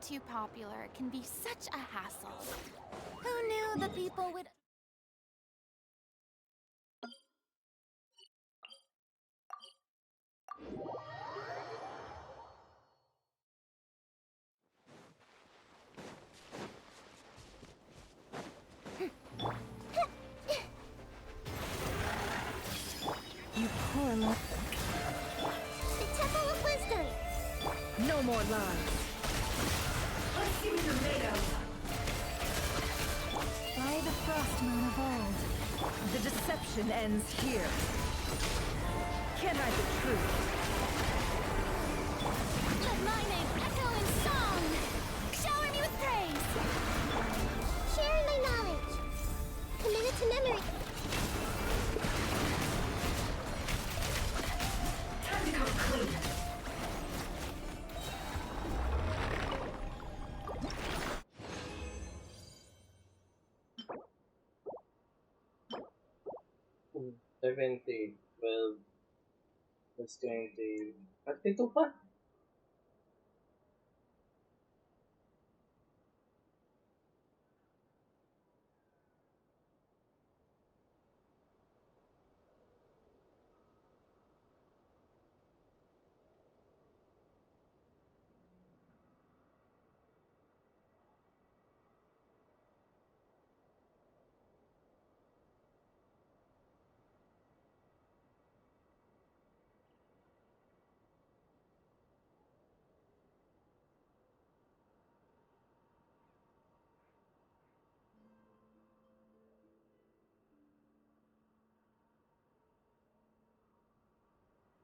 too popular can be such a hassle. Who knew the people would... You poor love. The Temple of Wisdom. No more lies. Let's see what you're made of. By the frost moon of old, the deception ends here. Can I the truth? Let my name echo in song! Shower me with praise! Sharing my knowledge. Committed to memory. Time to come clean. Hmm, 70, 12, plus 20. 32 pa?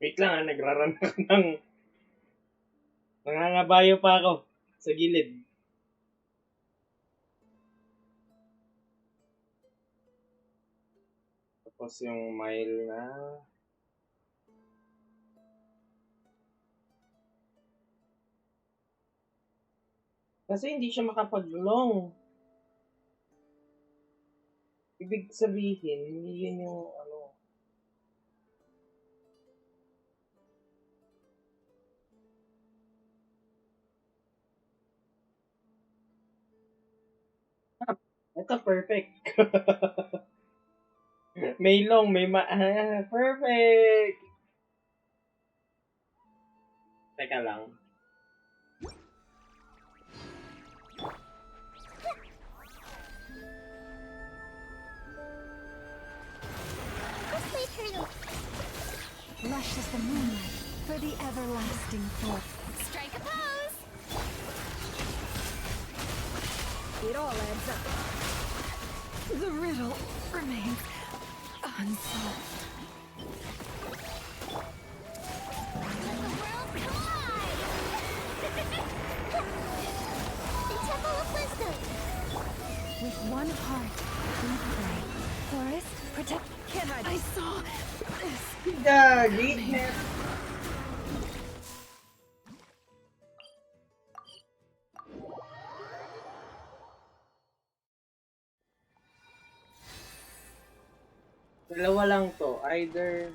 Wait lang nagraran ako ng... Nangangabayo pa ako sa gilid. Tapos yung mile na... Kasi hindi siya makapag-long. Ibig sabihin, hindi yun yung ano... Ito perfect. May long, may perfect! Teka lang. Cosplay turtle. Lush as the moonlight for the everlasting thought. Strike a pose! It all adds up. The riddle remains unsolved. Let the world collide! The Temple of Wisdom. With one heart, we pray. Forest, protect. Can I saw this. Gagi! Dalawa lang to. Either...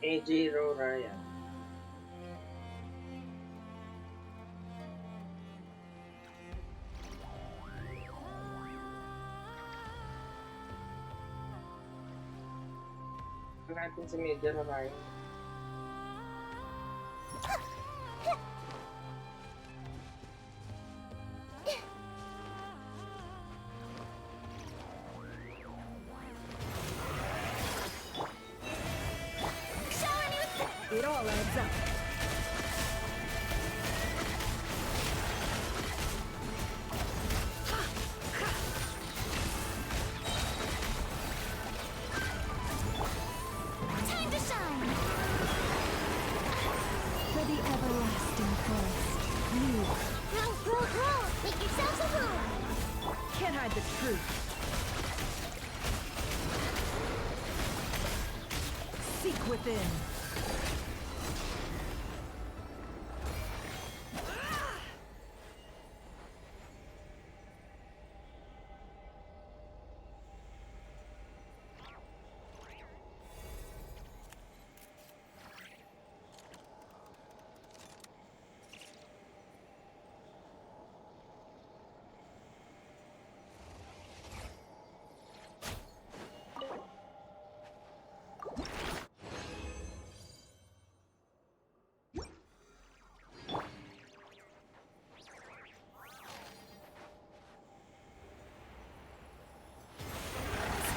ENG Ryan. Natin si Major Ryan. It all adds up. the truth. Seek within.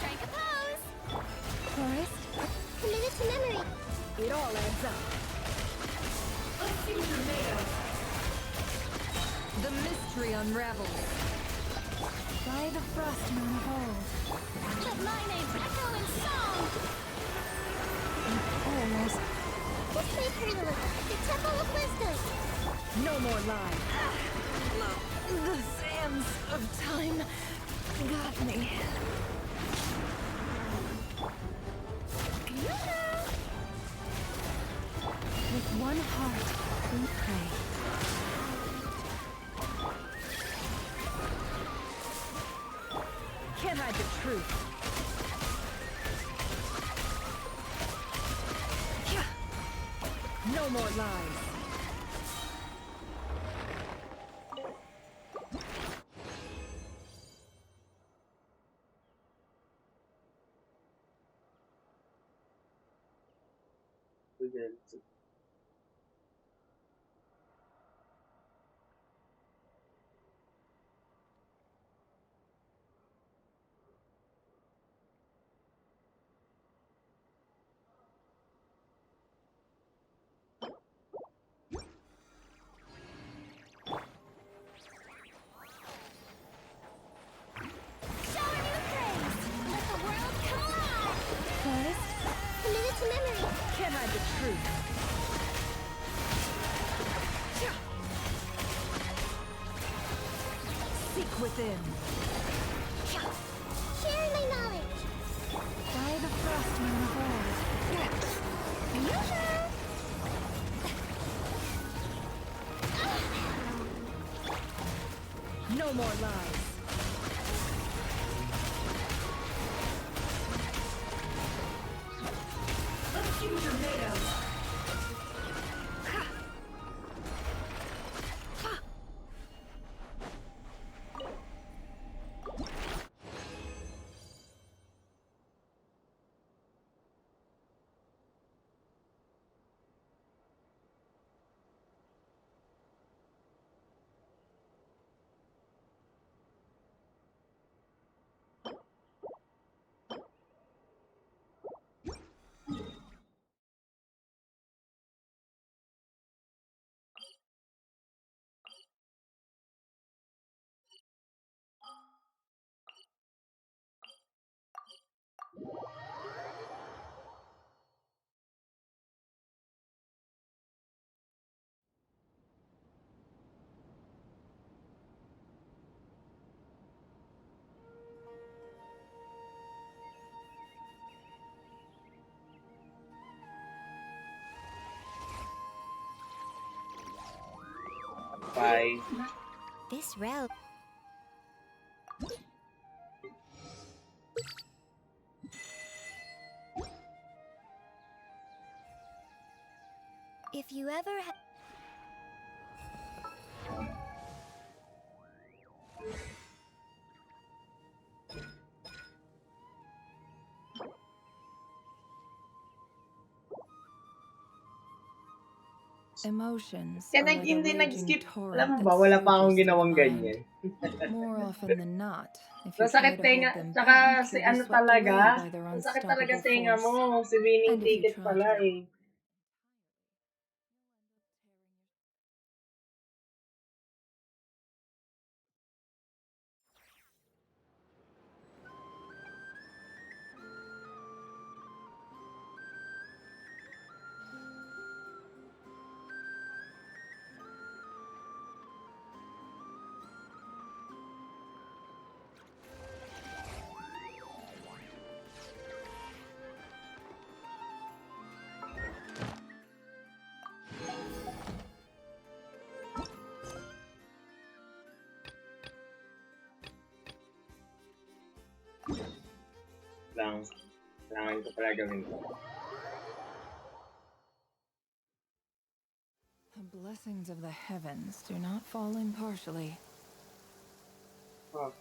Strike a pose! Forest, committed to memory. It all adds up. Let's see what you're made of. The mystery unravels. By the frost moon of old. Let my name echo in song! Almost. This way, Hurler. The Temple of Wisdom. No more lies. The sands of time got me. With one heart, we pray. Can't hide the truth. No more lies. Shower me with praise! Let the world come alive! Forest, committed to memory. Can't hide the truth. Seek within. Share my knowledge. By the frost moon of old. No more lies. Let's see what you're made of. Bye. This realm. If you ever Emotions Kaya are like a hindi raging nag-skip. torrent Alam mo that ba, wala pa akong surges through ginawang the mind. ganyan. More often than not, if you try Masakit to tenga, hold them tsaka back, si you'll be ano swept away talaga, by their masakit talaga unstoppable tenga force. mo, si winning And if you ticket try pala to... eh. lang. Kailangan ko pala gawin ko. The blessings of the heavens do not fall impartially. Oh.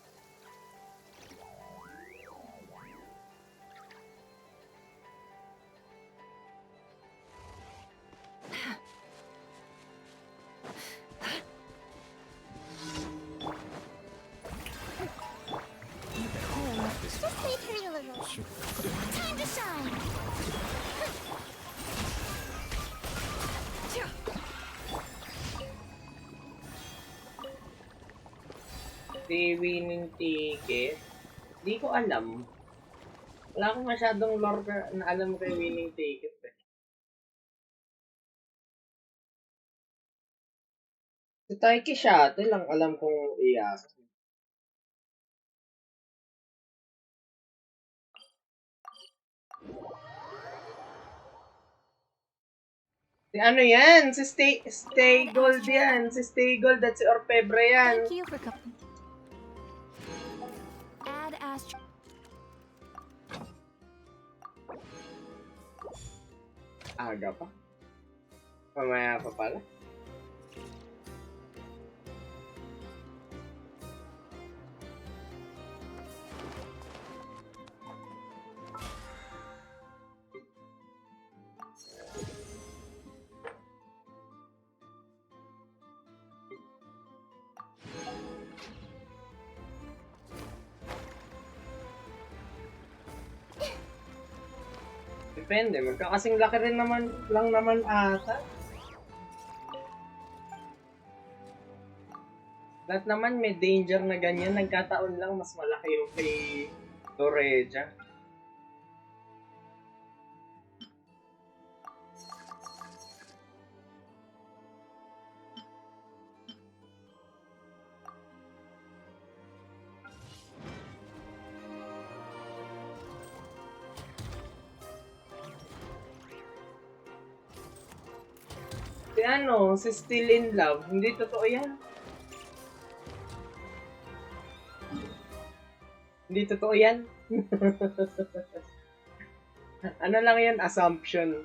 Just wait for you a little. Time to shine. Si winning ticket, di ko alam. Wala akong masyadong lore na alam kay winning ticket eh. Si Taiki Shuttle lang alam kong iyak. Si ano yan? Si Stay Gold yan. Si Stay Gold at si Orfebre yan. Thank you for coming. Add Astro. Aga pa. Mamaya pa pala. Depende, magkakasing laki rin naman lang naman ata. Lahat naman may danger na ganyan, nagkataon lang mas malaki yung kay Doreja. Si ano, si Still in Love, hindi totoo yan. Hindi totoo yan. Ano lang yan, assumption.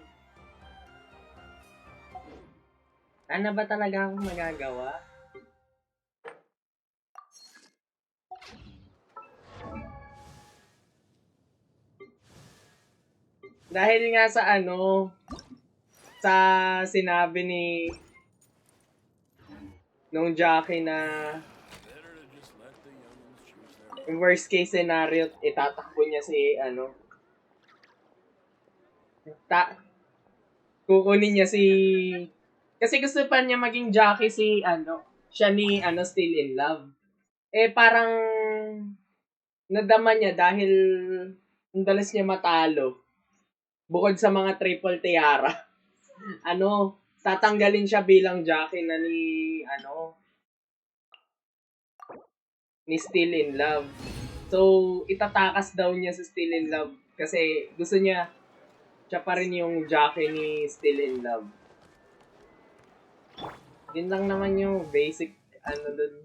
Ano ba talaga akong magagawa? Dahil nga sa ano, sa sinabi ni nung jockey na yung worst case scenario, itatakbo niya si ano, kukunin niya si, kasi gusto pa niya maging jockey si ano, siya ni ano, Still in Love. Eh parang nadama niya dahil ang dalas niya matalo. Bukod sa mga triple tiara, ano, tatanggalin siya bilang jockey na ni ano, ni Still in Love. So, itatakas daw niya sa Still in Love kasi gusto niya siya pa rin yung jockey ni Still in Love. Yun lang naman yung basic ano dun.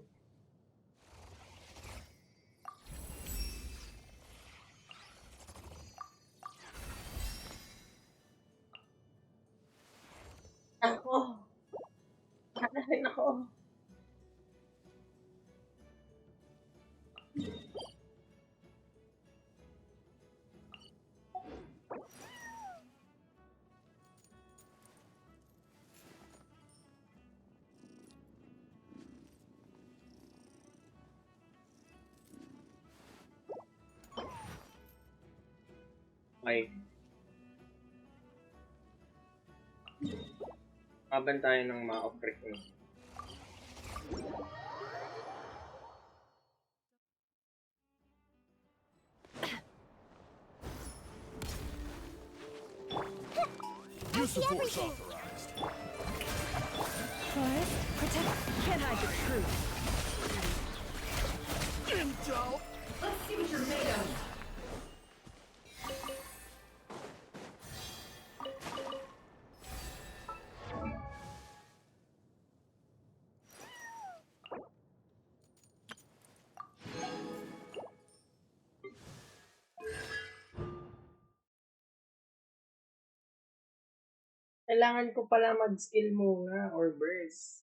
Ako! Ano rin ako? Okay. Kaban tayo ng mga off-break mo. Use the force authorized. Forest, protect. Can't hide the truth. Intel. Let's see what you're made of. Kailangan ko pala mag-skill muna or burst.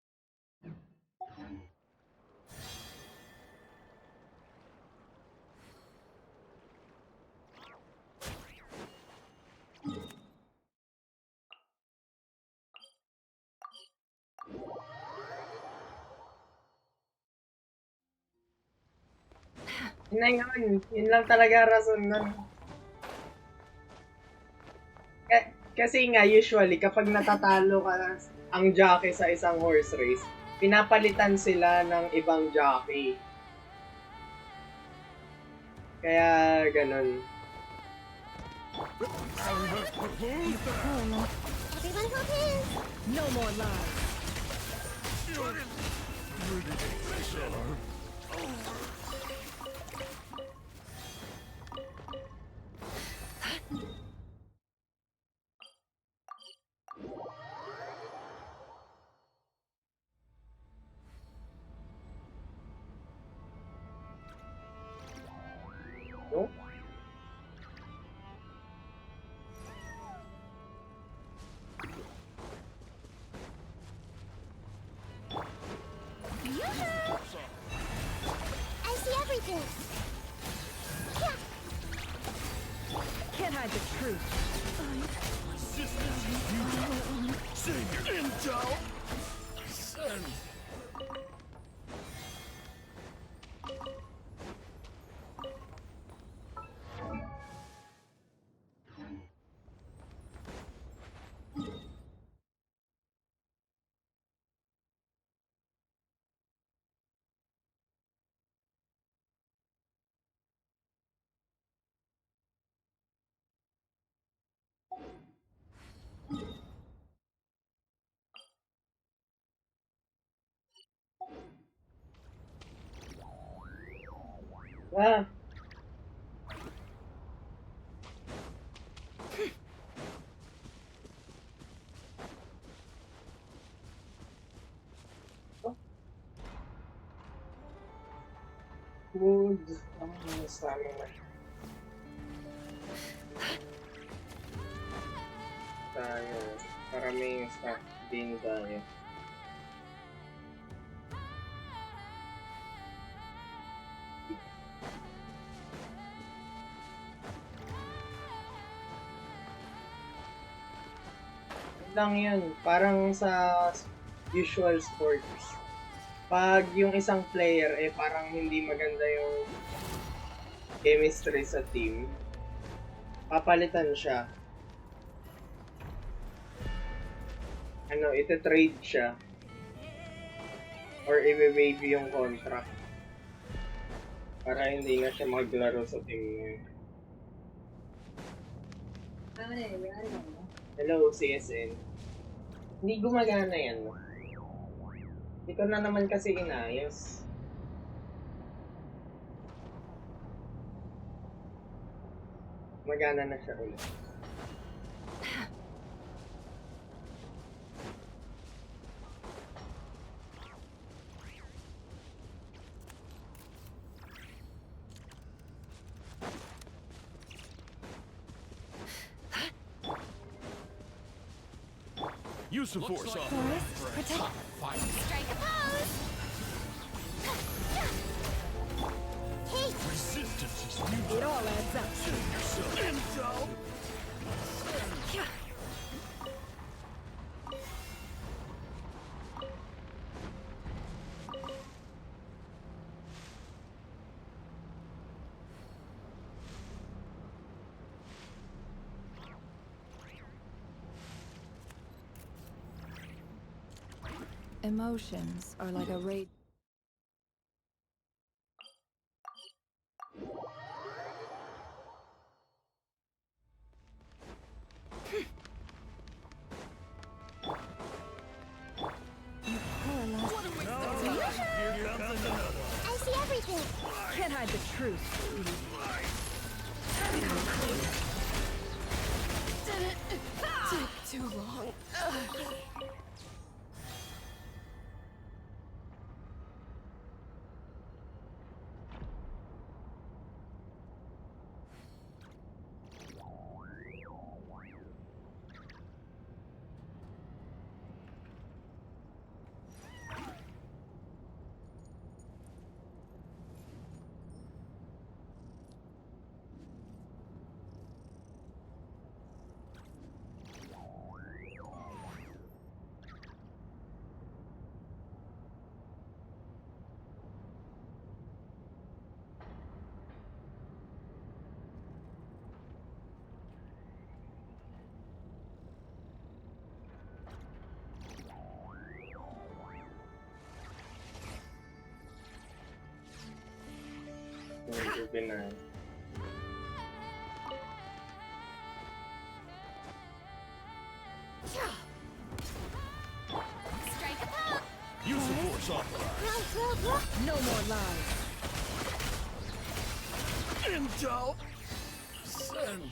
Yun na yun. Yun lang talaga rason nun. Kasi nga, usually, kapag natatalo ka ang jockey sa isang horse race, pinapalitan sila ng ibang jockey. Kaya, ganun. Everyone hold hands. No more lies. No? I see everything. Yeah. Can't hide the truth. Ah, good. Ang stamina. Tayo. Maraming staff din tayo. Lang yun. Parang sa usual sports. Pag yung isang player parang hindi maganda yung chemistry sa team, papalitan siya. Ite-trade siya. Or i-waive yung contract. Para hindi na siya maglaro sa team niya. Hello, CSN. Hindi gumagana yan, no? Hindi ko na naman kasi inayos. Gumagana na siya ulit. Use the force on Forest, protect. Strike a pose. Hey, resistance is futile. It all adds up. Intel. Emotions are like a rate. I see everything. Can't hide the truth. Took too long. Juvenile. Strike a pose. Use the force authorized. No more lies. Intel. Send.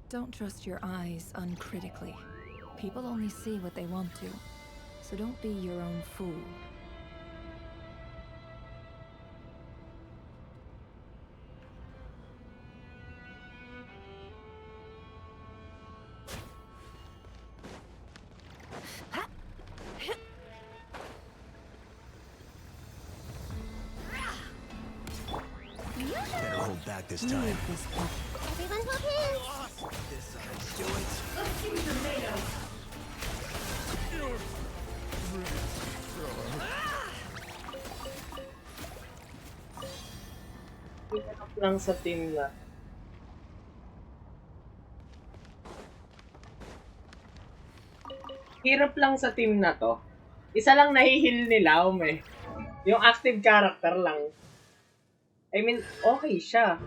Don't trust your eyes uncritically. People only see what they want to. So don't be your own fool. Better hold back this time. Leave this book. Everyone hold hands. This side, do it. Let's see what you're made of. You're pretty Hirap lang sa team na. Hirap lang sa team na to. Isa lang nahihil ni Laum eh. Yung active character lang. I mean, okay siya.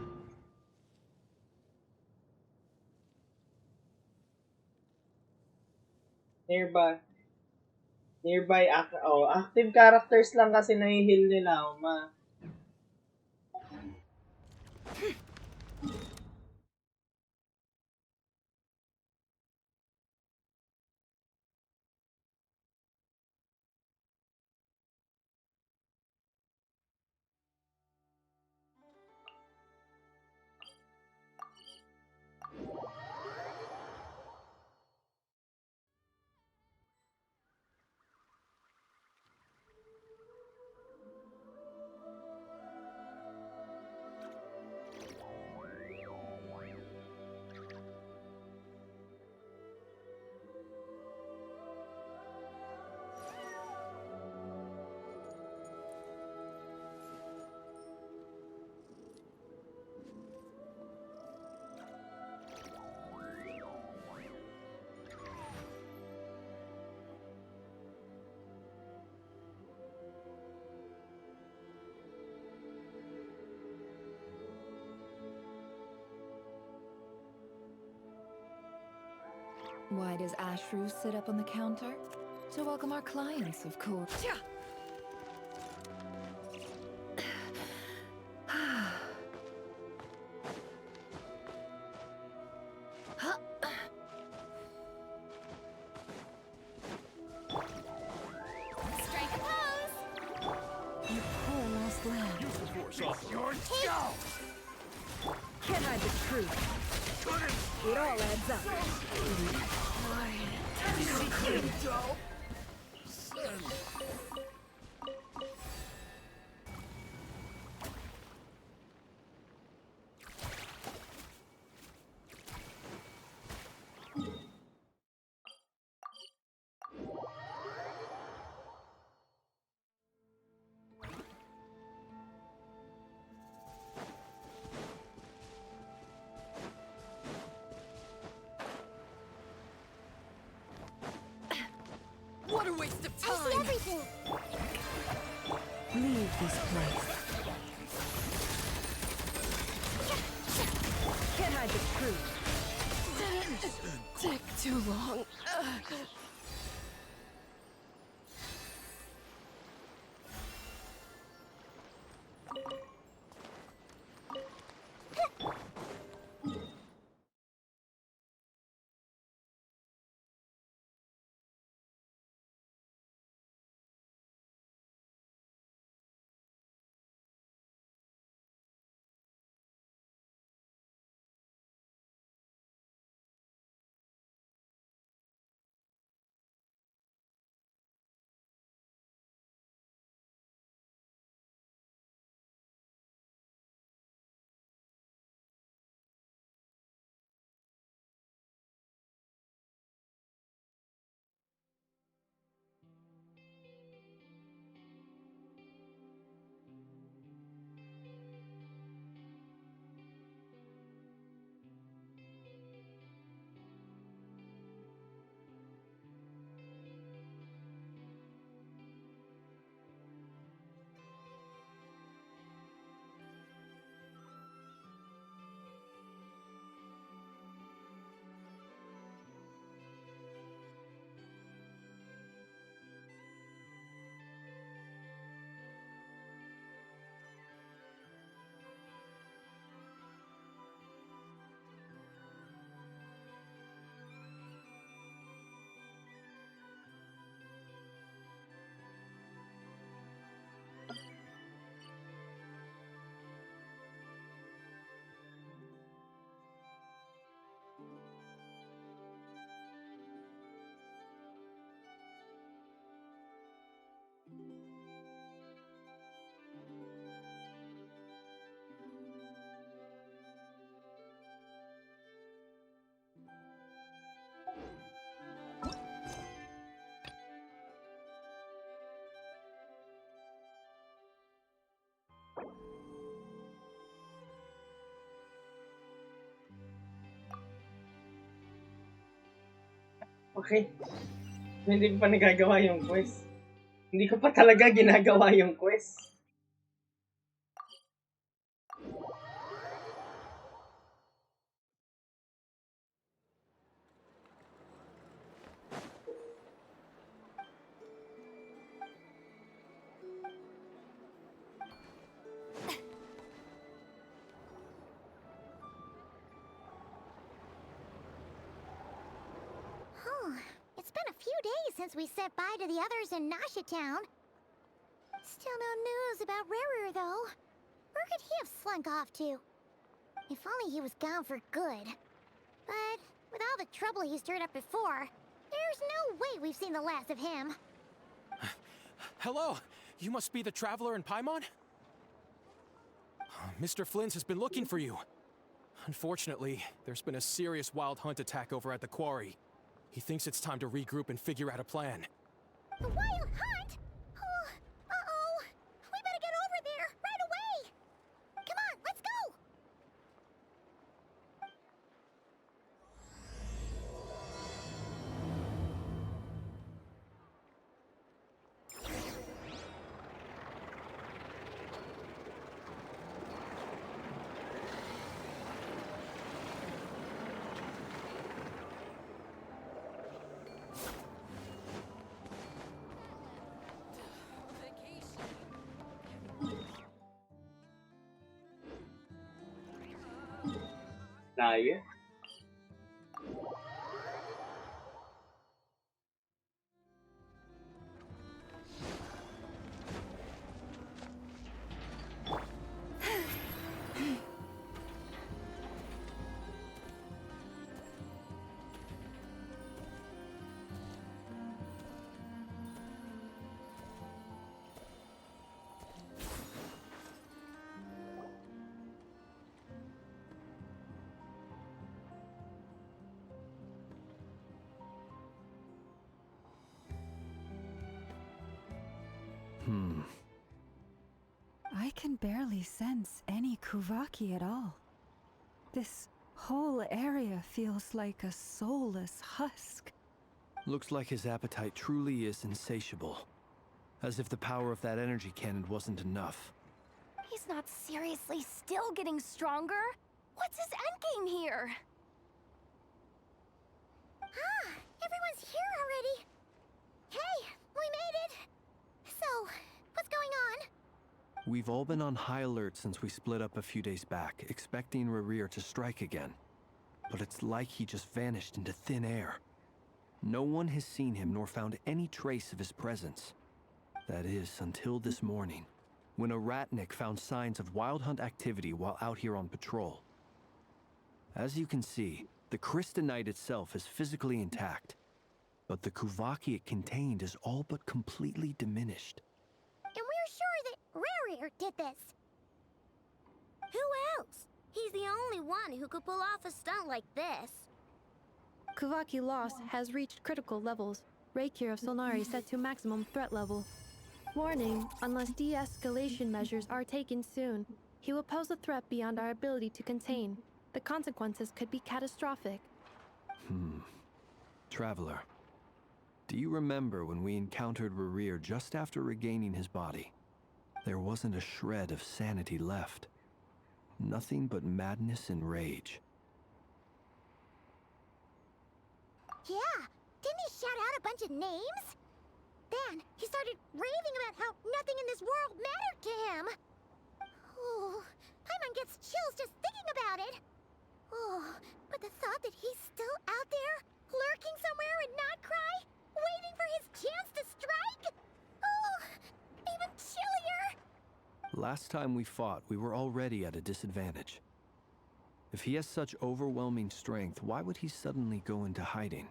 Active characters lang kasi nahihil ni Laum ah. Why does Ashru sit up on the counter? To welcome our clients, of course. Strike a pose. You poor lost lamb. Use the force authorized. Your job. Can't hide the truth. It all adds up. Intel. Send. What a waste of I see everything. Leave this place. Can't hide the truth. Take too long. Okay. Hindi ko pa nagagawa yung quest. Hindi ko pa talaga ginagawa yung quest. Oh, it's been a few days since we said bye to the others in Nasha Town. Still no news about Rarer, though. Where could he have slunk off to? If only he was gone for good. But with all the trouble he stirred up before, there's no way we've seen the last of him. Hello, you must be the traveler in Paimon? Mr. Flynn's has been looking for you. Unfortunately, there's been a serious wild hunt attack over at the quarry. He thinks it's time to regroup and figure out a plan. The Wild Hunt? Oh, uh-oh. We better get over there right away. Come on, let's go. Layo. I can barely sense any Kuvaki at all. This whole area feels like a soulless husk. Looks like his appetite truly is insatiable. As if the power of that energy cannon wasn't enough. He's not seriously still getting stronger? What's his endgame here? Ah, everyone's here already. Hey, we made it. So, what's going on? We've all been on high alert since we split up a few days back, expecting Rarir to strike again. But it's like he just vanished into thin air. No one has seen him nor found any trace of his presence. That is, until this morning, when a ratnik found signs of wild hunt activity while out here on patrol. As you can see, the Crystonite itself is physically intact, but the Kuvaki it contained is all but completely diminished. And we're sure that Rarir did this. Who else? He's the only one who could pull off a stunt like this. Kuvaki loss has reached critical levels. Reikir of Solnari set to maximum threat level. Warning, unless de-escalation measures are taken soon, he will pose a threat beyond our ability to contain. The consequences could be catastrophic. Traveler, do you remember when we encountered Rarir just after regaining his body? There wasn't a shred of sanity left. Nothing but madness and rage. Yeah, didn't he shout out a bunch of names? Then he started raving about how nothing in this world mattered to him. Oh, Paimon gets chills just thinking about it. Oh, but the thought that he's still out there, lurking somewhere and not cry, waiting for his chance to strike? Oh, even chillier. Last time we fought, we were already at a disadvantage. If he has such overwhelming strength, why would he suddenly go into hiding?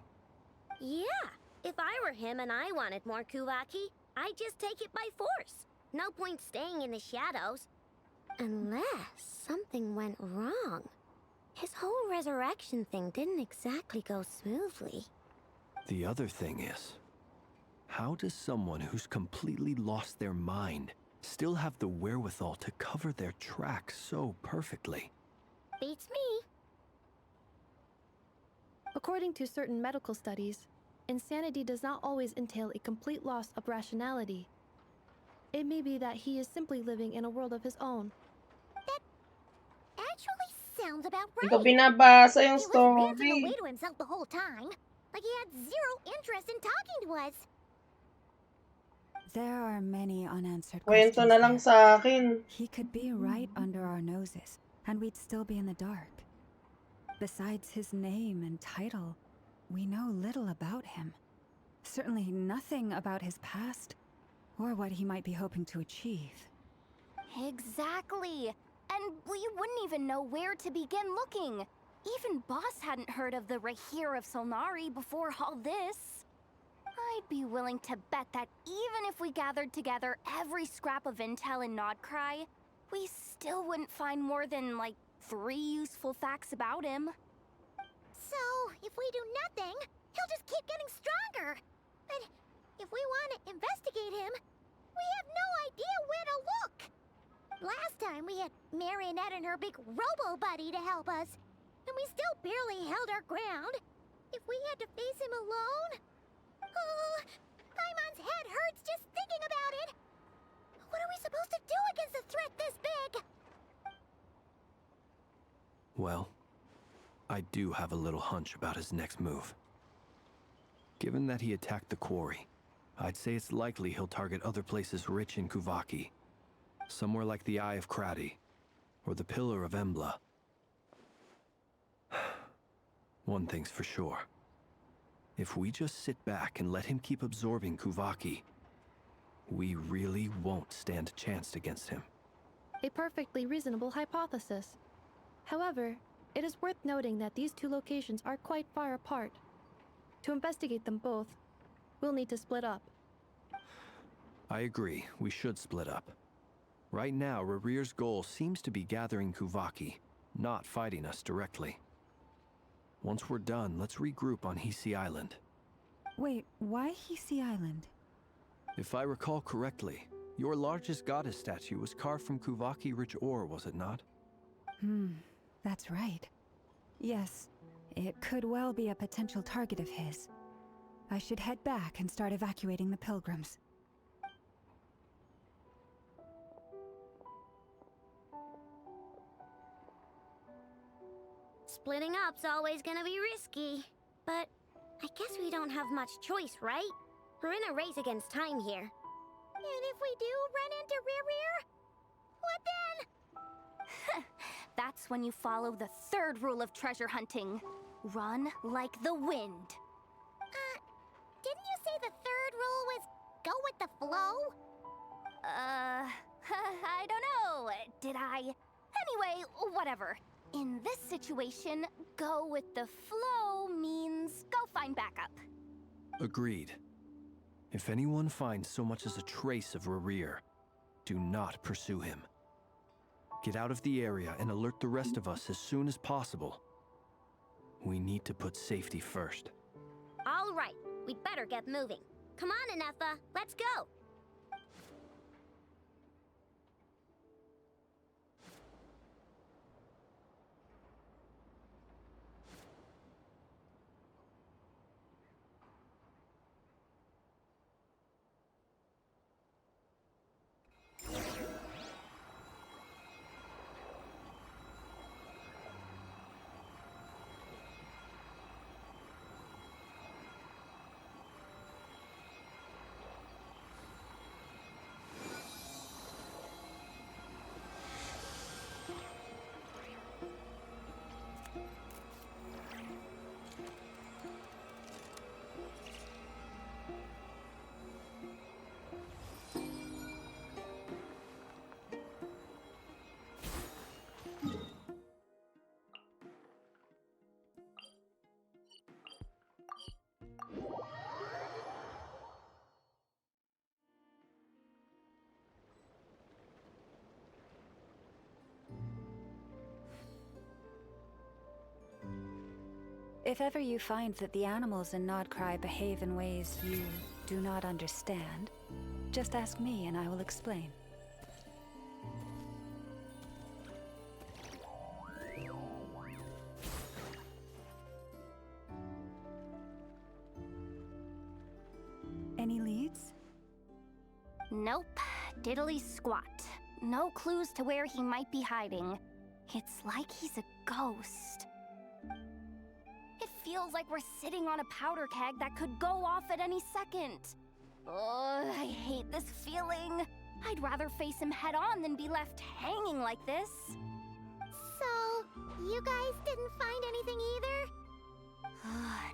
Yeah, if I were him and I wanted more Kuvaki, I'd just take it by force. No point staying in the shadows. Unless something went wrong. His whole resurrection thing didn't exactly go smoothly. The other thing is, how does someone who's completely lost their mind still have the wherewithal to cover their tracks so perfectly? Beats me. According to certain medical studies, insanity does not always entail a complete loss of rationality. It may be that he is simply living in a world of his own. Actually sounds about Hindi ko right. binabasa yung He was ranting away story. to himself the whole time. Like he had zero interest in talking to us. There are many unanswered Kwento questions na lang there. sa akin. He could be right under our noses, and we'd still be in the dark. Besides his name and title, we know little about him. Certainly nothing about his past, or what he might be hoping to achieve. Exactly. And we wouldn't even know where to begin looking. Even Boss hadn't heard of the Rahir of Solnari before all this. I'd be willing to bet that even if we gathered together every scrap of intel in Nodcry, we still wouldn't find more than, like, 3 useful facts about him. So, if we do nothing, he'll just keep getting stronger. And if we want to investigate him, we have no idea where to look. Last time we had Marionette and her big robo-buddy to help us, and we still barely held our ground. If we had to face him alone... Oh, Paimon's head hurts just thinking about it. What are we supposed to do against a threat this big? Well, I do have a little hunch about his next move. Given that he attacked the quarry, I'd say it's likely he'll target other places rich in Kuvaki. Somewhere like the Eye of Krati, or the Pillar of Embla. One thing's for sure. If we just sit back and let him keep absorbing Kuvaki, we really won't stand a chance against him. A perfectly reasonable hypothesis. However, it is worth noting that these two locations are quite far apart. To investigate them both, we'll need to split up. I agree, we should split up. Right now, Rarir's goal seems to be gathering Kuvaki, not fighting us directly. Once we're done, let's regroup on Hisi Island. Wait, why Hisi Island? If I recall correctly, your largest goddess statue was carved from Kuvaki-rich ore, was it not? That's right. Yes, it could well be a potential target of his. I should head back and start evacuating the pilgrims. Splitting up's always gonna be risky. But I guess we don't have much choice, right? We're in a race against time here. And if we do run into Rear, what then? That's when you follow the 3rd rule of treasure hunting. Run like the wind. Didn't you say the 3rd rule was go with the flow? I don't know. Did I? Anyway, whatever. In this situation, go with the flow means go find backup. Agreed. If anyone finds so much as a trace of Rarir, do not pursue him. Get out of the area and alert the rest of us as soon as possible. We need to put safety first. All right, we'd better get moving. Come on, Anefa, let's go. If ever you find that the animals in Nodcry behave in ways you do not understand, just ask me and I will explain. Nope. Diddly squat. No clues to where he might be hiding. It's like he's a ghost. It feels like we're sitting on a powder keg that could go off at any second. Ugh, I hate this feeling. I'd rather face him head on than be left hanging like this. So, you guys didn't find anything either?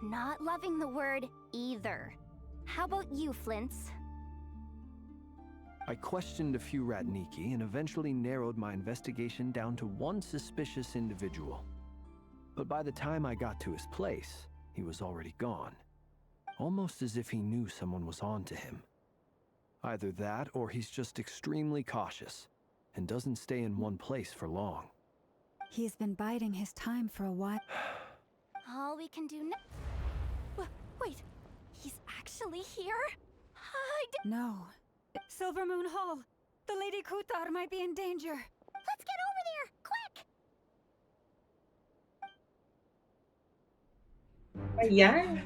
Not loving the word either. How about you, Flints? I questioned a few Ratniki and eventually narrowed my investigation down to one suspicious individual. But by the time I got to his place, he was already gone. Almost as if he knew someone was on to him. Either that, or he's just extremely cautious and doesn't stay in one place for long. He's been biding his time for a while. All we can do now... Wait, he's actually here? No. Silvermoon Hall! The Lady Kutar might be in danger! Let's get over there! Quick! Ayan.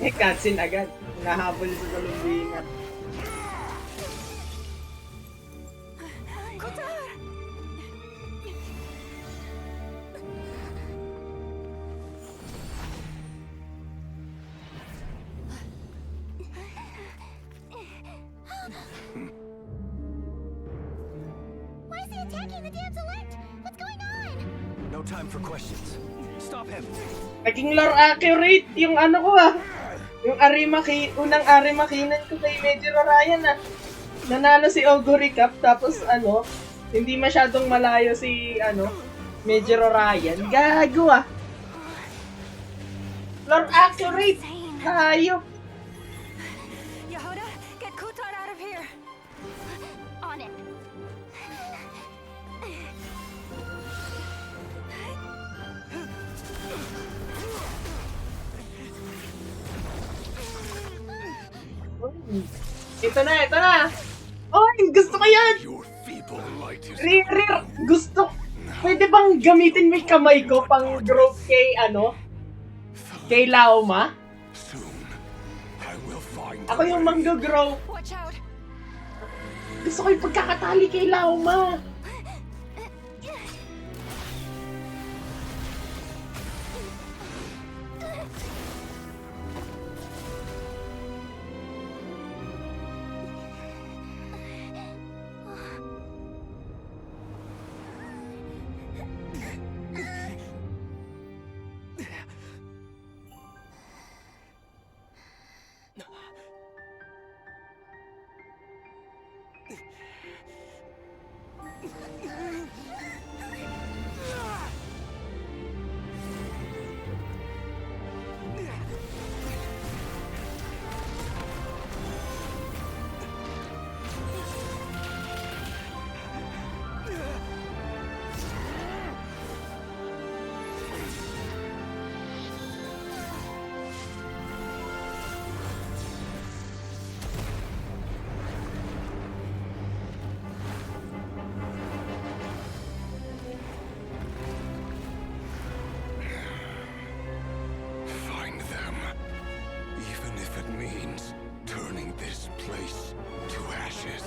Eh, cutscene agad. Nahabol sa kalumbingan. Why is he attacking the damselette? What's going on? No time for questions. Stop him! Naging lore accurate yung ano ko Yung unang Arimakinan ko kay Major Ryan Nanalo si Augury Cup tapos hindi masyadong malayo si Major Ryan. Gago Lore accurate! Hayop! Yehuda, get Kutar out of here! On it. Ito na! Oy, gusto ko yan! Your feeble light is Rear! Gusto! Pwede bang gamitin mo yung kamay ko pang growth kay kay Lauma? soon. I will find Ako yung manggo-grow. Watch out! Gusto ko yung pagkakatali kay Lauma. find them. Even if it means turning this place to ashes.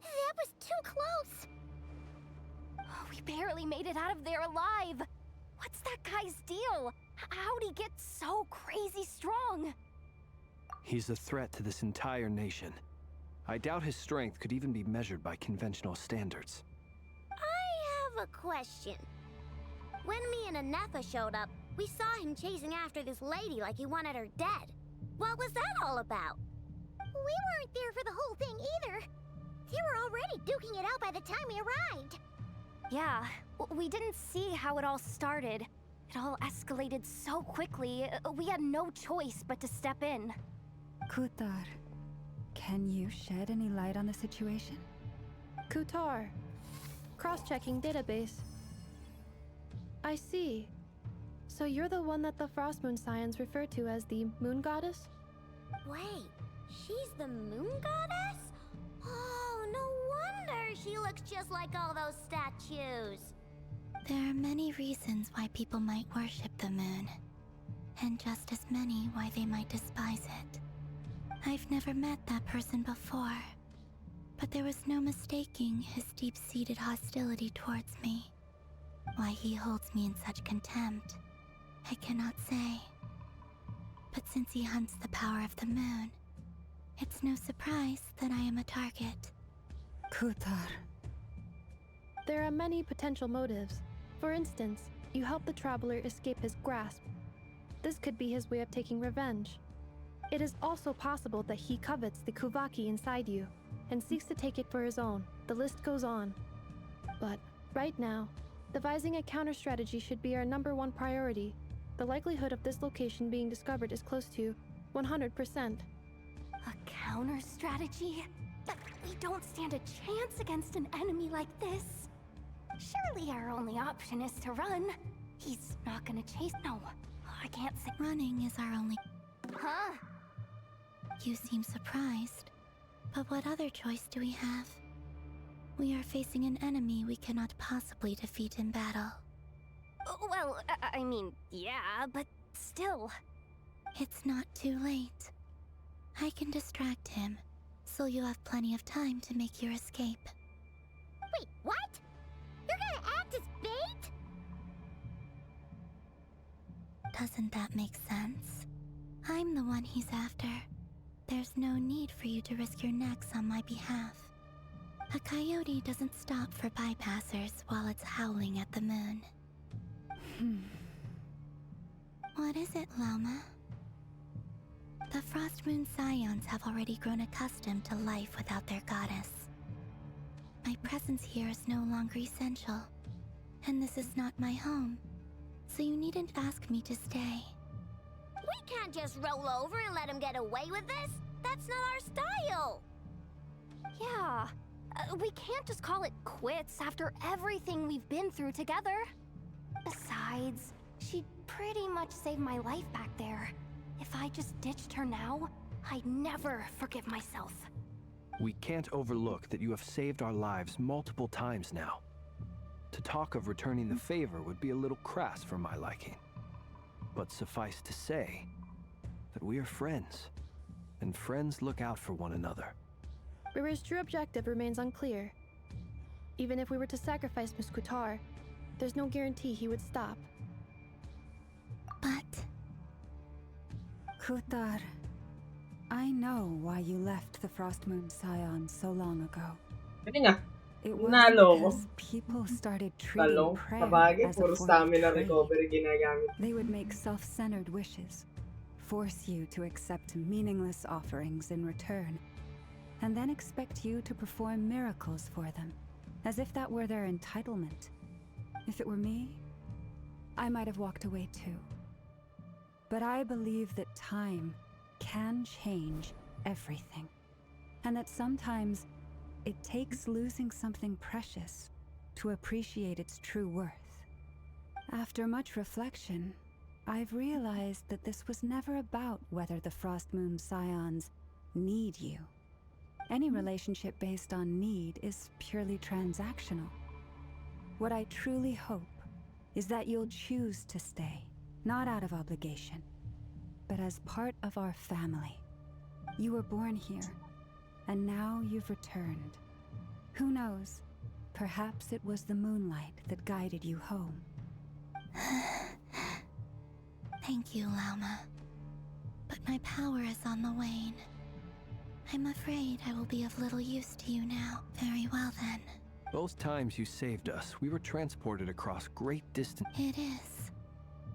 That was too close! We barely made it out of there alive. What's that guy's deal? How'd he get so crazy strong? He's a threat to this entire nation. I doubt his strength could even be measured by conventional standards. I have a question. When me and Anefa showed up, we saw him chasing after this lady like he wanted her dead. What was that all about? We weren't there for the whole thing either. They were already duking it out by the time we arrived. Yeah, we didn't see how it all started. It all escalated so quickly, we had no choice but to step in. Kutar, can you shed any light on the situation? Kutar. Cross-checking database. I see. So you're the one that the Frost Moon Scions refer to as the Moon Goddess? Wait, she's the moon goddess? Oh, no wonder she looks just like all those statues. There are many reasons why people might worship the moon, and just as many why they might despise it. I've never met that person before, but there was no mistaking his deep-seated hostility towards me. Why he holds me in such contempt, I cannot say. But since he hunts the power of the moon, it's no surprise that I am a target. Kutar. There are many potential motives. For instance, you help the traveler escape his grasp. This could be his way of taking revenge. It is also possible that he covets the Kuvaki inside you and seeks to take it for his own. The list goes on. But right now, devising a counter strategy should be our #1 priority. The likelihood of this location being discovered is close to 100%. A counter strategy? But we don't stand a chance against an enemy like this. Surely our only option is to run. He's not gonna chase. No, I can't say. Running is our only. Huh? You seem surprised. But what other choice do we have? We are facing an enemy we cannot possibly defeat in battle. Well, I mean, yeah, but still. It's not too late. I can distract him, so you'll have plenty of time to make your escape. Wait, what? You're gonna act as bait? Doesn't that make sense? I'm the one he's after. There's no need for you to risk your necks on my behalf. A coyote doesn't stop for bypassers while it's howling at the moon. What is it, Lama? The Frost Moon Scions have already grown accustomed to life without their goddess. My presence here is no longer essential, and this is not my home, so you needn't ask me to stay. We can't just roll over and let him get away with this. That's not our style. Yeah, we can't just call it quits after everything we've been through together. Besides, she pretty much saved my life back there. If I just ditched her now, I'd never forgive myself. We can't overlook that you have saved our lives multiple times now. To talk of returning the favor would be a little crass for my liking. But suffice to say that we are friends, and friends look out for one another. Riri's true objective remains unclear. Even if we were to sacrifice Miss Kutar, there's no guarantee he would stop. But Kutar, I know why you left the Frost Moon Scions so long ago. Kasi nga, It was nalo ko. because people started treating Talong, prayer sabagay, as a puro form of stamina trade. recovery ginagamit. They would make self-centered wishes, force you to accept meaningless offerings in return, and then expect you to perform miracles for them, as if that were their entitlement. If it were me, I might have walked away too. But I believe that time can change everything, and that sometimes it takes losing something precious to appreciate its true worth. After much reflection, I've realized that this was never about whether the Frost Moon Scions need you. Any relationship based on need is purely transactional. What I truly hope is that you'll choose to stay, not out of obligation, but as part of our family. You were born here, and now you've returned. Who knows? Perhaps it was the moonlight that guided you home. thank you, Lauma. But my power is on the wane. I'm afraid I will be of little use to you now. Very well then. Both times you saved us, we were transported across great distance. It is.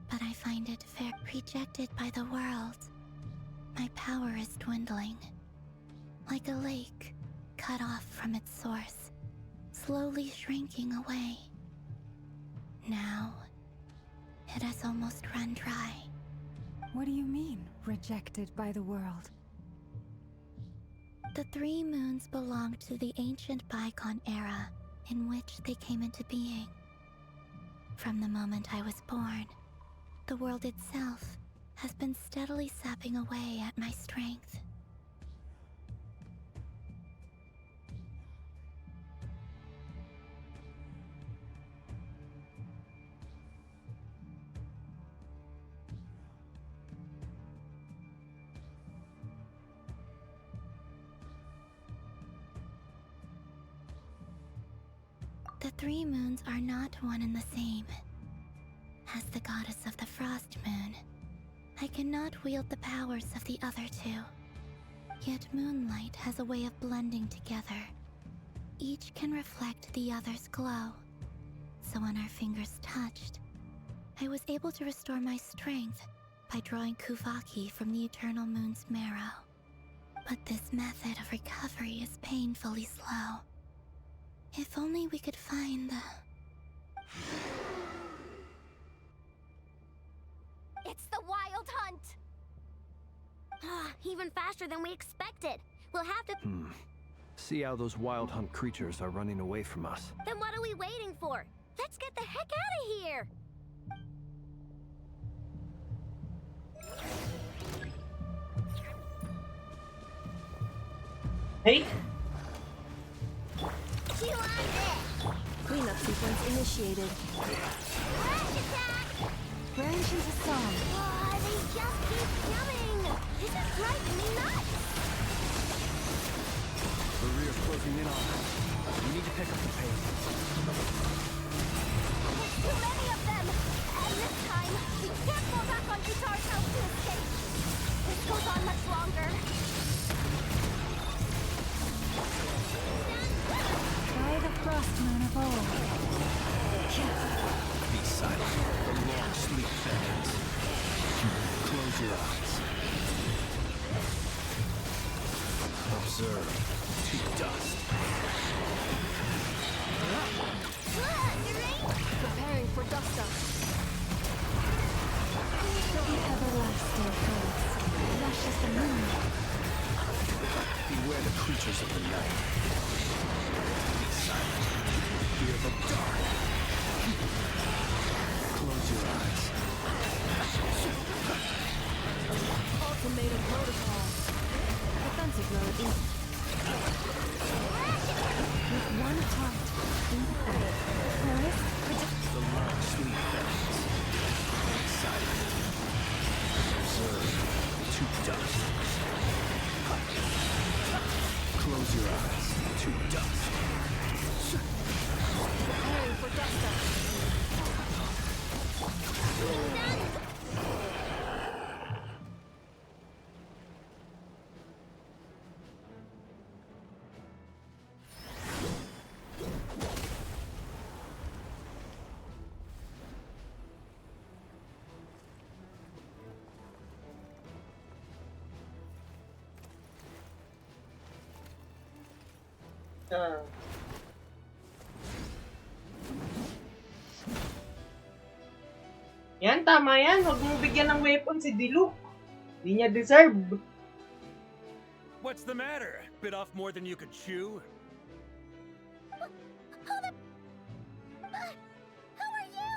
But I find it fair. Rejected by the world. My power is dwindling. Like a lake, cut off from its source, slowly shrinking away. Now, it has almost run dry. What do you mean, rejected by the world? The 3 moons belonged to the ancient bygone era in which they came into being. From the moment I was born, The world itself has been steadily sapping away at my strength. The three moons are not one and the same. As the goddess of the Frost Moon, I cannot wield the powers of the other two. Yet moonlight has a way of blending together. Each can reflect the other's glow. So when our fingers touched, I was able to restore my strength by drawing Kuvaki from the Eternal Moon's marrow. But this method of recovery is painfully slow. If only we could find the... It's the Wild Hunt! Even faster than we expected. We'll have to... See how those wild hunt creatures are running away from us. Then what are we waiting for? Let's get the heck out of here! Hey! Cleanup sequence initiated. Flash attack! Genshin's a song. They just keep coming! This is driving me nuts! The rear's closing in on us. We need to pick up the pace. There's too many of them! And this time, we can't fall back on Guitar's house to escape. This goes on much longer. By the Frost Moon of old. Be silent. The long sleep beckons. Close your eyes. Observe. To dust. Preparing for dust up. The everlasting coast. Luscious the moon. Beware the creatures of the night. Be silent. Fear the dark. Close your eyes. Ultimatum protocol. Defensive mode in. With one heart, empathetic, poised, The long sleep beckons. Be silent. Observe. To dust. Close your eyes. To dust. Preparing for dust up. Yan, tama yan. Huwag mo bigyan ng weapon si Diluc. Hindi niya deserve. What's the matter? Bit off more than you could chew? Who are you?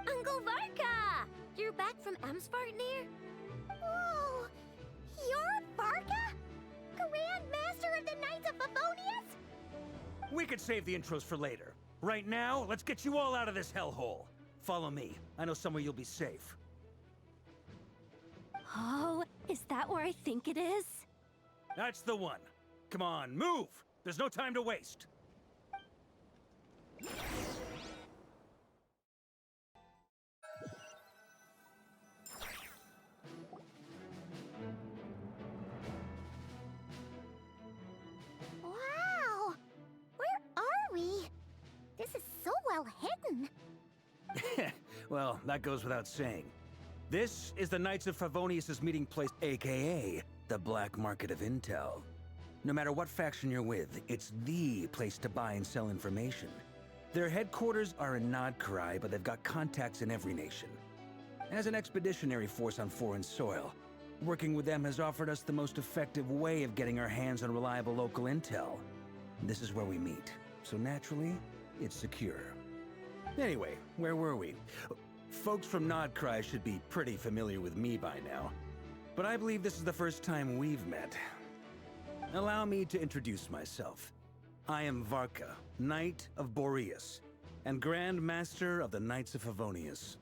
Uncle Varka! You're back from Amsvartnir? Oh, you're Varka? Grand Master of the Knights of Favonius? We could save the intros for later. Right now, let's get you all out of this hellhole. Follow me. I know somewhere you'll be safe. Oh, is that where I think it is? That's the one. Come on, move! There's no time to waste. Wow! Where are we? This is so well hidden. Well, that goes without saying. This is the Knights of Favonius' meeting place, aka the Black Market of Intel. No matter what faction you're with, it's the place to buy and sell information. Their headquarters are in Nodkarai, but they've got contacts in every nation. As an expeditionary force on foreign soil, working with them has offered us the most effective way of getting our hands on reliable local intel. This is where we meet, so naturally, it's secure. Anyway, where were we? Folks from Nodcry should be pretty familiar with me by now, but I believe this is the first time we've met. Allow me to introduce myself. I am Varka, Knight of Boreas, and Grand Master of the Knights of Favonius.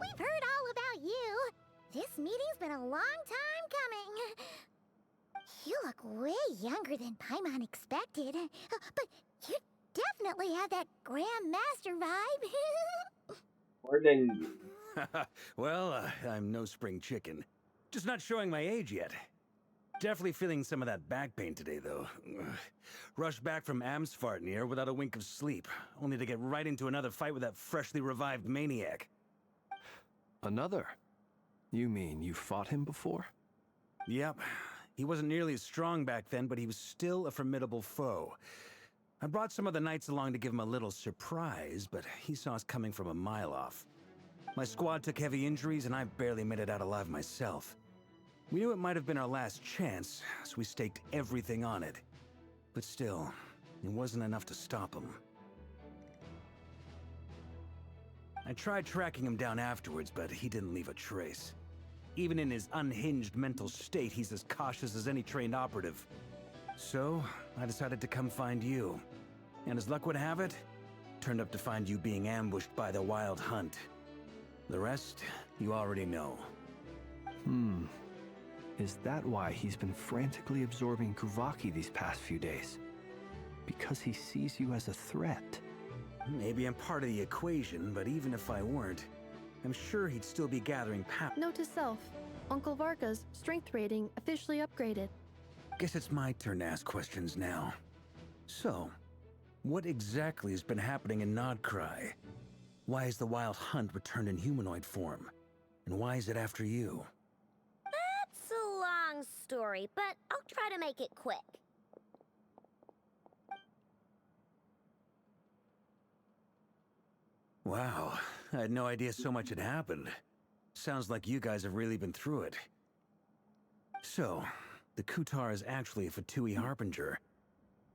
We've heard all about you. This meeting's been a long time coming. You look way younger than Paimon expected, but you definitely have that Grand Master vibe. More than you. Well, I'm no spring chicken. Just not showing my age yet. Definitely feeling some of that back pain today, though. Rushed back from Amsfartnir without a wink of sleep, only to get right into another fight with that freshly revived maniac. Another? You mean you fought him before? Yep. He wasn't nearly as strong back then, but he was still a formidable foe. I brought some of the knights along to give him a little surprise, but he saw us coming from a mile off. My squad took heavy injuries, and I barely made it out alive myself. We knew it might have been our last chance, so we staked everything on it. But still, it wasn't enough to stop him. I tried tracking him down afterwards, but he didn't leave a trace. Even in his unhinged mental state, he's as cautious as any trained operative. So, I decided to come find you. And as luck would have it, turned up to find you being ambushed by the Wild Hunt. The rest, you already know. Is that why he's been frantically absorbing Kuvaki these past few days? Because he sees you as a threat? Maybe I'm part of the equation, but even if I weren't, I'm sure he'd still be gathering power. Note to self, Uncle Varka's strength rating officially upgraded. Guess it's my turn to ask questions now. So, what exactly has been happening in Nodcry? Why is the Wild Hunt returned in humanoid form? And why is it after you? That's a long story, but I'll try to make it quick. Wow, I had no idea so much had happened. Sounds like you guys have really been through it. So, the Kutar is actually a Fatui Harbinger.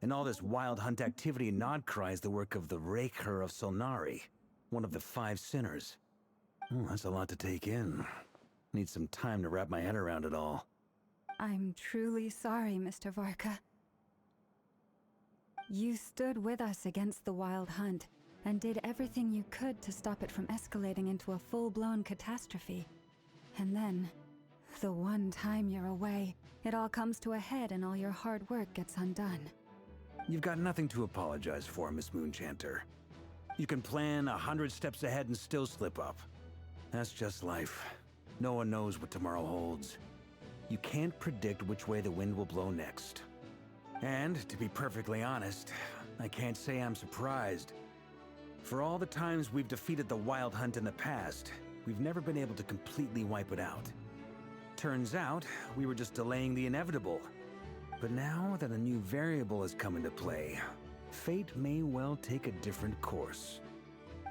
And all this Wild Hunt activity in Nodcry is the work of the Raker of Solnari, one of the 5 sinners. That's a lot to take in. Need some time to wrap my head around it all. I'm truly sorry, Mr. Varka. You stood with us against the Wild Hunt, and did everything you could to stop it from escalating into a full-blown catastrophe. And then, the one time you're away, it all comes to a head and all your hard work gets undone. You've got nothing to apologize for, Miss Moonchanter. You can plan 100 steps ahead and still slip up. That's just life. No one knows what tomorrow holds. You can't predict which way the wind will blow next. And, to be perfectly honest, I can't say I'm surprised. For all the times we've defeated the Wild Hunt in the past, we've never been able to completely wipe it out. Turns out, we were just delaying the inevitable. But now that a new variable has come into play, fate may well take a different course.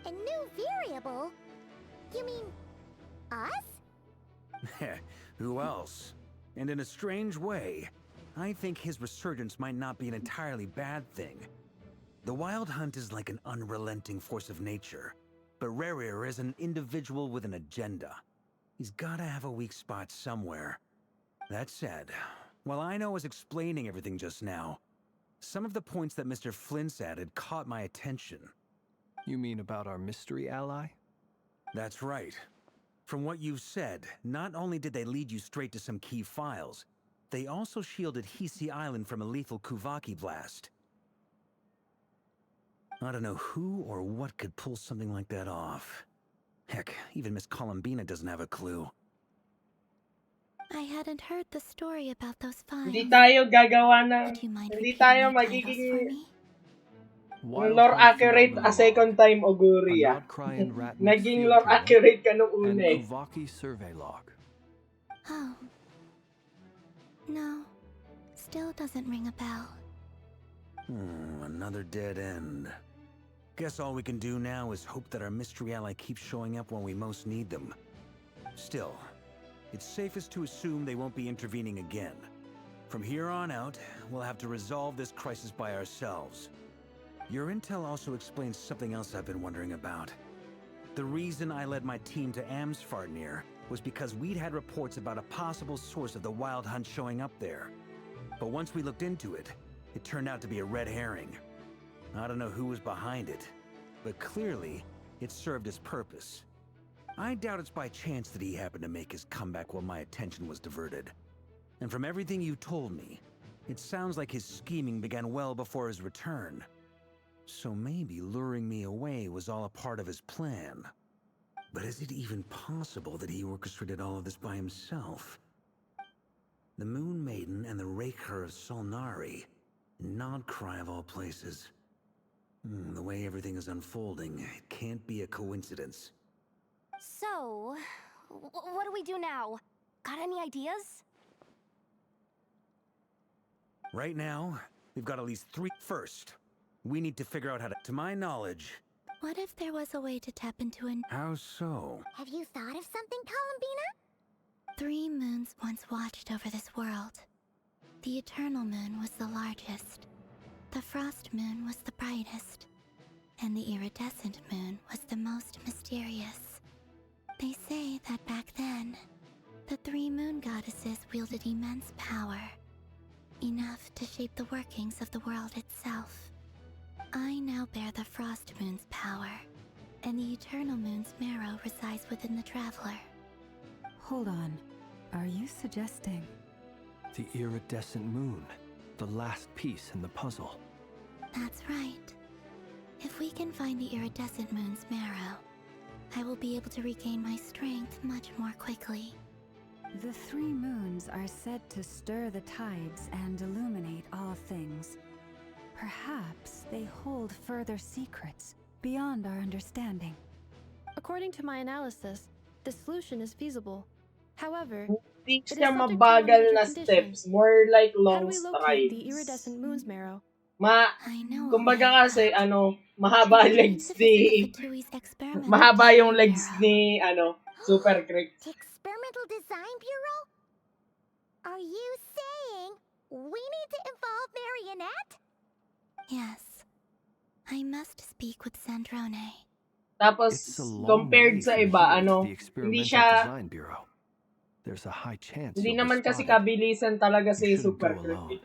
A new variable? You mean us? Who else? And in a strange way, I think his resurgence might not be an entirely bad thing. The Wild Hunt is like an unrelenting force of nature, but Rerir is an individual with an agenda. He's gotta have a weak spot somewhere. That said, while I was explaining everything just now, some of the points that Mr. Flint's added caught my attention. You mean about our mystery ally? That's right. From what you've said, not only did they lead you straight to some key files, they also shielded Hisi Island from a lethal Kuvaki blast. I don't know who or what could pull something like that off. Heck, even Miss Columbina doesn't have a clue. I hadn't heard the story about those files. Hindi tayo gagawa ng... Would you mind Hindi repeating tayo the titles for magiging me? lore accurate a second time Oguri, ah. Naging lore accurate ka nung una eh. And Kuvaki survey log. Oh. No. Still doesn't ring a bell. Another dead end. Guess all we can do now is hope that our mystery ally keeps showing up when we most need them. Still, it's safest to assume they won't be intervening again. From here on out, we'll have to resolve this crisis by ourselves. Your intel also explains something else I've been wondering about. The reason I led my team to Amsfarnir was because we'd had reports about a possible source of the Wild Hunt showing up there. But once we looked into it, it turned out to be a red herring. I don't know who was behind it, but clearly, it served its purpose. I doubt it's by chance that he happened to make his comeback while my attention was diverted. And from everything you told me, it sounds like his scheming began well before his return. So maybe luring me away was all a part of his plan. But is it even possible that he orchestrated all of this by himself? The Moon Maiden and the Raker of Solnari. Nodcry of all places. The way everything is unfolding, it can't be a coincidence. So, what do we do now? Got any ideas? Right now, we've got at least 3. First, we need to figure out how to my knowledge. What if there was a way to tap into an... How so? Have you thought of something, Columbina? 3 moons once watched over this world. The Eternal Moon was the largest. The Frost Moon was the brightest. And the Iridescent Moon was the most mysterious. They say that back then, the 3 moon goddesses wielded immense power. Enough to shape the workings of the world itself. I now bear the Frost Moon's power, and the Eternal Moon's marrow resides within the Traveler. Hold on. Are you suggesting... The iridescent moon. The last piece in the puzzle. That's right. If we can find the Iridescent Moon's marrow, I will be able to regain my strength much more quickly. The 3 moons are said to stir the tides and illuminate all things. Perhaps they hold further secrets beyond our understanding. According to my analysis, the solution is feasible. However, Hindi it is siya subject to mabagal one na major steps, condition. more like How do long we locate the strides. iridescent moon's marrow? I know. Kumbaga only kasi, that. mahaba It is legs insufficient ni, for Tui's experimental mahaba yung design legs marrow. ni, Super Crick. The Experimental Design Bureau? Are you saying we need to involve Marionette? Yes. I must speak with Sandrone. Tapos, It's a long compared way sa from iba, here to the hindi Experimental siya, Design Bureau. There's a high chance hindi you'll be naman kasi spotted. kabilisan talaga You si shouldn't Super go Crick. alone.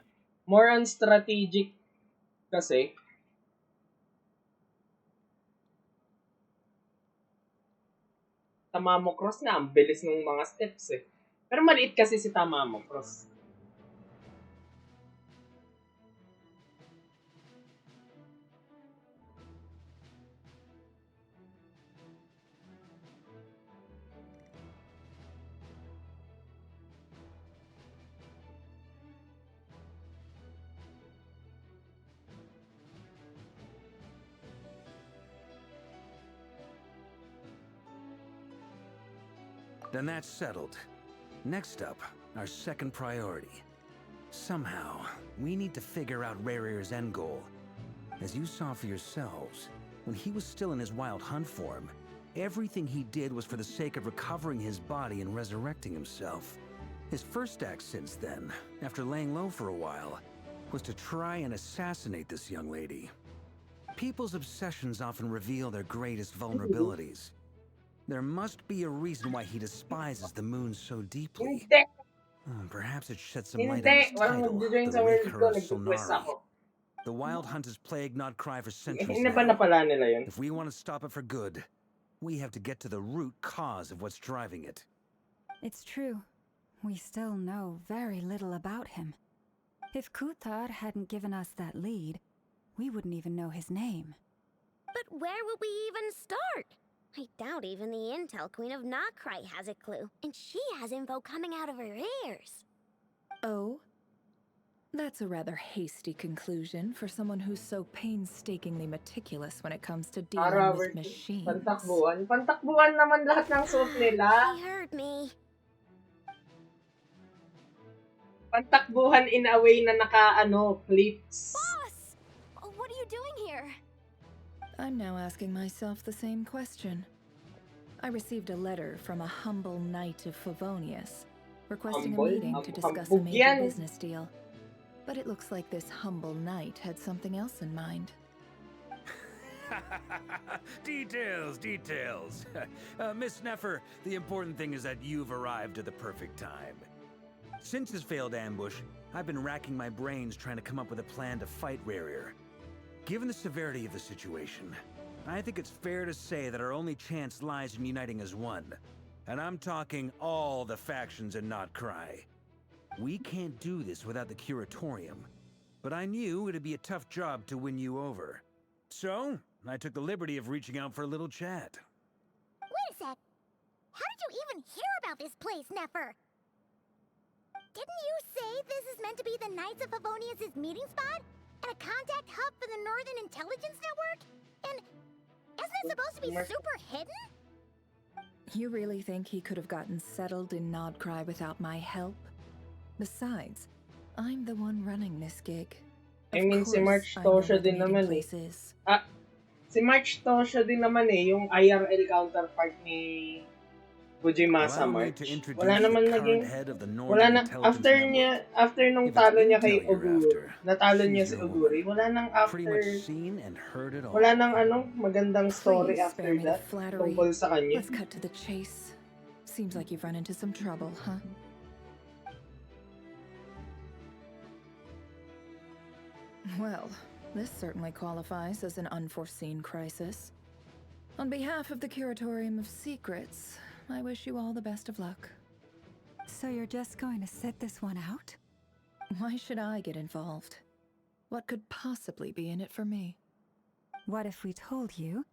More on strategic kasi. Tamamo Cross nga, ang bilis ng mga steps eh. Pero maliit kasi si Tamamo Cross. Then that's settled. Next up, our second priority. Somehow, we need to figure out Rarir's end goal. As you saw for yourselves, when he was still in his Wild Hunt form, everything he did was for the sake of recovering his body and resurrecting himself. His first act since then, after laying low for a while, was to try and assassinate this young lady. People's obsessions often reveal their greatest vulnerabilities. There must be a reason why he despises the moon so deeply. Hindi! Perhaps it sheds some light on Hindi! his Walang title, magjojoin the sa world Raker ko, of nag-request Solnari. ako. The Wild Hunt has plagued Nodcry for centuries Hindi ba now. napala nila yun? If we want to stop it for good, we have to get to the root cause of what's driving it. It's true. We still know very little about him. If Kuthar hadn't given us that lead, we wouldn't even know his name. But where would we even start? I doubt even the Intel Queen of Nodcry has a clue, and she has info coming out of her ears. Oh? That's a rather hasty conclusion for someone who's so painstakingly meticulous when it comes to dealing with machines. Pantakbuhan. Pantakbuhan naman lahat ng suot nila. She heard me. Pantakbuhan in a way na clips. Boss! What are you doing here? I'm now asking myself the same question. I received a letter from a humble knight of Favonius, requesting Humble? a meeting to discuss a Hambog major yan. business deal. But it looks like this humble knight had something else in mind. Details, details. Miss Neffer, the important thing is that you've arrived at the perfect time. Since his failed ambush, I've been racking my brains trying to come up with a plan to fight Rarier. Given the severity of the situation, I think it's fair to say that our only chance lies in uniting as one. And I'm talking all the factions in Not Cry. We can't do this without the Curatorium, but I knew it'd be a tough job to win you over. So, I took the liberty of reaching out for a little chat. Wait a sec. How did you even hear about this place, Neffer? Didn't you say this is meant to be the Knights of Favonius' meeting spot? And a contact hub for the Northern Intelligence Network? And isn't it supposed to be super hidden? You really think he could have gotten settled in Nodcry without my help? Besides, I'm the one running this gig. I mean, si March Tosha din naman eh. Si March Tosha din naman eh, yung IRL counterpart ni Fujimasa March. Wala naman naging... Wala na... After nung talo niya kay Oguri, natalo niya si Oguri, wala nang after... Wala nang magandang story after that tungkol sa kanya. Let's cut to the chase. Seems like you've run into some trouble, huh? Well, this certainly qualifies as an unforeseen crisis. On behalf of the Curatorium of Secrets, I wish you all the best of luck. So you're just going to sit this one out? Why should I get involved? What could possibly be in it for me? What if we told you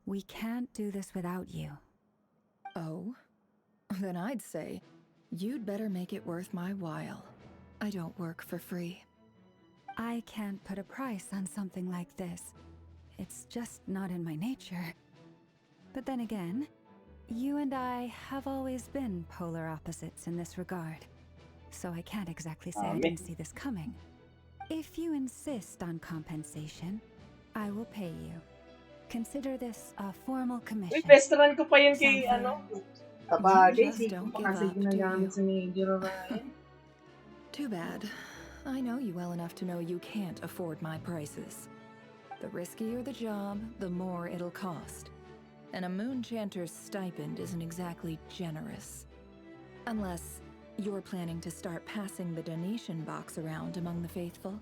we can't do this without you? Oh? Then I'd say you'd better make it worth my while. I don't work for free. I can't put a price on something like this. It's just not in my nature. But then again, you and I have always been polar opposites in this regard. So I can't exactly say I didn't see this coming. If you insist on compensation, I will pay you. Consider this a formal commission. Uy, best run ko pa yun kay, Kabagay, hindi ko pa kasi ginagamit sa Major Ryan. Too bad. I know you well enough to know you can't afford my prices. The riskier the job, the more it'll cost. And a moon chanter's stipend isn't exactly generous. Unless you're planning to start passing the donation box around among the faithful.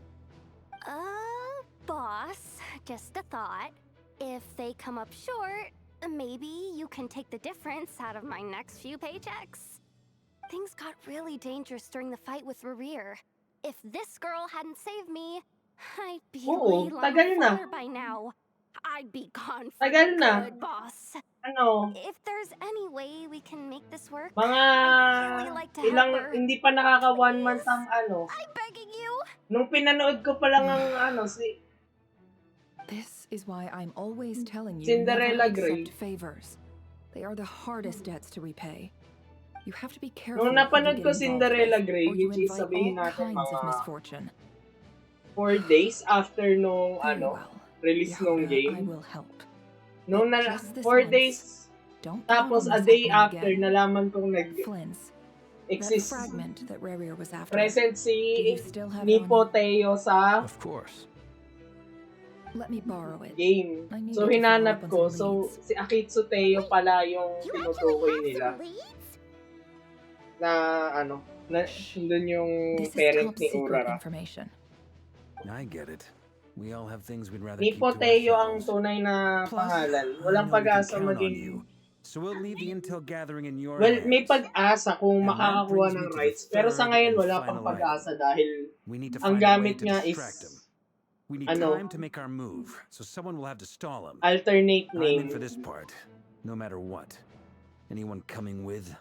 Boss, just a thought. If they come up short, maybe you can take the difference out of my next few paychecks. Things got really dangerous during the fight with Rarier. If this girl hadn't saved me, I'd be way long further by now. I'd be gone for good, boss. If there's any way we can make this work, I'd really like to help her. Hindi pa nakaka 1 month ang I'm begging you. Nung pinanood ko pa lang ang si... This is why I'm always telling you Cinderella never Grey. accept favors. They are the hardest debts to repay. You have to be careful. Nung napanood ko Cinderella Grey, or you which is invite sabihin all natin kinds of mga misfortune. 4 days after nung release Yahweh, nung I game. will help. Nung But na just this 4 once, days, don't tapos count a on this day happening after, again. nalaman kong Flins, exist. that fragment that Rarier was after. Present Do si you still have it on Nipo you? Teo sa Of course. Let me borrow it. game. I need So it to follow hinanap up on ko. some So leads. si Akitsu Teo pala yung tinutukoy nila. Na doon yung This is parent top ni secret Urara. information. I get it. We all have things we'd rather keep Nipo to Teo ang ourselves. tunay na Plus, pangalan. I Walang know we can pag-asa count on maging... you. So we'll leave the intel gathering in your Well, hands. may pag-asa kung And that makakakuha brings me ng to the rights. Pero sa third ngayon, and wala final pang item. pag-asa dahil We need to ang find a way gamit to niya distract is him. We need time to make our move, so someone will have to stall him. alternate I'm in name. for this part, no matter what. Anyone coming with?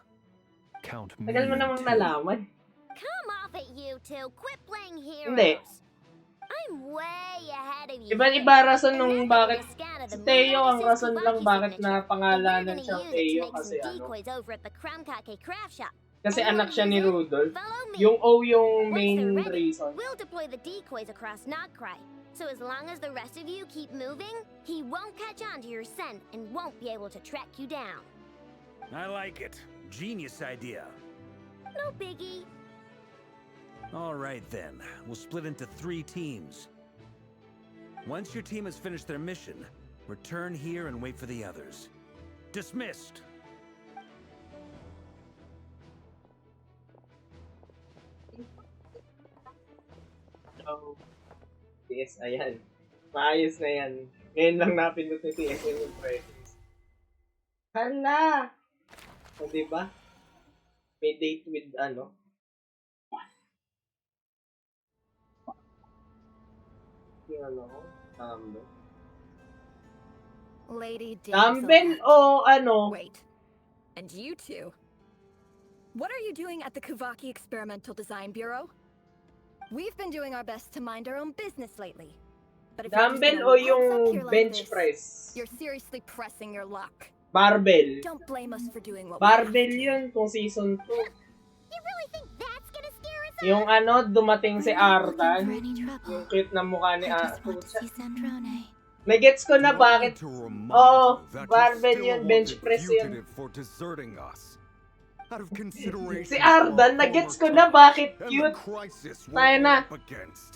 Count me Tagal mo namang nalaman. Come off it, you two. Quit playing heroes. Hindi. I'm way ahead of you. Iba-iba rason nung bakit si Teo ang rason lang bakit na pangalanan siyang Teo kasi kasi anak siya ni Rudolph. Yung O yung main reason. We'll deploy the decoys across Notcry. So as long as the rest of you keep moving, he won't catch on to your scent and won't be able to track you down. I like it. Genius idea. No biggie. All right then, we'll split into 3 teams. Once your team has finished their mission, Return here and wait for the others. Dismissed! So, yes, ayan. Maayos na yan. Ngayon lang napindot ni TSM yung presence. Hala! O, diba? May date with ano? Yung ano ko? Lady Dumbbell o ano? Wait. And you two? What are you doing at the Kuvaki Experimental Design Bureau? We've been doing our best to mind our own business lately. But if you're just Dumbbell gonna o lads lax yung up here like bench this, press? You're seriously pressing your luck. Barbell. Don't blame us for doing what Barbell yun kung season 2. You really think that's gonna scare us off? Yung ano, dumating si We're not looking Ardan. for any trouble. Yung cute na mukha ni I just want to Ardan. see Sandrone. Nagets ko na bakit. Oo, barbell yun, bench press yun. For deserting us. Out of consideration Si Ardan, nagets ko na bakit cute. Tayo na.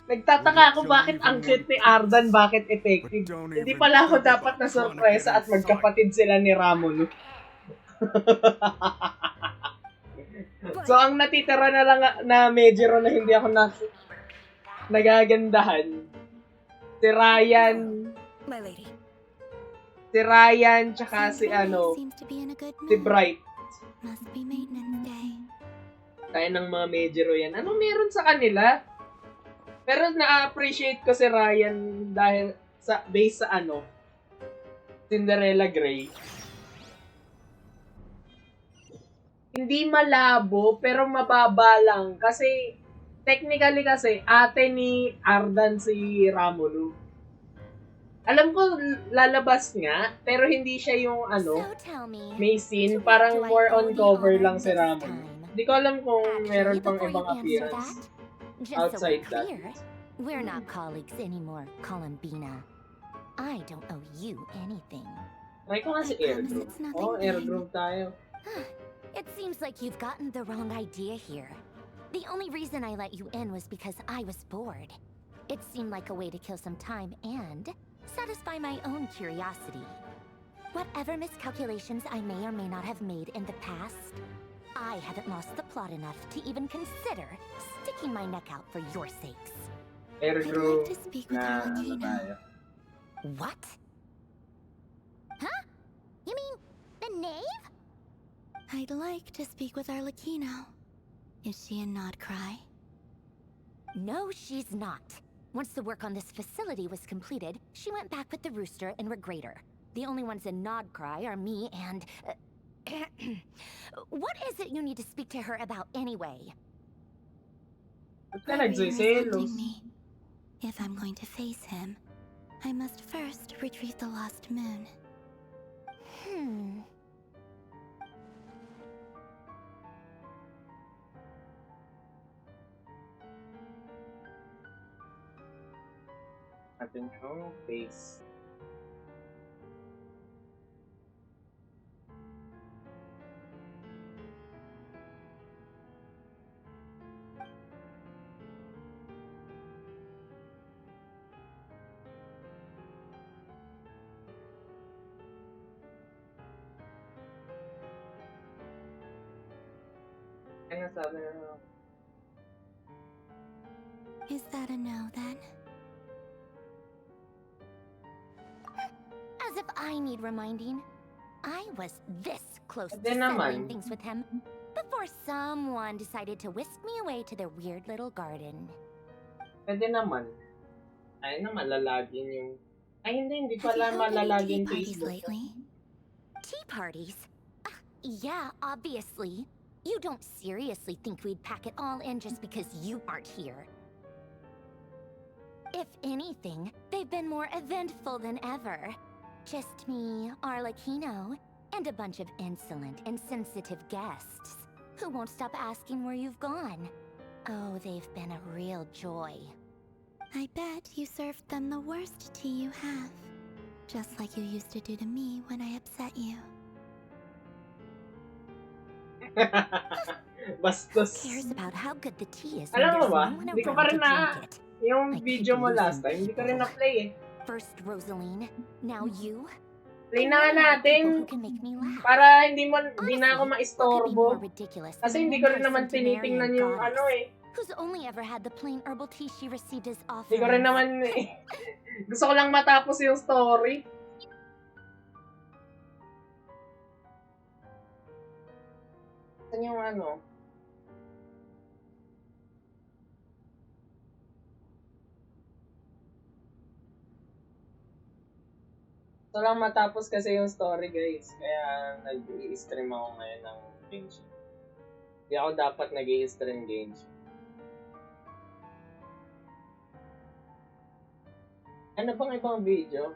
Nagtataka ako bakit ang cute ni Ardan, bakit effective. Hindi pala ako dapat na sorpresa at magkapatid sila ni Ramon. So, ang natitira na lang na major na hindi ako nagagandahan. Si Ryan. My lady. Si Ryan, tsaka si ano, Seems to be in a good si mood. Bright. Must be maintenance day. Tayo ng mga major yan. Ano meron sa kanila? Pero na-appreciate ko si Ryan dahil sa based sa ano, Cinderella Grey. Hindi malabo pero mababa lang kasi technically kasi ate ni Ardan si Ramonu. Alam ko lalabas nga pero hindi siya yung ano, may scene, parang more on cover lang si Ramonu. Hindi ko alam kung meron pang ibang appearance outside that. We're not colleagues anymore, Columbina. I don't owe you anything. Try ko nga si airdrop. Oh, airdrop tayo. It seems like you've gotten the wrong idea here. The only reason I let you in was because I was bored. It seemed like a way to kill some time and satisfy my own curiosity. Whatever miscalculations I may or may not have made in the past, I haven't lost the plot enough to even consider sticking my neck out for your sakes. Airdrop I'd like to speak with na our ano Latino. tayo. What? Huh? You mean the knave? I'd like to speak with our Lakino. Is she in Nodcry? No, she's not. Once the work on this facility was completed, she went back with the Rooster and Regrator. The only ones in Nodcry are me and... what is it you need to speak to her about anyway? Ba't ka Gregory is nagsiselos? wanting me. If I'm going to face him, I must first retrieve the lost moon. Atin yung face. Ano sabi na? Is that a no then? As if I need reminding. I was this close to Pwede settling naman. things with him before someone decided to whisk me away to their weird little garden. Pwede naman. Ay na malalagin yung... Ay hindi Have you pala held any tea malalagin parties Facebook. lately? Tea parties? Yeah, obviously. You don't seriously think we'd pack it all in just because you aren't here. If anything, they've been more eventful than ever. Just me, Arlecchino, and a bunch of insolent and sensitive guests who won't stop asking where you've gone. Oh, they've been a real joy. I bet you served them the worst tea you have. Just like you used to do to me when I upset you. Bastos. Who cares about how good the tea is when Alam mo there's ba, no one hindi ko around pa to rin na... drink it? Yung I video keep mo losing last time, hindi ko rin people. na-play eh. First Rosaline, now you. Play na nga natin. Who can make me laugh. Para hindi na ako What could be more maistorbo. ridiculous Kasi than hindi a ko rin naman multi-centenarian tinitingnan yung goddess who's only ever had the plain herbal tea she received as offerings? Hindi ko rin naman gusto ko lang matapos yung story. Saan yung ano? Gusto lang matapos kasi yung story, guys. Kaya nag-i-stream ako ngayon ng Genshin. Hindi ako dapat nag-i-stream Genshin. Ano bang ibang video?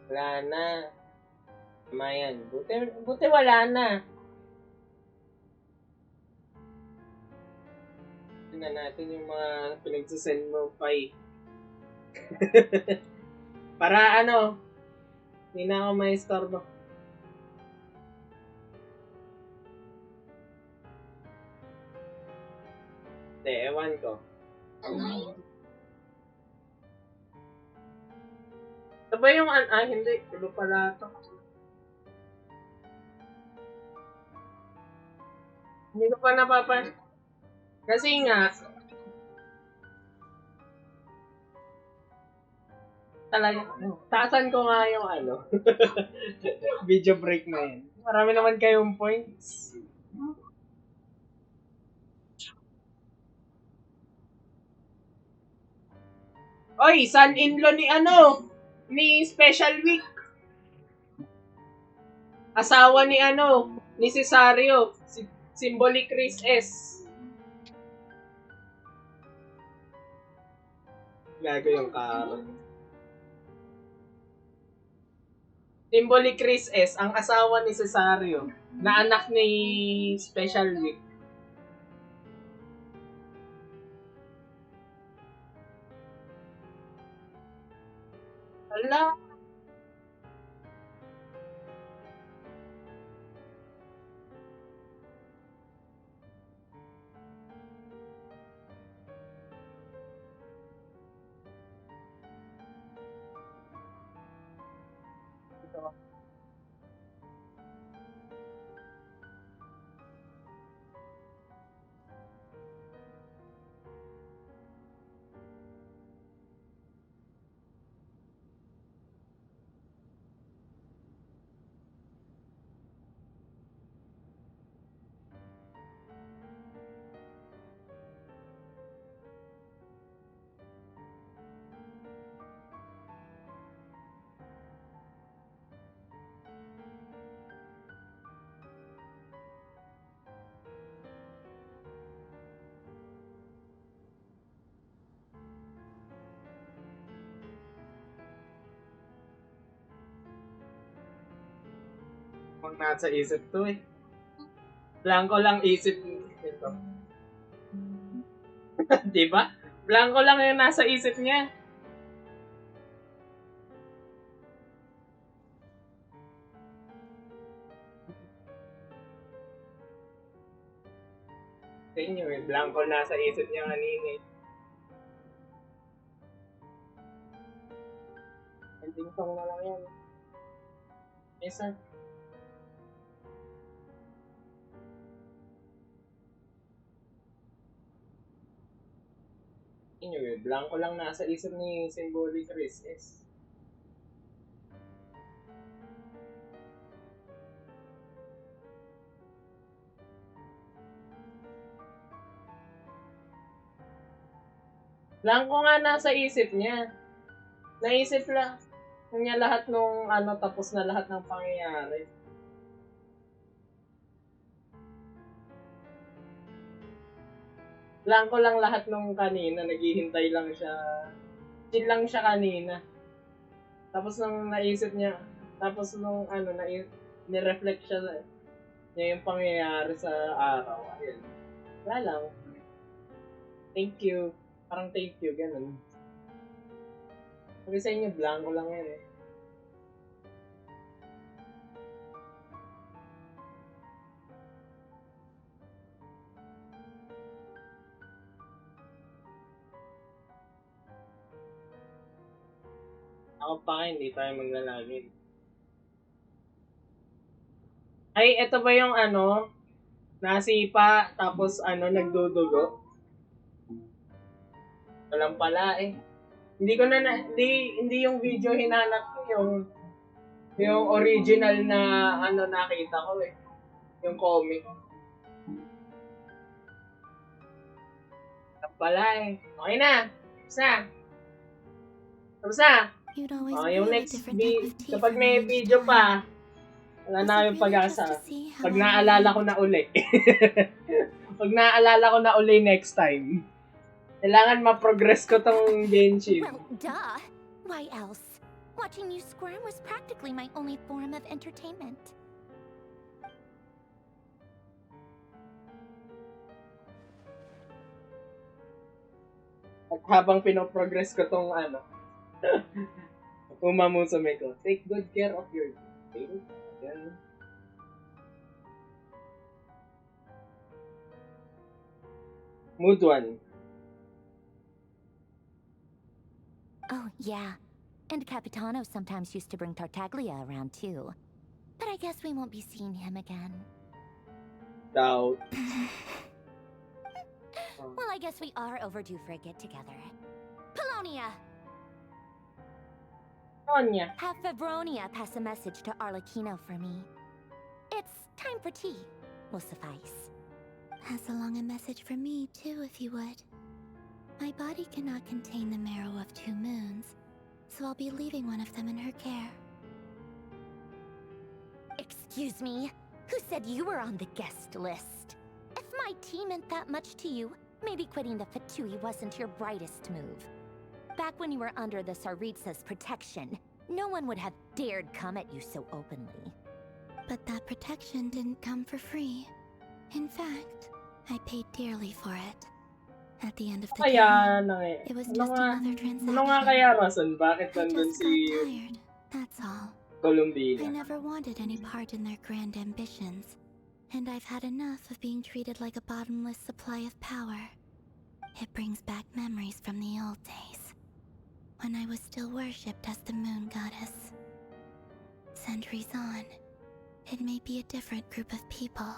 Wala na. Tama yan. Buti wala na. Tignan natin yung mga pinagsasend mo, Pai. Para ano, hindi na ako ma-istorbo. Hindi, ewan ko. Ito ba yung hindi. Tulo pala ito. Hindi ko pa kasi nga, talaga, taasan ko nga yung video break na yan. Marami naman kayong points. Oy, son-in-law ni Special Week. Asawa ni Cesario, si Symbolic Chris S. Gago yung karo. Symbolic Chris S, ang asawa ni Cesario, na anak ni Special Week. Hala. Kung nasa isip to eh. Blanco lang isip ito. Diba? Blanco lang yung nasa isip niya. Sa inyo eh, blanco nasa isip niya kanina eh. Ending song na lang yan. Isa. Anyway, blanco lang nasa isip ni Symbolic Chris S. Blanco nga nasa isip niya. Naisip lang niya lahat nung tapos na lahat ng pangyayari. Blanco lang lahat nung kanina, naghihintay lang siya. Chill lang siya kanina. Tapos nung naisip niya, tapos nung nireflect siya niya yung pangyayari sa araw. Ayun. Wala lang. Thank you. Parang thank you, ganun. Sabi sa inyo, blanco lang yan eh. Ako pa, hindi tayo maglalagin. Ay, ito ba yung ano? Nasipa, tapos ano, nagdudugo? Walang pala eh. Hindi ko na, hindi yung video hinanap ko, yung original na ano nakita ko eh. Yung comic. Walang pala eh. Okay na. Tapos na. Yung next kapag may video pa, wala na yung pag-asa. Pag naalala ko na uli. Pag naalala ko na uli next time. Kailangan ma-progress ko tong Genshin. Well, duh. Why else? Watching you squirm was practically my only form of entertainment. At habang pinoprogress ko tong ano, umamusume ko. Take good care of your thing. Yan. Mood 1. Oh, yeah. And Capitano sometimes used to bring Tartaglia around too. But I guess we won't be seeing him again. Doubt. Well, I guess we are overdue for a get-together. Polonia! Sonia. Have Febronia pass a message to Arlecchino for me. It's time for tea. Will suffice. Pass along a message for me, too, if you would. My body cannot contain the marrow of 2 moons, so I'll be leaving one of them in her care. Excuse me? Who said you were on the guest list? If my tea meant that much to you, maybe quitting the Fatui wasn't your brightest move. Back when you were under the Tsaritsa's protection, no one would have dared come at you so openly. But that protection didn't come for free. In fact, I paid dearly for it. At the end of the day, it was just another transaction. Ano nga kaya rason? Bakit nandun si tired, that's all. Columbina? I never wanted any part in their grand ambitions, and I've had enough of being treated like a bottomless supply of power. It brings back memories from the old days, when I was still worshipped as the moon goddess. Centuries on, it may be a different group of people,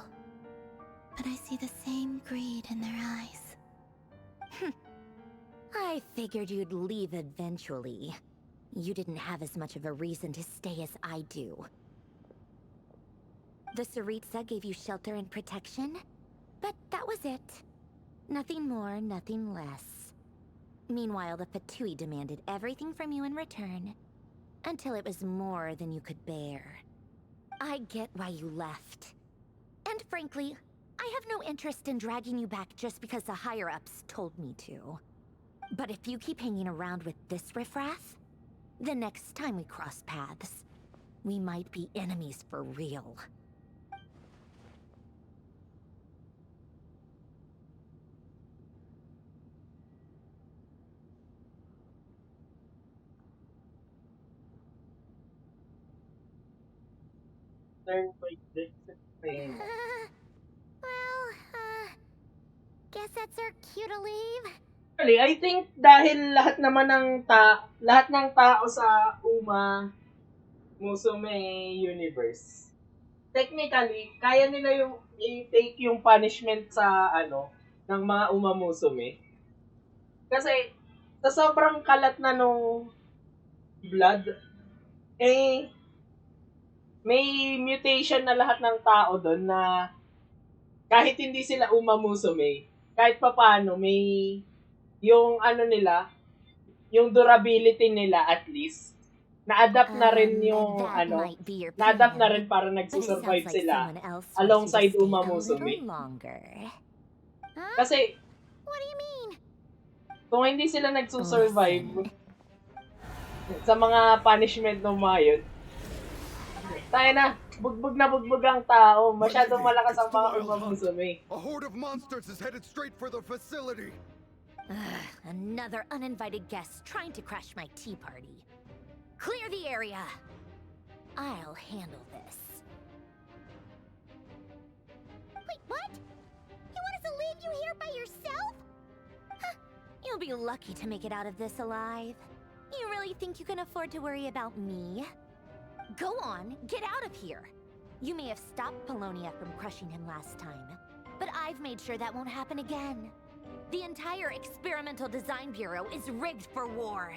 but I see the same greed in their eyes. I figured you'd leave eventually. You didn't have as much of a reason to stay as I do. The Tsaritsa gave you shelter and protection, but that was it. Nothing more, nothing less. Meanwhile, the Fatui demanded everything from you in return, until it was more than you could bear. I get why you left. And frankly, I have no interest in dragging you back just because the higher-ups told me to. But if you keep hanging around with this riffraff, the next time we cross paths, we might be enemies for real. Guess that's our cue to leave. Actually, I think dahil lahat naman lahat ng tao sa Musume universe, technically, kaya nila yung i-take yung punishment sa ng mga Musume. Kasi sa sobrang kalat na nung blood, may mutation na lahat ng tao doon na kahit hindi sila Musume, kahit papaano may yung nila, yung durability nila at least, na-adapt na rin yung na-adapt na rin para nagsusurvive sila alongside Musume. Kasi, what do you mean? Kung hindi sila nagsusurvive sa mga punishment ng mga yun, tayo na, bugbog na bugbog ang tao. Masyadong malakas ang mga Musume. A horde of monsters is headed straight for the facility. Another uninvited guest trying to crash my tea party. Clear the area. I'll handle this. Wait, what? You want us to leave you here by yourself? You'll be lucky to make it out of this alive. You really think you can afford to worry about me? Go on, get out of here. You may have stopped Polonia from crushing him last time, but I've made sure that won't happen again. The entire Experimental Design Bureau is rigged for war.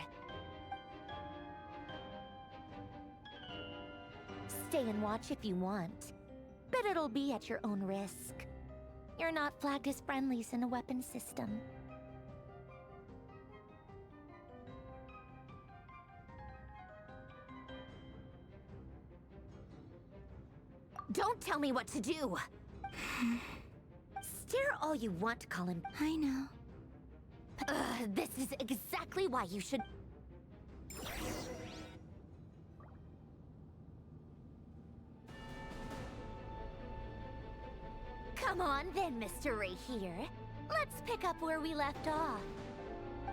Stay and watch if you want, but it'll be at your own risk. You're not flagged as friendlies in the weapon system. Don't tell me what to do! Stare all you want, Colin. I know. This is exactly why you should... Come on then, Mr. Ray here. Let's pick up where we left off.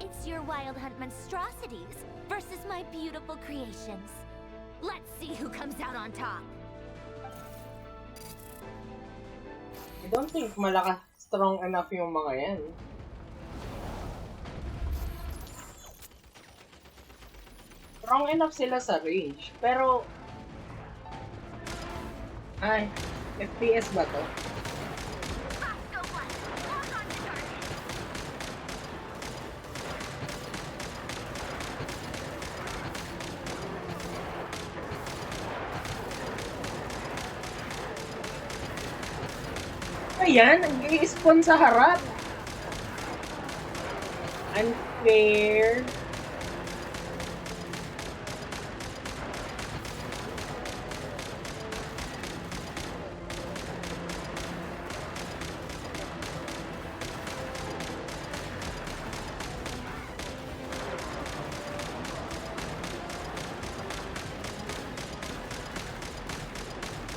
It's your wild hunt monstrosities versus my beautiful creations. Let's see who comes out on top. I don't think malakas, strong enough yung mga yan. Strong enough sila sa range, pero... Ay, FPS ba to? Ayan, nag-i-spawn sa harap. Unfair.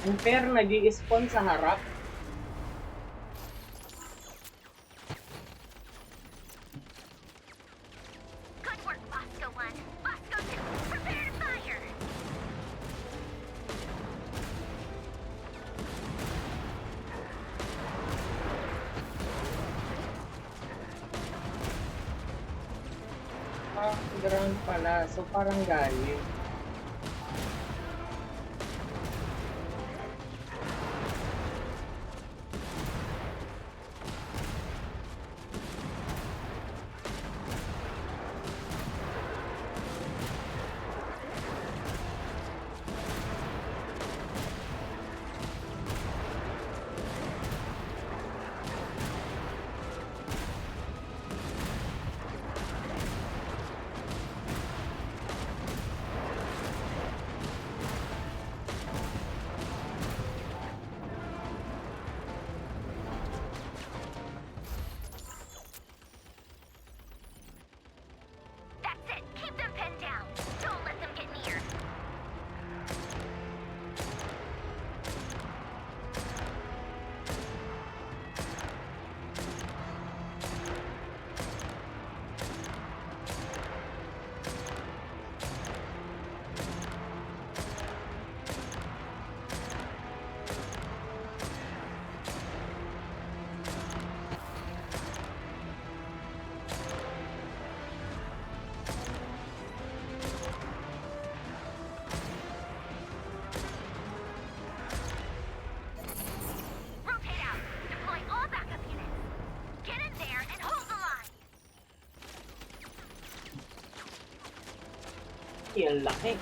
Unfair, nag-i-spawn sa harap. Ground pala, so parang galing. Ang laki.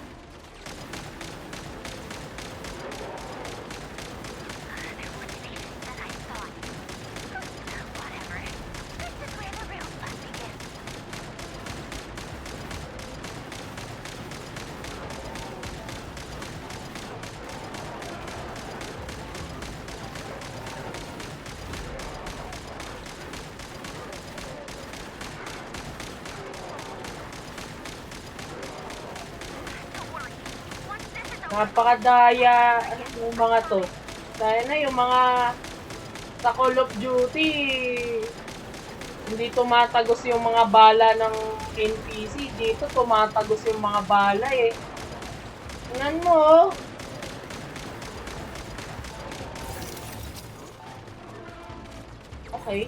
Napakadaya yung mga to. Dahil na yung mga sa Call of Duty, hindi tumatagos yung mga bala ng NPC. Dito tumatagos yung mga bala eh. Tingnan mo. Okay.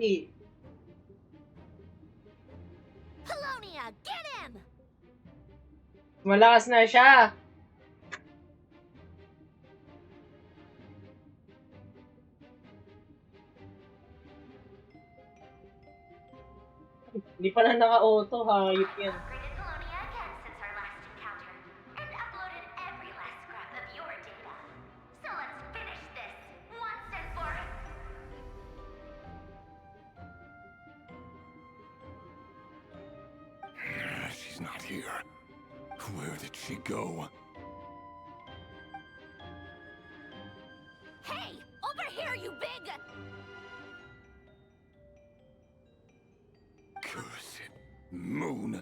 Eh, Polonia, get him! malakas na siya. Hindi pa na naka-auto, hayop yan. Upgraded Polonia again since our last encounter, and uploaded every last scrap of your data. So let's finish this once and for She's not here. Where did she go? Hey! Over here, you big... Cursed moon.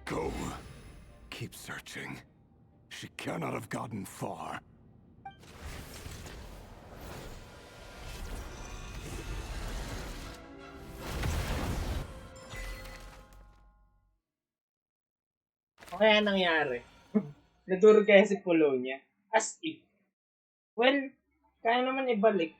Go. Keep searching. She cannot have gotten far. Ano kaya nangyari? Nadurog kaya si Polonia? As if. Well, kaya naman ibalik.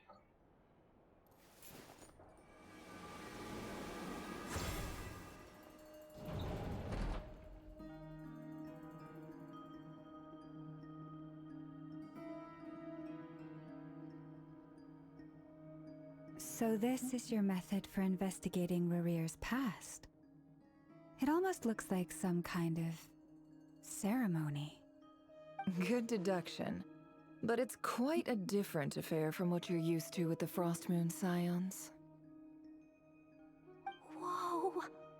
So this is your method for investigating Rarir's past. It almost looks like some kind of ceremony. Good deduction. But it's quite a different affair from what you're used to with the Frost Moon Scions. Whoa!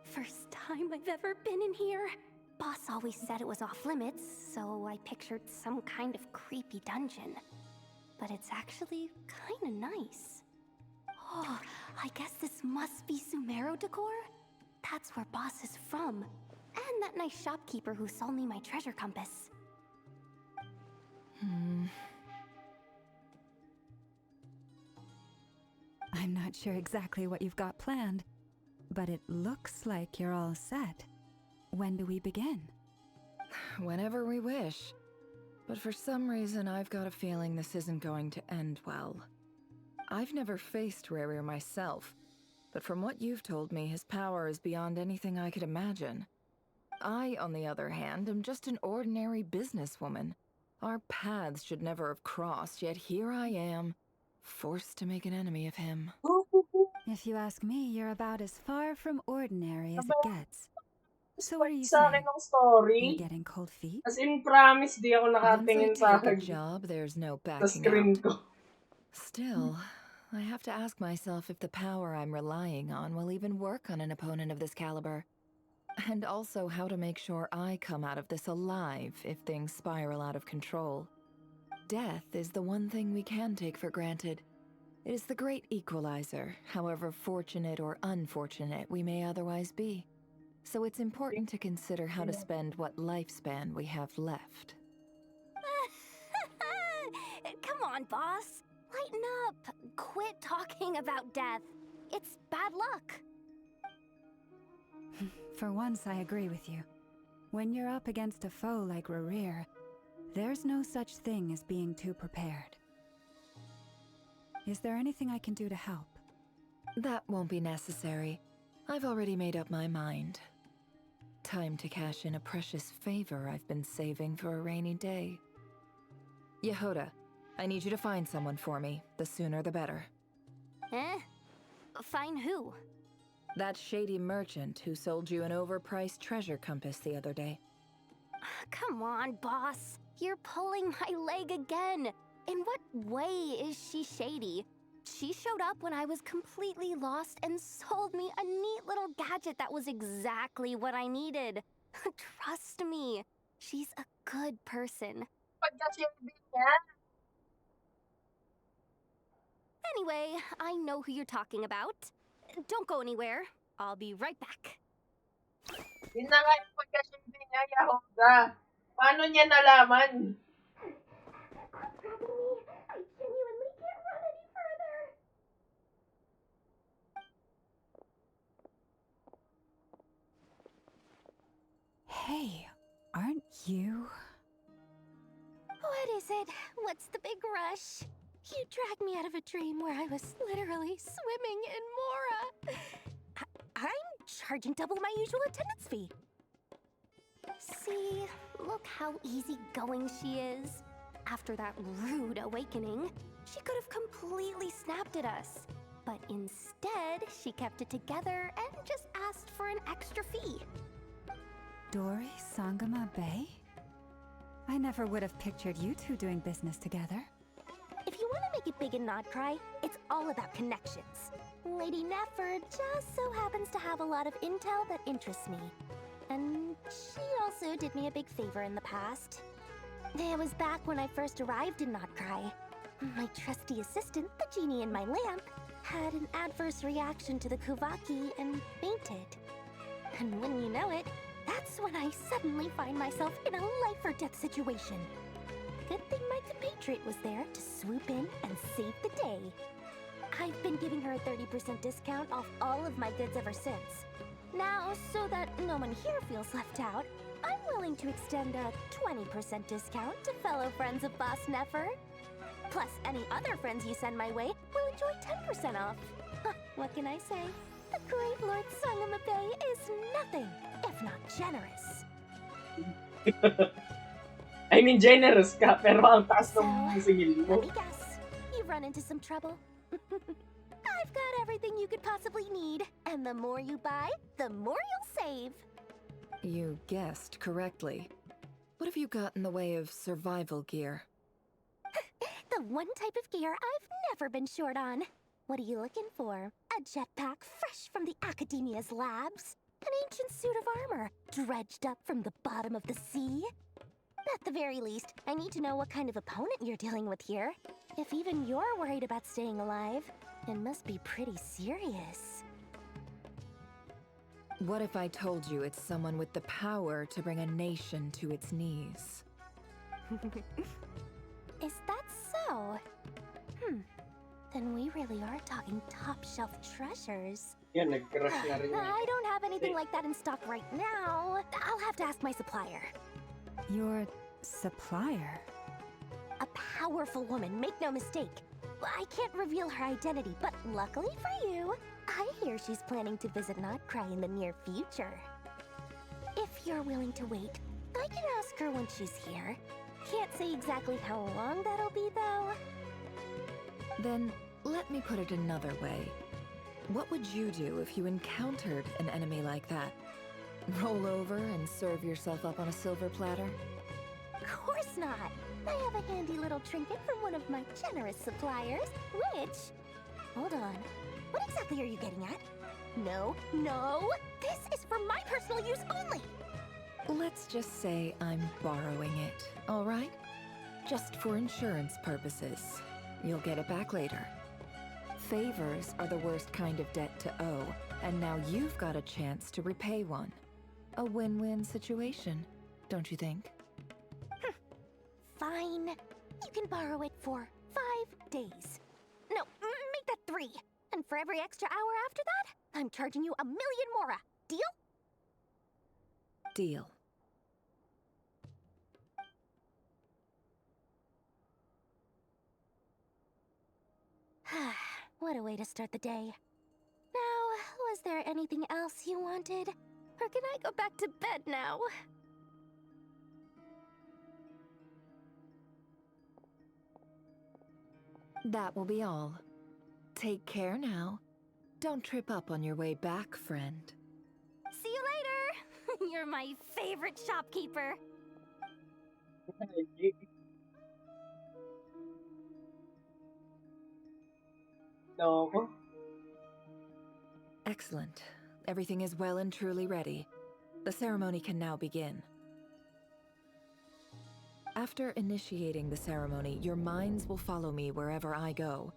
First time I've ever been in here. Boss always said it was off limits, so I pictured some kind of creepy dungeon. But it's actually kinda nice. Oh, I guess this must be Sumero decor? That's where Boss is from. And that nice shopkeeper who sold me my treasure compass. I'm not sure exactly what you've got planned, but it looks like you're all set. When do we begin? Whenever we wish. But for some reason, I've got a feeling this isn't going to end well. I've never faced Rarir myself, but from what you've told me, his power is beyond anything I could imagine. I, on the other hand, am just an ordinary businesswoman. Our paths should never have crossed, yet here I am, forced to make an enemy of him. If you ask me, you're about as far from ordinary as it gets. So what are you Sa akin saying? ng story. You're getting cold feet? As in, promise, di ako Once I nakatingin sa, take a job, there's no sa backing screen out. ko. Still, I have to ask myself if the power I'm relying on will even work on an opponent of this caliber. And also how to make sure I come out of this alive if things spiral out of control. Death is the one thing we can take for granted. It is the great equalizer, however fortunate or unfortunate we may otherwise be. So it's important to consider how to spend what lifespan we have left. Come on, boss. Lighten up. Quit talking about death. It's bad luck. For once, I agree with you. When you're up against a foe like Rarir, there's no such thing as being too prepared. Is there anything I can do to help? That won't be necessary. I've already made up my mind. Time to cash in a precious favor I've been saving for a rainy day. Yehoda, I need you to find someone for me. The sooner the better. Eh? Find who? That shady merchant who sold you an overpriced treasure compass the other day. Come on, boss. You're pulling my leg again. In what way is she shady? She showed up when I was completely lost and sold me a neat little gadget that was exactly what I needed. Trust me, she's a good person. Anyway, I know who you're talking about. Don't go anywhere. I'll be right back. Yun na nga yung pagkasimbi niya, Yahoda. Paano niya nalaman? I genuinely can't run any further! Hey, aren't you? What is it? What's the big rush? You dragged me out of a dream where I was literally swimming in Mora. I'm charging double my usual attendance fee. See, look how easygoing she is. After that rude awakening, she could have completely snapped at us. But instead, she kept it together and just asked for an extra fee. Dori Sangama Bay? I never would have pictured you two doing business together. If you want to make it big and not cry, it's all about connections. Lady Nefer just so happens to have a lot of intel that interests me. And she also did me a big favor in the past. It was back when I first arrived in Not Cry. My trusty assistant, the genie in my lamp, had an adverse reaction to the Kuvaki and fainted. And when you know it, that's when I suddenly find myself in a life-or-death situation. Good thing my compatriot was there to swoop in and save the day. I've been giving her a 30% discount off all of my goods ever since. Now, so that no one here feels left out, I'm willing to extend a 20% discount to fellow friends of Boss Nefer. Plus, any other friends you send my way will enjoy 10% off. What can I say? The great Lord Sangamabe is nothing if not generous. I mean, generous ka, pero ang taas So, ng singil mo. let me guess. You've run into some trouble. I've got everything you could possibly need. And the more you buy, the more you'll save. You guessed correctly. What have you got in the way of survival gear? The one type of gear I've never been short on. What are you looking for? A jetpack fresh from the Academia's labs? An ancient suit of armor dredged up from the bottom of the sea? At the very least, I need to know what kind of opponent you're dealing with here. If even you're worried about staying alive, it must be pretty serious. What if I told you it's someone with the power to bring a nation to its knees? Is that so? Then we really are talking top-shelf treasures. Yan, nag-crush na rin. I don't have anything like that in stock right now. I'll have to ask my supplier. Your supplier? A powerful woman, make no mistake. I can't reveal her identity, but luckily for you, I hear she's planning to visit Not Cry in the near future. If you're willing to wait, I can ask her when she's here. Can't say exactly how long that'll be, though. Then, let me put it another way. What would you do if you encountered an enemy like that? Roll over and serve yourself up on a silver platter? Of course not. I have a handy little trinket from one of my generous suppliers, which... Hold on. What exactly are you getting at? No, no! This is for my personal use only! Let's just say I'm borrowing it, all right? Just for insurance purposes. You'll get it back later. Favors are the worst kind of debt to owe, and now you've got a chance to repay one. A win-win situation, don't you think? Fine. You can borrow it for 5 days. No, make that 3. And for every extra hour after that, I'm charging you 1,000,000 mora. Deal? Deal. What a way to start the day. Now, was there anything else you wanted? Or can I go back to bed now? That will be all. Take care now. Don't trip up on your way back, friend. See you later! You're my favorite shopkeeper. No. Excellent. Everything is well and truly ready. The ceremony can now begin. After initiating the ceremony, your minds will follow me wherever I go.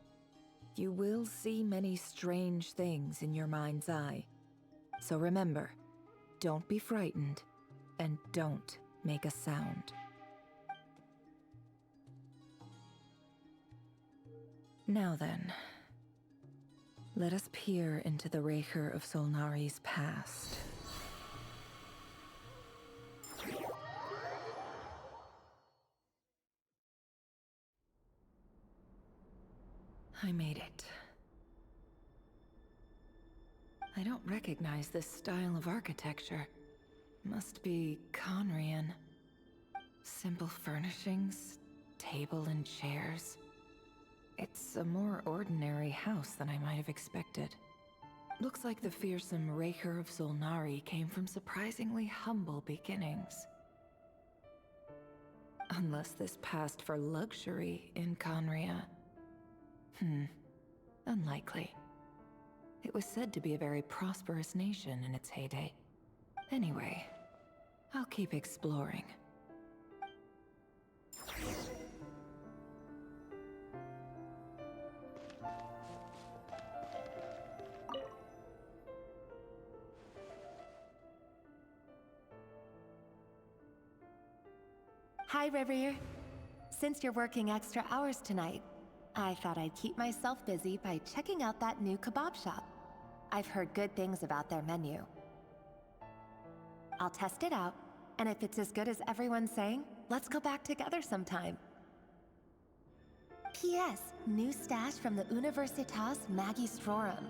You will see many strange things in your mind's eye. So remember, don't be frightened, and don't make a sound. Now then, let us peer into the Raker of Solnari's past. I made it. I don't recognize this style of architecture. Must be Conrian. Simple furnishings, table and chairs. It's a more ordinary house than I might have expected. Looks like the fearsome Raker of Solnari came from surprisingly humble beginnings. Unless this passed for luxury in Conria. Unlikely. It was said to be a very prosperous nation in its heyday. Anyway, I'll keep exploring. Hi, Rivier. Since you're working extra hours tonight, I thought I'd keep myself busy by checking out that new kebab shop. I've heard good things about their menu. I'll test it out, and if it's as good as everyone's saying, let's go back together sometime. P.S. New stash from the Universitas Magistrorum.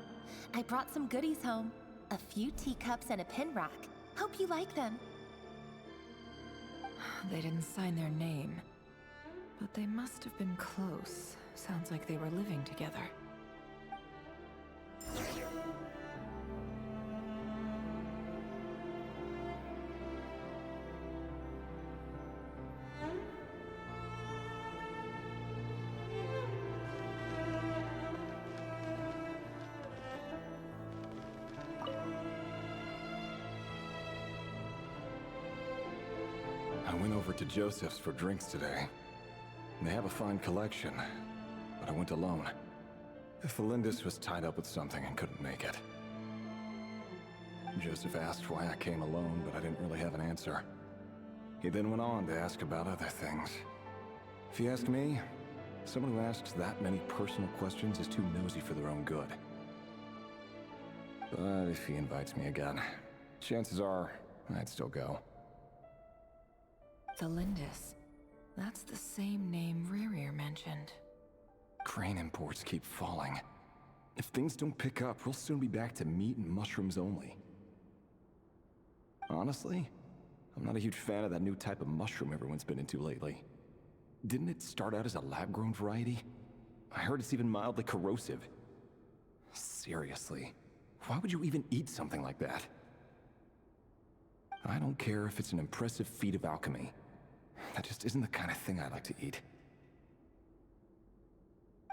I brought some goodies home. A few teacups and a pin rack. Hope you like them. They didn't sign their name, but they must have been close. Sounds like they were living together. I went over to Joseph's for drinks today. They have a fine collection, but I went alone. Felindus was tied up with something and couldn't make it. Joseph asked why I came alone, but I didn't really have an answer. He then went on to ask about other things. If you ask me, someone who asks that many personal questions is too nosy for their own good. But if he invites me again, chances are I'd still go. Felindus. That's the same name Rerir mentioned. Crane imports keep falling. If things don't pick up, we'll soon be back to meat and mushrooms only. Honestly, I'm not a huge fan of that new type of mushroom everyone's been into lately. Didn't it start out as a lab-grown variety? I heard it's even mildly corrosive. Seriously, why would you even eat something like that? I don't care if it's an impressive feat of alchemy. That just isn't the kind of thing I like to eat.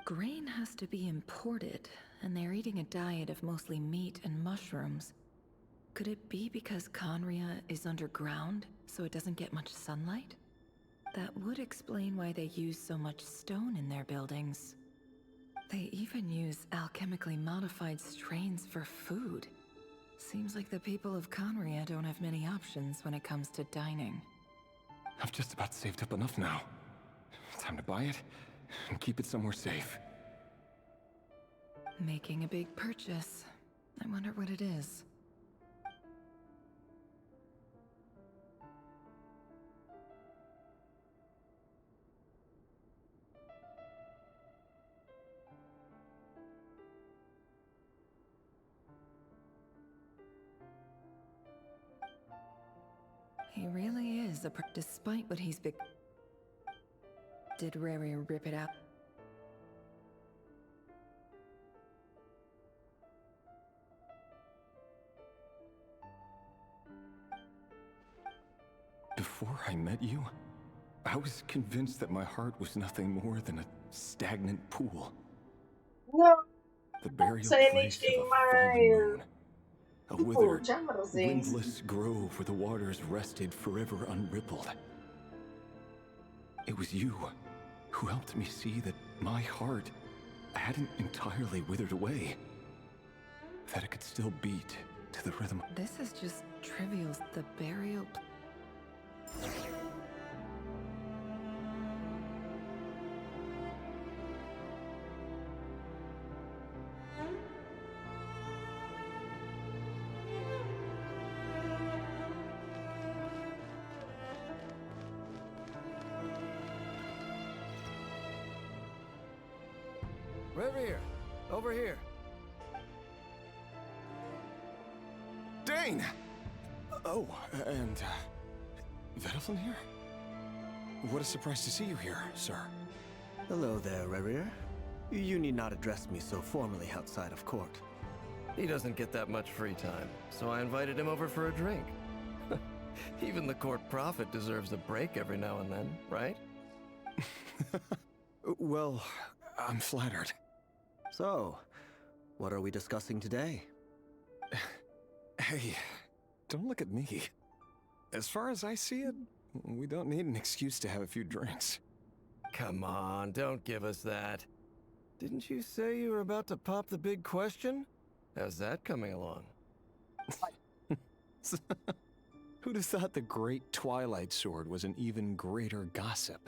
Grain has to be imported, and they're eating a diet of mostly meat and mushrooms. Could it be because Conria is underground, so it doesn't get much sunlight? That would explain why they use so much stone in their buildings. They even use alchemically modified strains for food. Seems like the people of Conria don't have many options when it comes to dining. I've just about saved up enough now. Time to buy it and keep it somewhere safe. Making a big purchase. I wonder what it is. He really is despite what he's Did Riri rip it out? Before I met you, I was convinced that my heart was nothing more than a stagnant pool. No. The burial Sa place NHK of a fallen Mile. moon. A withered, windless grove where the waters rested forever unrippled. It was you who helped me see that my heart hadn't entirely withered away. That it could still beat to the rhythm. This is just trivial. The burial. Reverie, over here. Dane! Oh, and, Vediflin here? What a surprise to see you here, sir. Hello there, Reverie. You need not address me so formally outside of court. He doesn't get that much free time, so I invited him over for a drink. Even the court prophet deserves a break every now and then, right? Well, I'm flattered. So, what are we discussing today? Hey, don't look at me. As far as I see it, we don't need an excuse to have a few drinks. Come on, don't give us that. Didn't you say you were about to pop the big question? How's that coming along? Who'd have thought the great Twilight Sword was an even greater gossip?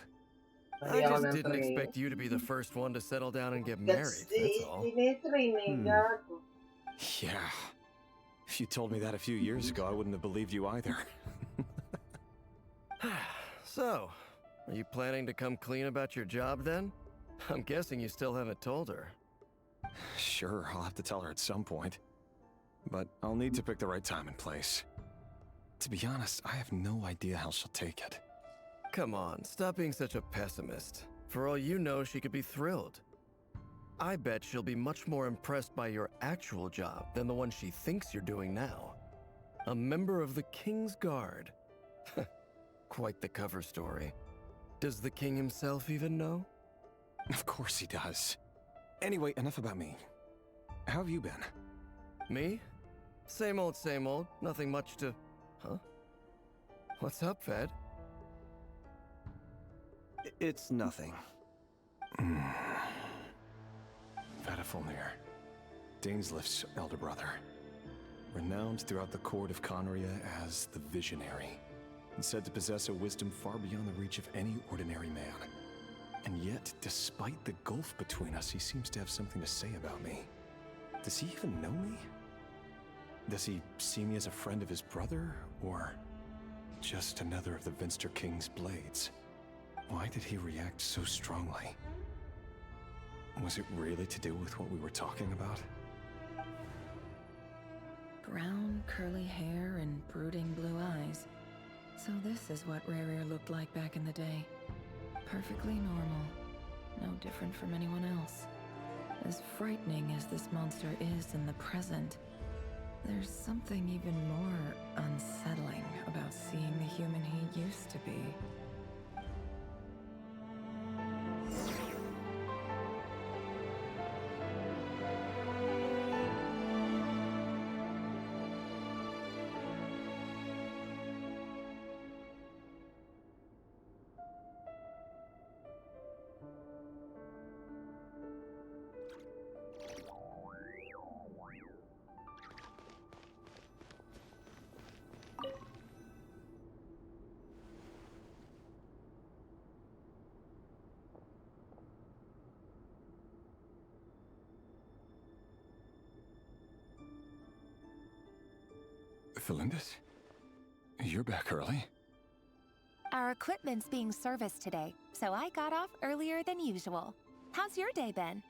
I just didn't expect you to be the first one to settle down and get married, that's all. Yeah. If you told me that a few years ago, I wouldn't have believed you either. So, are you planning to come clean about your job then? I'm guessing you still haven't told her. Sure, I'll have to tell her at some point. But I'll need to pick the right time and place. To be honest, I have no idea how she'll take it. Come on, stop being such a pessimist. For all you know, she could be thrilled. I bet she'll be much more impressed by your actual job than the one she thinks you're doing now. A member of the King's Guard. Quite the cover story. Does the king himself even know? Of course he does. Anyway, enough about me. How have you been? Me? Same old, nothing much to... Huh? What's up, Ved? It's nothing. Vedifilnir, Dainslift's elder brother. Renowned throughout the court of Conria as the Visionary, and said to possess a wisdom far beyond the reach of any ordinary man. And yet, despite the gulf between us, he seems to have something to say about me. Does he even know me? Does he see me as a friend of his brother, or just another of the Vinster King's blades? Why did he react so strongly? Was it really to do with what we were talking about? Brown, curly hair and brooding blue eyes. So this is what Rerir looked like back in the day. Perfectly normal. No different from anyone else. As frightening as this monster is in the present, there's something even more unsettling about seeing the human he used to be. Felindus? You're back early? Our equipment's being serviced today, so I got off earlier than usual. How's your day been?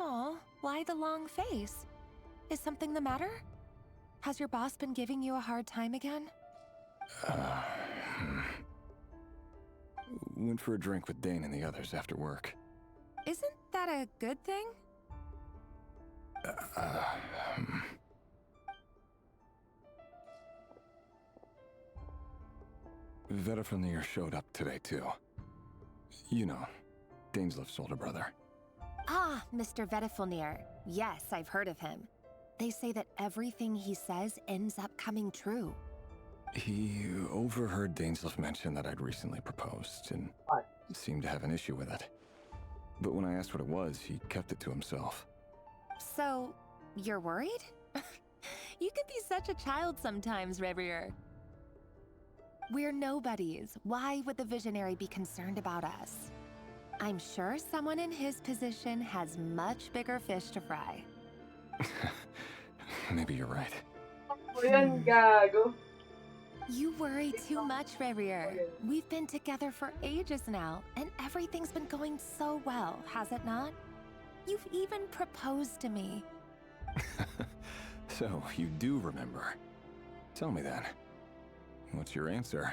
Aw, why the long face? Is something the matter? Has your boss been giving you a hard time again? Went for a drink with Dane and the others after work. Isn't that a good thing? Vedifilnir showed up today, too. You know, Dainslift's older brother. Ah, Mr. Vedifilnir. Yes, I've heard of him. They say that everything he says ends up coming true. He overheard Dainslift mention that I'd recently proposed, and seemed to have an issue with it. But when I asked what it was, he kept it to himself. So, you're worried? You can be such a child sometimes, Reverie. We're nobodies. Why would the Visionary be concerned about us? I'm sure someone in his position has much bigger fish to fry. Maybe you're right. You worry too much, Reverie. We've been together for ages now, and everything's been going so well, has it not? You've even proposed to me. So, you do remember. Tell me then. What's your answer?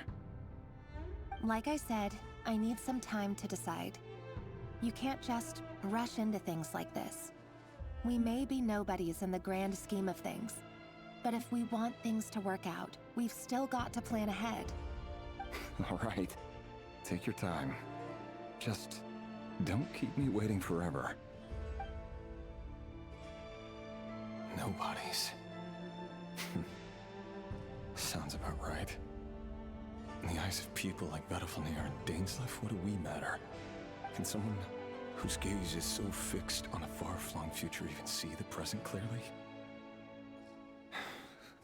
Like I said, I need some time to decide. You can't just rush into things like this. We may be nobodies in the grand scheme of things, but if we want things to work out, we've still got to plan ahead. All right. Take your time. Just don't keep me waiting forever. Nobodies. Sounds about right. In the eyes of people like Battlefield and Dainsleif, what do we matter? Can someone whose gaze is so fixed on a far-flung future even see the present clearly?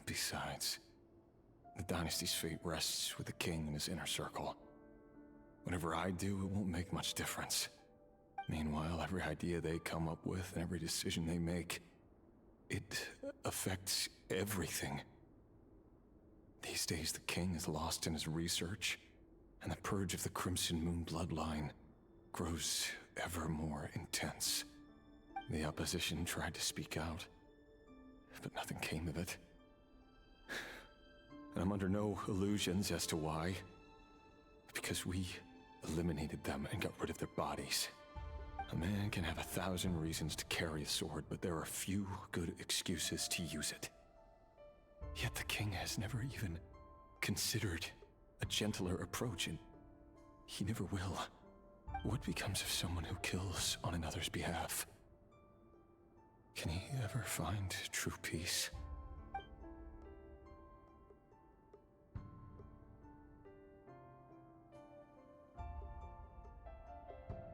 Besides, the dynasty's fate rests with the king and his inner circle. Whatever I do, it won't make much difference. Meanwhile, every idea they come up with and every decision they make, it affects everything. These days, the king is lost in his research, and the purge of the Crimson Moon bloodline grows ever more intense. The opposition tried to speak out, but nothing came of it. And I'm under no illusions as to why. Because we eliminated them and got rid of their bodies. A man can have 1,000 reasons to carry a sword, but there are few good excuses to use it. Yet the king has never even considered a gentler approach, and he never will. What becomes of someone who kills on another's behalf? Can he ever find true peace?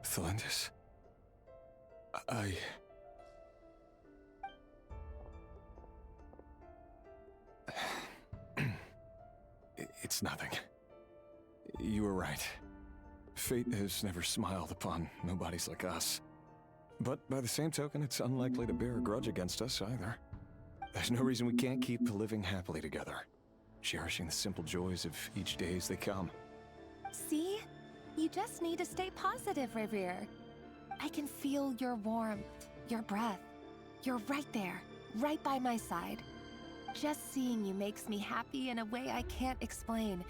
Thelindis? It's nothing. You were right. Fate has never smiled upon nobodies like us. But by the same token, it's unlikely to bear a grudge against us either. There's no reason we can't keep living happily together, cherishing the simple joys of each day as they come. See? You just need to stay positive, Revere. I can feel your warmth, your breath. You're right there, right by my side. Just seeing you makes me happy in a way I can't explain.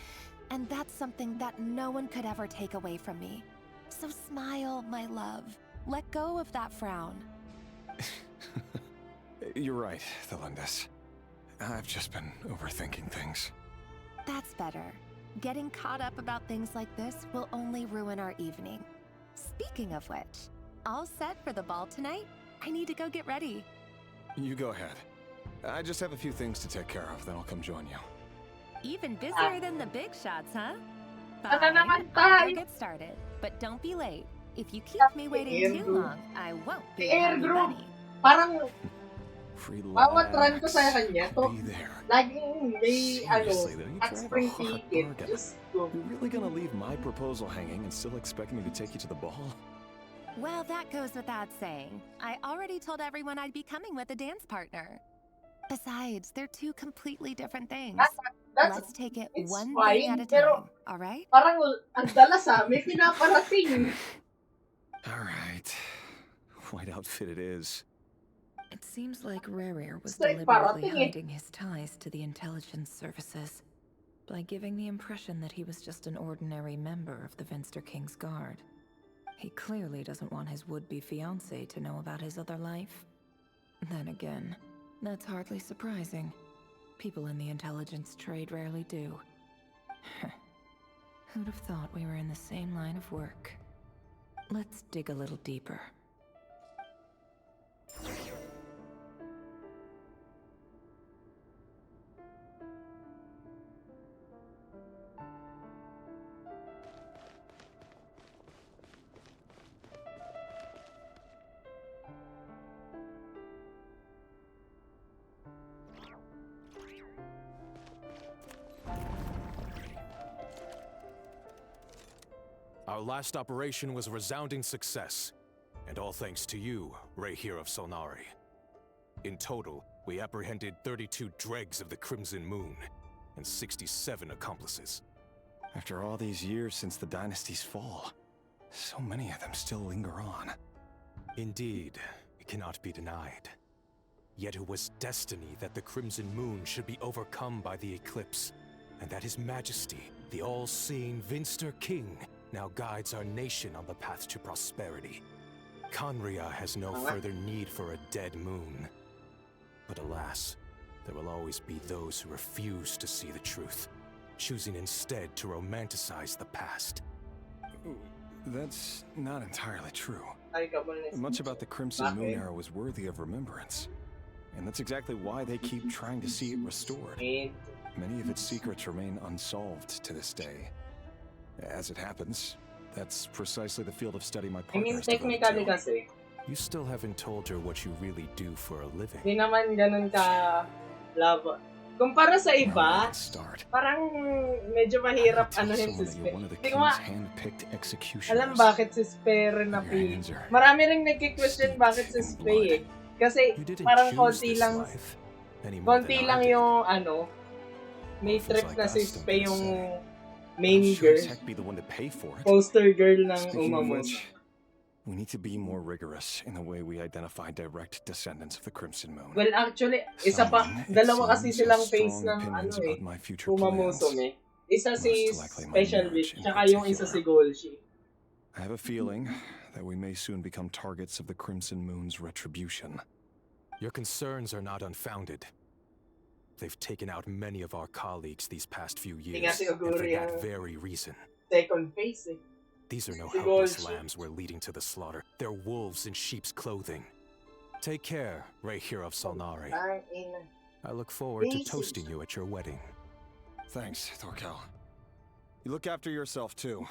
And that's something that no one could ever take away from me. So smile, my love. Let go of that frown. You're right, Thelindis. I've just been overthinking things. That's better. Getting caught up about things like this will only ruin our evening. Speaking of which, all set for the ball tonight? I need to go get ready. You go ahead. I just have a few things to take care of, then I'll come join you. Even busier than the big shots, huh? Ano Fine, naman I'll tayo? go get started. But don't be late. If you keep me waiting too Andrew. long, I won't Si be a happy Andrew, bunny. parang bawat run ko Relax. sa kanya, to, I'll be there. laging may, Seriously, though, you at drive a spring hard ticket. bargain. Just go. You're really gonna leave my proposal hanging and still expect me to take you to the ball? Well, that goes without saying. I already told everyone I'd be coming with a dance partner. Besides, they're two completely different things. Let's take it It's one fine, thing at a pero time, all right? parang ang dalas may pinaparating. Alright. White outfit it is. It seems like Rerir was Straight deliberately parating eh. hiding his ties to the intelligence services by giving the impression that he was just an ordinary member of the Venster King's Guard. He clearly doesn't want his would-be fiancée to know about his other life. Then again, that's hardly surprising. People in the intelligence trade rarely do. Who'd have thought we were in the same line of work? Let's dig a little deeper. Our last operation was a resounding success, and all thanks to you, Rehir of Solnari. In total, we apprehended 32 dregs of the Crimson Moon, and 67 accomplices. After all these years since the dynasty's fall, so many of them still linger on. Indeed, it cannot be denied. Yet it was destiny that the Crimson Moon should be overcome by the eclipse, and that His Majesty, the all-seeing Vinster King, now guides our nation on the path to prosperity. Conria has no further need for a dead moon. But alas, there will always be those who refuse to see the truth, choosing instead to romanticize the past. That's not entirely true. Much about the Crimson Moon era was worthy of remembrance. And that's exactly why they keep trying to see it restored. Many of its secrets remain unsolved to this day. As it happens, that's precisely the field of study my partner is devoted technically to. kasi, You still haven't told her what you really do for a living. hindi naman ganun ka love. Kumpara sa iba, parang medyo mahirap anuhin si Spare. Hindi ko alam bakit si Spare na pi. Marami ring nagki-question bakit si Spare eh. Kasi parang konti lang yung may trip na si Spare yung main girl. Poster girl ng Umamos. We need to be more rigorous in the way we identify direct descendants of the Crimson Moon. Well, actually, dalawa kasi silang face ng Umamusom eh. Isa si Special Wish, tsaka yung isa si Golshi. I have a feeling that we may soon become targets of the Crimson Moon's retribution. Your concerns are not unfounded. They've taken out many of our colleagues these past few years, and for that very reason. Second face eh. These are no helpless lambs we're leading to the slaughter. They're wolves in sheep's clothing. Take care, Rey Hero of Solnari. I look forward to toasting you at your wedding. Thanks, Thorkel. You look after yourself, too.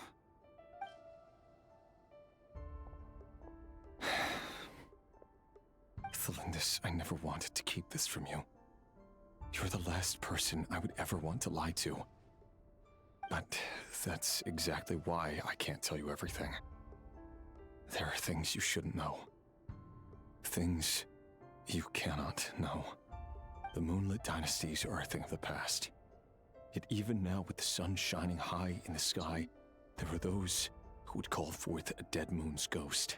Thelindis, I never wanted to keep this from you. You're the last person I would ever want to lie to. But that's exactly why I can't tell you everything. There are things you shouldn't know. Things you cannot know. The moonlit dynasties are a thing of the past. Yet even now, with the sun shining high in the sky, there are those who would call forth a dead moon's ghost.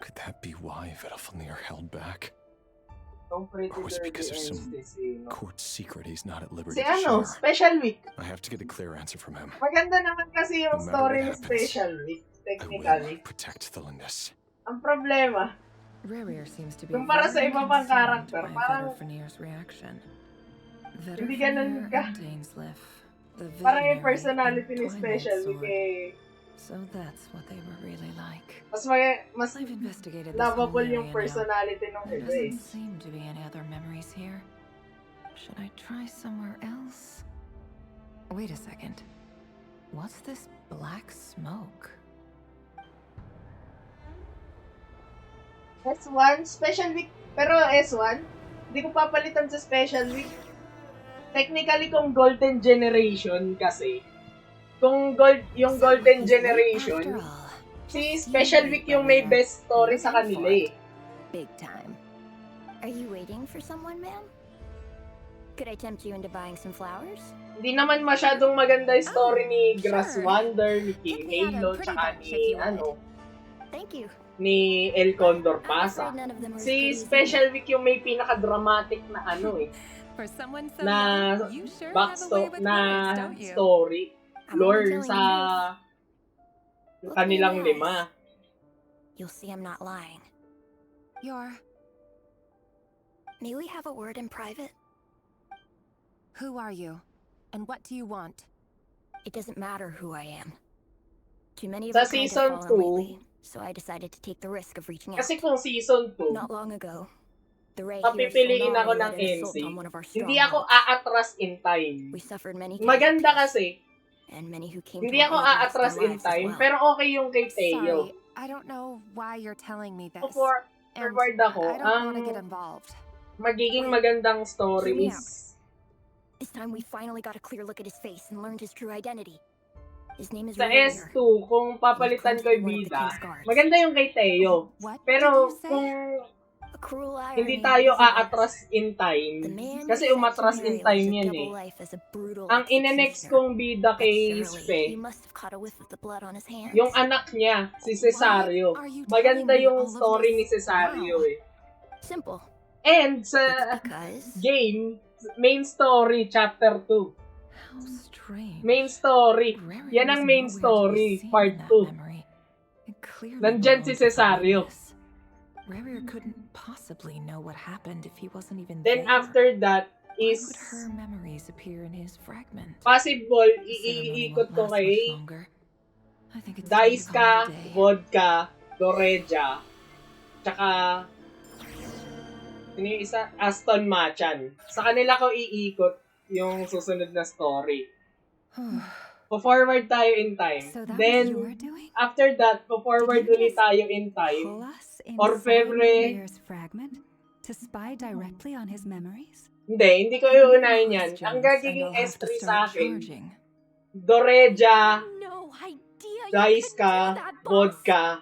Could that be why Vedalfnir held back? Or was it because of some court secret he's not at liberty to share? Special Week. I have to get a clear answer from him. Maganda naman kasi yung story ni Special Week, technically. Protect Thelindis. Ang problema, Rarier seems to be kumpara sa iba pang karakter, parang Vedalfnir's reaction. hindi ganun ka. The Parang yung personality ni Special Week eh. So that's what they were really like. Mas lovable yung personality ng iba eh. Doesn't seem to be any other memories here. Should I try somewhere else? Wait a second. What's this black smoke? S1, Special Week. Pero S1, hindi ko papalitan sa Special Week. Technically, kung Golden Generation kasi, kung yung Golden Generation, si Special Week yung may best story sa kanila eh. Big time. Are you waiting for someone, ma'am? Could I tempt you into buying some flowers? Hindi naman masyadong maganda yung story ni Grass Wander, ni King Halo, tsaka ni Thank you. ni El Condor Pasa. Si Special Week yung may pinaka-dramatic na na story. Lore sa kanilang lima. You'll see I'm not lying. May we have a word in private? Who are you? And what do you want? It doesn't matter who I am. Too many of Sa us have season fallen 2, lately, so I decided to take the risk of reaching out. kasi kung season 2, Not long ago, the Rey papipiliin ako ng NC. Hindi ako aatras in time. We suffered many Maganda kasi, and many who came hindi to ako our aid lost aatras their in lives as time, well. pero okay yung kay Teo. Sorry, I don't know why you're telling me this. Forward ako, I don't want to get involved. magiging magandang story Hear me is, This time we finally got a clear look at his face and learned his true identity. His name is sa Rarier. S2, kung papalitan ko yung bida, maganda yung kay Teo. Pero kung cruel hindi irony tayo isn't aatras this? in time. The man Kasi you set to umatras in marry time lived a yan double eh. life as a brutal Ang inenext executioner. kong bida But kay surely Spe, he must have caught a whiff of the blood on his hands. yung anak niya, si Cesario. are you Maganda telling me yung all of story ni this Cesario now? eh. Simple. And sa game, main story, chapter 2. How strange. Main story. Rary Yan ang was main nowhere to be story, seen part in that 2. memory. It clearly Nandyan si belonged to Cesario. Favonius. Rarier couldn't possibly know what happened if he wasn't even Then there. after that Why is would her memories appear in his fragment? possible The ceremony iikot won't ko last kay much longer. I think it's time to call it a Daiska, day. Vodka, Doreja, tsaka sino yung isa? Aston Machan. Sa kanila ko iikot yung susunod na story. Po-forward tayo in time. So that was Then, your doing? after that, po-forward Did you ulit tayo in time. Pull us Orfebre. Rarier's fragment to spy directly on his memories? Hindi ko iuunahin yan. Ang gagiging S3 sa akin, Doreja, Daiska, Vodka,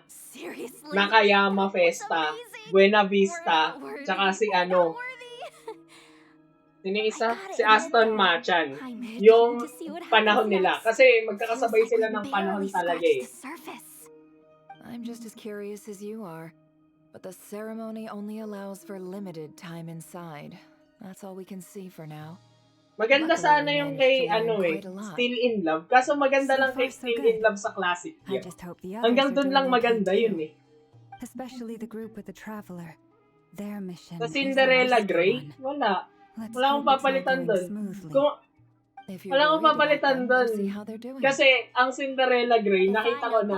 Nakayama Festa, Buena Vista, tsaka si ano, sino isa? Si Aston Machan. Yung panahon nila. Kasi magkakasabay sila ng panahon talaga eh. I'm just as curious as you are, but the ceremony only allows for limited time inside. That's all we can see for now. Maganda sana yung kay ano eh, Still in Love. Kaso maganda lang kay Still in Love sa classic I yun. just hope the others Hanggang are dun doing lang okay maganda too. yun eh. Especially the group with the traveler. Their mission Sa is a Cinderella risky Grey, one. wala. Let's Wala akong hope it's all papalitan going dun. smoothly. If you're Wala akong worried about papalitan them, we'll dun. see how they're doing. Kasi ang Cinderella Grey, nakita ko na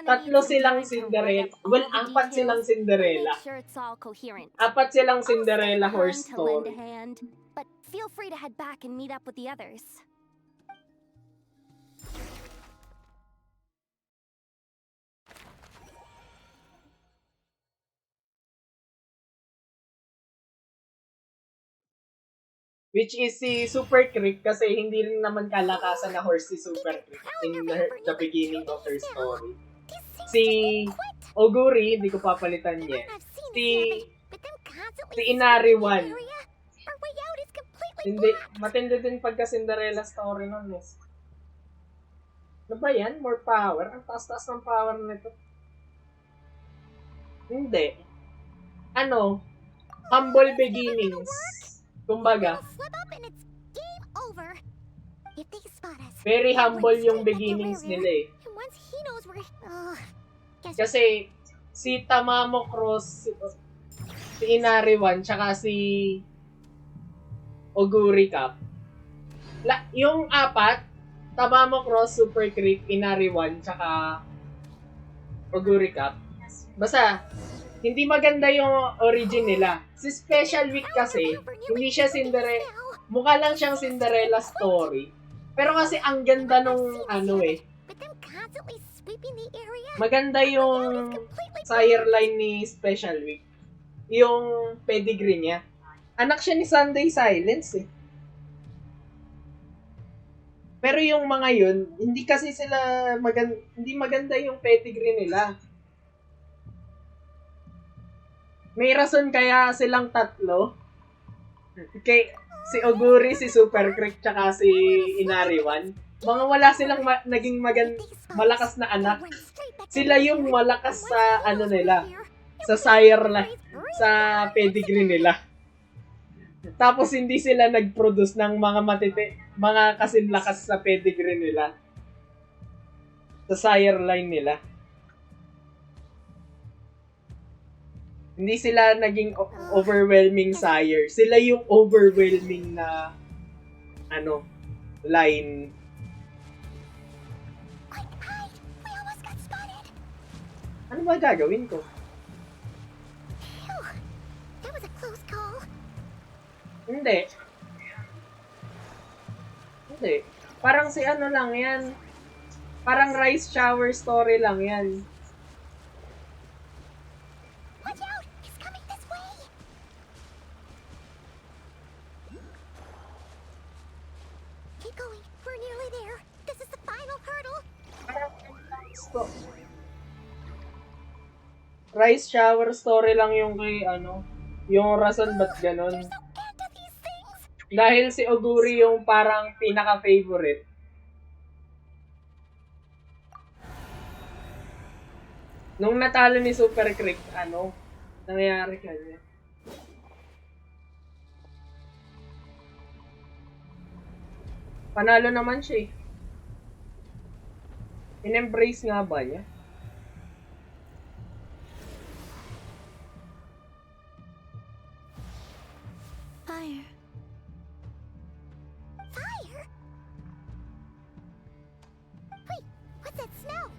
tatlo silang Cinderella. Well, apat silang Cinderella. Make sure it's all coherent. Apat silang Cinderella I'll horse send a hand to lend a story. hand, but feel free to head back and meet up with the others. Which is si Super Creek kasi hindi rin naman kalakasan na horse si Super Creek in the beginning of her story. Si Oguri, hindi ko papalitan niya. Si Inari 1. Hindi, matindi din pagka Cinderella story nun eh. Ano ba yan? More power? Ang taas-taas ng power nito. Hindi. Ano? Humble beginnings. Kumbaga. Very humble yung beginnings nila eh. Kasi si Tamamo Cross, si Inari 1, tsaka si Oguri Cup. Yung apat, Tamamo Cross, Super Creek, Inari 1, tsaka Oguri Cup. Basta, hindi maganda yung origin nila. Si Special Week kasi, hindi siya Cinderella, mukha lang siyang Cinderella story. Pero kasi ang ganda nung ano eh. Maganda yung sire line ni Special Week. Yung pedigree niya. Anak siya ni Sunday Silence eh. Pero yung mga yun, hindi kasi sila hindi maganda yung pedigree nila. May rason kaya silang tatlo. Si Oguri, si Super Creek, tsaka si Inariwan. Mga wala silang naging malakas na anak. Sila yung malakas sa ano nila. Sa sire sa pedigree nila. Tapos hindi sila nag-produce ng mga kasinlakas sa pedigree nila. Sa sire line nila. Hindi sila naging overwhelming sire. Sila yung overwhelming na line. Ano ba gagawin ko? Hindi. Parang si ano lang yan. Parang rice shower story lang yan. Watch out! He's coming this way! Keep going. We're nearly there. This is the final hurdle. Stop. rice shower story lang yung kay ano, yung rason ba't ganon. Dahil si Oguri yung parang pinaka-favorite. Nung natalo ni Super Crick, ano, nangyayari kanya. Panalo naman siya eh. In-embrace nga ba niya? Fire. Fire? Wait, what's that smell?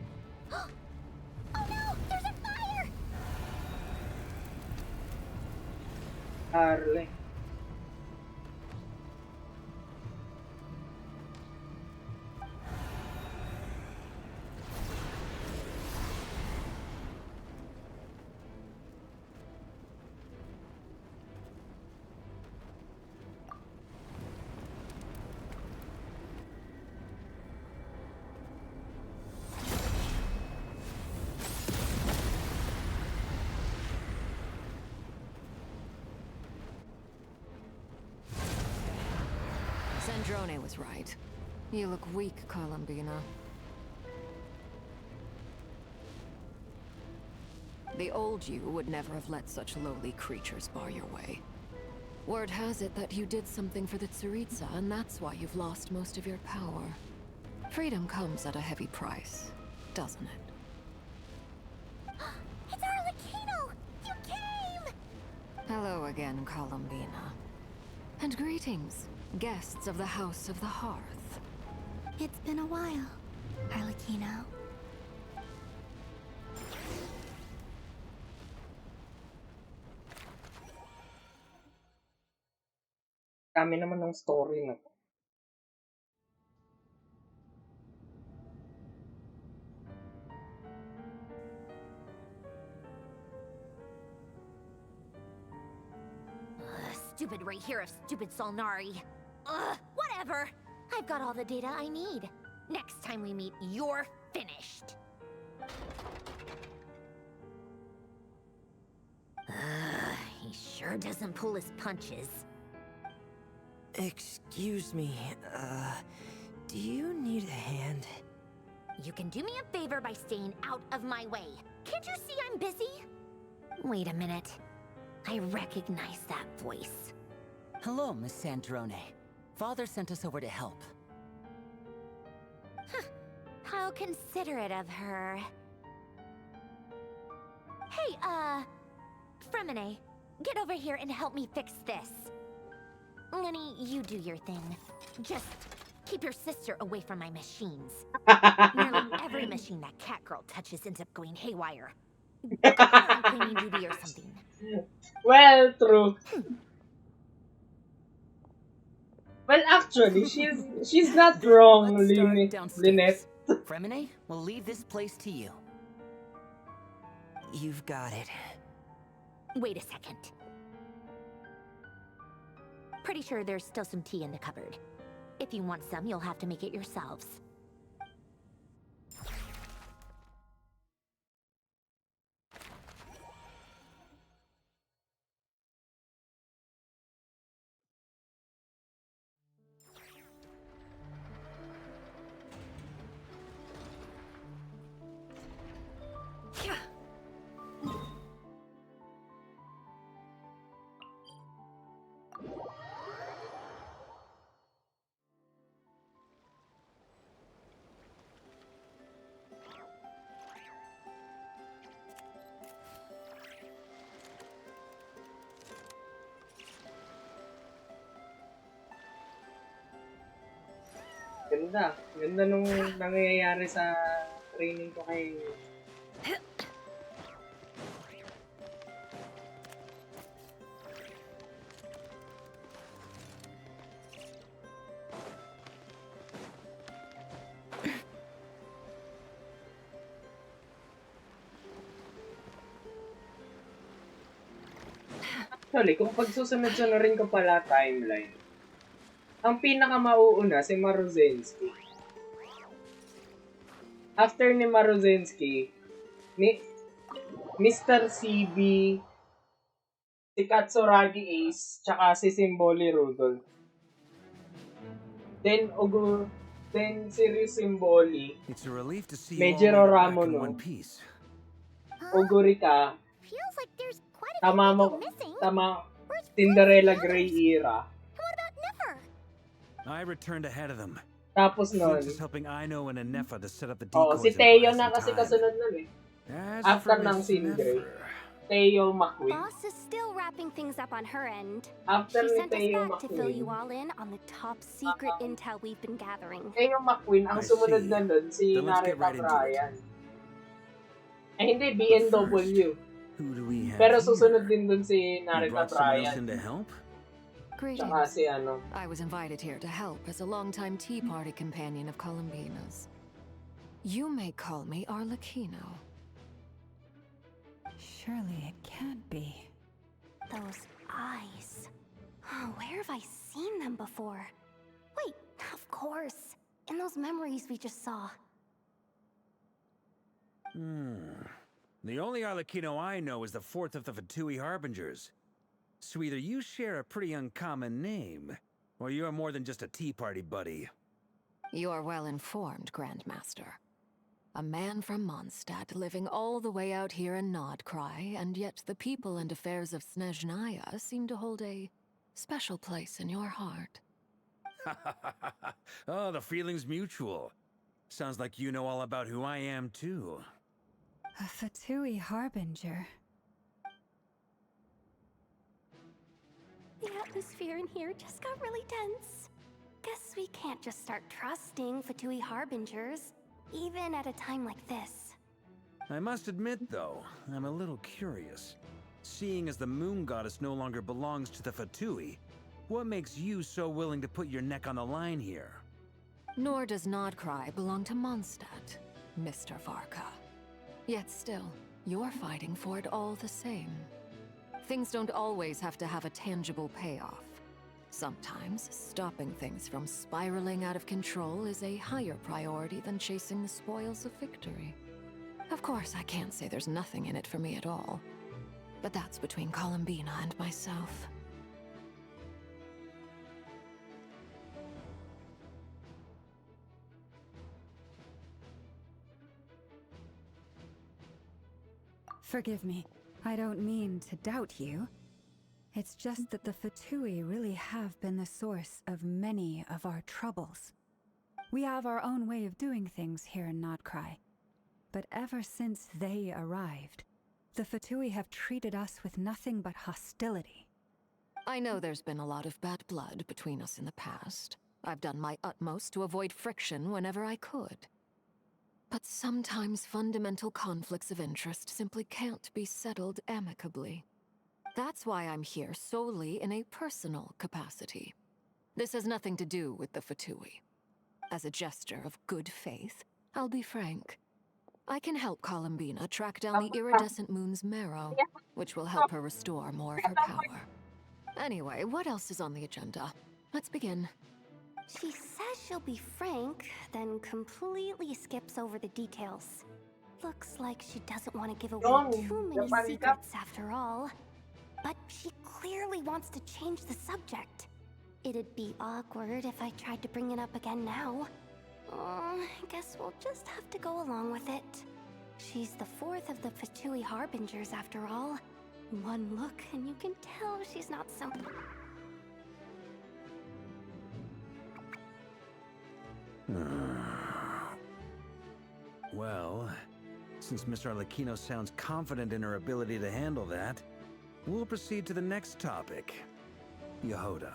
Oh no, there's a fire! Arle. Sandrone was right. You look weak, Columbina. The old you would never have let such lowly creatures bar your way. Word has it that you did something for the Tsaritsa, and that's why you've lost most of your power. Freedom comes at a heavy price, doesn't it? It's Arlecchino! You came! Hello again, Columbina. And greetings, guests of the House of the Hearth. It's been a while, Arlecchino. Dami naman ng story na to. Stupid right here of stupid Solnari. Ugh, whatever. I've got all the data I need. Next time we meet, you're finished. He sure doesn't pull his punches. Excuse me, do you need a hand? You can do me a favor by staying out of my way. Can't you see I'm busy? Wait a minute. I recognize that voice. Hello, Miss Sandrone. Father sent us over to help. Huh. How considerate of her. Hey, Fremine, get over here and help me fix this. Lenny, you do your thing. Just keep your sister away from my machines. Nearly every machine that cat girl touches ends up going haywire. Go on cleaning duty or something. Well, true. Well, actually, she's not wrong, Lynette. Fremine, we'll leave this place to you. You've got it. Wait a second. Pretty sure there's still some tea in the cupboard. If you want some, you'll have to make it yourselves. Ganda. Ganda nung nangyayari sa training ko kay... Actually, kung pagsusunod-sunurin ko pala timeline, ang pinaka-mauuna si Maruzensky. After ni Maruzensky, Mr. CB, si Katsuragi Ace, tsaka si Simboli Rudolph. Then Sirius Simboli, It's a relief to see you all Mejiro made it back in Ramono, one piece. Ogurika, Feels like there's quite a few people missing. Where's Cinderella the Grey others? Era. And what about Nefer? I returned ahead of them. Tapos Flint nun, is helping Aino and Nefa to set up the oh, si decoys and Teo buy na some kasi time. kasunod nun eh. As After for ng Miss Sindre, Nefer, Teo McQueen. Boss is still wrapping things up on her end. After She ni sent us Teo back to fill McQueen, you all in on the top secret intel we've been gathering. Teo McQueen, ang I sumunod see. na nun, si Then let's get Narita right into it. Bryan. Ay, hindi, But first, BNW. who do we have Pero here? susunod din dun si You Narita brought someone else Bryan. in to help? Tsaka Greetings. si ano. I was invited here to help as a longtime Tea Party companion of Columbina's. You may call me Arlecchino. Surely it can't be. Those eyes. Oh, where have I seen them before? Wait, of course. In those memories we just saw. The only Arlecchino I know is the fourth of the Fatui Harbingers. So either you share a pretty uncommon name, or you're more than just a Tea Party buddy. You're well informed, Grandmaster. A man from Mondstadt living all the way out here in Nodcry, and yet the people and affairs of Snezhnaya seem to hold a special place in your heart. Oh, the feeling's mutual. Sounds like you know all about who I am, too. A Fatui Harbinger. The atmosphere in here just got really tense. Guess we can't just start trusting Fatui Harbingers, even at a time like this. I must admit, though, I'm a little curious. Seeing as the moon goddess no longer belongs to the Fatui, what makes you so willing to put your neck on the line here? Nor does Nodcry belong to Mondstadt, Mr. Varka. Yet still, you're fighting for it all the same. Things don't always have to have a tangible payoff. Sometimes, stopping things from spiraling out of control is a higher priority than chasing the spoils of victory. Of course, I can't say there's nothing in it for me at all. But that's between Columbina and myself. Forgive me. I don't mean to doubt you. It's just that the Fatui really have been the source of many of our troubles. We have our own way of doing things here in Nodcry. But ever since they arrived, the Fatui have treated us with nothing but hostility. I know there's been a lot of bad blood between us in the past. I've done my utmost to avoid friction whenever I could. But sometimes fundamental conflicts of interest simply can't be settled amicably. That's why I'm here solely in a personal capacity. This has nothing to do with the Fatui. As a gesture of good faith, I'll be frank. I can help Columbina track down the iridescent moon's marrow, which will help her restore more of her power. Anyway, what else is on the agenda? Let's begin. She says she'll be frank, then completely skips over the details. Looks like she doesn't want to give away too many secrets after all. But she clearly wants to change the subject. It'd be awkward if I tried to bring it up again now. I guess we'll just have to go along with it. She's the fourth of the Fatui Harbingers after all. One look and you can tell she's not some... Well, since Miss Arlecchino sounds confident in her ability to handle that, we'll proceed to the next topic. Yehoda,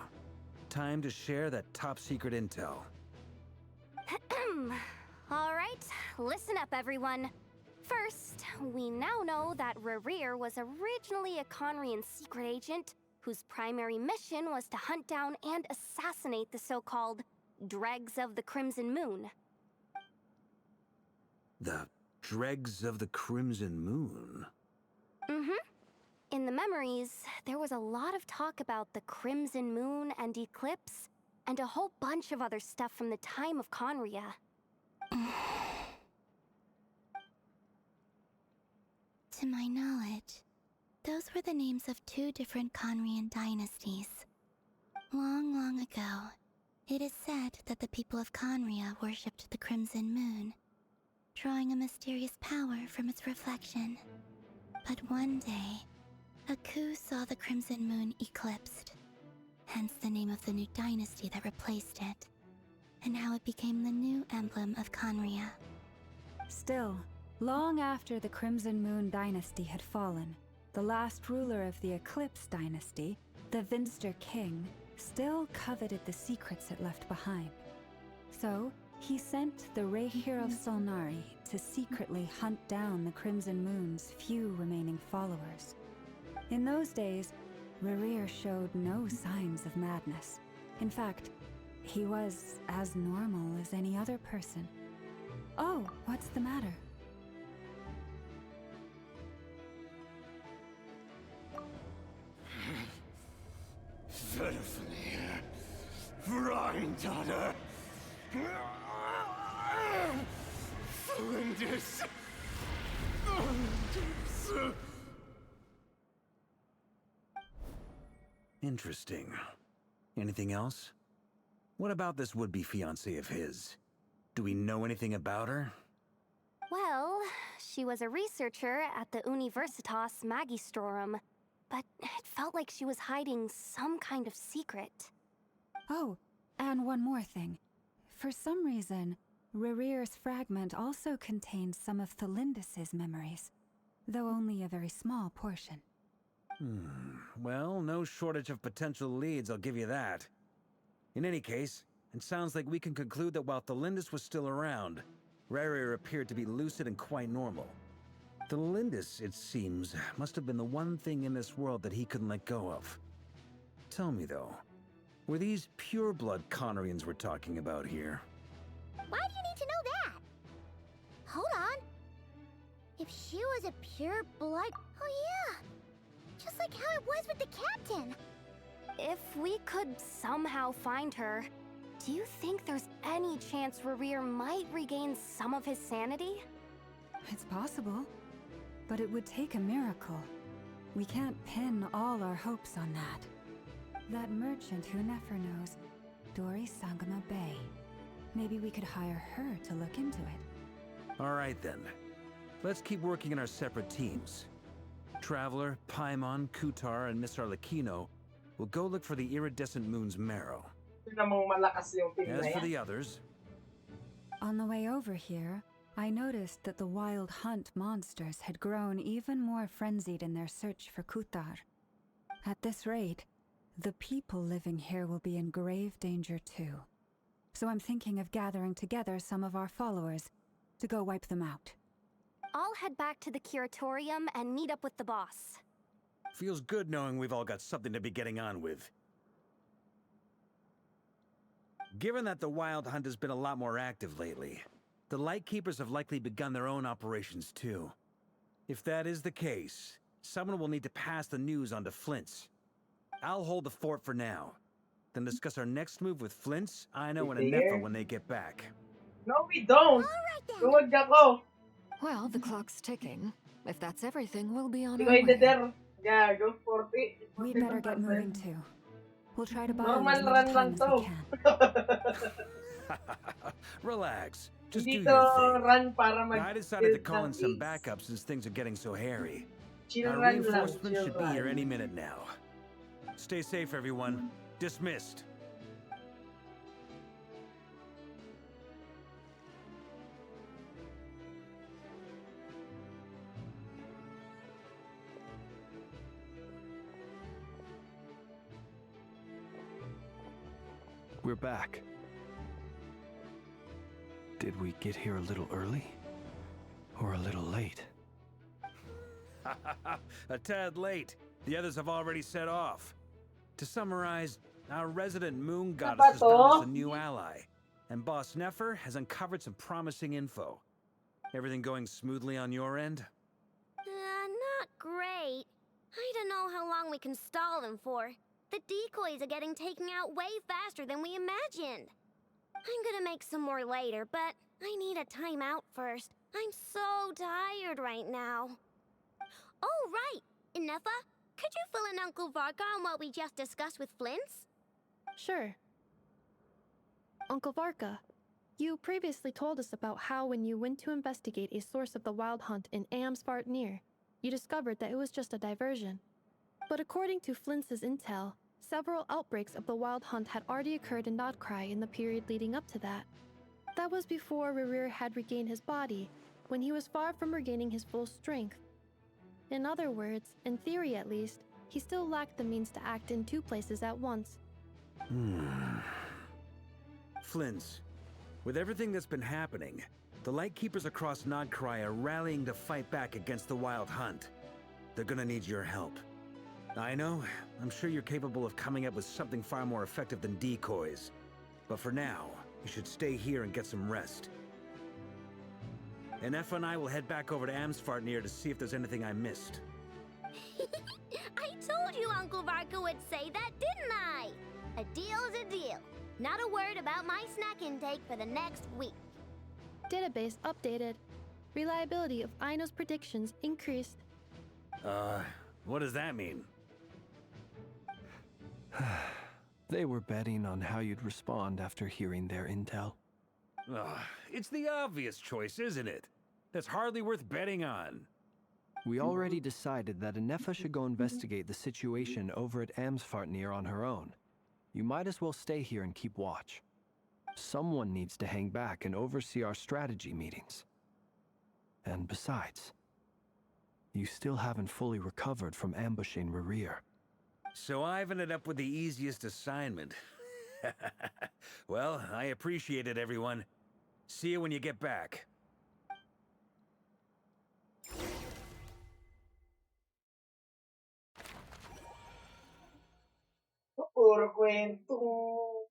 time to share that top-secret intel. Alright, listen up everyone. First, we now know that Rerir was originally a Conrian secret agent whose primary mission was to hunt down and assassinate the so-called Dregs of the Crimson Moon. The Dregs of the Crimson Moon? In the memories, there was a lot of talk about the Crimson Moon and Eclipse, and a whole bunch of other stuff from the time of Conria. To my knowledge, those were the names of two different Conrian dynasties. Long, long ago, it is said that the people of Conria worshipped the Crimson Moon, drawing a mysterious power from its reflection. But one day, a coup saw the Crimson Moon eclipsed, hence the name of the new dynasty that replaced it, and how it became the new emblem of Conria. Still, long after the Crimson Moon dynasty had fallen, the last ruler of the Eclipse dynasty, the Vinster King, still coveted the secrets it left behind. So, he sent the Rehir of Solnari to secretly hunt down the Crimson Moon's few remaining followers. In those days, Rerir showed no signs of madness. In fact, he was as normal as any other person. Oh, what's the matter? Verfnir, Freindaughter, Flinders. Interesting. Anything else? What about this would-be fiancée of his? Do we know anything about her? Well, she was a researcher at the Universitas Magistrorum, but it felt like she was hiding some kind of secret. Oh, and one more thing. For some reason, Rerir's fragment also contains some of Thelindis' memories, though only a very small portion. Well, no shortage of potential leads, I'll give you that. In any case, it sounds like we can conclude that while Thelindis was still around, Rerir appeared to be lucid and quite normal. Thelindis, it seems, must have been the one thing in this world that he couldn't let go of. Tell me though, were these pure-blood Conorians we're talking about here? Why do you need to know that? Hold on. If she was a pure blood... Oh yeah! Just like how it was with the captain. If we could somehow find her, do you think there's any chance Rerir might regain some of his sanity? It's possible, but it would take a miracle. We can't pin all our hopes on that. That merchant who Nefer knows, Dori Sangama Bay. Maybe we could hire her to look into it. All right then. Let's keep working in our separate teams. Traveler, Paimon, Kutar, and Miss Arlecchino will go look for the iridescent moon's marrow. As for the others... On the way over here, I noticed that the wild hunt monsters had grown even more frenzied in their search for Kutar. At this rate, the people living here will be in grave danger too. So I'm thinking of gathering together some of our followers to go wipe them out. I'll head back to the curatorium and meet up with the boss. Feels good knowing we've all got something to be getting on with. Given that the Wild Hunt has been a lot more active lately, the Lightkeepers have likely begun their own operations too. If that is the case, someone will need to pass the news on to Flint's. I'll hold the fort for now, then discuss our next move with Flint's, Aino, and Anefa when they get back. No, we don't! Tuwag ako! Well, the clock's ticking. If that's everything, we'll be on Di our ko way. ide-der. Yeah, go 40. We'd better get moving too. We'll try to buy Normal as much run time lang as to. we can. Relax. Just do Hindi your to thing. run para I decided to mag-build call in ng some peace. backup since things are getting so hairy. Chill Our run lang, reinforcements chill should be here run. any minute now. Stay safe, everyone. Dismissed. We're back. Did we get here a little early? Or a little late? A tad late. The others have already set off. To summarize, our resident moon goddess has found us a new ally, and Boss Nefer has uncovered some promising info. Everything going smoothly on your end? Not great. I don't know how long we can stall them for. The decoys are getting taken out way faster than we imagined. I'm gonna make some more later, but I need a timeout first. I'm so tired right now. Oh, right! Ineffa, could you fill in Uncle Varka on what we just discussed with Flints? Sure. Uncle Varka, you previously told us about how when you went to investigate a source of the Wild Hunt in Amsvartnir, you discovered that it was just a diversion. But according to Flints' intel, several outbreaks of the Wild Hunt had already occurred in Nodcry in the period leading up to that. That was before Rerir had regained his body, when he was far from regaining his full strength. In other words, in theory at least, he still lacked the means to act in two places at once. Flints, with everything that's been happening, the Lightkeepers across Nodcry are rallying to fight back against the Wild Hunt. They're gonna need your help. I know, I'm sure you're capable of coming up with something far more effective than decoys. But for now, you should stay here and get some rest. And Effa and I will head back over to Amsvartnir to see if there's anything I missed. I told you Uncle Varka would say that, didn't I? A deal's a deal. Not a word about my snack intake for the next week. Database updated. Reliability of Aino's predictions increased. What does that mean? They were betting on how you'd respond after hearing their intel. It's the obvious choice, isn't it? That's hardly worth betting on. We already decided that Ineffa should go investigate the situation over at Amsvartnir on her own. You might as well stay here and keep watch. Someone needs to hang back and oversee our strategy meetings. And besides, you still haven't fully recovered from ambushing Rerir. So I've ended up with the easiest assignment. Well, I appreciate it, everyone. See you when you get back. Puro kwento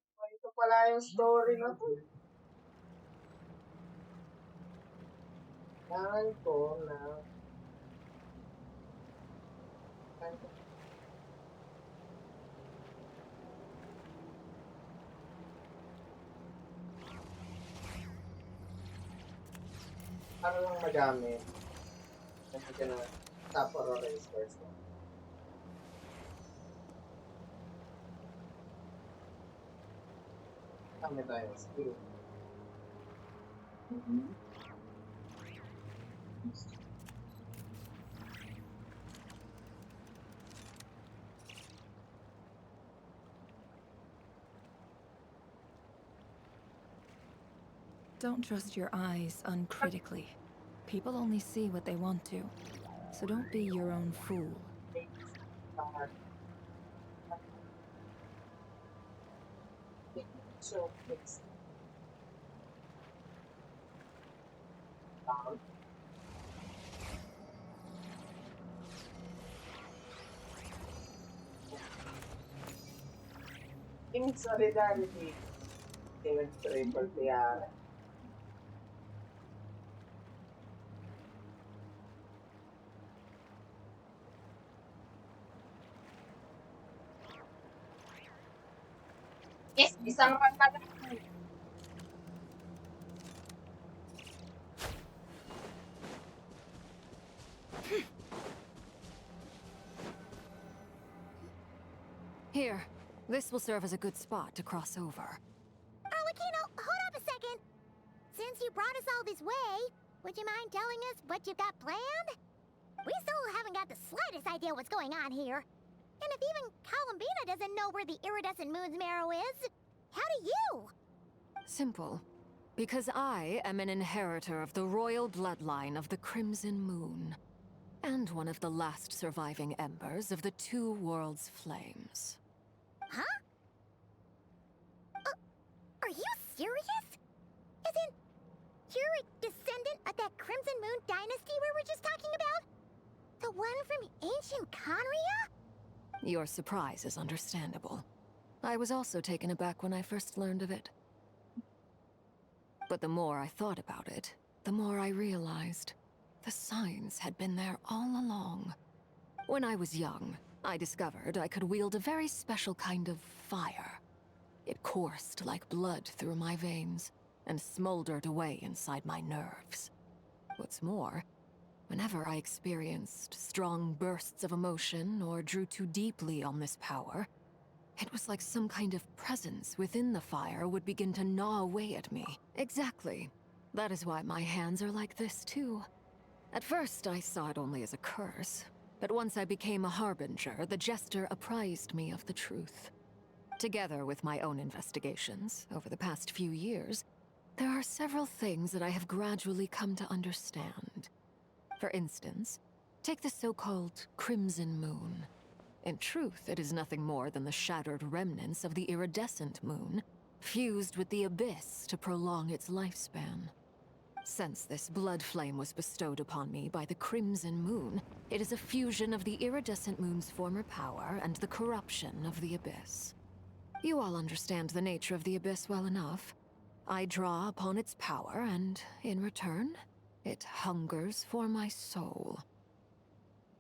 pala yung story na to. Kailangan ko na... Ano lang magamit? Kasi ka na top or race first. Kami tayo skill. Don't trust your eyes uncritically. People only see what they want to. So don't be your own fool. So, it's... In solidarity, nag-triple kaya. Yes, isang pagpala. Here, this will serve as a good spot to cross over. Arlecchino, hold up a second. Since you brought us all this way, would you mind telling us what you've got planned? We still haven't got the slightest idea what's going on here. And if even Columbina doesn't know where the iridescent moon's marrow is, how do you? Simple. Because I am an inheritor of the royal bloodline of the Crimson Moon. And one of the last surviving embers of the Two Worlds' flames. Huh? Are you serious? As in, you're a descendant of that Crimson Moon dynasty we were just talking about? The one from ancient Conria? Your surprise is understandable. I was also taken aback when I first learned of it. But the more I thought about it, the more I realized the signs had been there all along. When I was young, I discovered I could wield a very special kind of fire. It coursed like blood through my veins and smoldered away inside my nerves. What's more, Whenever I experienced strong bursts of emotion or drew too deeply on this power, it was like some kind of presence within the fire would begin to gnaw away at me. Exactly. That is why my hands are like this, too. At first, I saw it only as a curse, but once I became a harbinger, the jester apprised me of the truth. Together with my own investigations, over the past few years, there are several things that I have gradually come to understand. For instance, take the so-called Crimson Moon. In truth, it is nothing more than the shattered remnants of the iridescent moon, fused with the abyss to prolong its lifespan. Since this blood flame was bestowed upon me by the Crimson Moon, it is a fusion of the iridescent moon's former power and the corruption of the abyss. You all understand the nature of the abyss well enough. I draw upon its power, and in return, it hungers for my soul.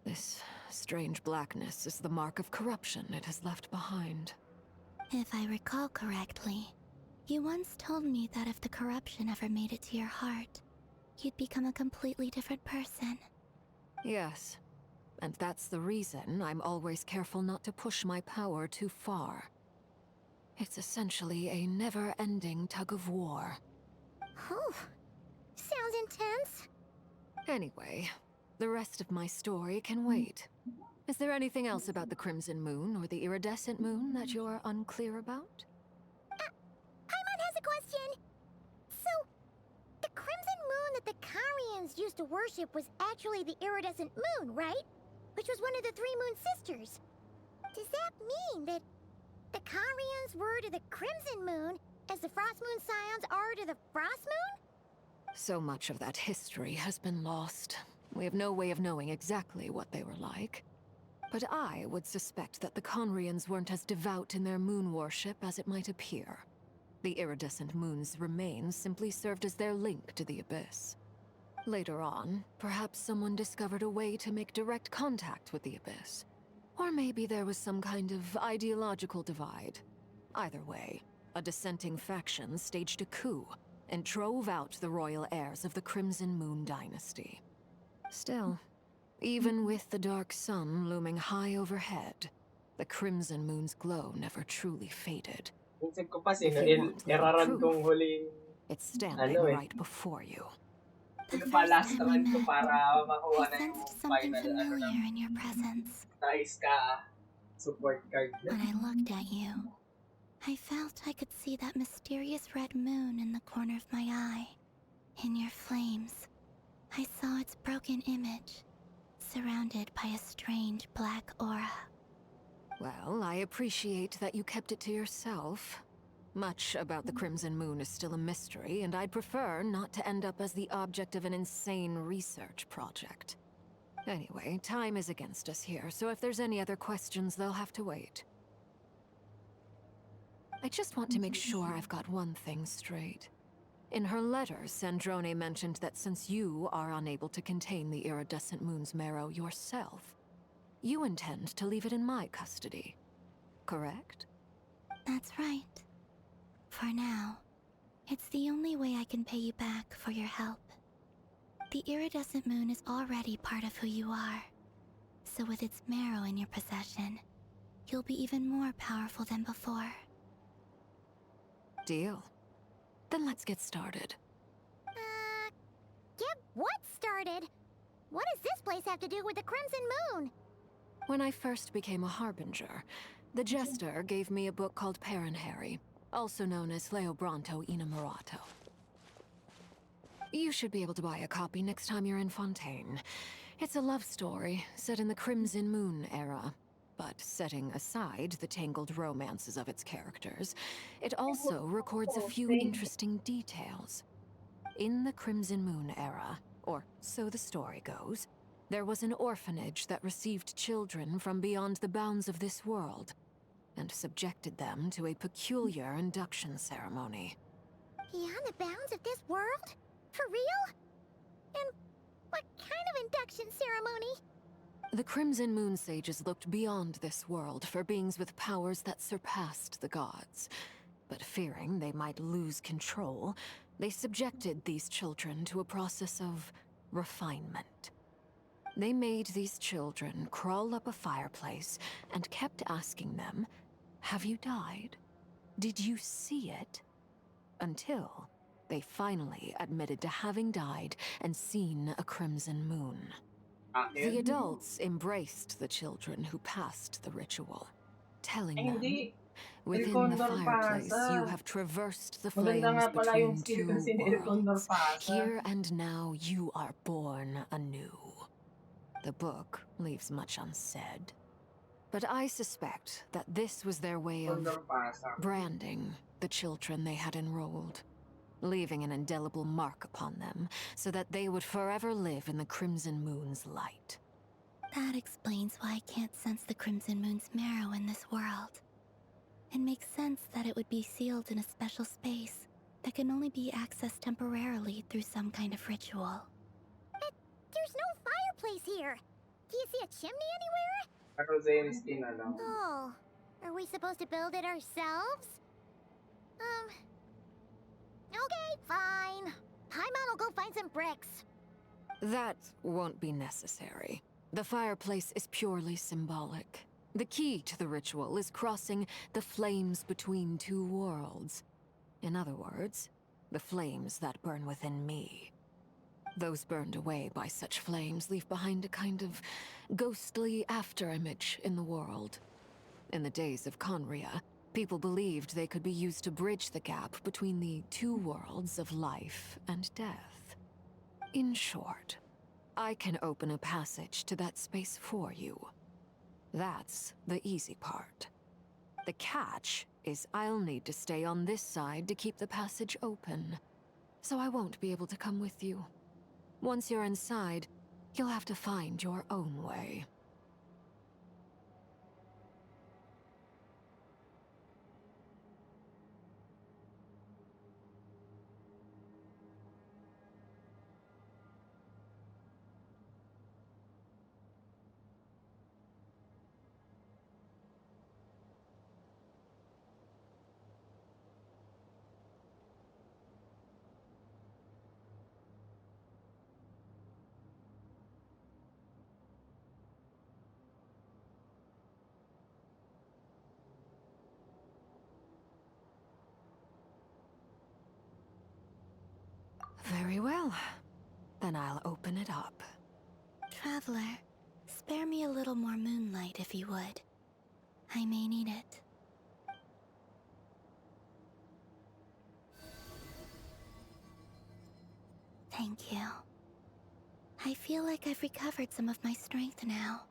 This strange blackness is the mark of corruption it has left behind. If I recall correctly, you once told me that if the corruption ever made it to your heart, you'd become a completely different person. Yes, and that's the reason I'm always careful not to push my power too far. It's essentially a never-ending tug of war. Oh, sounds intense. Anyway, the rest of my story can wait. Is there anything else about the Crimson Moon or the Iridescent Moon that you're unclear about? Paimon has a question. So, the crimson moon that the Karians used to worship was actually the iridescent moon, right? Which was one of the three moon sisters. Does that mean that the Karians were to the crimson moon as the frost moon scions are to the frost moon? So much of that history has been lost. We have no way of knowing exactly what they were like. But I would suspect that the Conrians weren't as devout in their moon worship as it might appear. The iridescent moon's remains simply served as their link to the abyss. Later on, perhaps someone discovered a way to make direct contact with the abyss. Or maybe there was some kind of ideological divide. Either way, a dissenting faction staged a coup and drove out the royal heirs of the Crimson Moon dynasty. Still, even with the dark sun looming high overhead, the Crimson Moon's glow never truly faded. Minsan ko pa If you want little eraran kong proof, huling, it's standing right before you. The first last time we run ko met, para makuha I na yung sensed something final, familiar in your presence. Dice ka support card niya. When I looked at you, I felt I could see that mysterious red moon in the corner of my eye. In your flames, I saw its broken image, surrounded by a strange black aura. Well, I appreciate that you kept it to yourself. Much about the Crimson Moon is still a mystery, and I'd prefer not to end up as the object of an insane research project. Anyway, time is against us here, so if there's any other questions, they'll have to wait. I just want to make sure I've got one thing straight. In her letter, Sandrone mentioned that since you are unable to contain the iridescent moon's marrow yourself, you intend to leave it in my custody. Correct? That's right. For now, it's the only way I can pay you back for your help. The iridescent moon is already part of who you are. So with its marrow in your possession, you'll be even more powerful than before. Deal. Then let's get started. Get what started? What does this place have to do with the Crimson Moon? When I first became a harbinger, the jester gave me a book called Parenheri, also known as Leobranto Inamorato. You should be able to buy a copy next time you're in Fontaine. It's a love story set in the Crimson Moon era. But setting aside the tangled romances of its characters, it also records a few interesting details. In the Crimson Moon era, or so the story goes, there was an orphanage that received children from beyond the bounds of this world, and subjected them to a peculiar induction ceremony. Beyond the bounds of this world? For real? And what kind of induction ceremony? The Crimson Moon sages looked beyond this world for beings with powers that surpassed the gods. But fearing they might lose control, they subjected these children to a process of refinement. They made these children crawl up a fireplace and kept asking them, "Have you died? Did you see it?" Until they finally admitted to having died and seen a crimson moon. The adults embraced the children who passed the ritual, telling them, "Within the fireplace, you have traversed the flames between two worlds. Here and now, you are born anew." The book leaves much unsaid, but I suspect that this was their way of branding the children they had enrolled, leaving an indelible mark upon them so that they would forever live in the Crimson Moon's light. That explains why I can't sense the Crimson Moon's marrow in this world. It makes sense that it would be sealed in a special space that can only be accessed temporarily through some kind of ritual. There's no fireplace here. Do you see a chimney anywhere? Oh, are we supposed to build it ourselves? Okay, fine. Paimon will go find some bricks. That won't be necessary. The fireplace is purely symbolic. The key to the ritual is crossing the flames between two worlds. In other words, the flames that burn within me. Those burned away by such flames leave behind a kind of ghostly afterimage in the world. In the days of Conria, people believed they could be used to bridge the gap between the two worlds of life and death. In short, I can open a passage to that space for you. That's the easy part. The catch is I'll need to stay on this side to keep the passage open, so I won't be able to come with you. Once you're inside, you'll have to find your own way. Very well. Then I'll open it up. Traveler, spare me a little more moonlight if you would. I may need it. Thank you. I feel like I've recovered some of my strength now.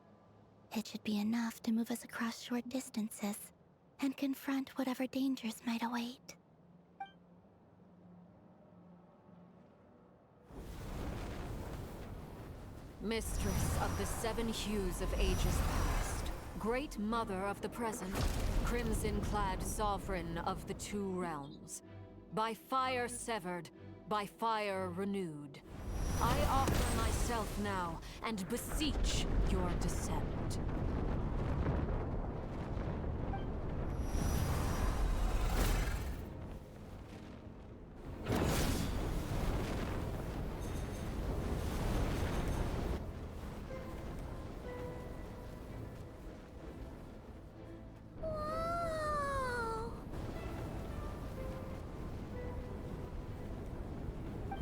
It should be enough to move us across short distances and confront whatever dangers might await. Mistress of the seven hues of ages past, great mother of the present, crimson-clad sovereign of the two realms, by fire severed, by fire renewed, I offer myself now and beseech your descent.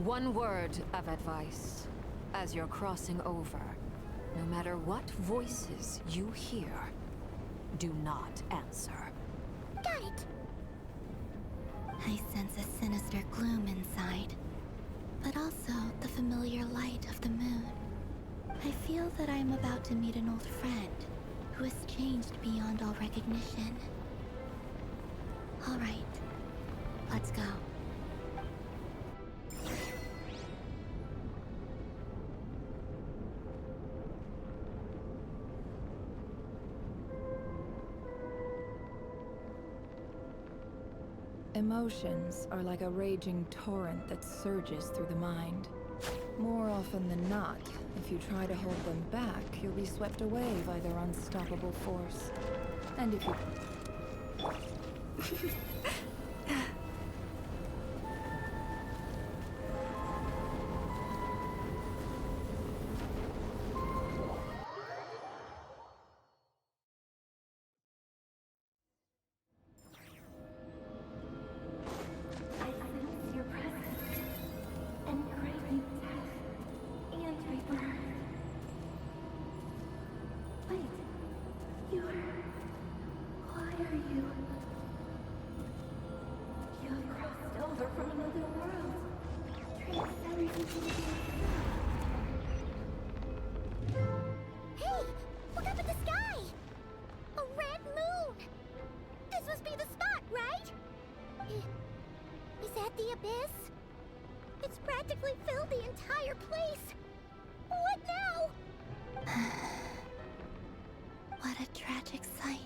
One word of advice. As you're crossing over, no matter what voices you hear, do not answer. Got it! I sense a sinister gloom inside, but also the familiar light of the moon. I feel that I am about to meet an old friend who has changed beyond all recognition. All right, let's go. Emotions are like a raging torrent that surges through the mind. More often than not, if you try to hold them back, you'll be swept away by their unstoppable force. And if you... Hey! Look up at the sky! A red moon! This must be the spot, right? Is that the abyss? It's practically filled the entire place! What now? What a tragic sight.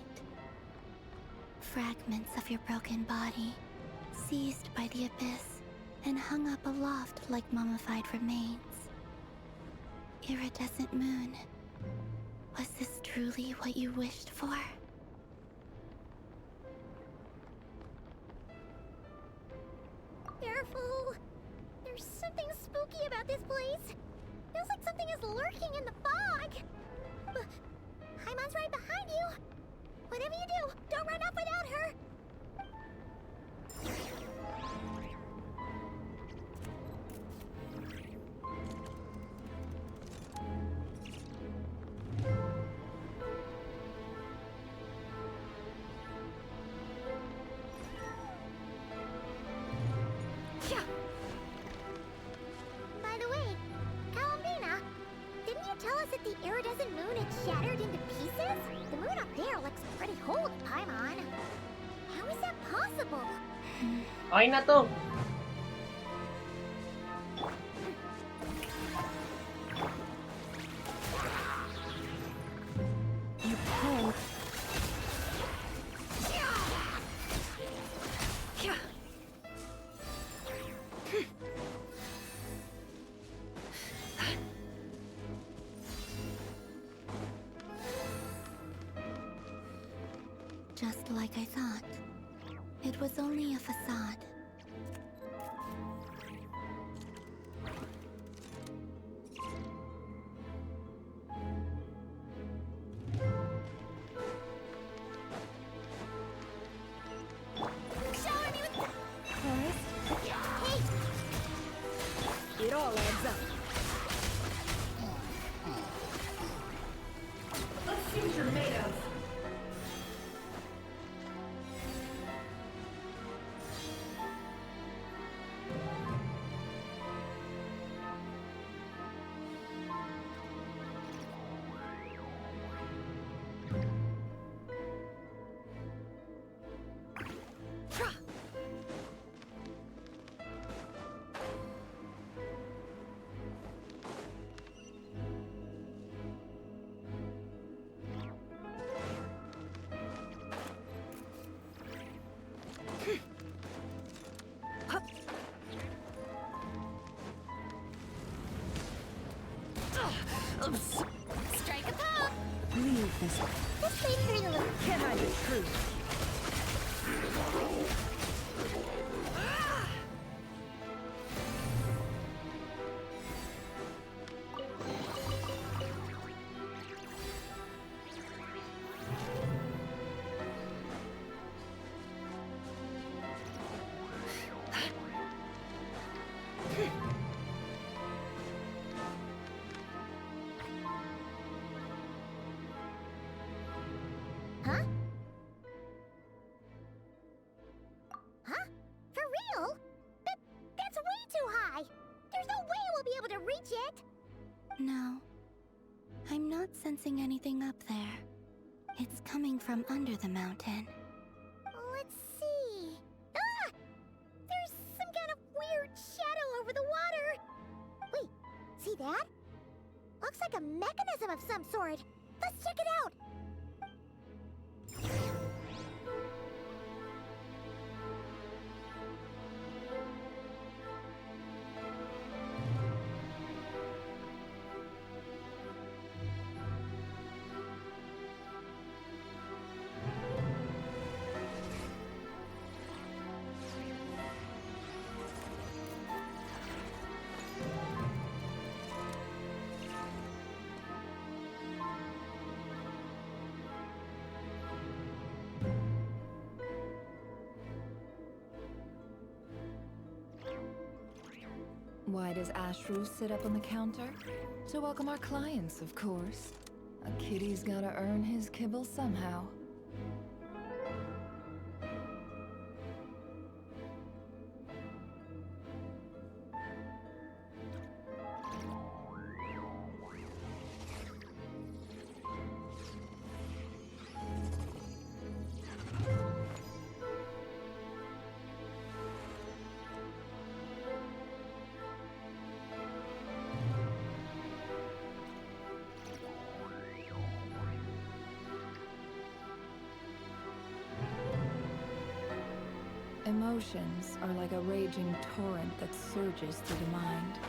Fragments of your broken body, seized by the abyss, and hung up aloft like mummified remains. Iridescent moon, was this truly what you wished for? Careful! There's something spooky about this place. Feels like something is lurking in the fog. Paimon's right behind you. Whatever you do, don't run off without her. By the way, Kalambina, didn't you tell us that the iridescent moon had shattered into pieces? The moon up there looks pretty cold, Paimon. How is that possible? Okay na to. You pulled. Just like I thought. It was only a facade. Shower me with the... Hey! It all adds up. Let's see what you're made of. Strike a pop! Leave this. This made her a little... Can't hide the truth. Huh? Huh? For real? That's way too high! There's no way we'll be able to reach it! No. I'm not sensing anything up there. It's coming from under the mountain. Let's see... Ah! There's some kind of weird shadow over the water! Wait, see that? Looks like a mechanism of some sort. Let's check it out! Why does Ashru sit up on the counter? To welcome our clients, of course. A kitty's gotta earn his kibble somehow. Emotions are like a raging torrent that surges through the mind.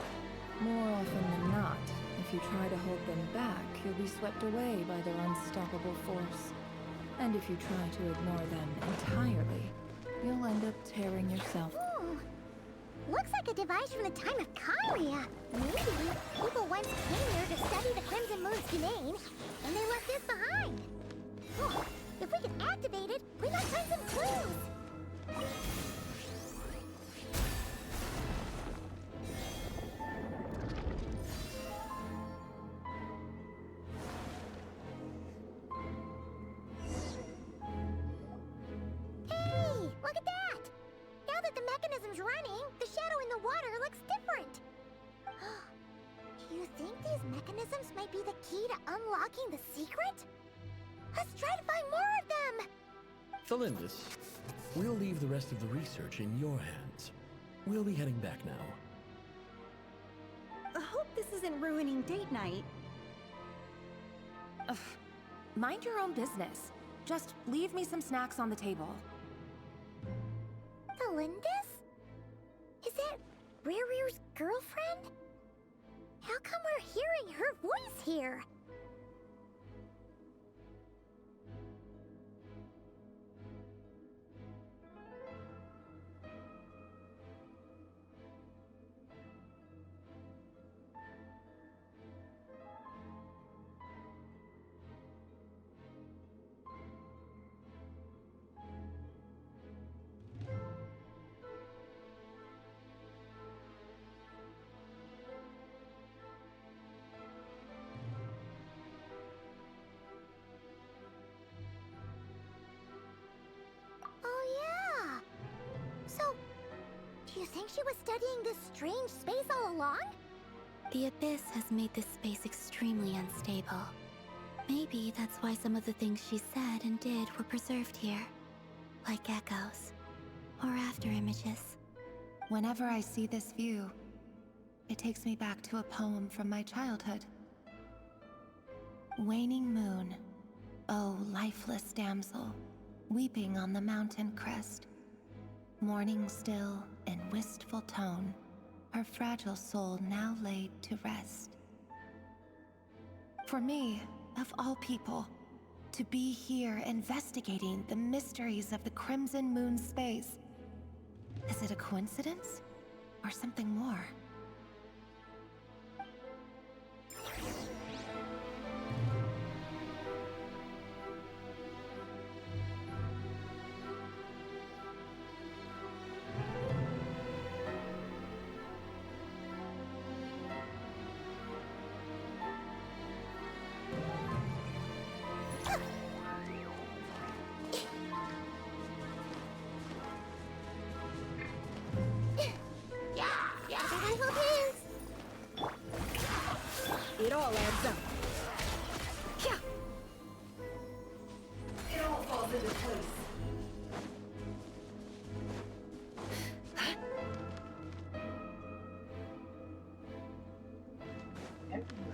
More often than not, if you try to hold them back, you'll be swept away by their unstoppable force. And if you try to ignore them entirely, you'll end up tearing yourself. Ooh, looks like a device from the time of Kyria. Maybe people once came here to study the Crimson Moon's domain, and they left this behind. Oh, if we can activate it, we might find some clues. Hey, look at that! Now that the mechanism's running, the shadow in the water looks different. Do you think these mechanisms might be the key to unlocking the secret? Let's try to find more of them! Thalindis, we'll leave the rest of the research in your hands. We'll be heading back now. I hope this isn't ruining date night. Ugh. Mind your own business. Just leave me some snacks on the table. Thalindis? Is that Rerear's girlfriend? How come we're hearing her voice here? Do you think she was studying this strange space all along? The Abyss has made this space extremely unstable. Maybe that's why some of the things she said and did were preserved here. Like echoes. Or after images. Whenever I see this view, it takes me back to a poem from my childhood. Waning moon, oh lifeless damsel, weeping on the mountain crest. Mourning still in wistful tone, her fragile soul now laid to rest. For me, of all people, to be here investigating the mysteries of the Crimson Moon space, is it a coincidence or something more? It all adds up. It all falls into place.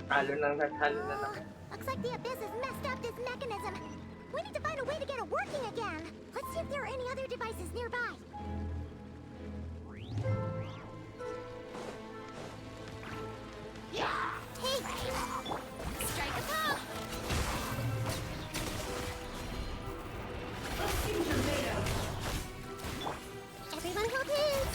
Talo na naman. Looks like the Abyss has messed up this mechanism. We need to find a way to get it working again. Let's see if there are any other devices nearby. Hey! Strike a pop! Let's see what you're made of. Everyone hold hands!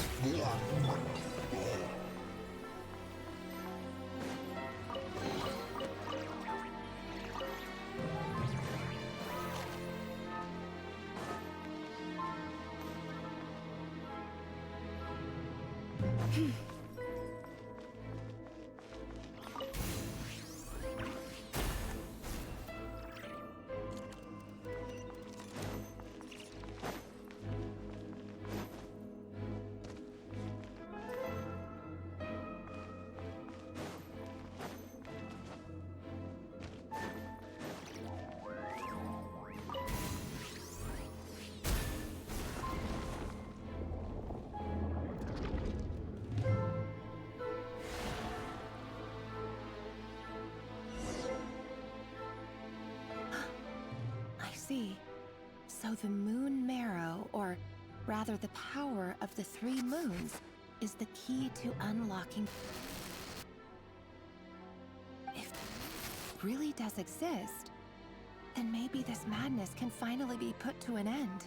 I see. So the moon marrow, or Rather, the power of the 3 moons is the key to unlocking. If it really does exist, then maybe this madness can finally be put to an end.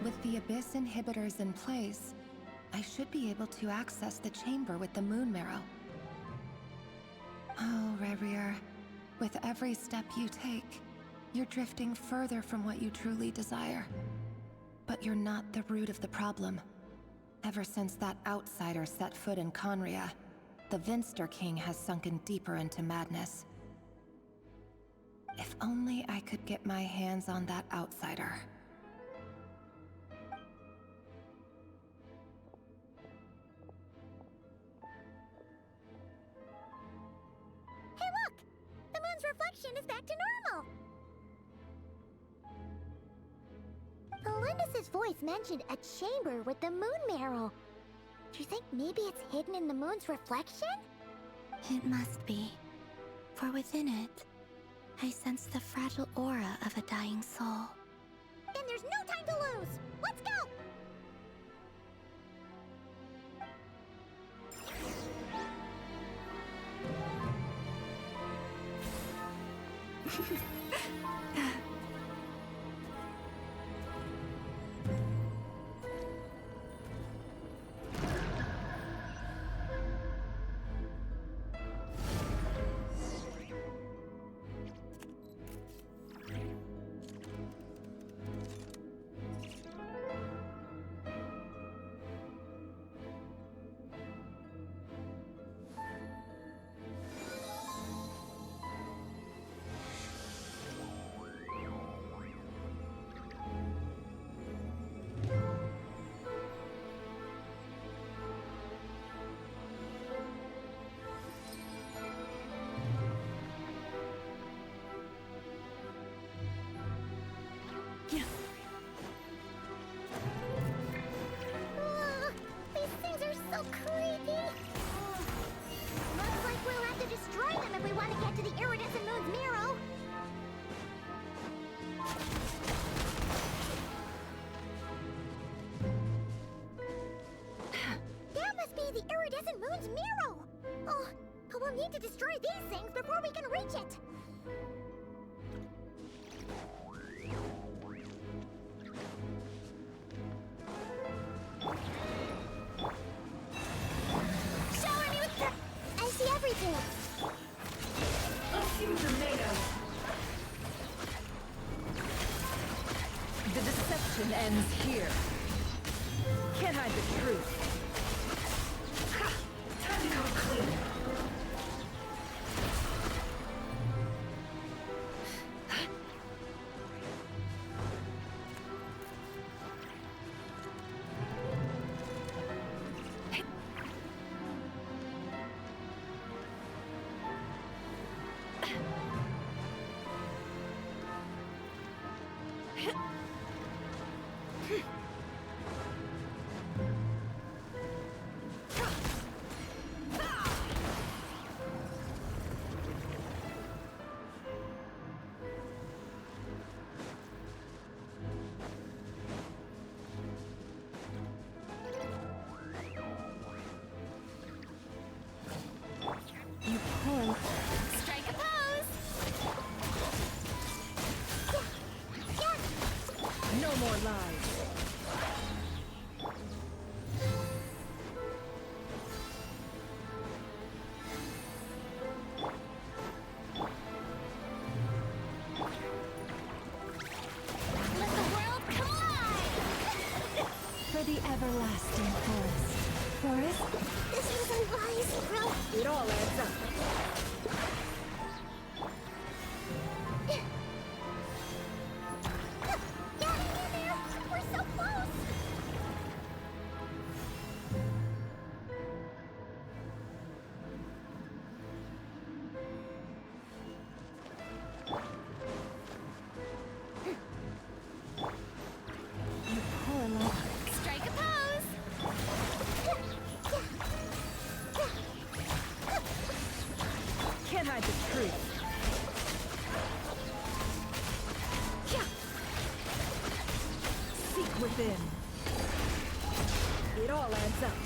With the Abyss inhibitors in place, I should be able to access the chamber with the Moon Marrow. Oh, Rerir, with every step you take, you're drifting further from what you truly desire. But you're not the root of the problem. Ever since that outsider set foot in Conria, the Vinster King has sunken deeper into madness. If only I could get my hands on that outsider. Hey look! The moon's reflection is back to normal! Alindis' voice mentioned a chamber with the Moon Marrow. Do you think maybe it's hidden in the moon's reflection? It must be. For within it, I sense the fragile aura of a dying soul. Then there's no time to lose! Let's go! These things are so creepy! Looks like we'll have to destroy them if we want to get to the iridescent moon's marrow! That must be the iridescent moon's marrow! Oh, but we'll need to destroy these things before we can reach it! Shower me with I see everything! Let's see what you're made of. The deception ends here. Can't hide the truth. Time to come clean. You pull. Strike a pose! No more lies. the everlasting forest. Forest? This is unwise, bro. It all adds up. Yeah, hang in there. We're so close. Poor love. Strike a pose! Can't hide the truth. Seek within. It all adds up.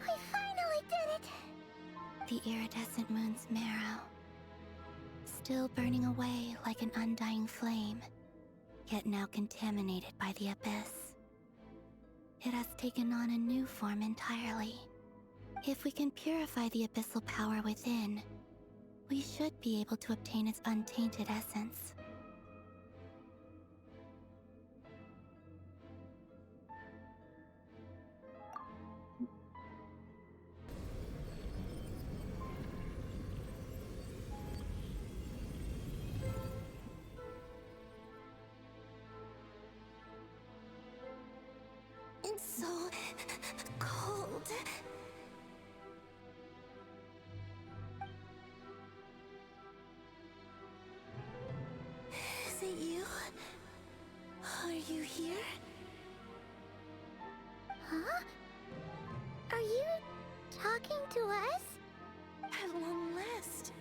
We finally did it. The iridescent moon's marrow, still burning away like an undying flame, yet now contaminated by the abyss. It has taken on a new form entirely. If we can purify the abyssal power within, we should be able to obtain its untainted essence. It's so cold. Is it you? Are you here? Huh? Are you talking to us? At long last,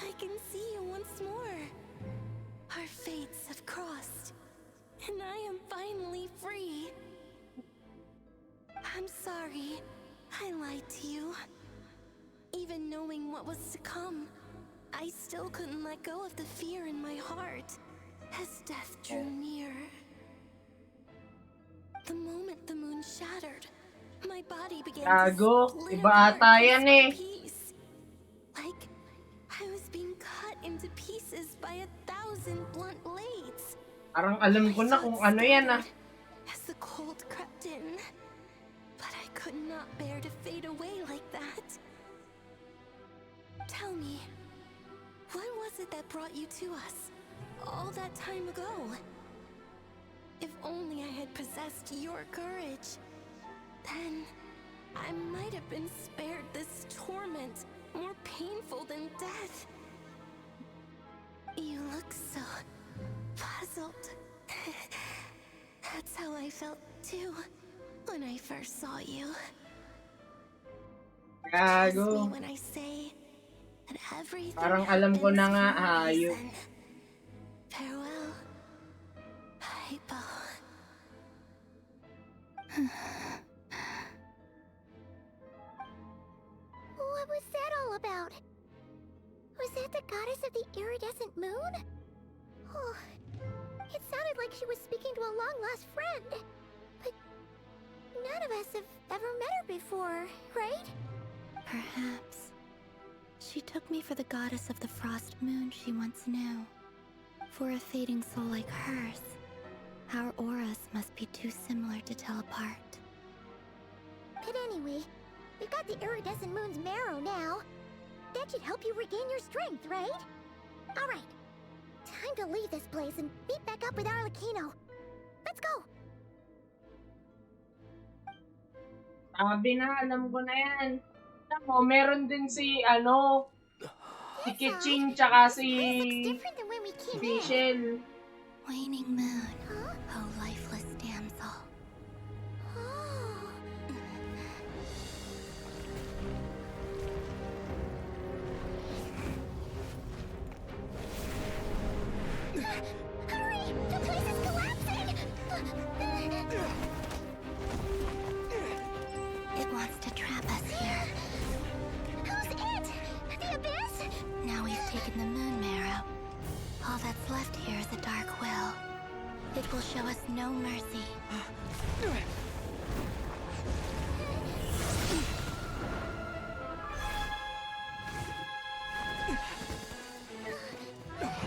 I can see you once more. Our fates have crossed, and I am finally free. I'm sorry, I lied to you. Even knowing what was to come, I still couldn't let go of the fear in my heart as death drew near. The moment the moon shattered, my body began to Gago, split iba apart ata piece yan by eh. piece. Like I was being cut into pieces by 1,000 blunt blades. Parang alam ko na kung ano yan ah. As the cold crept in, but I could not bear to fade away like that. Tell me, what was it that brought you to us all that time ago? If only I had possessed your courage, then I might have been spared this torment more painful than death. You look so puzzled. That's how I felt too when I first saw you. Trust me Gago. when I say that everything Parang alam ko na nga, happens for a hayop. reason. Farewell, Hypo. What was that all about? Was that the goddess of the iridescent moon? Oh, it sounded like she was speaking to a long-lost friend. But none of us have ever met her before, right? Perhaps. She took me for the goddess of the frost moon she once knew. For a fading soul like hers, our auras must be too similar to tell apart. But anyway, we've got the iridescent moon's marrow now. That should help you regain your strength, right? Alright, time to leave this place and meet back up with Arlecchino. Let's go! Sabi na, alam ko na yan. Ako, meron din si, si Kitching, tsaka si Fischl. Waning moon, oh lifeless damsel. Hurry! The place is collapsing! It wants to trap us here. Who's it? Now we've taken the moon marrow. All that's left here is a dark will. It will show us no mercy.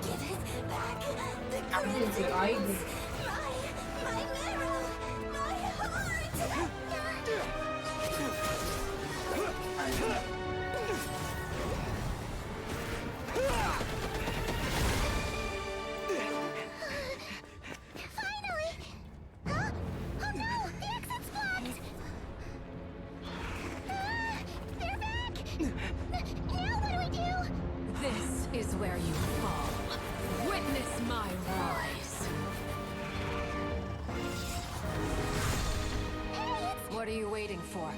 Give it back. The crimson Idol. My marrow. My heart. Finally! Huh? Oh no! The exit's blocked! They're back! Now what do we do? This is where you fall. Witness my rise. What are you waiting for?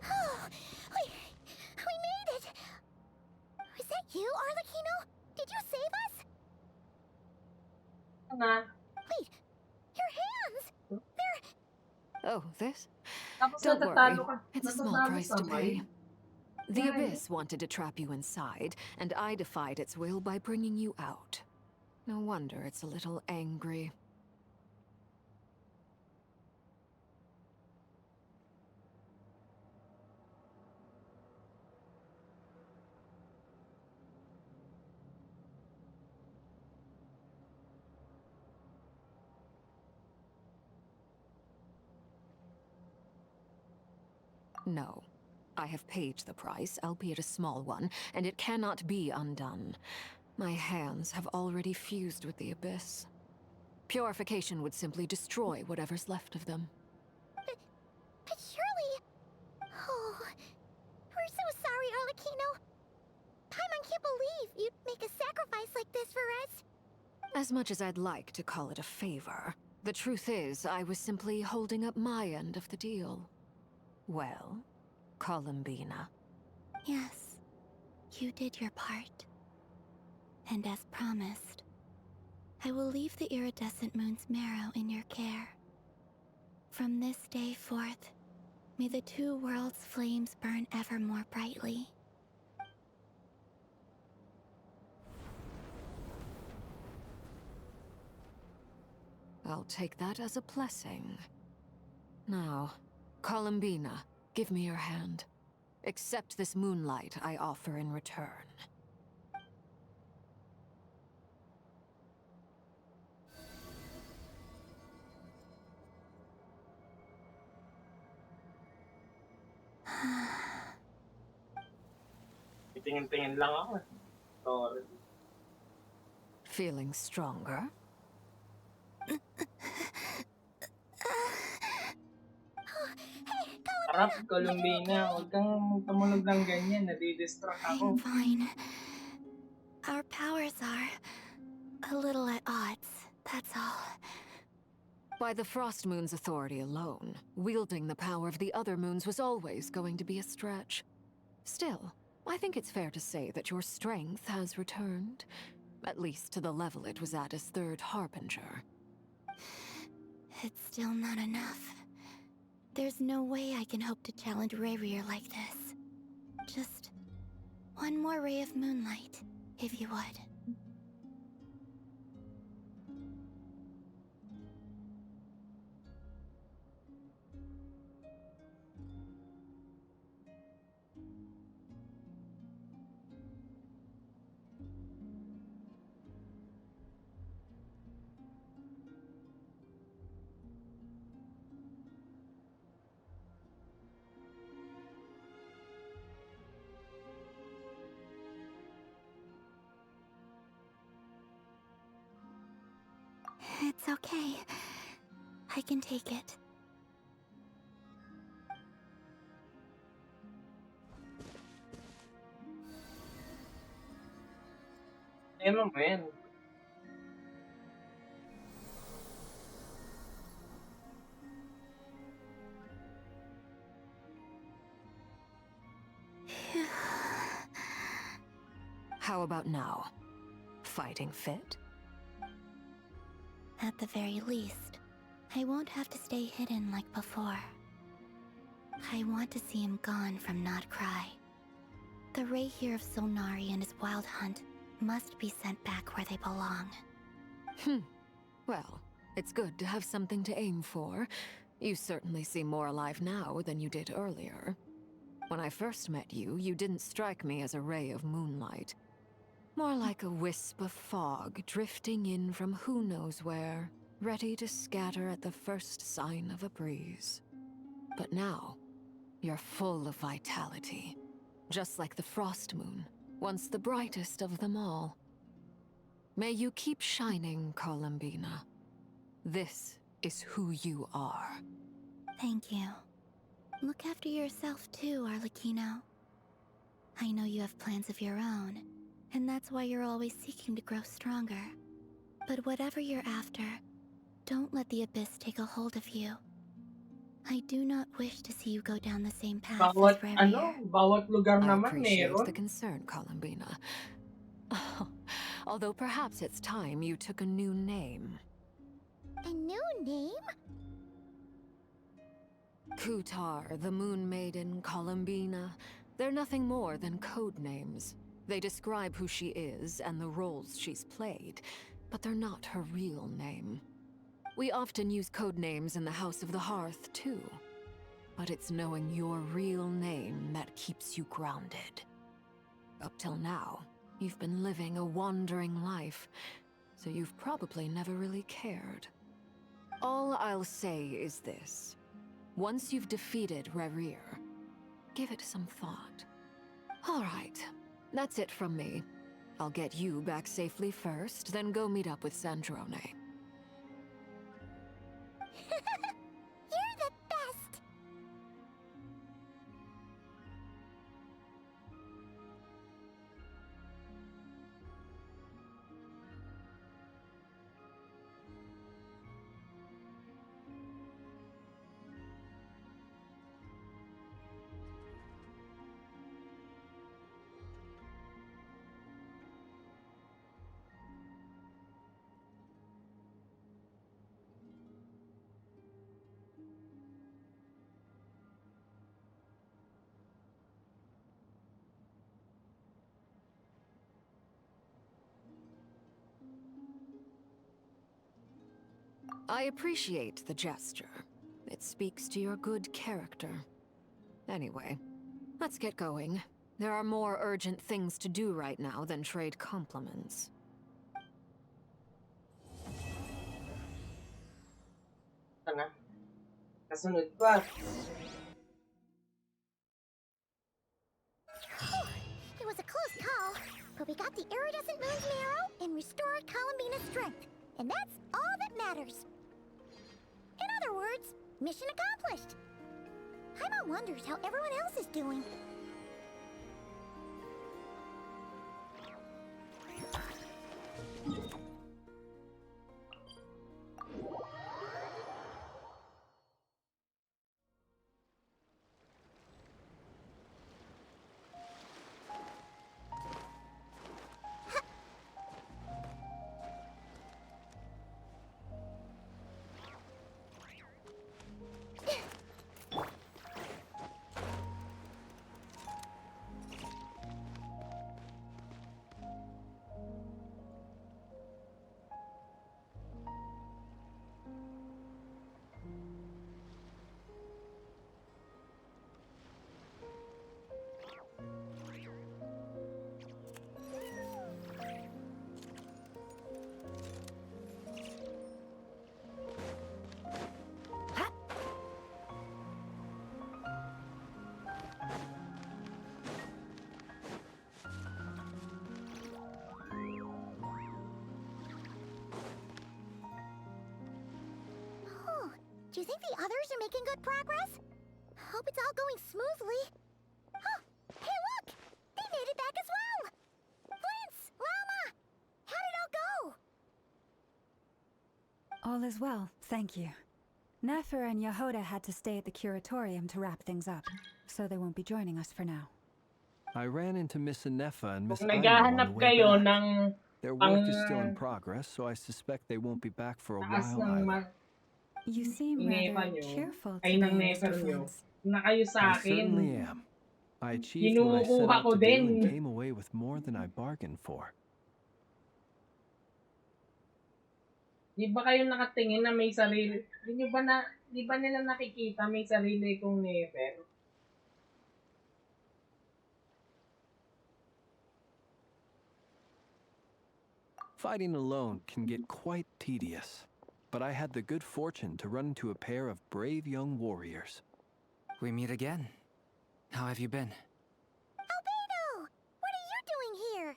Oh, we made it! Is that you, Arlecchino? Did you save us? Wait, your hands! They're... Oh, this? Tapos Don't worry, natatalo ka. it's a small Natatalo price to sabay. pay. The Why? Abyss wanted to trap you inside, and I defied its will by bringing you out. No wonder it's a little angry. No. I have paid the price, albeit a small one, and it cannot be undone. My hands have already fused with the Abyss. Purification would simply destroy whatever's left of them. But surely... Oh, we're so sorry, Arlecchino. Paimon can't believe you'd make a sacrifice like this for us. As much as I'd like to call it a favor, the truth is I was simply holding up my end of the deal. Well, Columbina. Yes, you did your part. And as promised, I will leave the iridescent moon's marrow in your care. From this day forth, may the two worlds' flames burn ever more brightly. I'll take that as a blessing. Now, Columbina, give me your hand. Accept this moonlight I offer in return. Tingin-tingin lang ako. Sorry. Feeling stronger? Harap, Columbina. Huwag kang tumunog ng ganyan. Nadidistract ako. I'm fine. Our powers are a little at odds, that's all. By the Frost Moon's authority alone, wielding the power of the other moons was always going to be a stretch. Still, I think it's fair to say that your strength has returned. At least to the level it was at as Third Harbinger. It's still not enough. There's no way I can hope to challenge Rayrear like this. Just one more ray of moonlight, if you would. It's okay. I can take it. Ano mo yan? How about now? Fighting fit? At the very least, I won't have to stay hidden like before. I want to see him gone from Not Cry. The Rahier of Solnari and his wild hunt must be sent back where they belong. Well, it's good to have something to aim for. You certainly seem more alive now than you did earlier. When I first met you, you didn't strike me as a ray of moonlight. More like a wisp of fog drifting in from who knows where, ready to scatter at the first sign of a breeze. But now, you're full of vitality. Just like the Frost Moon, once the brightest of them all. May you keep shining, Columbina. This is who you are. Thank you. Look after yourself too, Arlecchino. I know you have plans of your own, and that's why you're always seeking to grow stronger. But whatever you're after, don't let the Abyss take a hold of you. I do not wish to see you go down the same path as Revier. Bawat lugar I naman appreciate meron. the concern, Columbina. Although perhaps it's time you took a new name. A new name? Kutar, the Moon Maiden, Columbina. They're nothing more than code names. They describe who she is and the roles she's played, but they're not her real name. We often use code names in the House of the Hearth, too. But it's knowing your real name that keeps you grounded. Up till now, you've been living a wandering life, so you've probably never really cared. All I'll say is this. Once you've defeated Revier, give it some thought. All right, that's it from me. I'll get you back safely first, then go meet up with Sandrone. You're the best! I appreciate the gesture. It speaks to your good character. Anyway, let's get going. There are more urgent things to do right now than trade compliments. Tanga. Kasunod pa. It was a close call, but we got the iridescent moon's marrow and restored Columbina's strength. And that's all that matters. In other words, mission accomplished. Paimon wonders how everyone else is doing. Do you think the others are making good progress? Hope it's all going smoothly. Oh, hey look! They made it back as well! Flintz! Llama! How did it all go? All is well, thank you. Nefer and Yehuda had to stay at the curatorium to wrap things up, so they won't be joining us for now. I ran into Miss Anefa and Miss Kung Aino on naghahanap the way kayo back. ng Their pang work is still in progress, so I suspect they won't be back for a taas while ng either. You seem nefa rather nyo, cheerful ay ng today, nefer Mr. nyo, Flintz. na kayo I sa certainly akin. am. I achieved what I set Kinukuha out ko to do and din. came away with more than I bargained for. Di ba kayo nakatingin na may sarili? Di ba nila nakikita may sarili kong nefer? Fighting alone can get quite tedious, but I had the good fortune to run into a pair of brave young warriors. We meet again. How have you been? Albedo! What are you doing here?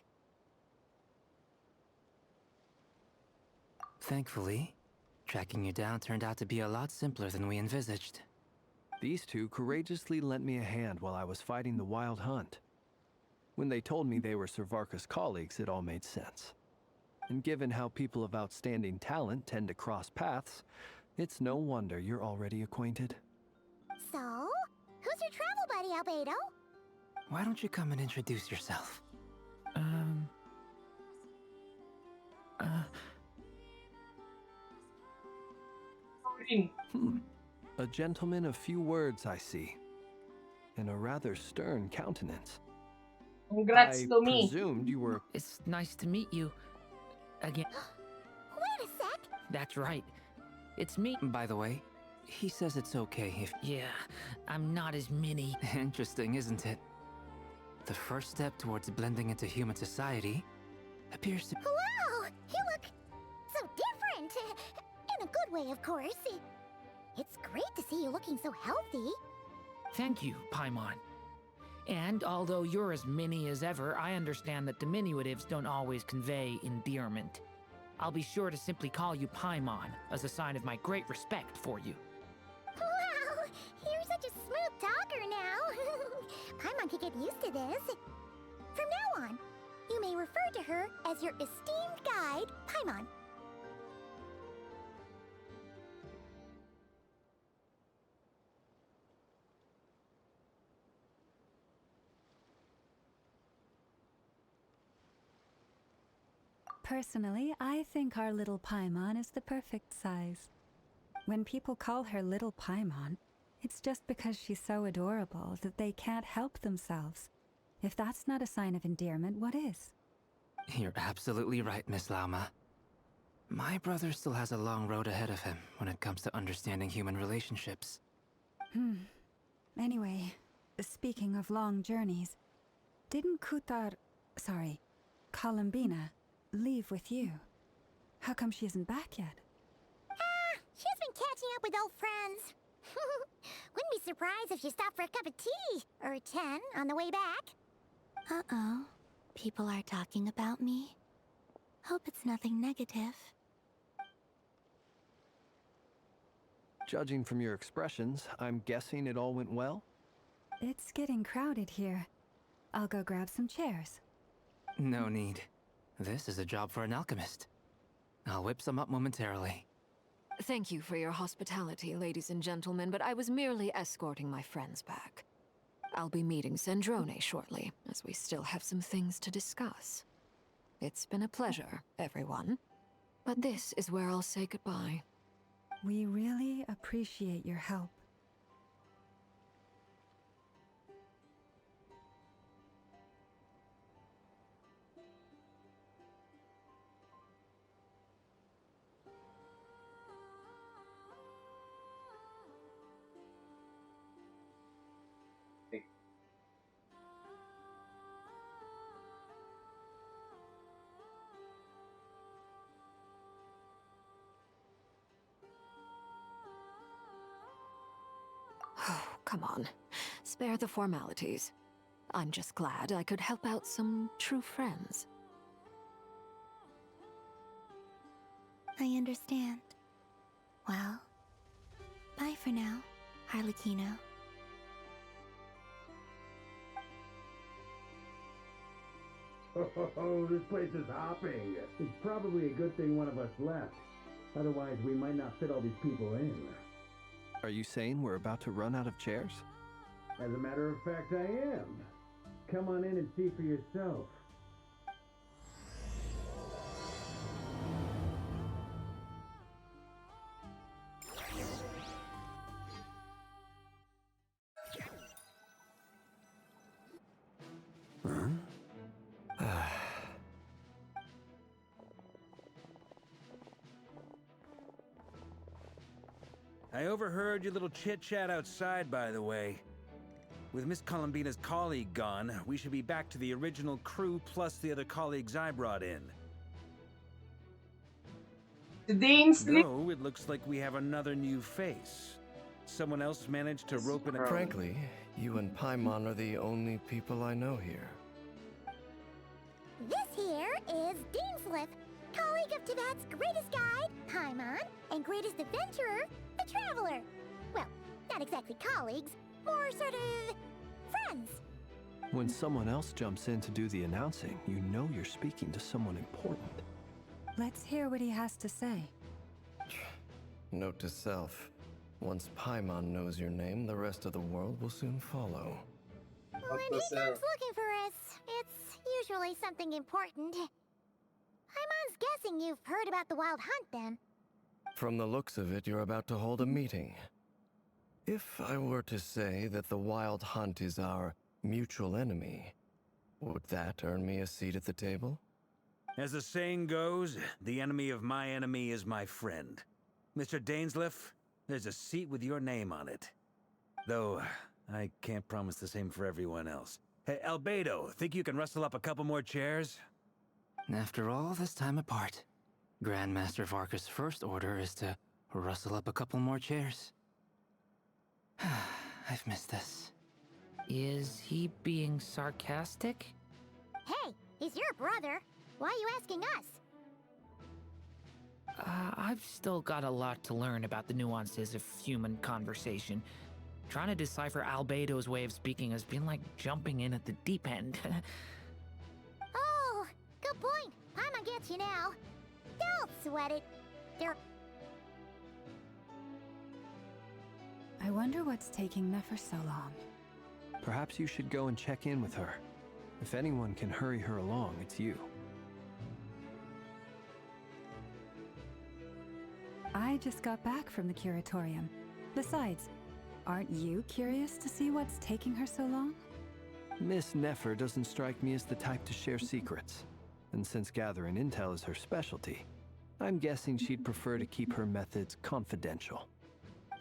Thankfully, tracking you down turned out to be a lot simpler than we envisaged. These two courageously lent me a hand while I was fighting the Wild Hunt. When they told me they were Servarka's colleagues, it all made sense. And given how people of outstanding talent tend to cross paths, it's no wonder you're already acquainted. So, who's your travel buddy, Albedo? Why don't you come and introduce yourself? A gentleman of few words, I see. And a rather stern countenance. Congrats I to me. presumed you were... It's nice to meet you. Again. Wait a sec. That's right. It's me. By the way, he says it's okay if... Yeah, I'm not as mini. Interesting, isn't it? The first step towards blending into human society appears to... Wow! You look so different. In a good way, of course. It's great to see you looking so healthy. Thank you, Paimon. And although you're as mini as ever, I understand that diminutives don't always convey endearment. I'll be sure to simply call you Paimon as a sign of my great respect for you. Wow! You're such a smooth talker now. Paimon could get used to this. From now on, you may refer to her as your esteemed guide, Paimon. Personally, I think our little Paimon is the perfect size. When people call her Little Paimon, it's just because she's so adorable that they can't help themselves. If that's not a sign of endearment, what is? You're absolutely right, Miss Lauma. My brother still has a long road ahead of him when it comes to understanding human relationships. Anyway, speaking of long journeys, didn't Columbina, leave with you? How come she isn't back yet? She's been catching up with old friends. Wouldn't be surprised if she stopped for a cup of tea or 10 on the way back. Uh-oh. People are talking about me. Hope it's nothing negative. Judging from your expressions, I'm guessing it all went well? It's getting crowded here. I'll go grab some chairs. No need. This is a job for an alchemist. I'll whip some up momentarily. Thank you for your hospitality, ladies and gentlemen, but I was merely escorting my friends back. I'll be meeting Sandrone shortly, as we still have some things to discuss. It's been a pleasure, everyone. But this is where I'll say goodbye. We really appreciate your help. Oh, come on. Spare the formalities. I'm just glad I could help out some true friends. I understand. Well, bye for now, Harlequino. Oh, this place is hopping. It's probably a good thing one of us left. Otherwise, we might not fit all these people in. Are you saying we're about to run out of chairs? As a matter of fact, I am. come on in and see for yourself. I overheard your little chit-chat outside, by the way. With Miss Columbina's colleague gone, we should be back to the original crew plus the other colleagues I brought in. Though it looks like we have another new face. Someone else managed to rope in a... Frankly, you and Paimon are the only people I know here. This here is Deansliff, colleague of Tibet's greatest guide, Paimon, and greatest adventurer, the Traveler. Well, not exactly colleagues, more sort of friends. When someone else jumps in to do the announcing, you know you're speaking to someone important. Let's hear what he has to say. Note to self. Once Paimon knows your name, the rest of the world will soon follow. When he comes looking for us, it's usually something important. Paimon's guessing you've heard about the Wild Hunt, then. From the looks of it, you're about to hold a meeting. If I were to say that the Wild Hunt is our mutual enemy, would that earn me a seat at the table? As the saying goes, the enemy of my enemy is my friend. Mr. Dainsliff, there's a seat with your name on it. Though, I can't promise the same for everyone else. Hey, Albedo, think you can rustle up a couple more chairs? After all this time apart, Grandmaster Varka's first order is to rustle up a couple more chairs. I've missed this. Is he being sarcastic? Hey, he's your brother. Why are you asking us? I've still got a lot to learn about the nuances of human conversation. Trying to decipher Albedo's way of speaking has been like jumping in at the deep end. Oh, good point. Paimon gets you now. Don't sweat it. I wonder what's taking Nefer so long. Perhaps you should go and check in with her. If anyone can hurry her along, it's you. I just got back from the curatorium. Besides, aren't you curious to see what's taking her so long? Miss Nefer doesn't strike me as the type to share secrets. And since gathering intel is her specialty, I'm guessing she'd prefer to keep her methods confidential.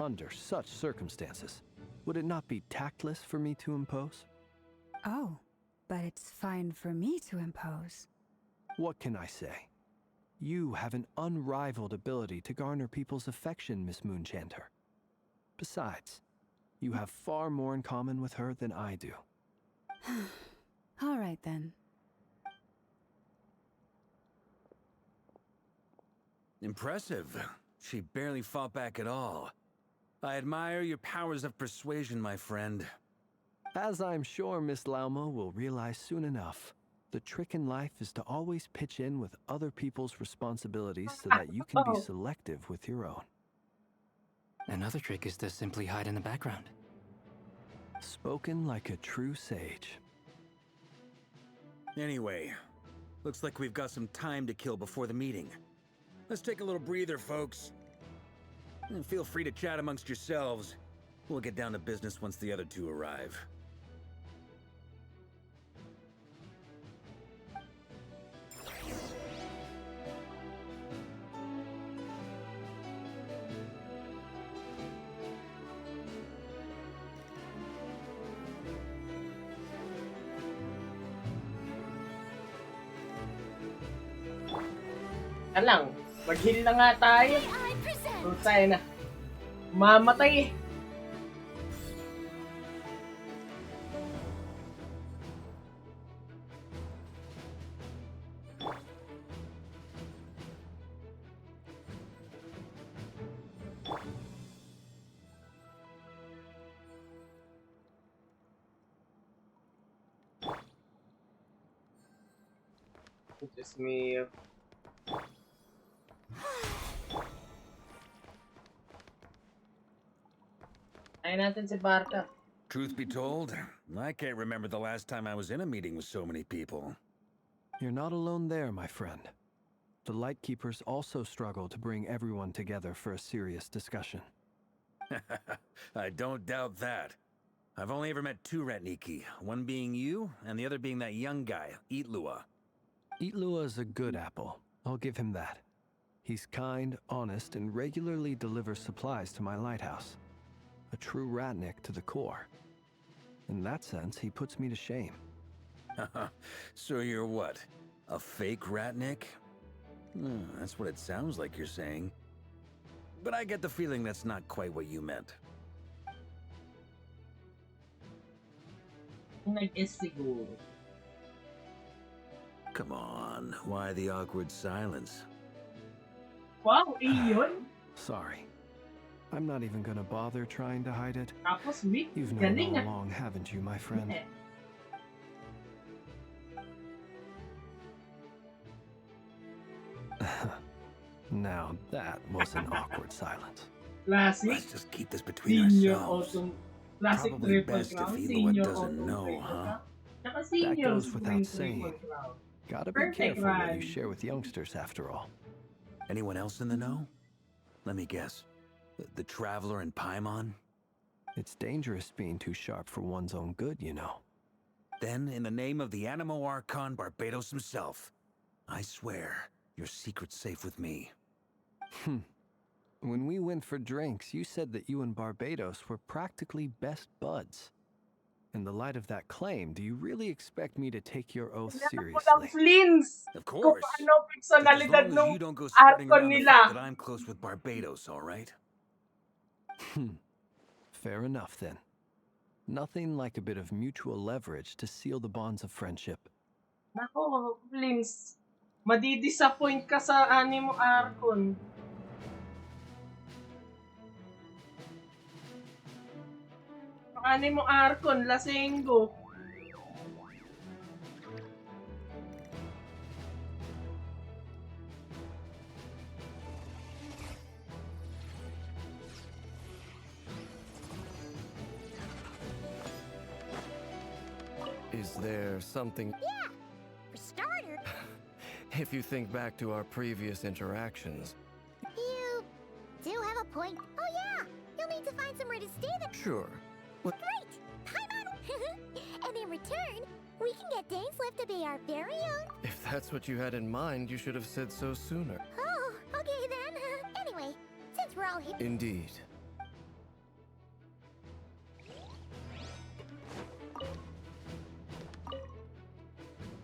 Under such circumstances, would it not be tactless for me to impose? Oh, but it's fine for me to impose. What can I say? You have an unrivaled ability to garner people's affection, Miss Moonchanter. Besides, you have far more in common with her than I do. All right, then. Impressive. She barely fought back at all. I admire your powers of persuasion, my friend. As I'm sure Miss Lauma will realize soon enough, the trick in life is to always pitch in with other people's responsibilities so that you can be selective with your own. Another trick is to simply hide in the background. Spoken like a true sage. Anyway, looks like we've got some time to kill before the meeting. Let's take a little breather, folks. And feel free to chat amongst yourselves. We'll get down to business once the other two arrive. Lang, mag-heal na nga tayo. So, tayo na. Mamatay eh. Just me. Ayaw natin si Barca. Truth be told, I can't remember the last time I was in a meeting with so many people. You're not alone there, my friend. The Lightkeepers also struggle to bring everyone together for a serious discussion. I don't doubt that. I've only ever met two Ratniki, one being you, and the other being that young guy, Itlua. Itlua is a good apple. I'll give him that. He's kind, honest, and regularly delivers supplies to my lighthouse. A true Ratnik to the core. In that sense, he puts me to shame. So you're what? A fake Ratnik? That's what it sounds like you're saying. But I get the feeling that's not quite what you meant. Siguro. Come on, why the awkward silence? Wow, iyon? Sorry. I'm not even gonna bother trying to hide it. Tapos weak. You've known Galing all ah. along, haven't you, my friend? Now that was an awkward silence. Classic. Let's just keep this between Senior ourselves. autumn. Classic Probably triple best if crown. Itlua Senior doesn't autumn know, triple huh? crown. Tsaka That senior goes supreme without triple saying. crown. Gotta be Perfect careful what you rhyme. share with youngsters, after all. Anyone else in the know? Let me guess. The Traveler and Paimon? It's dangerous being too sharp for one's own good, you know. Then, in the name of the Animo Archon Barbados himself, I swear your secret's safe with me. When we went for drinks, you said that you and Barbados were practically best buds. In the light of that claim, do you really expect me to take your oath seriously? Flins! Of course. Kung ano Just as personalidad long as nung you don't go spreading Archon around the fact that nila. I'm close with Barbados, all right? Fair enough, then. Nothing like a bit of mutual leverage to seal the bonds of friendship. Nako, Flins. Madi-disappoint ka sa Animo Archon. Ang Animo Archon, Lasenggo. Is there something... Yeah, for starters. If you think back to our previous interactions... You do have a point. Oh yeah, you'll need to find somewhere to stay there. Sure. What? Great! Paimon! And in return, we can get Dane's Lift to be our very own. If that's what you had in mind, you should have said so sooner. Oh, okay then. Anyway, since we're all here... Indeed.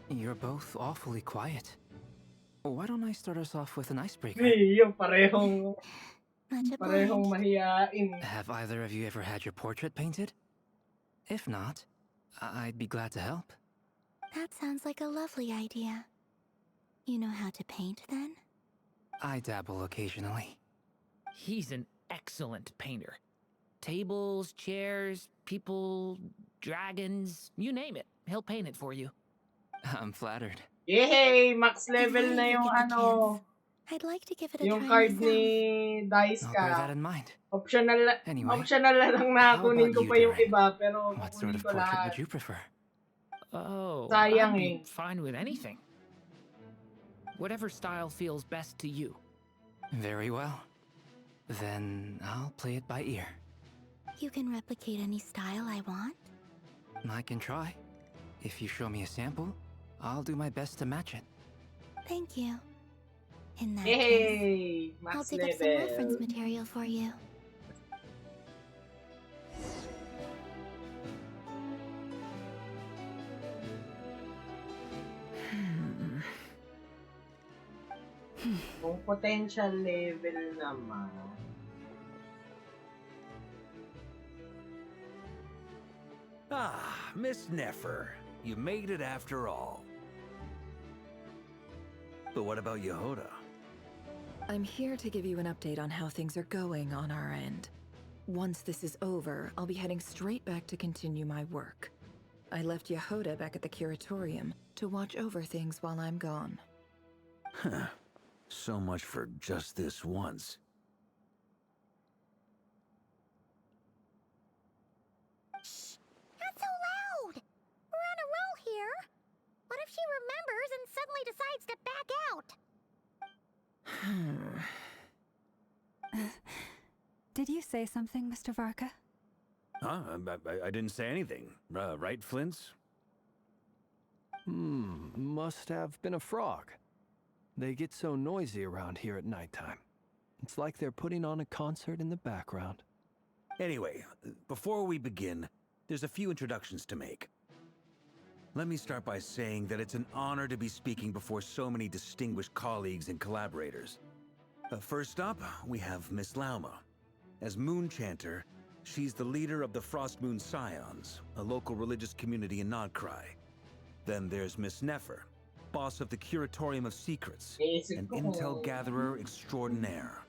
You're both awfully quiet. Why don't I start us off with an icebreaker? Yung parehong mahiyain. Have either of you ever had your portrait painted? If not, I'd be glad to help. That sounds like a lovely idea. You know how to paint, then? I dabble occasionally. He's an excellent painter. Tables, chairs, people, dragons, you name it. He'll paint it for you. I'm flattered. Yay! Max level na yung ano. I'd like to give it a Yung try card myself. ni Dice I'll bear ka. that in mind. Optional, Anyway, optional na lang na how kunin about ko you, pa yung Darren? iba, pero What kukunin sort of ko portrait lahat. would you prefer? Oh, Sayang I'd be eh. fine with anything. Whatever style feels best to you. Very well. Then I'll play it by ear. You can replicate any style I want? I can try. If you show me a sample, I'll do my best to match it. Thank you. In that Yay! case, Max I'll dig up some level. reference material for you. Kung potential level naman. Ah, Miss Nefer. You made it after all. But what about Yehoda? I'm here to give you an update on how things are going on our end. Once this is over, I'll be heading straight back to continue my work. I left Yehoda back at the curatorium to watch over things while I'm gone. Huh. So much for just this once. Shh! he remembers and suddenly decides to back out. Did you say something, Mr. Varka? Huh? I didn't say anything. Right, Flints? Must have been a frog. They get so noisy around here at nighttime. It's like they're putting on a concert in the background. Anyway, before we begin, there's a few introductions to make. Let me start by saying that it's an honor to be speaking before so many distinguished colleagues and collaborators. First up, we have Miss Lauma. As Moon Chanter, she's the leader of the Frost Moon Scions, a local religious community in Nodcry. Then there's Miss Nefer, boss of the Curatorium of Secrets, an intel gatherer extraordinaire.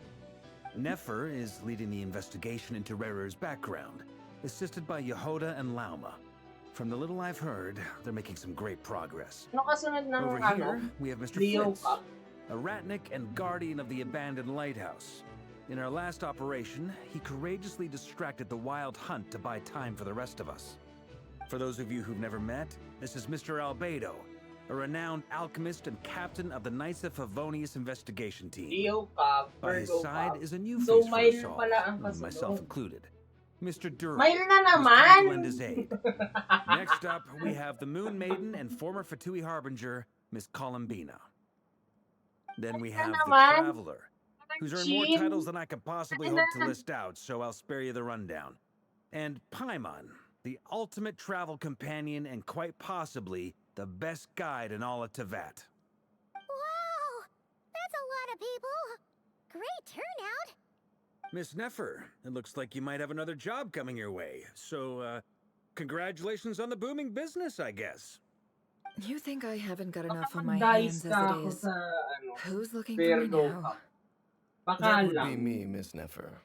Nefer is leading the investigation into Rerer's background, assisted by Yehoda and Lauma. From the little I've heard, they're making some great progress. Over here, we have Mr. Fritz, a Ratnik and guardian of the abandoned lighthouse. In our last operation, he courageously distracted the Wild Hunt to buy time for the rest of us. For those of you who've never met, this is Mr. Albedo, a renowned alchemist and captain of the Knights of Favonius investigation team. By his side is a new face for us all, myself included. Mr. Duran, who's come to lend his aid. Next up, we have the Moon Maiden and former Fatui Harbinger, Miss Columbina. Then we have the Traveler, who's earned more titles than I could possibly hope to list out, so I'll spare you the rundown. And Paimon, the ultimate travel companion and quite possibly the best guide in all of Tevat. Wow! That's a lot of people! Great turnout! Miss Nefer, it looks like you might have another job coming your way, so, congratulations on the booming business, I guess. You think I haven't got enough on my hands as it is? Who's looking for me now? That would be me, Miss Nefer.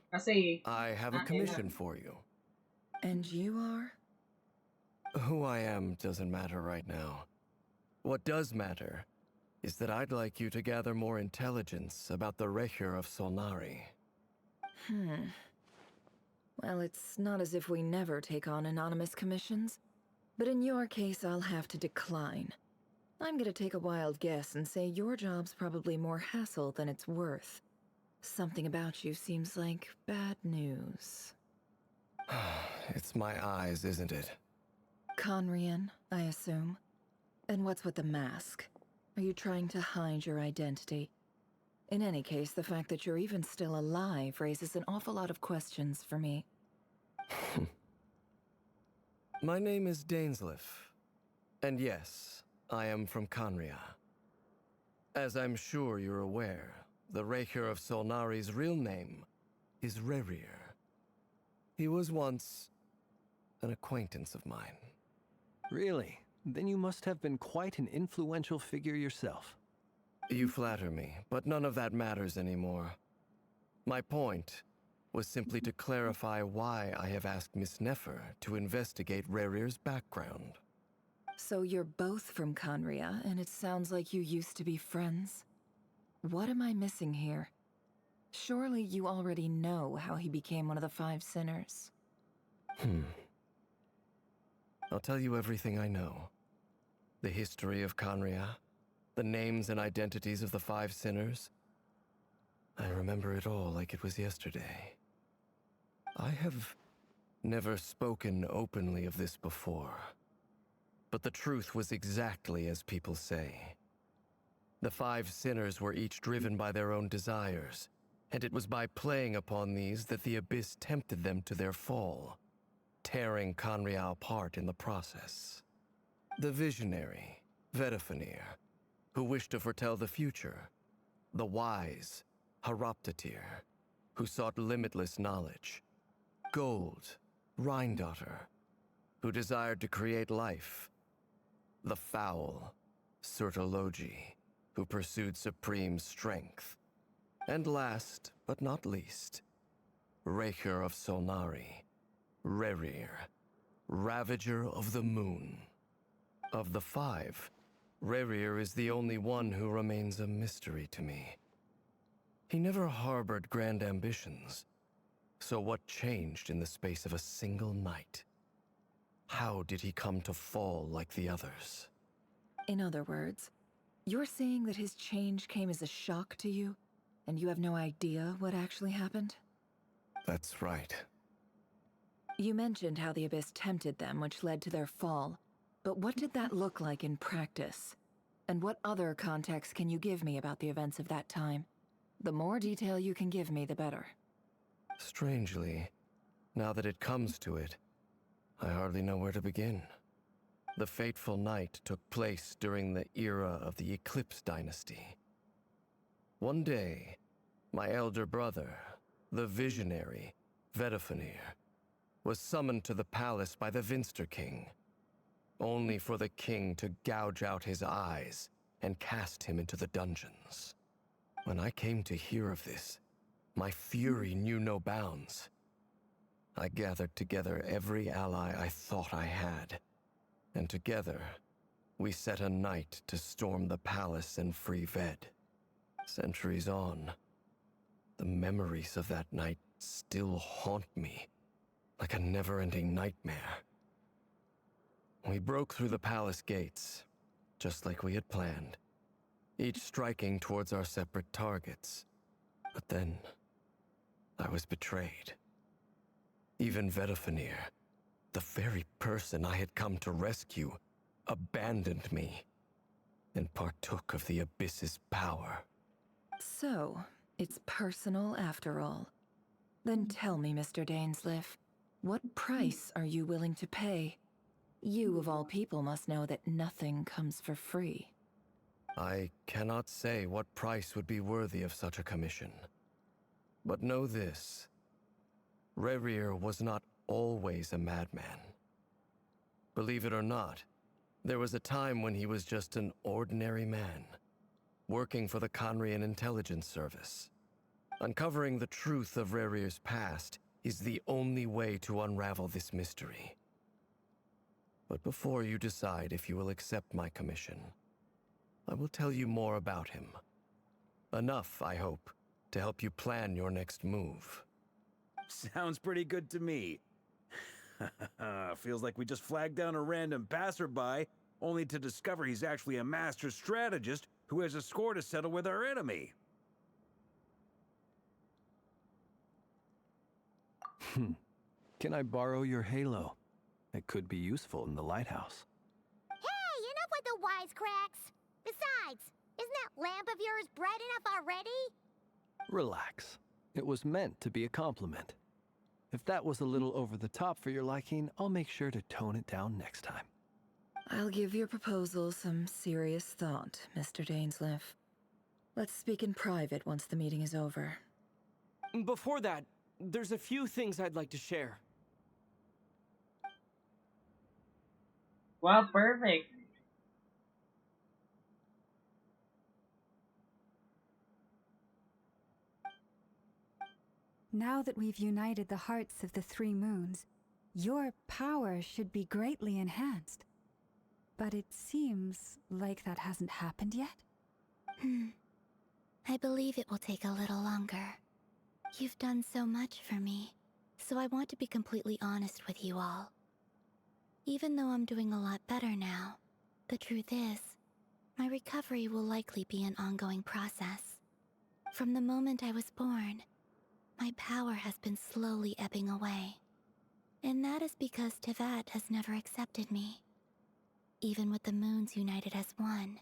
I have a commission for you. And you are? Who I am doesn't matter right now. What does matter is that I'd like you to gather more intelligence about the Recher of Solnari. Well, it's not as if we never take on anonymous commissions, but in your case, I'll have to decline. I'm gonna take a wild guess and say your job's probably more hassle than it's worth. Something about you seems like bad news. It's my eyes, isn't it? Conrian, I assume. And what's with the mask? Are you trying to hide your identity? In any case, the fact that you're even still alive raises an awful lot of questions for me. My name is Dainsleif. And yes, I am from Conria. As I'm sure you're aware, the Recher of Solnari's real name is Rerir. He was once an acquaintance of mine. Really? Then you must have been quite an influential figure yourself. You flatter me, but none of that matters anymore. My point was simply to clarify why I have asked Miss Nefer to investigate Rerir's background. So you're both from Conria, and it sounds like you used to be friends? What am I missing here? Surely you already know how he became one of the Five Sinners. I'll tell you everything I know. The history of Conria, the names and identities of the Five Sinners. I remember it all like it was yesterday. I have never spoken openly of this before. But the truth was exactly as people say. The Five Sinners were each driven by their own desires, and it was by playing upon these that the Abyss tempted them to their fall, tearing Conria apart in the process. The visionary, Vedafenir, who wished to foretell the future. The wise, Haroptatir, who sought limitless knowledge. Gold, Rhindaughter, who desired to create life. The foul, Sertologi, who pursued supreme strength. And last, but not least, Recher of Solnari, Rerir, Ravager of the Moon. Of the five, Rerir is the only one who remains a mystery to me. He never harbored grand ambitions. So what changed in the space of a single night? How did he come to fall like the others? In other words, you're saying that his change came as a shock to you, and you have no idea what actually happened? That's right. You mentioned how the Abyss tempted them, which led to their fall. But what did that look like in practice? And what other context can you give me about the events of that time? The more detail you can give me, the better. Strangely, now that it comes to it, I hardly know where to begin. The fateful night took place during the era of the Eclipse Dynasty. One day, my elder brother, the visionary, Vedifenir, was summoned to the palace by the Vinster King, only for the king to gouge out his eyes and cast him into the dungeons. When I came to hear of this, my fury knew no bounds. I gathered together every ally I thought I had, and together, we set a night to storm the palace and free Ved. Centuries on, the memories of that night still haunt me, like a never-ending nightmare. We broke through the palace gates, just like we had planned, each striking towards our separate targets. But then, I was betrayed. Even Vedifenir, the very person I had come to rescue, abandoned me and partook of the Abyss's power. So, it's personal after all. Then tell me, Mr. Dainsleif, what price are you willing to pay? You, of all people, must know that nothing comes for free. I cannot say what price would be worthy of such a commission. But know this. Rerir was not always a madman. Believe it or not, there was a time when he was just an ordinary man, working for the Conrian Intelligence Service. Uncovering the truth of Rerir's past is the only way to unravel this mystery. But before you decide if you will accept my commission, I will tell you more about him. Enough, I hope, to help you plan your next move. Sounds pretty good to me. Feels like we just flagged down a random passerby, only to discover he's actually a master strategist who has a score to settle with our enemy. Can I borrow your halo? It could be useful in the lighthouse. Hey, enough with the wisecracks! Besides, isn't that lamp of yours bright enough already? Relax. It was meant to be a compliment. If that was a little over the top for your liking, I'll make sure to tone it down next time. I'll give your proposal some serious thought, Mr. Dainsleif. Let's speak in private once the meeting is over. Before that, there's a few things I'd like to share. Wow, perfect. Now that we've united the hearts of the three moons, your power should be greatly enhanced. But it seems like that hasn't happened yet? I believe it will take a little longer. You've done so much for me, so I want to be completely honest with you all. Even though I'm doing a lot better now, the truth is, my recovery will likely be an ongoing process. From the moment I was born, my power has been slowly ebbing away. And that is because Tevat has never accepted me. Even with the moons united as one,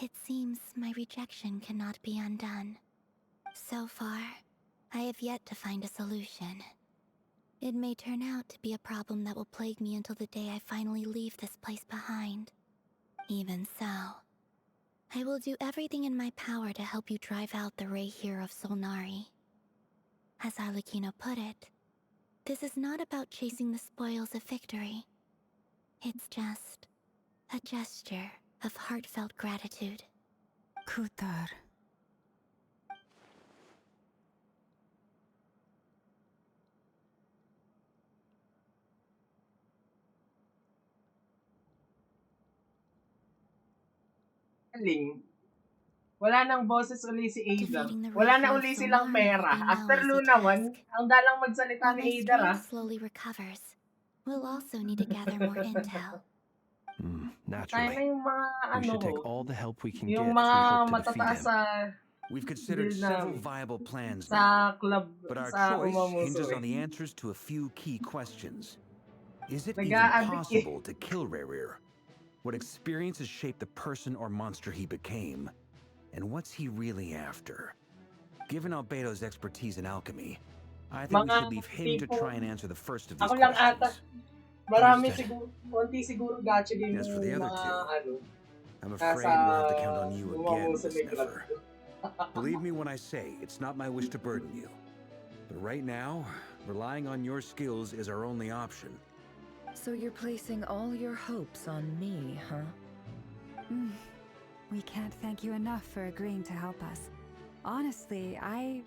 it seems my rejection cannot be undone. So far, I have yet to find a solution. It may turn out to be a problem that will plague me until the day I finally leave this place behind. Even so, I will do everything in my power to help you drive out the Rehir of Solnari. As Arlecchino put it, this is not about chasing the spoils of victory. It's just a gesture of heartfelt gratitude. Kutar. Galing. Wala nang boses uli si Ada. Wala na uli silang pera. After Luna 1, ang dalang magsalita While ni my Ada, strength slowly recovers, we'll also need to gather more intel. Hmm, Tayo naturally. na yung mga We ano should ko. take all the help we can Yung get if we mga hope to defeat matataas him. sa We've considered guild several namin. viable plans Sa now, club, but our sa choice Umamuso hinges on the eh. answers to a few key questions. Is it even Nag-a-addict eh. possible to kill Rerir? What experiences shaped the person or monster he became? And what's he really after? Given Albedo's expertise in alchemy, I think we Mga should leave him to tipong, try and answer the first of these ako lang ata. questions. Marami Understood. siguro, konti siguro gacha game As for the yung other mga two, ano, I'm nasa afraid we'll have to count on you again, Umamuso Miss may club Nefer. ko. Believe me when I say it's not my wish to burden you. But right now, relying on your skills is our only option. So you're placing all your hopes on me, huh? We can't thank you enough for agreeing to help us. Honestly, I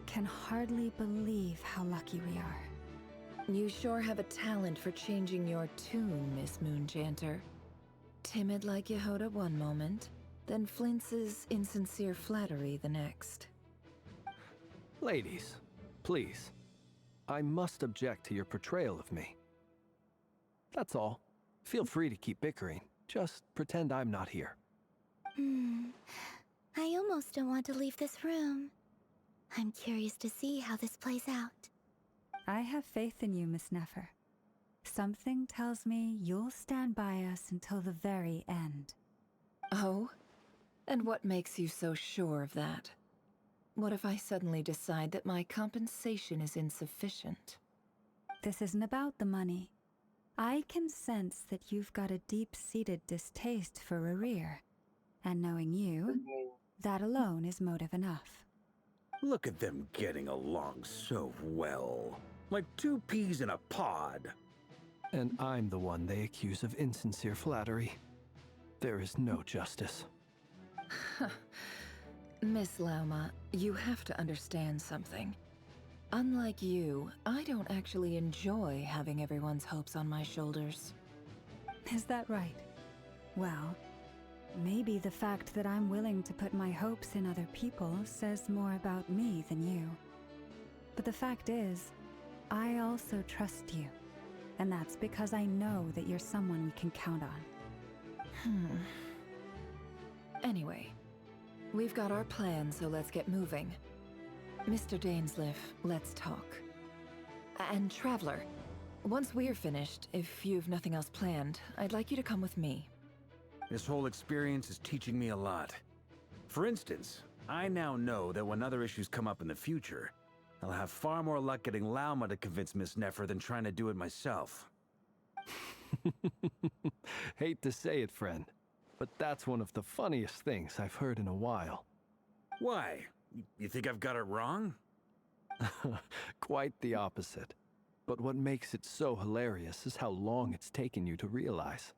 can hardly believe how lucky we are. You sure have a talent for changing your tune, Miss Moonchanter. Timid like Yehoda one moment, then flinches insincere flattery the next. Ladies, please. I must object to your portrayal of me. That's all. Feel free to keep bickering. Just pretend I'm not here. I almost don't want to leave this room. I'm curious to see how this plays out. I have faith in you, Miss Nefer. Something tells me you'll stand by us until the very end. Oh? And what makes you so sure of that? What if I suddenly decide that my compensation is insufficient? This isn't about the money. I can sense that you've got a deep-seated distaste for Rerir. And knowing you, that alone is motive enough. Look at them getting along so well. Like two peas in a pod. And I'm the one they accuse of insincere flattery. There is no justice. Miss Lauma, you have to understand something. Unlike you, I don't actually enjoy having everyone's hopes on my shoulders. Is that right? Well, maybe the fact that I'm willing to put my hopes in other people says more about me than you. But the fact is, I also trust you. And that's because I know that you're someone we can count on. Anyway, we've got our plan, so let's get moving. Mr. Dainsleif, let's talk. And Traveler, once we're finished, if you've nothing else planned, I'd like you to come with me. This whole experience is teaching me a lot. For instance, I now know that when other issues come up in the future, I'll have far more luck getting Lauma to convince Miss Nefer than trying to do it myself. Hate to say it, friend, but that's one of the funniest things I've heard in a while. Why? You think I've got it wrong? Quite the opposite. But what makes it so hilarious is how long it's taken you to realize.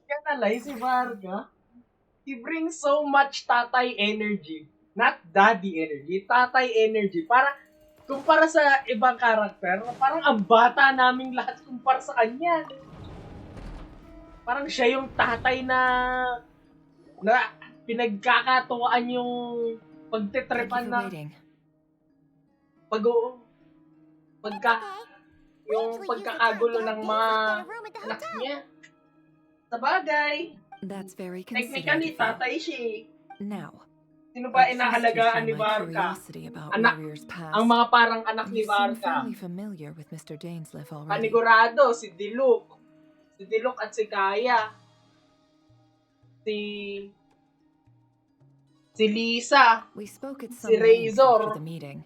Kanalay si Varga. He brings so much tatay energy. Not daddy energy, tatay energy. Para, kumpara sa ibang karakter, parang ang bata naming lahat kumpara sa kanya. Parang siya yung tatay na pinagkakatuwaan yung pagtitrepan na yung pagkakagulo ng mga anak niya. Sabagay. That's very Technically, considerate. tatay siya eh. Now, Sino ba inahalagaan ni Varka? Anak, ang mga parang anak ni Varka. Fairly familiar with Mr. Dainsleif already. Panigurado, si Diluc. Si Diluc at si Kaya. Si Lisa. We spoke at some Si length Razor. after the meeting.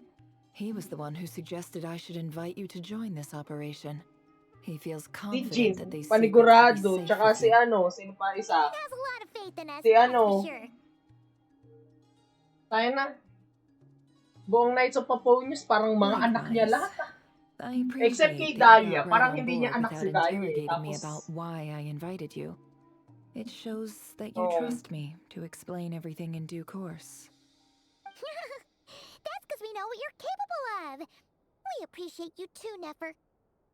He was the one who suggested I should invite you to join this operation. He feels Si confident Jean, that these Panigurado, secrets will be safe tsaka with si you. sino pa isa? He has a lot of faith in us, Si that's for sure. Tayo na. Buong Knights of Paponius, parang mga anak niya lahat. I Except appreciate kay that you Dahlia, got right parang on hindi niya board anak si without Dahlia eh. interrogating me Tapos, about why I invited you. It shows that you trust me to explain everything in due course. That's because we know what you're capable of. We appreciate you too, Nefer.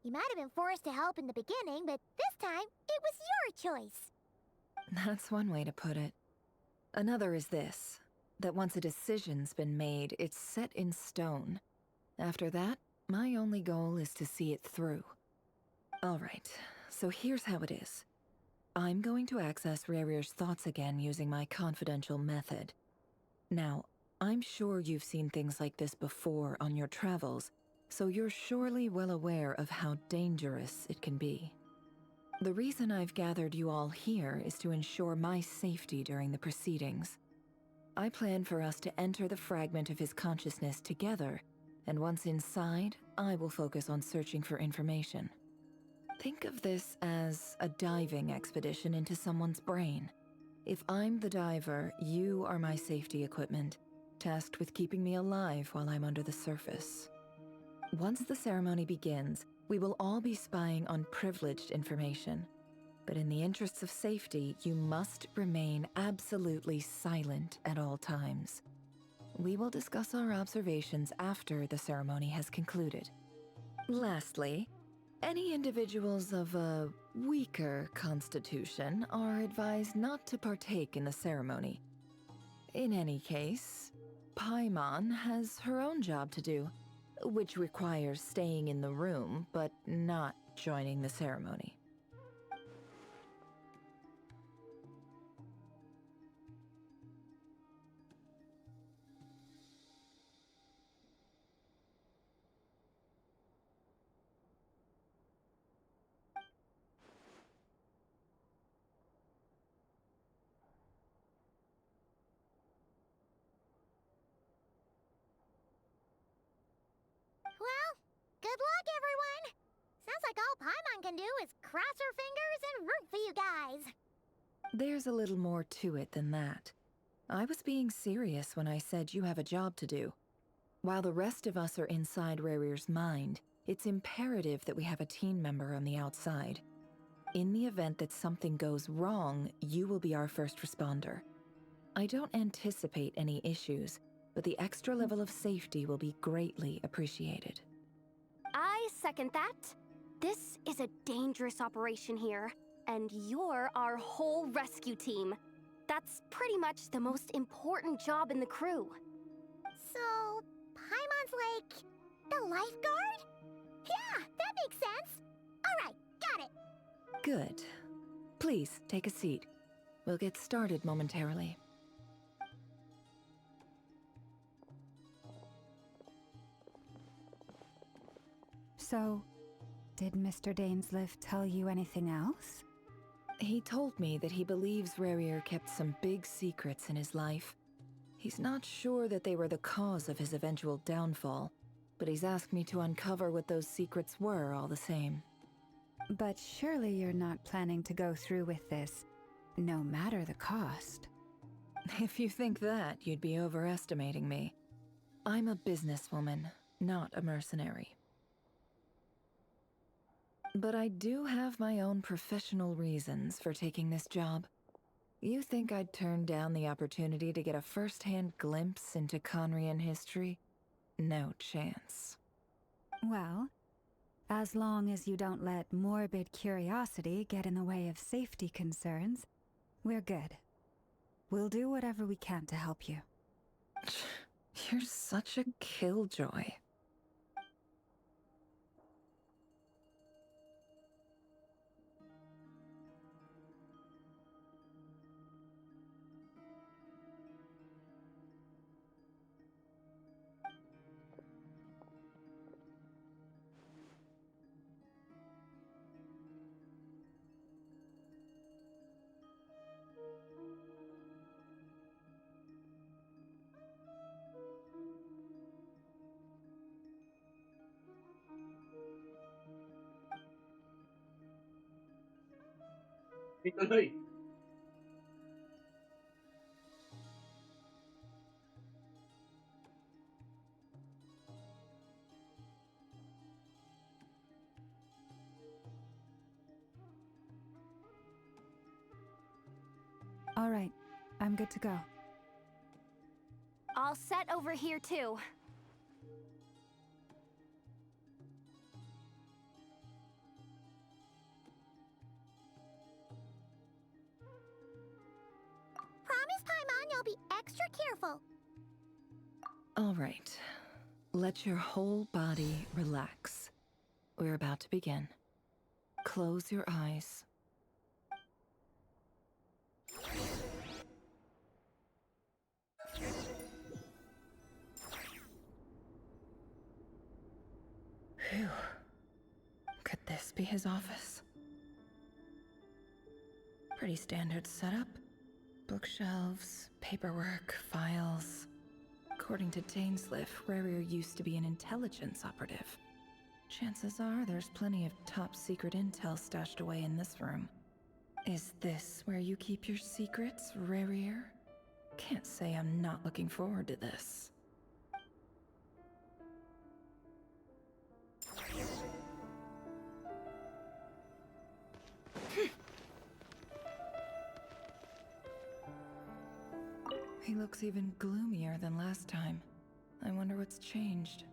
You might have been forced to help in the beginning, but this time, it was your choice. That's one way to put it. Another is this, that once a decision's been made, it's set in stone. After that, my only goal is to see it through. Alright, so here's how it is. I'm going to access Rarier's thoughts again using my confidential method. Now, I'm sure you've seen things like this before on your travels, so you're surely well aware of how dangerous it can be. The reason I've gathered you all here is to ensure my safety during the proceedings. I plan for us to enter the fragment of his consciousness together, and once inside, I will focus on searching for information. Think of this as a diving expedition into someone's brain. If I'm the diver, you are my safety equipment, tasked with keeping me alive while I'm under the surface. Once the ceremony begins, we will all be spying on privileged information. But in the interests of safety, you must remain absolutely silent at all times. We will discuss our observations after the ceremony has concluded. Lastly, any individuals of a weaker constitution are advised not to partake in the ceremony. In any case, Paimon has her own job to do, which requires staying in the room but not joining the ceremony. Well, good luck, everyone! Sounds like all Paimon can do is cross her fingers and root for you guys. There's a little more to it than that. I was being serious when I said you have a job to do. While the rest of us are inside Rarier's mind, it's imperative that we have a team member on the outside. In the event that something goes wrong, you will be our first responder. I don't anticipate any issues, but the extra level of safety will be greatly appreciated. I second that. This is a dangerous operation here, and you're our whole rescue team. That's pretty much the most important job in the crew. So, Paimon's like the lifeguard? Yeah, that makes sense. Alright, got it. Good. Please, take a seat. We'll get started momentarily. So, did Mr. Dainsliff tell you anything else? He told me that he believes Rarier kept some big secrets in his life. He's not sure that they were the cause of his eventual downfall, but he's asked me to uncover what those secrets were all the same. But surely you're not planning to go through with this, no matter the cost. If you think that, you'd be overestimating me. I'm a businesswoman, not a mercenary. But I do have my own professional reasons for taking this job. You think I'd turn down the opportunity to get a first-hand glimpse into Conrian history? No chance. Well, as long as you don't let morbid curiosity get in the way of safety concerns, we're good. We'll do whatever we can to help you. You're such a killjoy. Ituloy. All right, I'm good to go. All set over here, too. extra careful. All right. Let your whole body relax. We're about to begin. Close your eyes. Phew. Could this be his office? Pretty standard setup. Bookshelves, paperwork, files. According to Dainsliff, Rarier used to be an intelligence operative. Chances are there's plenty of top secret intel stashed away in this room. Is this where you keep your secrets, Rarier? Can't say I'm not looking forward to this. He looks even gloomier than last time. I wonder what's changed.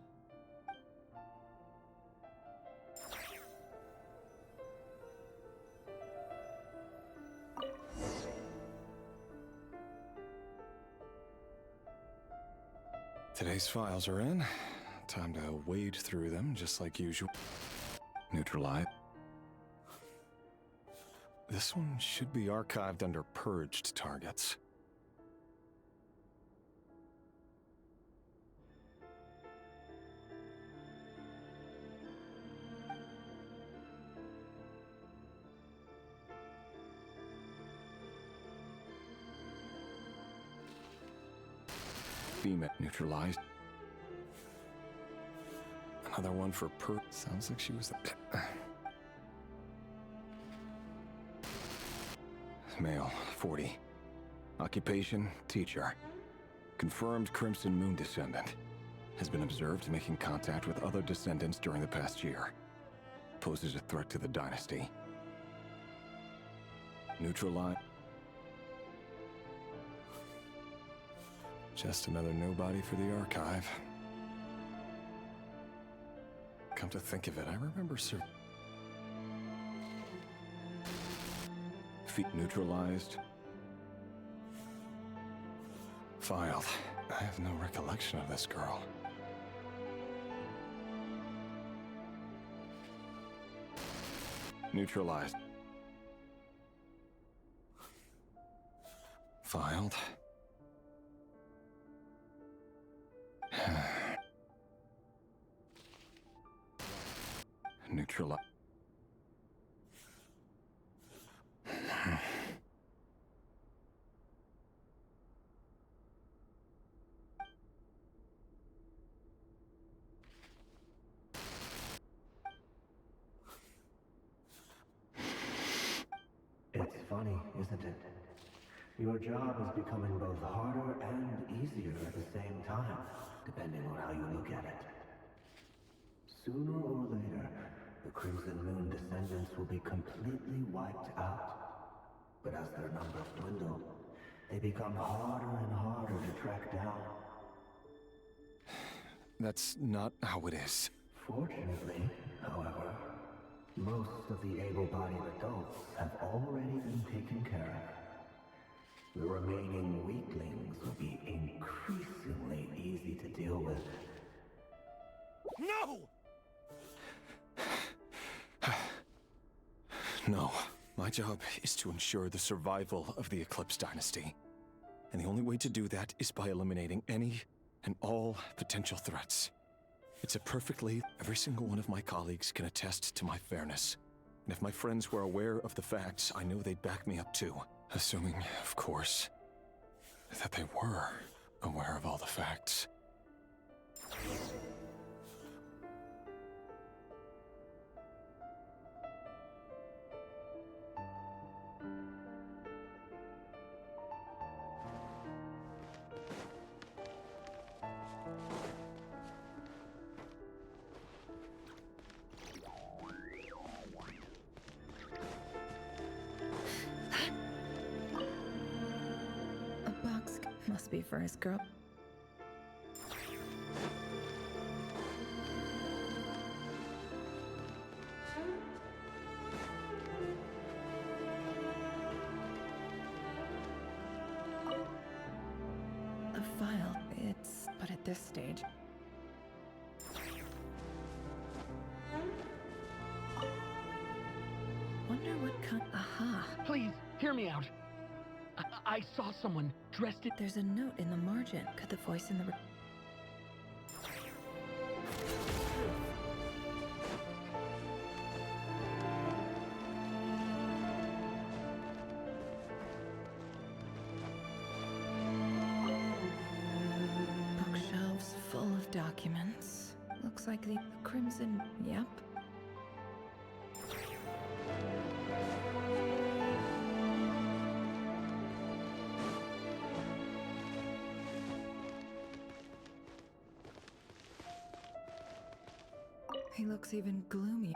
Today's files are in. Time to wade through them just like usual. Neutralize. This one should be archived under purged targets. Beam it neutralized. Another one for sounds like she was Male, 40. Occupation, teacher. Confirmed Crimson Moon descendant. Has been observed making contact with other descendants during the past year. Poses a threat to the dynasty. Neutralize. Just another nobody for the archive. Come to think of it, I remember feet neutralized. Filed. I have no recollection of this girl. Neutralized. Filed. Neutralize. It's funny, isn't it? Your job is becoming both harder and easier at the same time, depending on how you look at it. Sooner or later, the Crimson Moon descendants will be completely wiped out. But as their numbers dwindle, they become harder and harder to track down. That's not how it is. Fortunately, however, most of the able-bodied adults have already been taken care of. The remaining weaklings will be increasingly easy to deal with. No! No. My job is to ensure the survival of the Eclipse Dynasty. And the only way to do that is by eliminating any and all potential threats. It's a perfectly... Every single one of my colleagues can attest to my fairness. And if my friends were aware of the facts, I know they'd back me up too. Assuming, of course, that they were aware of all the facts. Must be for his girl. this stage. Wonder what kind. Aha. Please, hear me out. I saw someone dressed in. There's a note in the margin. Could the voice in the. Bookshelves full of documents. Looks like the crimson. Yep. He looks even gloomy.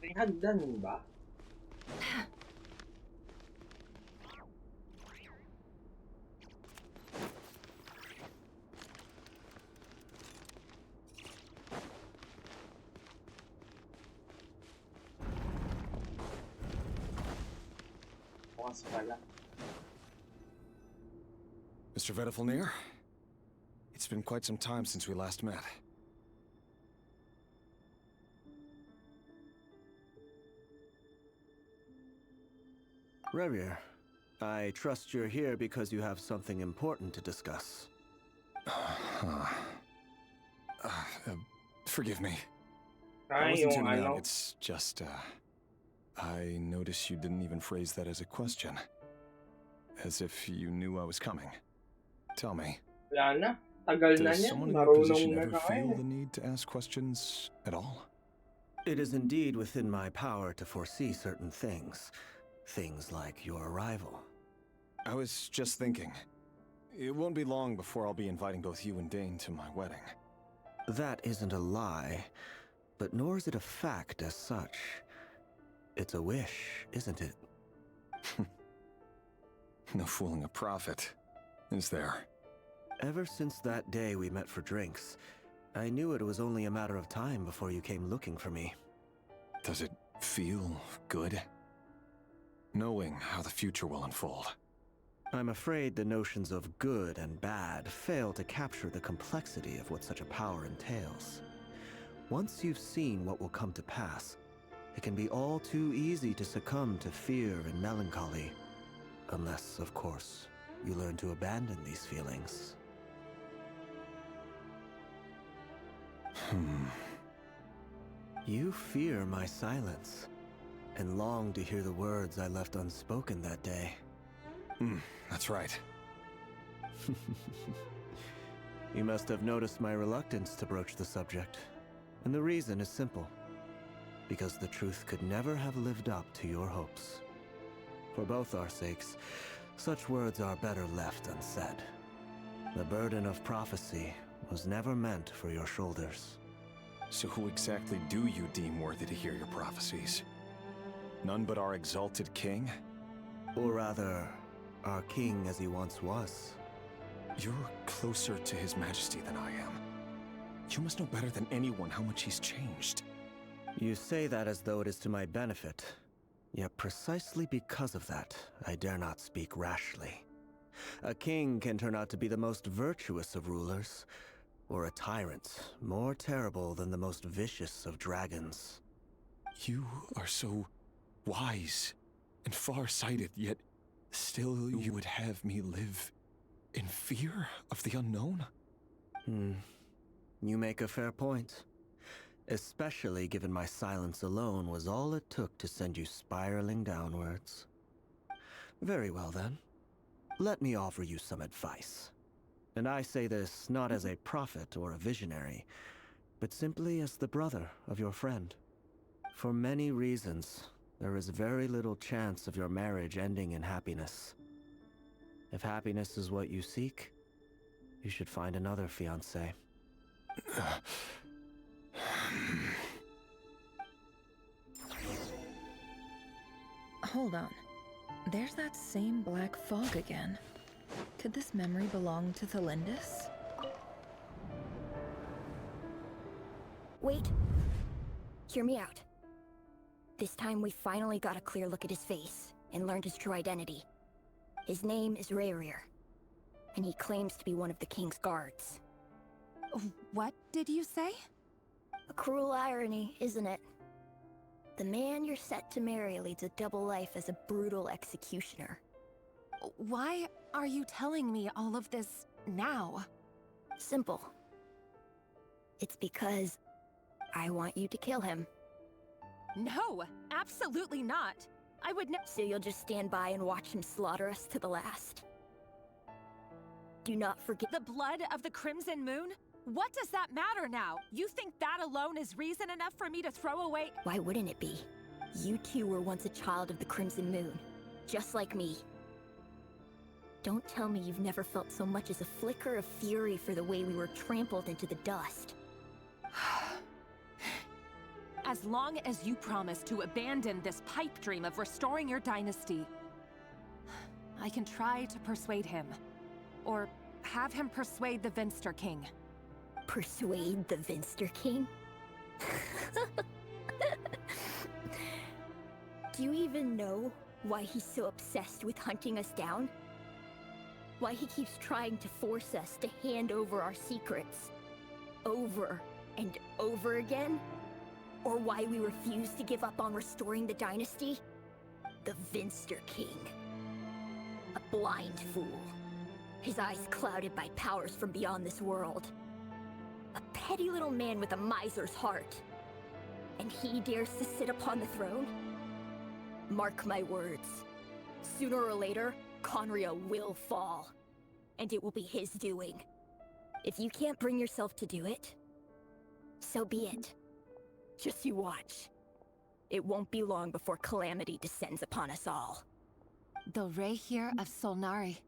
May hagdan ba? Bukas pala. Mr. Vedifalnir, it's been quite some time since we last met. Rerir, I trust you're here because you have something important to discuss. Forgive me. Ay, I wasn't yung tuning ano. out. It's just, I noticed you didn't even phrase that as a question. As if you knew I was coming. Tell me, Wala na. Tagal na does niya. someone in your Marunong position na ever na feel kayo. the need to ask questions at all? It is indeed within my power to foresee certain things. Things like your arrival. I was just thinking. It won't be long before I'll be inviting both you and Dane to my wedding. That isn't a lie, but nor is it a fact as such. It's a wish, isn't it? No fooling a prophet, is there? Ever since that day we met for drinks, I knew it was only a matter of time before you came looking for me. Does it feel good? Knowing how the future will unfold. I'm afraid the notions of good and bad fail to capture the complexity of what such a power entails. Once you've seen what will come to pass, it can be all too easy to succumb to fear and melancholy. Unless, of course, you learn to abandon these feelings. You fear my silence, and long to hear the words I left unspoken that day. That's right. You must have noticed my reluctance to broach the subject. And the reason is simple. Because the truth could never have lived up to your hopes. For both our sakes, such words are better left unsaid. The burden of prophecy was never meant for your shoulders. So who exactly do you deem worthy to hear your prophecies? None but our exalted king? Or rather, our king as he once was. You're closer to his majesty than I am. You must know better than anyone how much he's changed. You say that as though it is to my benefit. Yet precisely because of that, I dare not speak rashly. A king can turn out to be the most virtuous of rulers, or a tyrant more terrible than the most vicious of dragons. You are so wise and far-sighted, yet still you would have me live in fear of the unknown? You make a fair point. Especially given my silence alone was all it took to send you spiraling downwards. Very well then. Let me offer you some advice. And I say this not as a prophet or a visionary, but simply as the brother of your friend. For many reasons, there is very little chance of your marriage ending in happiness. If happiness is what you seek, you should find another fiancé. Hold on. There's that same black fog again. Could this memory belong to Thelindis? Wait. Hear me out. This time we finally got a clear look at his face and learned his true identity. His name is Rayrir, and he claims to be one of the king's guards. What did you say? A cruel irony, isn't it? The man you're set to marry leads a double life as a brutal executioner. Why are you telling me all of this now? Simple. It's because I want you to kill him. No, absolutely not. I would So you'll just stand by and watch him slaughter us to the last? Do not forget the blood of the Crimson Moon? What does that matter now? You think that alone is reason enough for me to throw away? Why wouldn't it be? You two were once a child of the Crimson Moon, just like me. Don't tell me you've never felt so much as a flicker of fury for the way we were trampled into the dust. As long as you promise to abandon this pipe dream of restoring your dynasty, I can try to persuade him. Or have him persuade the Vinster King. Persuade the Vinster King? Do you even know why he's so obsessed with hunting us down? Why he keeps trying to force us to hand over our secrets over and over again? Or why we refuse to give up on restoring the dynasty? The Vinster King. A blind fool. His eyes clouded by powers from beyond this world. A petty little man with a miser's heart. And he dares to sit upon the throne? Mark my words. Sooner or later, Conria will fall. And it will be his doing. If you can't bring yourself to do it, so be it. Just you watch. It won't be long before calamity descends upon us all. The Rayhir of Solnari.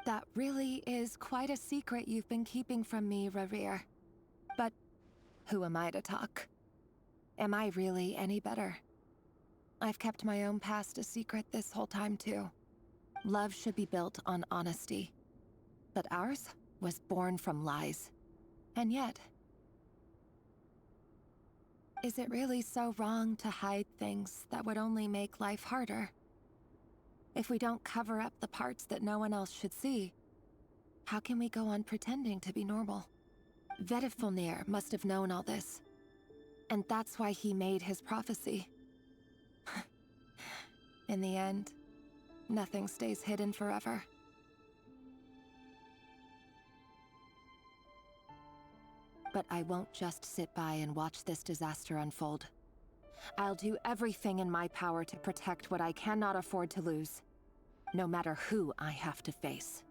That really is quite a secret you've been keeping from me, Rayhir. But who am I to talk? Am I really any better? I've kept my own past a secret this whole time too. Love should be built on honesty. But ours was born from lies. And yet, is it really so wrong to hide things that would only make life harder? If we don't cover up the parts that no one else should see, how can we go on pretending to be normal? Vedifulnir must have known all this. And that's why he made his prophecy. In the end, nothing stays hidden forever. But I won't just sit by and watch this disaster unfold. I'll do everything in my power to protect what I cannot afford to lose, no matter who I have to face.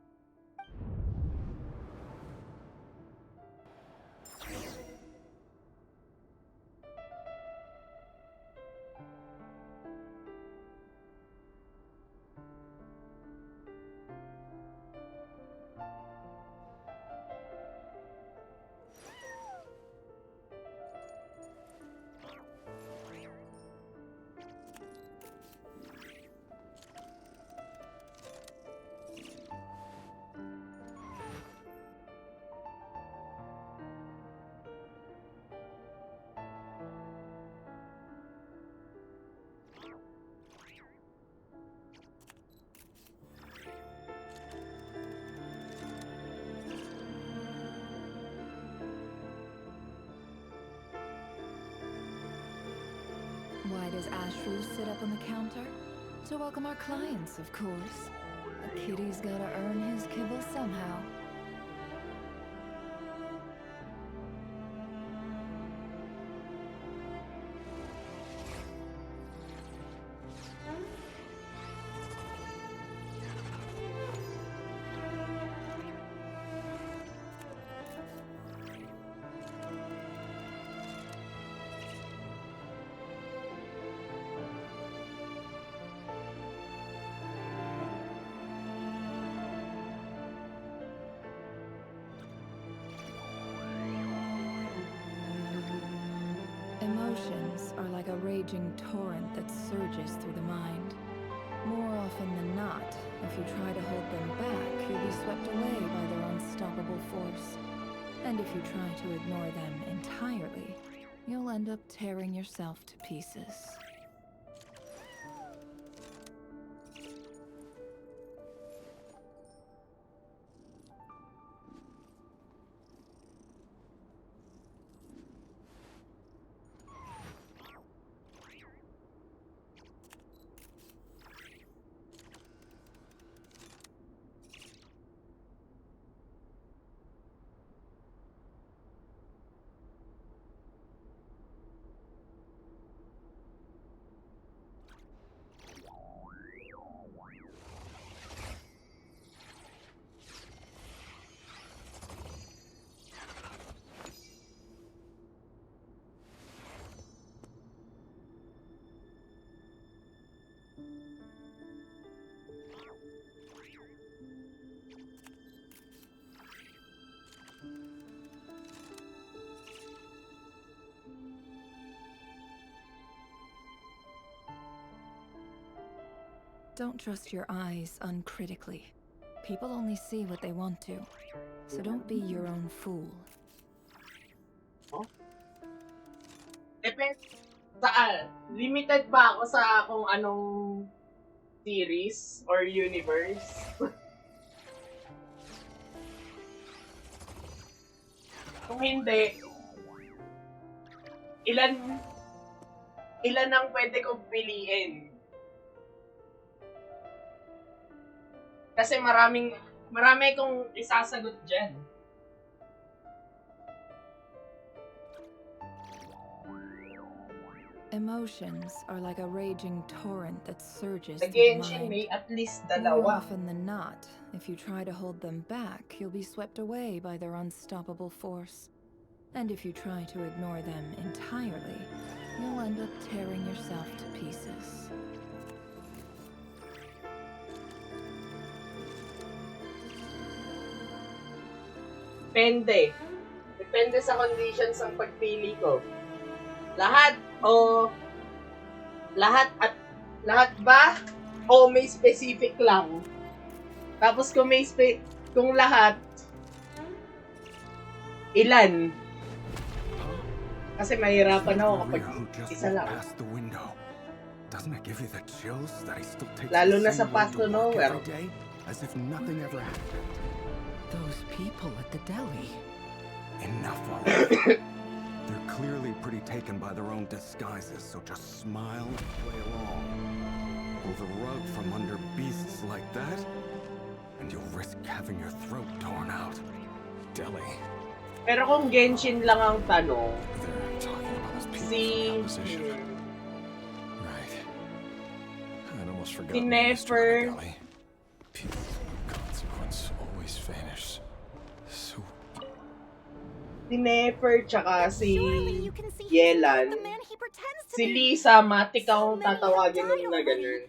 Why does Ashru sit up on the counter? To welcome our clients, of course. A kitty's gotta earn his kibble somehow. Emotions are like a raging torrent that surges through the mind. More often than not, if you try to hold them back, you'll be swept away by their unstoppable force. And if you try to ignore them entirely, you'll end up tearing yourself to pieces. Don't trust your eyes uncritically. People only see what they want to. So don't be your own fool. Depende saan. Limited ba ako sa kung anong series or universe? Kung hindi, ilan ang pwede kong piliin? Kasi marami kong isasagot dyan. Emotions are like a raging torrent that surges Sa through the Genshin, mind. may at least More dalawa. often than not, if you try to hold them back, you'll be swept away by their unstoppable force. And if you try to ignore them entirely, you'll end up tearing yourself to pieces. Depende. Depende sa conditions ang pagpili ko. Lahat ba o may specific lang? Tapos kung kung lahat, ilan? Kasi mahirapan ako kapag isa lang. Doesn't it give you the chills that he still takes Lalo the na sa same Path road to to work Nowhere. every day, as if nothing ever happened? Those people at the deli. Enough already. They're clearly pretty taken by their own disguises, so just smile and play along. Pull the rug from under beasts like that, and you'll risk having your throat torn out. Deli. Pero kung Genshin lang ang tanong, They're talking about us people si from the opposition. Right. I'd almost forgotten si they used to run a Nefer, deli. People of consequence always vanish. So si Nefer, tsaka si Yelan. Si Lisa, matik akong tatawagin nun na ganun.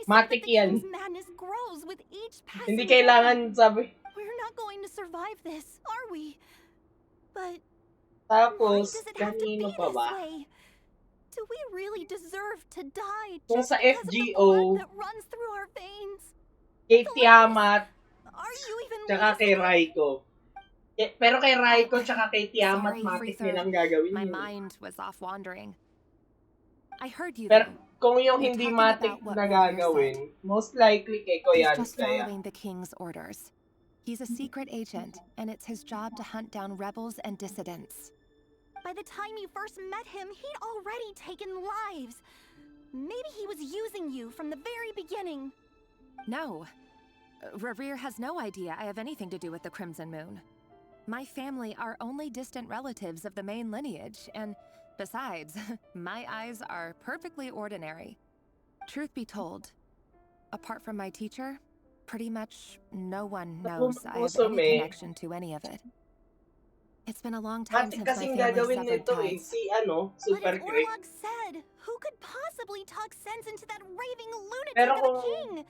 Matik yan. Madness grows with each passing Hindi kailangan sabi. We're not going to survive this, are we? But Tapos, does it have to be kanino pa this ba? way? Do we really deserve to die Kung just sa because of the FGO, blood that runs through our veins? kay Tiamat, Are you even tsaka kay Raiko. Pero kay Raiko tsaka kay Tiamat, Sorry, matik Freezer. nilang gagawin My yun. mind was off wandering. I heard you Pero though. kung yung You're hindi talking matik about what na Revere gagawin, said. most likely kay He's Koyan just kaya. following the king's orders. He's a secret agent, and it's his job to hunt down rebels and dissidents. By the time you first met him, he'd already taken lives. Maybe he was using you from the very beginning. No. Revere has no idea I have anything to do with the Crimson Moon. My family are only distant relatives of the main lineage, and besides, my eyes are perfectly ordinary. Truth be told, apart from my teacher, pretty much no one knows I have any connection to any of it. It's been a long time Matik since my kasing family gagawin severed nito eh, ties. si Super But as Great. Orlog said, who could possibly talk sense into that raving lunatic Pero of a kung, king?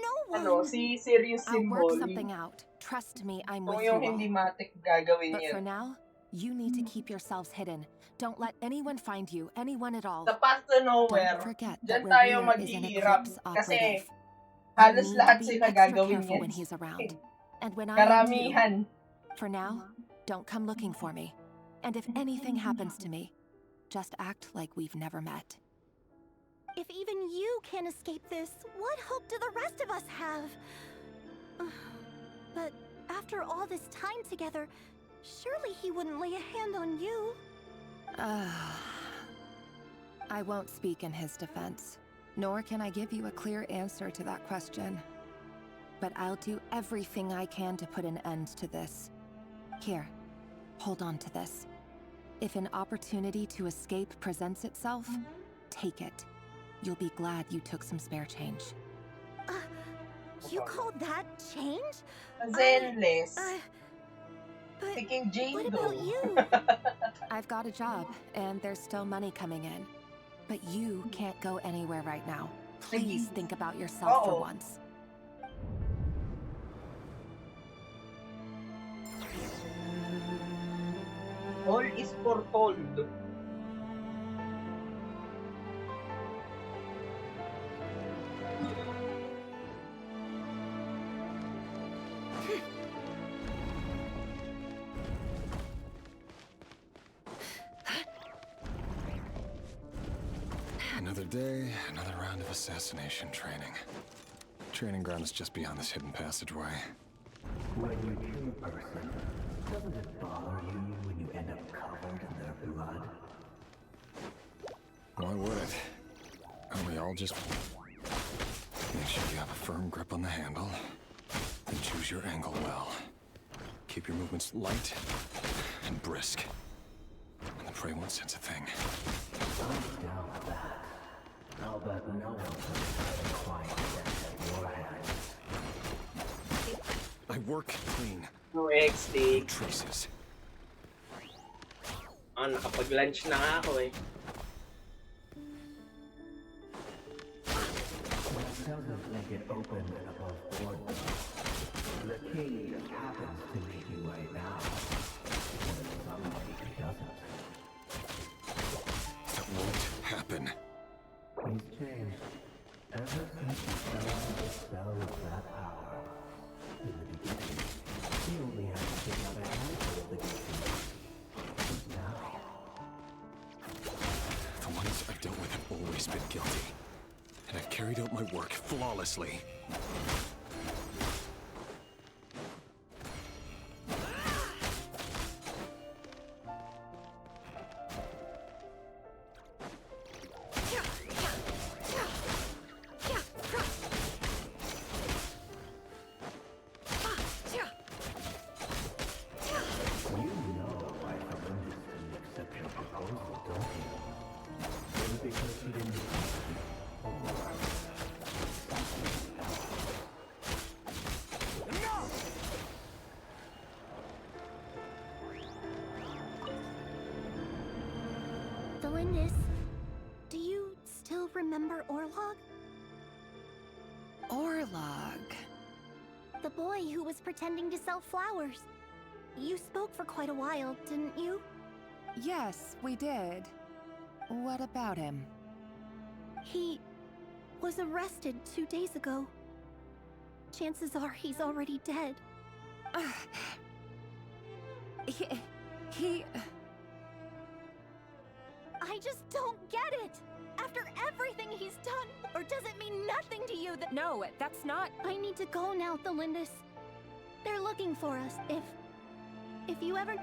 No one. si Sirius I'll work Symbol, something out. Trust me, I'm kung with yung you hindi all. matik gagawin But for yan. now, you need to keep yourselves hidden. Don't let anyone find you, anyone at all. Sa Path to Nowhere, Don't forget dyan that tayo Revere is an maghihirap Eclipse kasi operative. halos You need lahat to be sila extra gagawin careful yan. when he's around. And when I am Karamihan. too. For now, don't come looking for me. And if anything happens to me, just act like we've never met. If even you can't escape this, what hope do the rest of us have? But after all this time together, surely he wouldn't lay a hand on you. I won't speak in his defense, nor can I give you a clear answer to that question. But I'll do everything I can to put an end to this. Here, hold on to this. If an opportunity to escape presents itself, take it. You'll be glad you took some spare change. You call that change? Zenless. But Taking Jane what about though. you? I've got a job, and there's still money coming in. But you can't go anywhere right now. Please think about yourself for once. All is foretold. Another day, another round of assassination training. Training ground is just beyond this hidden passageway. When you kill a person, doesn't it bother you when you end up covered in their blood? Why would it? Aren't we all just... Make sure you have a firm grip on the handle, and choose your angle well. Keep your movements light and brisk. And the prey won't sense a thing. I doubt that. I'll bet no one can quite get your hands. I work clean. No XD. No traces. Nakapag-lunch na nga ako eh. That doesn't make it open and above board. The king just happens to meet you right now. And somebody doesn't. That won't happen. He's changed. Ever since he fell into the spell of that power. In the beginning, he only had to take out a handful of the Genshin. Now, The ones I've dealt with have always been guilty. And I've carried out my work flawlessly. you know why Melinda didn't accept your proposal, don't you? Was it because she didn't trust you? Or something else? Delindis, do you still remember Orlog? Orlog. The boy who was pretending to sell flowers. You spoke for quite a while, didn't you? Yes, we did. What about him? He was arrested 2 days ago. Chances are he's already dead. He... I just don't get it! After everything he's done, or does it mean nothing to you that— No, that's not... I need to go now, Thelindis. They're looking for us. If you ever...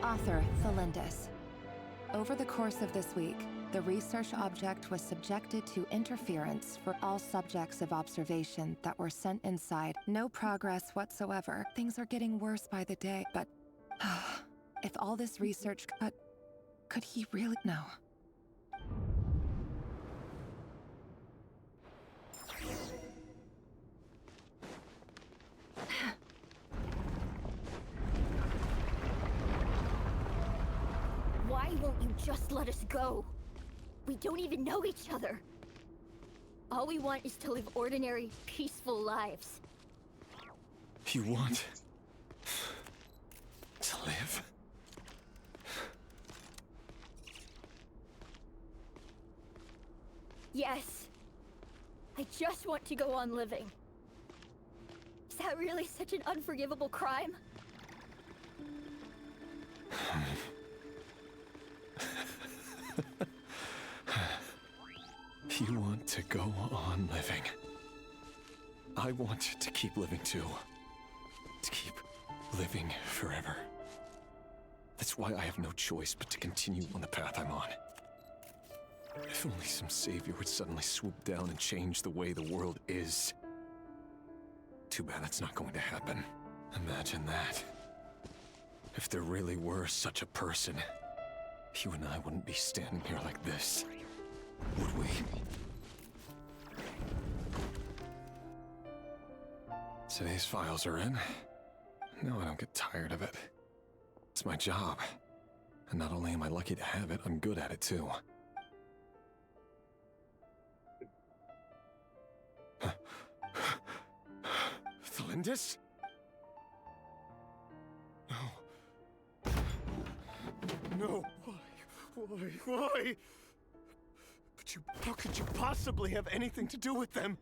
Author, Thelindis. Over the course of this week, the research object was subjected to interference for all subjects of observation that were sent inside. No progress whatsoever. Things are getting worse by the day, but... if all this research... But... could he really... No. Why won't you just let us go? We don't even know each other. All we want is to live ordinary, peaceful lives. You want... to live? Yes. I just want to go on living. Is that really such an unforgivable crime? You want to go on living. I want to keep living too. To keep living forever. That's why I have no choice but to continue on the path I'm on. If only some savior would suddenly swoop down and change the way the world is. Too bad that's not going to happen. Imagine that. If there really were such a person, you and I wouldn't be standing here like this, would we? Today's files are in. No, I don't get tired of it. It's my job. And not only am I lucky to have it, I'm good at it too. Thalindis? No. No. Why? How could you possibly have anything to do with them?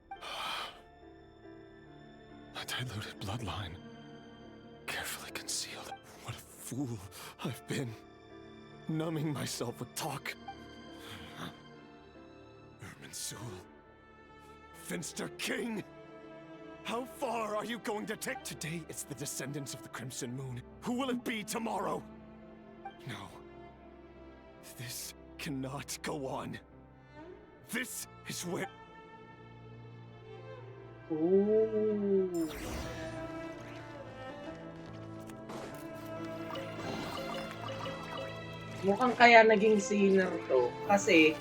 A diluted bloodline. Carefully concealed. What a fool I've been. Numbing myself with talk. Erminsul. Finster King! How far are you going to take? Today it's the descendants of the Crimson Moon. Who will it be tomorrow? No. This cannot go on. This is where... Ooh. Mukhang kaya naging sinner to kasi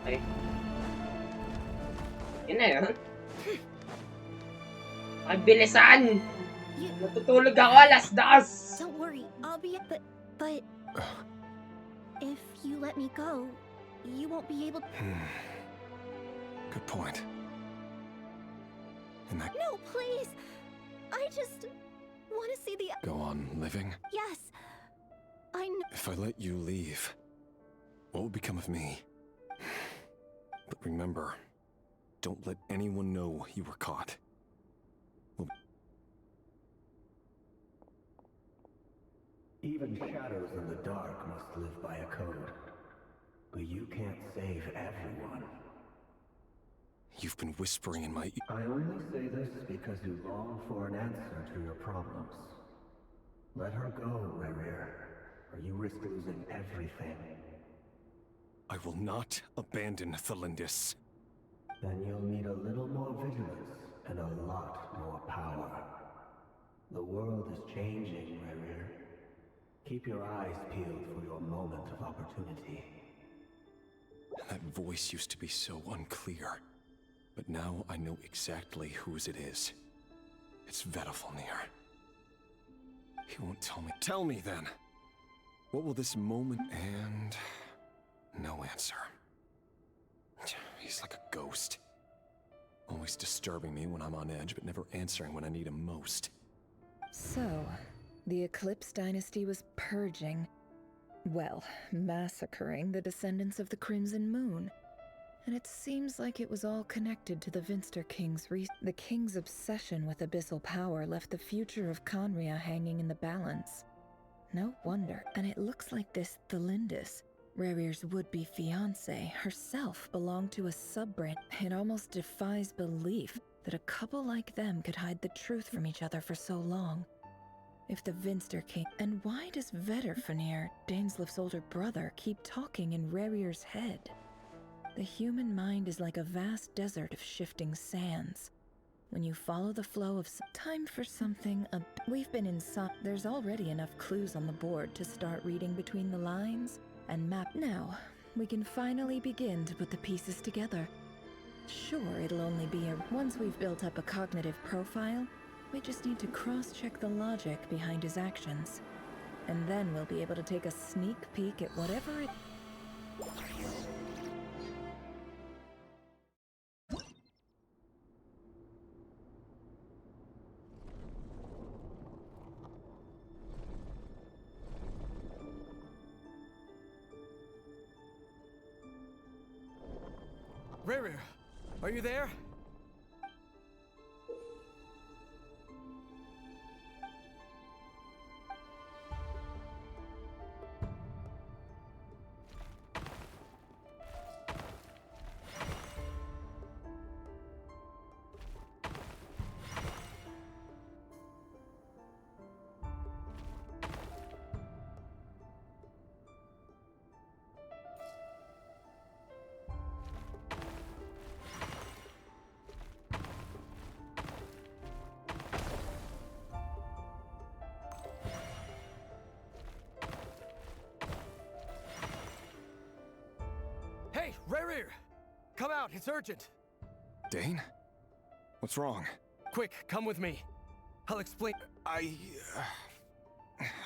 ay yun na yun. Ay, bilisan! Natutulog ako, alas 2! Don't worry, I'll be at but if you let me go, you won't be able to... Good point. And that... No, please! I just want to see the... Go on living? Yes. I know... If I let you leave, what will become of me? But remember, don't let anyone know you were caught. Even shadows in the dark must live by a code. But you can't save everyone. You've been whispering in my ear. I only say this because you long for an answer to your problems. Let her go, Rerir, or you risk losing everything. I will not abandon Thalindis. Then you'll need a little more vigilance and a lot more power. The world is changing, Rerir. Keep your eyes peeled for your moment of opportunity. That voice used to be so unclear. But now I know exactly whose it is. It's Vedalfnir. He won't tell me. Tell me then! What will this moment and... No answer. He's like a ghost. Always disturbing me when I'm on edge, but never answering when I need him most. So, the Eclipse dynasty was purging, well, massacring the descendants of the Crimson Moon. And it seems like it was all connected to the Vinster King's The King's obsession with abyssal power left the future of Conria hanging in the balance. No wonder. And it looks like this Thalindis, Rerir's would-be fiancée, herself belonged to a sub-branch. It almost defies belief that a couple like them could hide the truth from each other for so long. If the Vinster King... And why does Vedalfnir, Daneslif's older brother, keep talking in Rerir's head? The human mind is like a vast desert of shifting sands. When you follow the flow of time for something, we've been inside. There's already enough clues on the board to start reading between the lines and map. Now, we can finally begin to put the pieces together. Sure, it'll only be once we've built up a cognitive profile, we just need to cross-check the logic behind his actions. And then we'll be able to take a sneak peek at whatever it... Rerir, are you there? Hey, Rerir! Come out, it's urgent! Dane? What's wrong? Quick, come with me. I'll explain.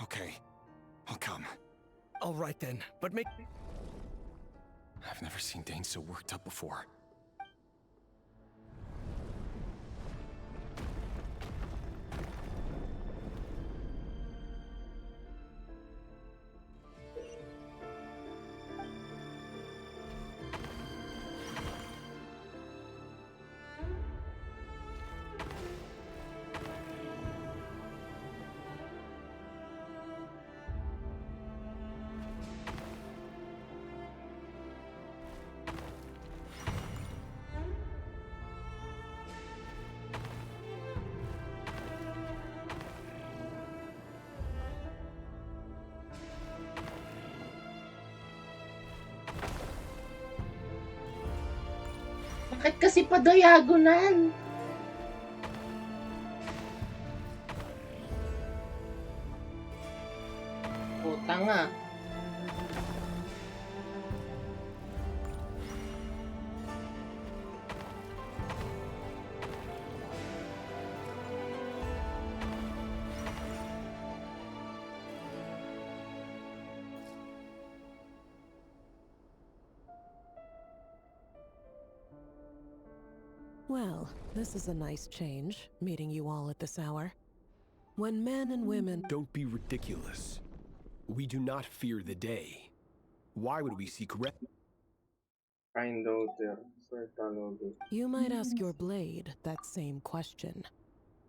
Okay, I'll come. All right then, but make... I've never seen Dane so worked up before. Bakit kasi pa diagonal? Puta nga. Well, this is a nice change, meeting you all at this hour. When men and women... Don't be ridiculous. We do not fear the day. Why would we seek You might ask your blade that same question.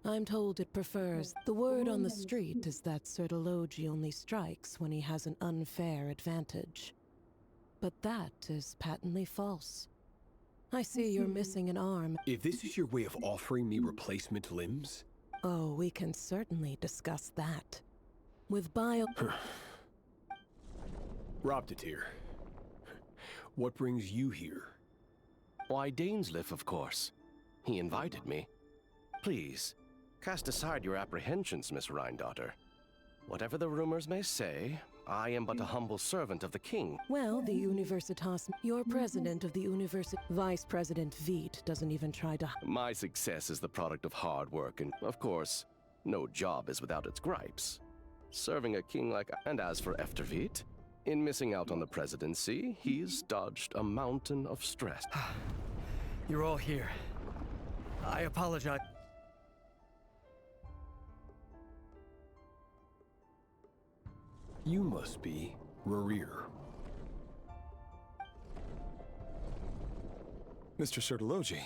I'm told it prefers... The word on the street is that Sertologi only strikes when he has an unfair advantage. But that is patently false. I see you're missing an arm. If this is your way of offering me replacement limbs? Oh, we can certainly discuss that. With bio... Robtatir, what brings you here? Why, Dainsleif, of course. He invited me. Please, cast aside your apprehensions, Miss Rhindaughter. Whatever the rumors may say, I am but a humble servant of the king. Well, the Universitas... You're president of the University... Vice President Veit doesn't even try to... My success is the product of hard work, and, of course, no job is without its gripes. Serving a king like... And as for Efterveit, in missing out on the presidency, he's dodged a mountain of stress. You're all here. I apologize. You must be Rerir. Mr. Sertologi.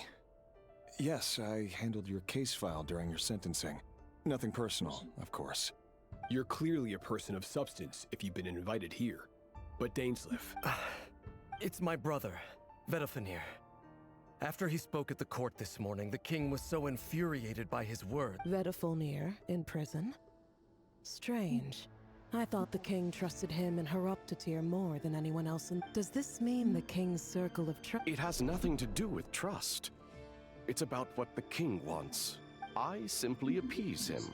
Yes, I handled your case file during your sentencing. Nothing personal, of course. You're clearly a person of substance if you've been invited here. But Dainsleif... It's my brother, Vedofenir. After he spoke at the court this morning, the king was so infuriated by his words. Vedofenir in prison? Strange. I thought the king trusted him and Horoptatir more than anyone else. Does this mean the king's circle of trust? It has nothing to do with trust. It's about what the king wants. I simply appease him,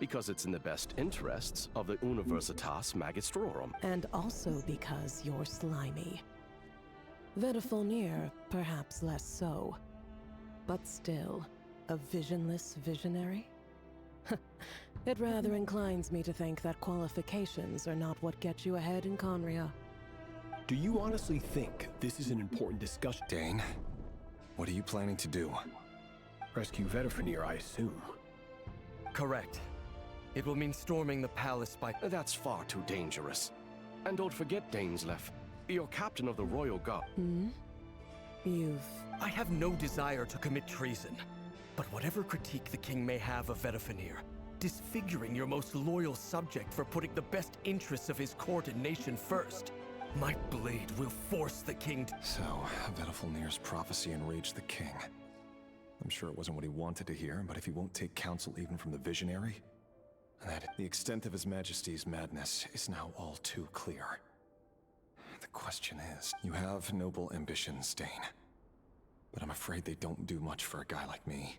because it's in the best interests of the Universitas Magistrorum. And also because you're slimy. Vedofenir, perhaps less so. But still, a visionless visionary? It rather inclines me to think that qualifications are not what get you ahead in Conria. Do you honestly think this is an important discussion? Dane, what are you planning to do? Rescue Vedofenir, I assume. Correct. It will mean storming the palace by... That's far too dangerous. And don't forget, Dainsleif, you're captain of the Royal Guard. I have no desire to commit treason. But whatever critique the king may have of Vetifanir, disfiguring your most loyal subject for putting the best interests of his court and nation first, my blade will force the king to— So, Vetifanir's prophecy enraged the king. I'm sure it wasn't what he wanted to hear, but if he won't take counsel even from the visionary, then the extent of his majesty's madness is now all too clear. The question is, you have noble ambitions, Dane, but I'm afraid they don't do much for a guy like me.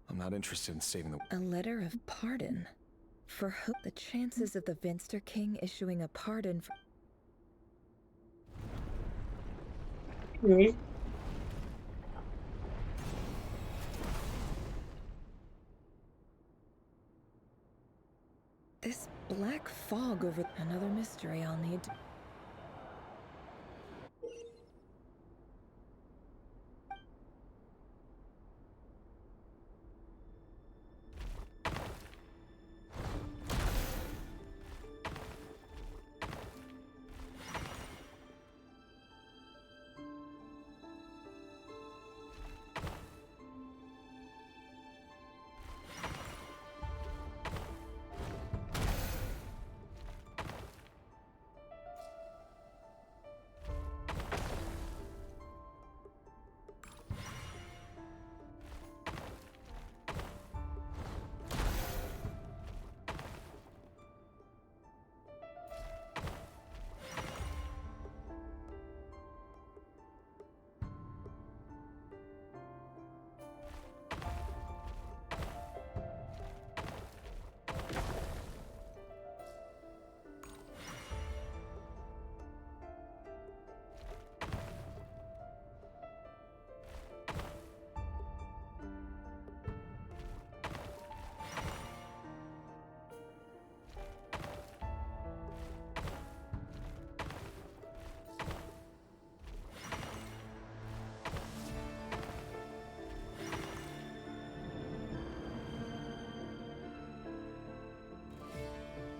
I'm not interested in saving the— A letter of pardon? For who? The chances of the Vinster King issuing a pardon for— This black fog over— Another mystery I'll need to—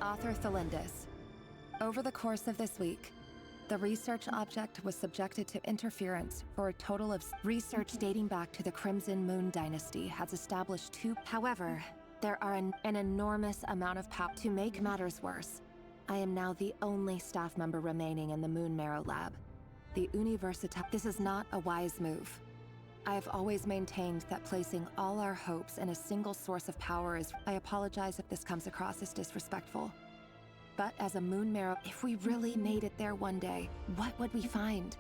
Author Thelindis. Over the course of this week, the research object was subjected to interference for a total of— Research dating back to the Crimson Moon Dynasty has established two— However, there are an enormous amount of power. To make matters worse, I am now the only staff member remaining in the Moon Marrow Lab. The Universitas— This is not a wise move. I have always maintained that placing all our hopes in a single source of power is— I apologize if this comes across as disrespectful. But as a Moon Marrow, if we really made it there one day, what would we find?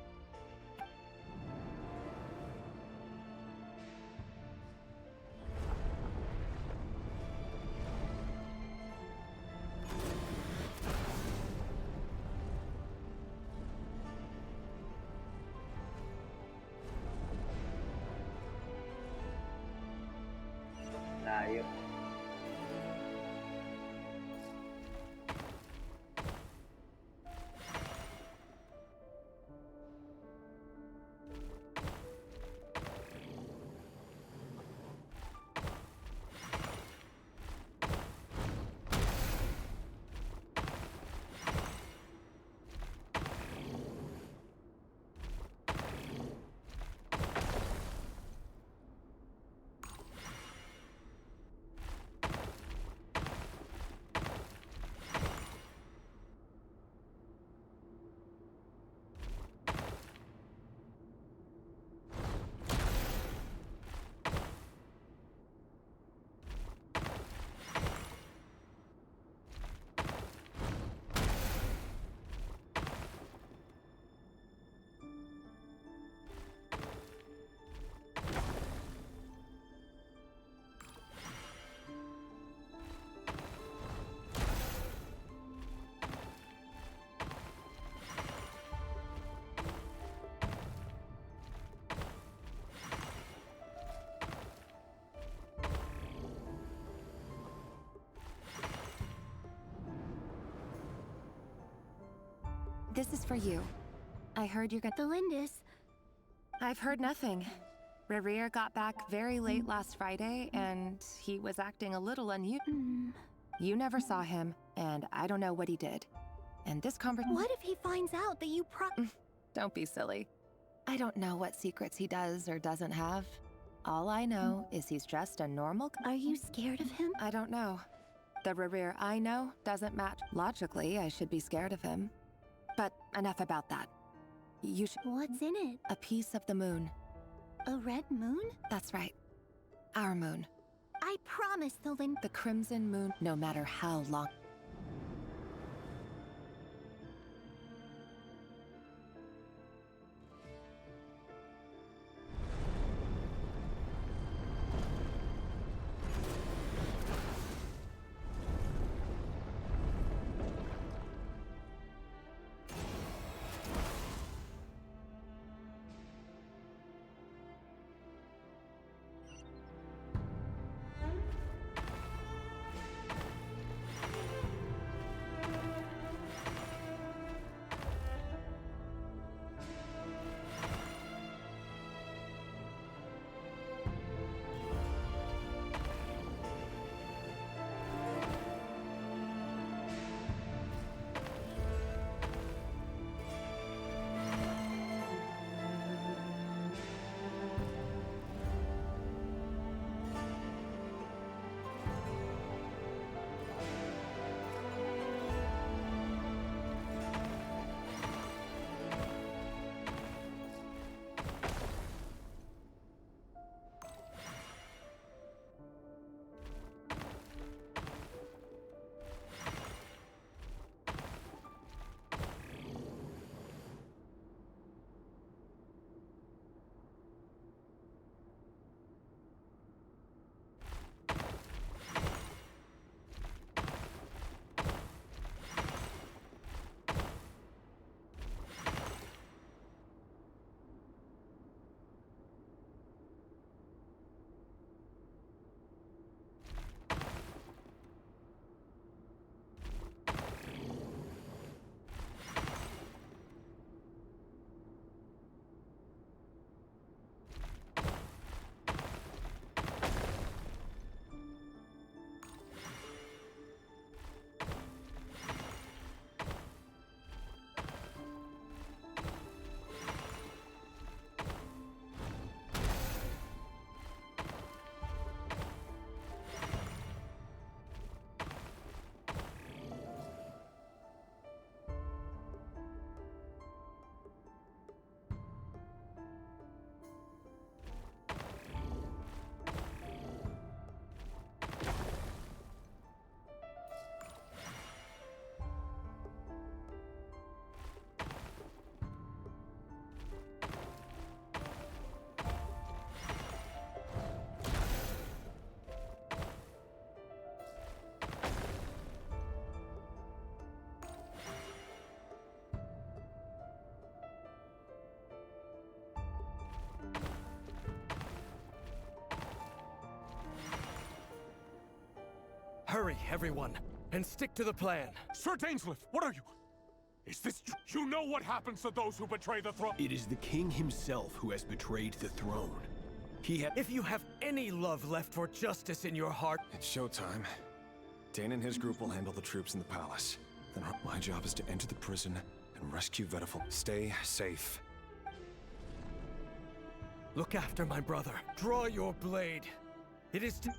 Layo. This is for you. I heard you're gonna— Thelindis. I've heard nothing. Rerir got back very late last Friday, and he was acting a little unusual. You never saw him, and I don't know what he did. And this conversation— What if he finds out that you Don't be silly. I don't know what secrets he does or doesn't have. All I know is he's just a normal... Are you scared of him? I don't know. The Rerir I know doesn't match. Logically, I should be scared of him. But enough about that. You should... What's in it? A piece of the moon. A red moon? That's right. Our moon. I promise they'll lend... The crimson moon, no matter how long... Hurry, everyone, and stick to the plan. Sir Dainsleif, what are you? Is this... You know what happens to those who betray the throne? It is the king himself who has betrayed the throne. If you have any love left for justice in your heart... It's showtime. Dane and his group will handle the troops in the palace. Then my job is to enter the prison and rescue Vediful. Stay safe. Look after my brother. Draw your blade. It is to...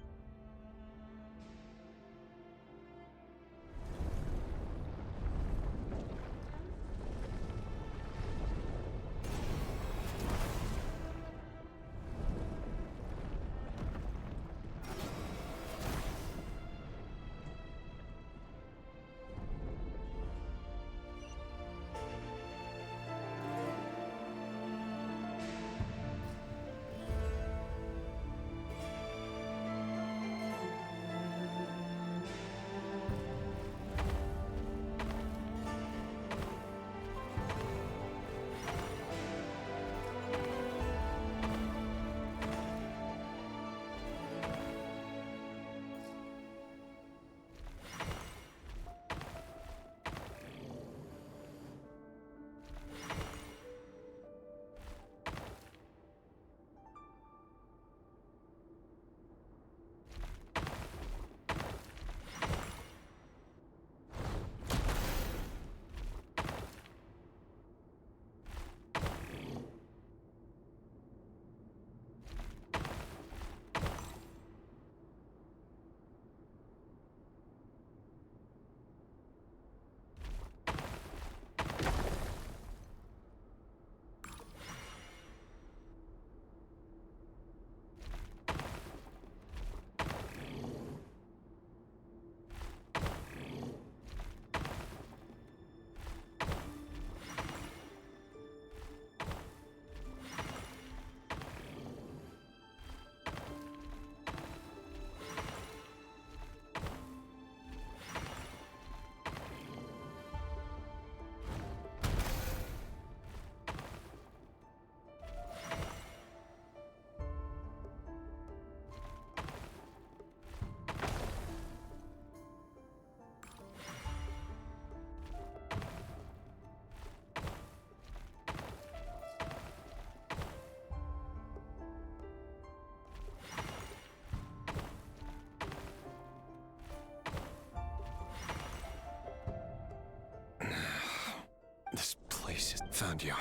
Found you.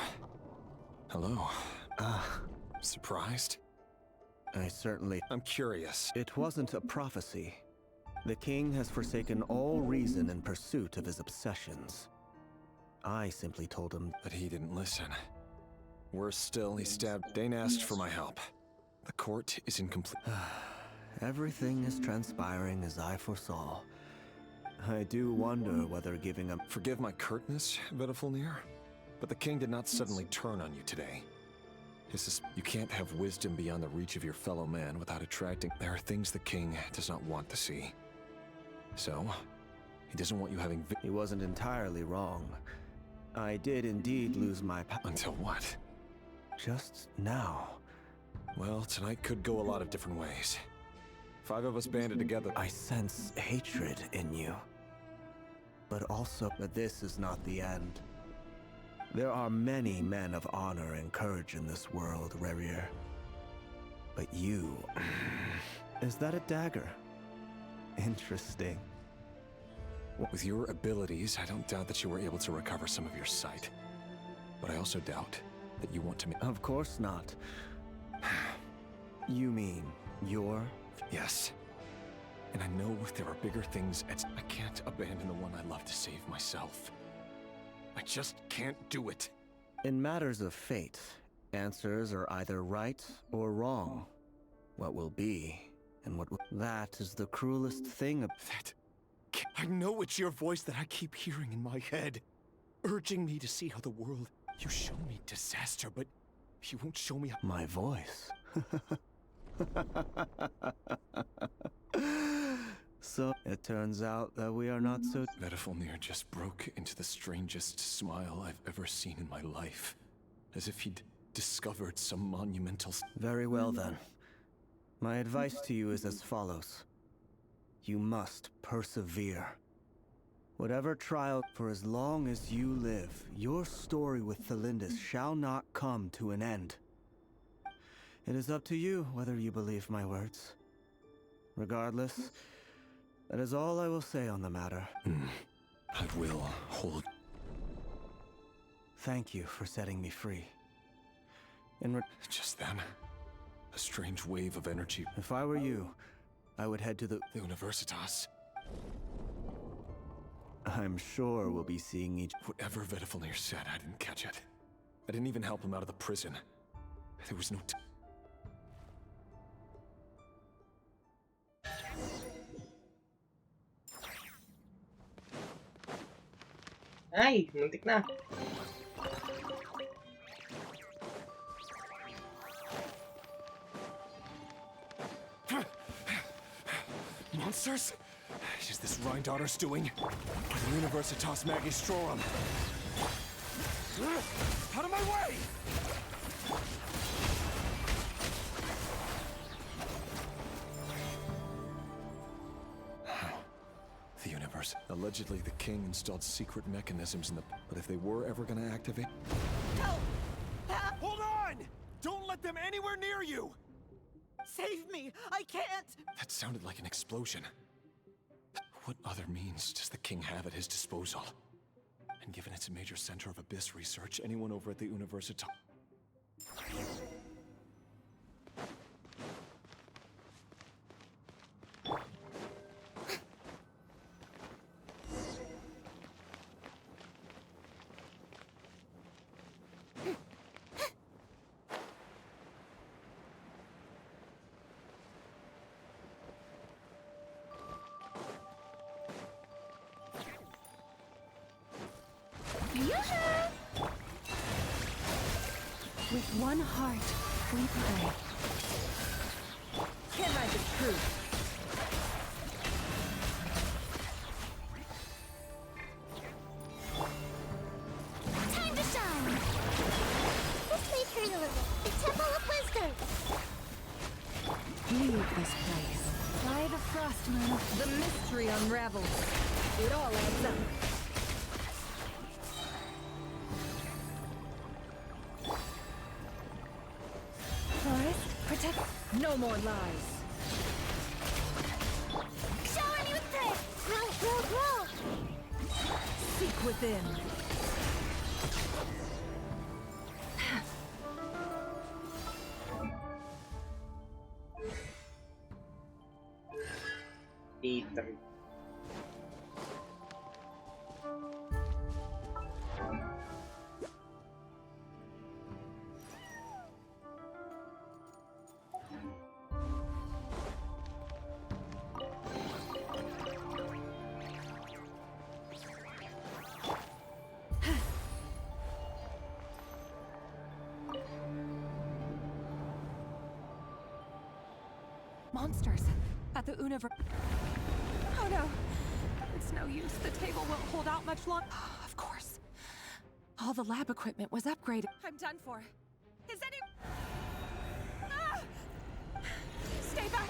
Hello. Surprised? I certainly... I'm curious. It wasn't a prophecy. The king has forsaken all reason in pursuit of his obsessions. I simply told him... But he didn't listen. Worse still, he stabbed... Dane asked for my help. The court is incomplete. Everything is transpiring as I foresaw. I do wonder whether giving up... Forgive my curtness, Vedifulnir, but the king did not suddenly turn on you today. You can't have wisdom beyond the reach of your fellow man without attracting... There are things the king does not want to see. So, he doesn't want you having... He wasn't entirely wrong. I did indeed lose my Until what? Just now. Well, tonight could go a lot of different ways. 5 of us banded together. I sense hatred in you. But also that this is not the end. There are many men of honor and courage in this world, Rerir. But you... Is that a dagger? Interesting. With your abilities, I don't doubt that you were able to recover some of your sight. But I also doubt that you want to make... Of course not. You mean your... Yes. And I know there are bigger things I can't abandon the one I love to save myself. I just can't do it. In matters of fate, answers are either right or wrong. What will be, and what will... That is the cruelest thing I know it's your voice that I keep hearing in my head, urging me to see how the world... You show me disaster, but you won't show me how... My voice? So, it turns out that we are not so... Vedifulnir just broke into the strangest smile I've ever seen in my life. As if he'd discovered some monumental... Very well then. My advice to you is as follows. You must persevere. Whatever trial, for as long as you live, your story with Thelindis shall not come to an end. It is up to you whether you believe my words. Regardless, that is all I will say on the matter. I will hold... Thank you for setting me free. Just then, a strange wave of energy... If I were you, I would head to the Universitas. I'm sure we'll be seeing each... Whatever Vedifulnir said, I didn't catch it. I didn't even help him out of the prison. There was no... Ay, muntik na. Monsters? Is this Rhine-Daughter's doing? Or the Universitas Magistrorum? Out of my way! The universe. Allegedly, the king installed secret mechanisms in the... But if they were ever gonna activate... Help! Hold on! Don't let them anywhere near you! Save me! I can't! That sounded like an explosion. What other means does the king have at his disposal? And given it's a major center of abyss research, anyone over at the Universitas... With one heart, we pray. Can't hide the truth. Time to shine! This may hurt a little. The Temple of Wisdom! Leave this place. By the Frost Moon, the mystery unravels. It all adds up. Protect. No more lies. Shower me with this! Grow! Seek within. E3. Monsters at the universe. Oh no, it's no use. The table won't hold out much longer. Of course. All the lab equipment was upgraded. I'm done for. Is any... Ah! Stay back!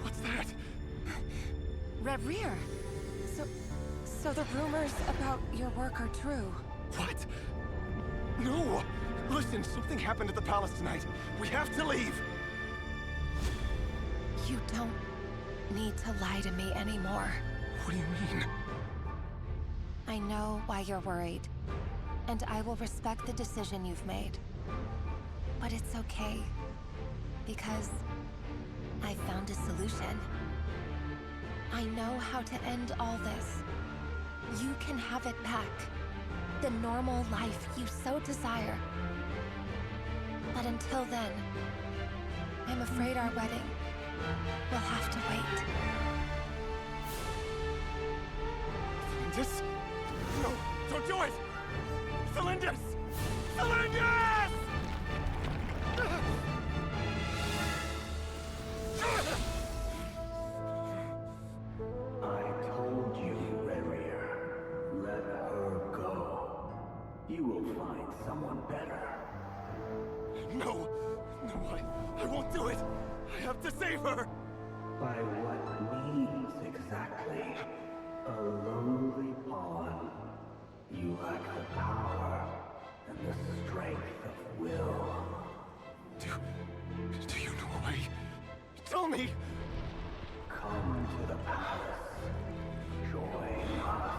What's that? Rear. So the rumors about your work are true. What? No! Listen, something happened at the palace tonight. We have to leave! You don't need to lie to me anymore. What do you mean? I know why you're worried, and I will respect the decision you've made. But it's okay, because I found a solution. I know how to end all this. You can have it back. The normal life you so desire. But until then, I'm afraid our wedding will have to wait. Cylindus? No, don't do it! Cylindus! Cylindus! I told you, Rerir. Let her go. You will find someone better. No! No, I won't do it! I have to save her! By what means exactly? A lowly pawn. You lack the power and the strength of will. Do you know a way? Tell me! Come to the palace. Join us.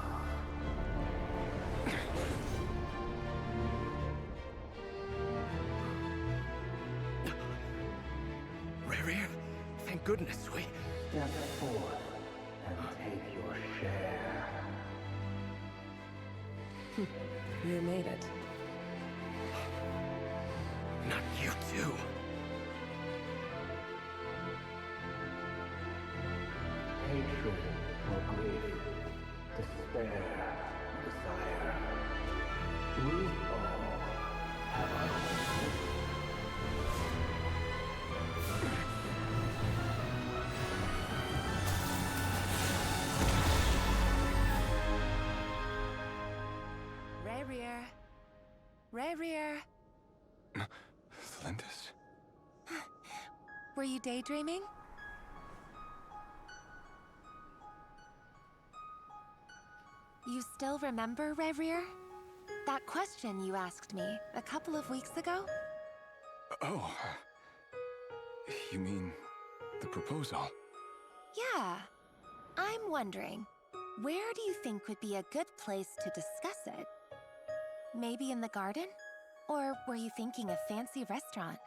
Rerir, thank goodness we... Step forth and take your share. You made it. Not you too. Hatred or grief, despair, desire. We all have our own. Rerir. Cylindus? Were you daydreaming? You still remember, Rerir? That question you asked me a couple of weeks ago? Oh. You mean the proposal? Yeah. I'm wondering, where do you think would be a good place to discuss it? Maybe in the garden? Or were you thinking a fancy restaurant?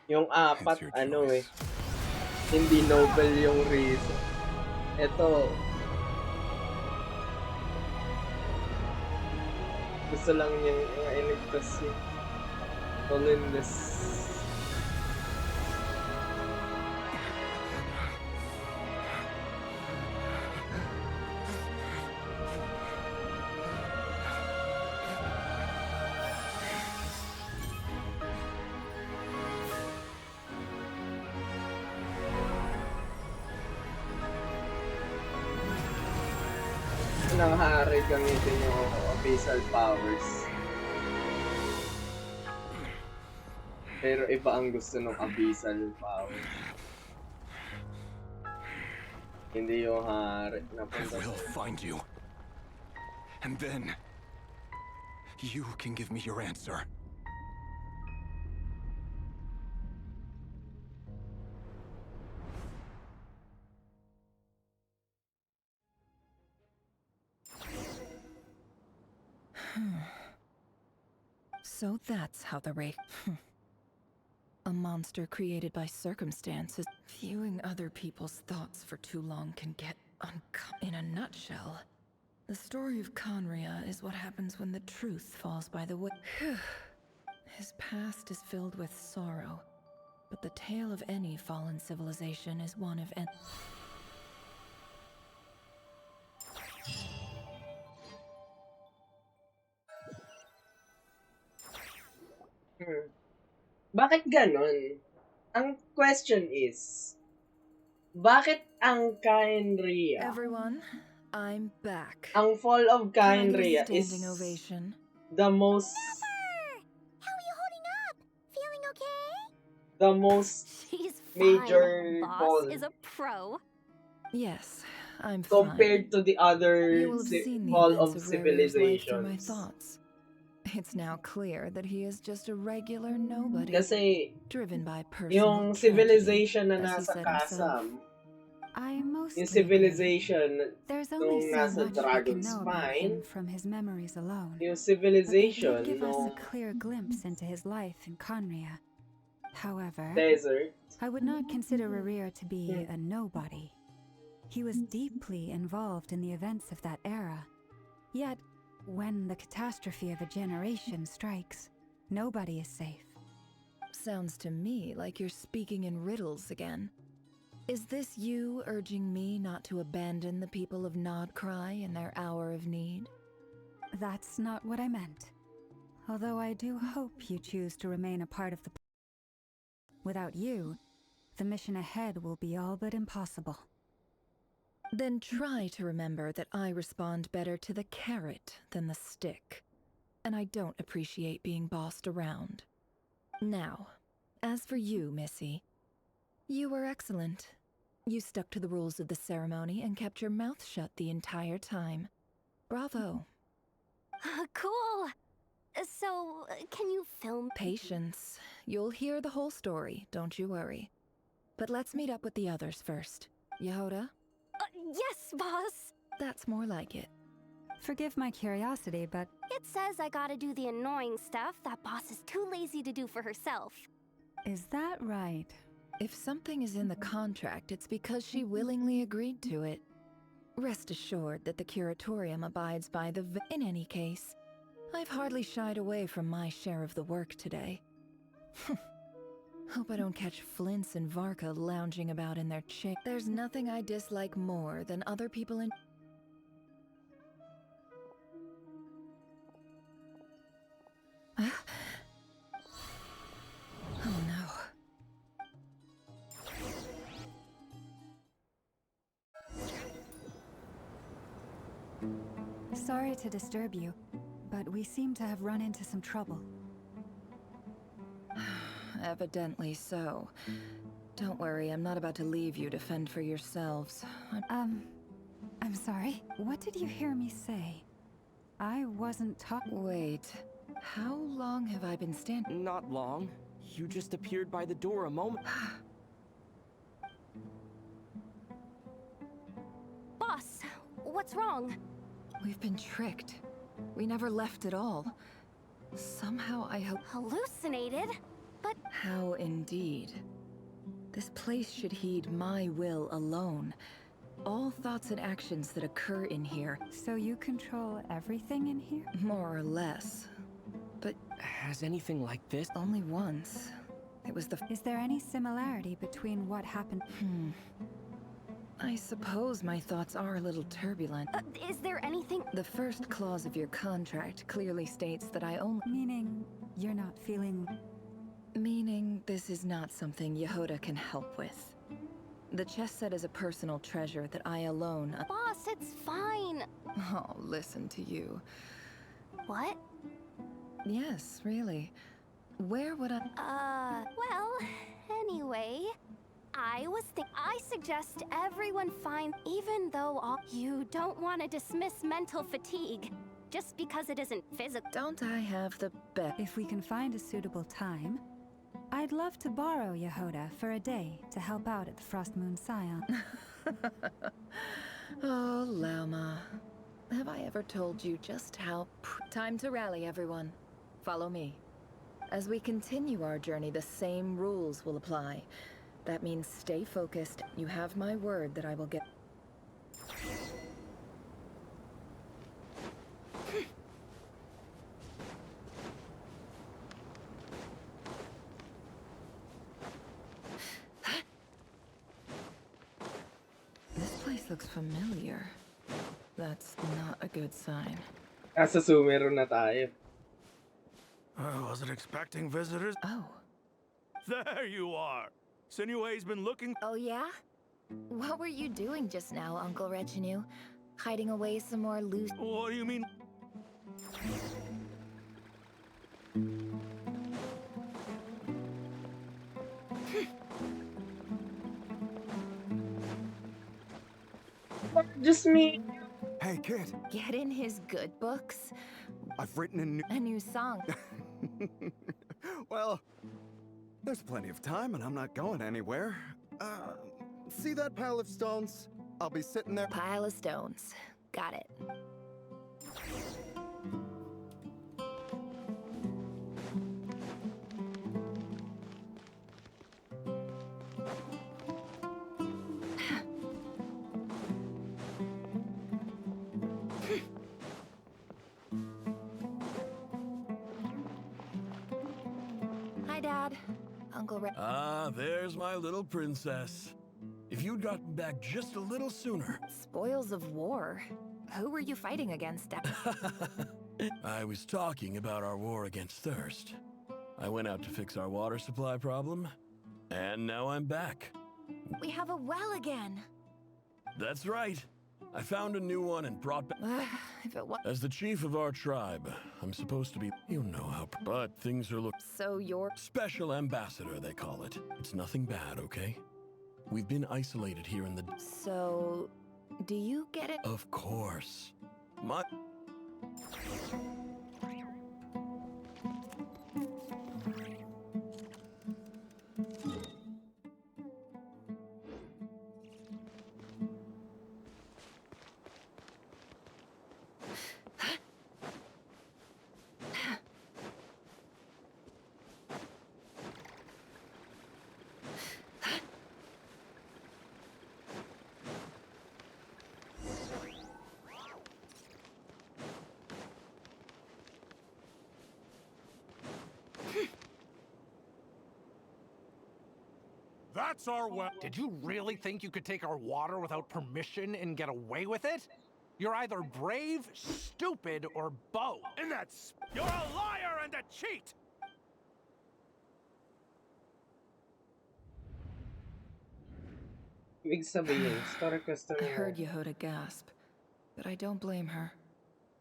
Yung apat, ano eh, hindi noble yung reason. Ito, gusto lang niyang iligtas si Cylindus. Ng hari gamitin yung abyssal powers. Pero iba ang gusto ng abyssal power. Hindi yung hari na I will find you. And then You can give me your answer. So that's how the a monster created by circumstances. Viewing other people's thoughts for too long can get in a nutshell. The story of Conria is what happens when the truth falls by the way. His past is filled with sorrow, but the tale of any fallen civilization is one of Bakit ganon? Ang question is, bakit ang Kaenria? Everyone, I'm back. Ang fall of Kaenria is ovation? the most How are you holding up? Feeling okay? the most She's major fine. Boss fall is a pro. Yes, I'm compared fine. to the other You will have seen the fall events of of Rarier's life through my civilizations. thoughts. It's now clear that he is just a regular nobody, Kasi driven by yung personal civilization na tragedy, as he nasa said himself. Kasam, I mostly yung civilization There's nung only so nasa much we can Dragon's know about Spine, him from his memories alone. yung But they civilization did give us nung a clear glimpse into his life in Conria. However, desert. I would not consider Rarir to be a nobody. He was deeply involved in the events of that era. Yet, when the catastrophe of a generation strikes, nobody is safe. Sounds to me like you're speaking in riddles again. Is this you urging me not to abandon the people of Nodcry in their hour of need? That's not what I meant. Although I do hope you choose to remain a part of the... Without you, the mission ahead will be all but impossible. Then try to remember that I respond better to the carrot than the stick. And I don't appreciate being bossed around. Now, as for you, Missy, you were excellent. You stuck to the rules of the ceremony and kept your mouth shut the entire time. Bravo. Cool. So, can you film? Patience. You'll hear the whole story, don't you worry. But let's meet up with the others first. Yehoda? Yes, boss. That's more like it. Forgive my curiosity, but... It says I gotta do the annoying stuff that boss is too lazy to do for herself. Is that right? If something is in the contract, it's because she willingly agreed to it. Rest assured that the Curatorium abides by the in any case, I've hardly shied away from my share of the work today. Hope I don't catch Flints and Varka lounging about in their chick. There's nothing I dislike more than other people in... Oh no. Sorry to disturb you, but we seem to have run into some trouble. Evidently so. Don't worry, I'm not about to leave you to fend for yourselves. I'm sorry. What did you hear me say? I wasn't talking. Wait. How long have I been standing? Not long. You just appeared by the door a moment. Boss, what's wrong? We've been tricked. We never left at all. Somehow I hope... Hallucinated? But... How indeed. This place should heed my will alone. All thoughts and actions that occur in here. So you control everything in here? More or less. But... Has anything like this? Only once. It was the... Is there any similarity between what happened? I suppose my thoughts are a little turbulent. Is there anything... The first clause of your contract clearly states that I only... Meaning, you're not feeling... Meaning, this is not something Yehoda can help with. The chess set is a personal treasure that I alone... Boss, it's fine. Oh, listen to you. What? Yes, really. Where would I... Well, anyway... I suggest everyone find... Even though you don't want to dismiss mental fatigue, just because it isn't physical. Don't I have the best? If we can find a suitable time, I'd love to borrow Yehoda for a day to help out at the Frost Moon Scion. Oh, Lama. Have I ever told you just how... Time to rally, everyone. Follow me. As we continue our journey, the same rules will apply. That means stay focused. You have my word that I will get... This place looks familiar. That's not a good sign. Nasa Sumero na tayo. I wasn't expecting visitors. Oh. There you are. Sinue's been looking. Oh, yeah? What were you doing just now, Uncle Retinue? Hiding away some more loose... What do you mean? Just me. Hey, kid. Get in his good books. I've written a new song. Well, there's plenty of time and I'm not going anywhere. See that pile of stones? I'll be sitting there. Pile of stones. Got it. Hi, Dad. Uncle Red. Ah, there's my little princess. If you'd gotten back just a little sooner. Spoils of war. Who were you fighting against, Dad? I was talking about our war against thirst. I went out to fix our water supply problem, and now I'm back. We have a well again. That's right. I found a new one and brought back. If it was. As the chief of our tribe, I'm supposed to be. You know how. But things are looking. So you're. Special ambassador, they call it. It's nothing bad, okay? We've been isolated here in the. So, do you get it? Of course. My. That's our well. Did you really think you could take our water without permission and get away with it? You're either brave, stupid, or both. And that's... You're a liar and a cheat! I heard Yehoda gasp, but I don't blame her.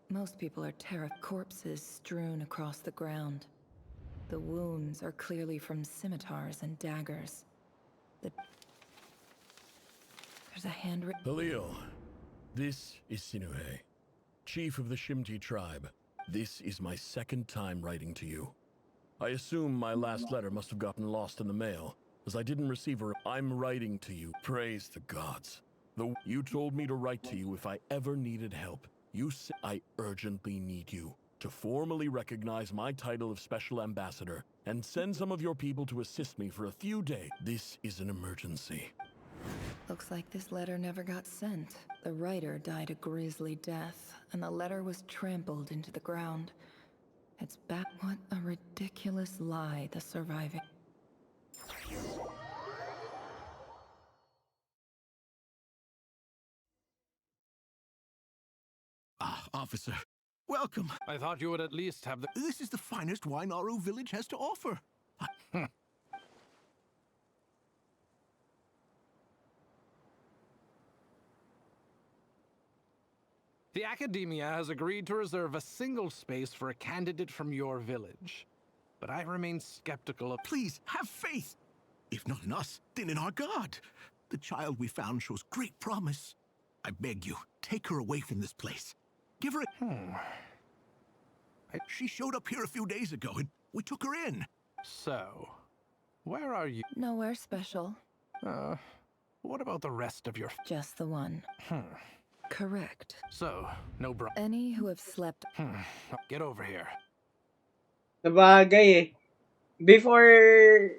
Most people are terrified. Corpses strewn across the ground. The wounds are clearly from scimitars and daggers. There's a handwritten. Halil, this is Sinue, chief of the Shimti tribe. This is my second time writing to you. I assume my last letter must have gotten lost in the mail, as I didn't receive her. I'm writing to you. Praise the gods. You told me to write to you if I ever needed help. You said I urgently need you to formally recognize my title of Special Ambassador and send some of your people to assist me for a few days. This is an emergency. Looks like this letter never got sent. The writer died a grisly death, and the letter was trampled into the ground. It's back. What a ridiculous lie the surviving. Ah, officer. Welcome. I thought you would at least have the... This is the finest wine Aru village has to offer. The Academia has agreed to reserve a single space for a candidate from your village. But I remain skeptical of... Please, have faith. If not in us, then in our god. The child we found shows great promise. I beg you, take her away from this place. Give her a... She showed up here a few days ago and we took her in. So, where are you? Nowhere special. What about the rest of your... Just the one. Correct. So, no bro... Any who have slept... Get over here. Sabagay eh. Before...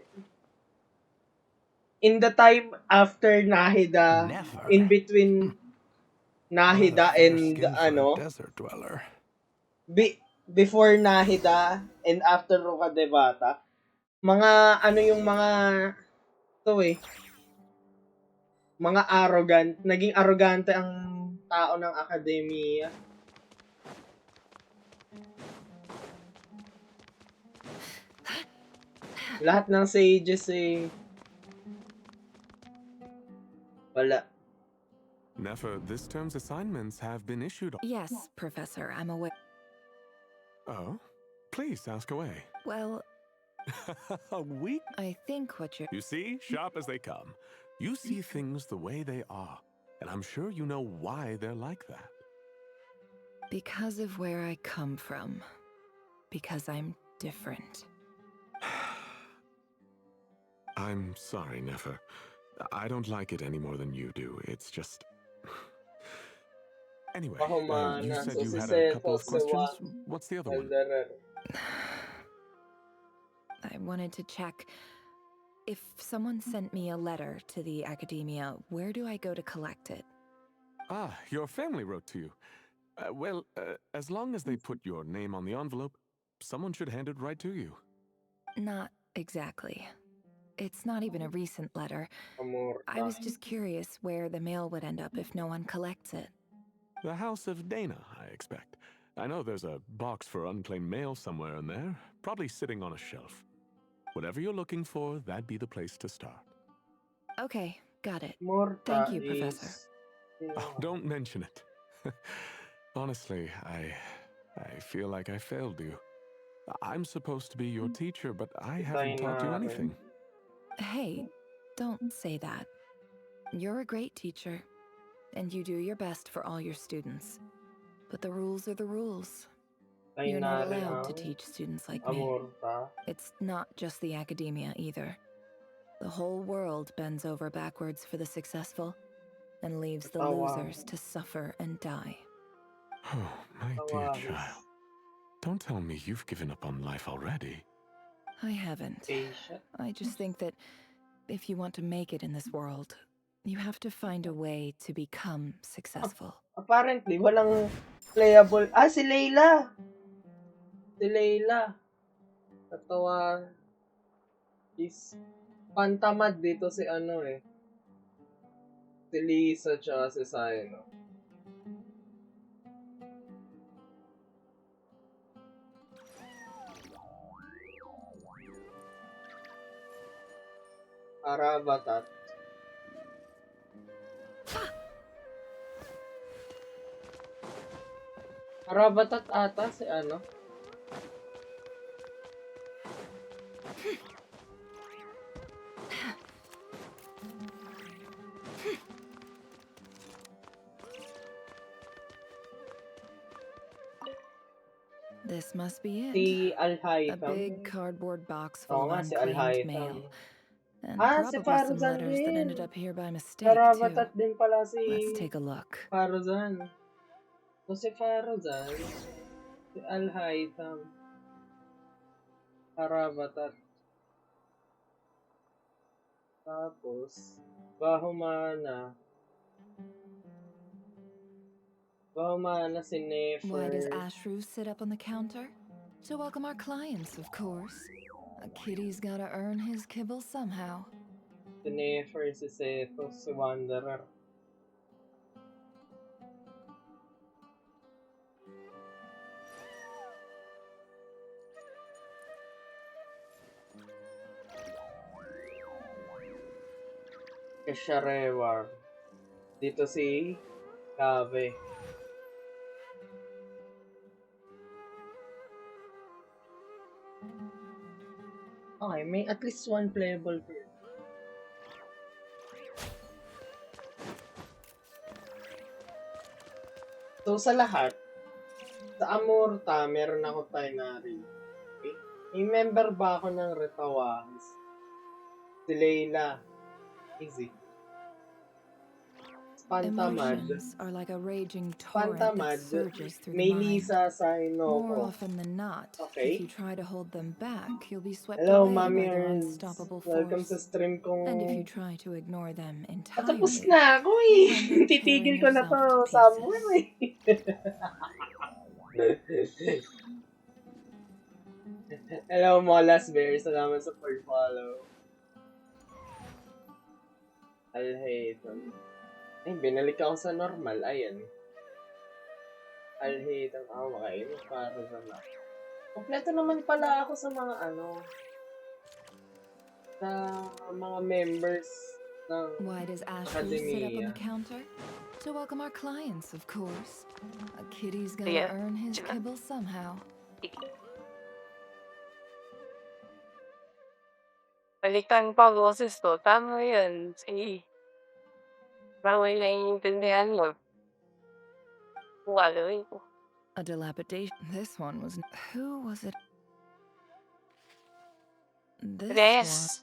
In the time after Nahida, in between Nahida and Desert dweller. Before Nahida and after Rokadevata, mga yung mga mga naging arrogante ang tao ng akademiya. Lahat ng sages wala. Nefer, this term's assignments have been issued. Yes, Professor, I'm aware. Oh? Please, ask away. Well... I think what you're... You see? Sharp as they come. You see things the way they are. And I'm sure you know why they're like that. Because of where I come from. Because I'm different. I'm sorry, Nefer. I don't like it any more than you do. It's just... Anyway, you said you had a couple of questions. What's the other one? I wanted to check. If someone sent me a letter to the academia, where do I go to collect it? Ah, your family wrote to you. Well, as long as they put your name on the envelope, someone should hand it right to you. Not exactly. It's not even a recent letter. I was just curious where the mail would end up if no one collects it. The House of Dana, I expect. I know there's a box for unclaimed mail somewhere in there, probably sitting on a shelf. Whatever you're looking for, that'd be the place to start. Okay, got it. Thank you, Professor. Oh, don't mention it. Honestly, I feel like I failed you. I'm supposed to be your teacher, but I haven't taught you anything. Hey, don't say that. You're a great teacher, and you do your best for all your students. But the rules are the rules. You're not allowed to teach students like me. It's not just the academia either. The whole world bends over backwards for the successful, and leaves the losers to suffer and die. Oh, my dear child. Don't tell me you've given up on life already. I haven't. I just think that if you want to make it in this world, you have to find a way to become successful. Apparently, walang playable... si Layla! Si Layla. Katawa. Is pantamad dito si Si Lisa tsaka si Sino. Arabatat. Arabatat ata si This must be it. Si Alhaitam. A big cardboard box full of si unclaimed mail. And si probably some Faruzan letters that din. ended up here by mistake, too. Arabatat din pala si... Let's take a look. Faruzan. Si Faruzan. Si Alhaitam. Arabatat. Tapos, Bahumana. Bahumana si Nefer. Why does Ashru sit up on the counter? To welcome our clients, of course. A kitty's gotta earn his kibble somehow. Si Nefer, si Seto, si Wanderer. Kesharewar. Dito si Kabe. Okay, may at least one playable bird. So sa lahat, Sa Amurta, meron ako binary. Okay? May member ba ako ng Retawahis? Si Layla. Easy. Pantamad. Emotions are like a raging torrent that surges through the May mind. Lisa sa More Inoko. often than not, Okay. if you try to hold them back, you'll be swept Hello, away by their Mamiers. unstoppable Welcome force. sa stream kong... And if you try to ignore them Patapos entirely, na ako you'll end eh. up Titigil tearing ko na yourself to to somewhere pieces. Hello, Molas Bear. Salamat sa follow. Alhayton. Ay, binalik ako sa normal. Ayan. Alhayton. Okay. Para sa na. Kompleto naman pala ako sa mga sa mga members ng Why does Ashley sit up on Academia. the counter? To welcome our clients, of course. A kitty's gotta earn his kibble somehow. Balikan pa boses ko. Tama yan. Sige. Bawal na iintindihan mo. Wala ko. A dilapidation. This one was. Who was it? This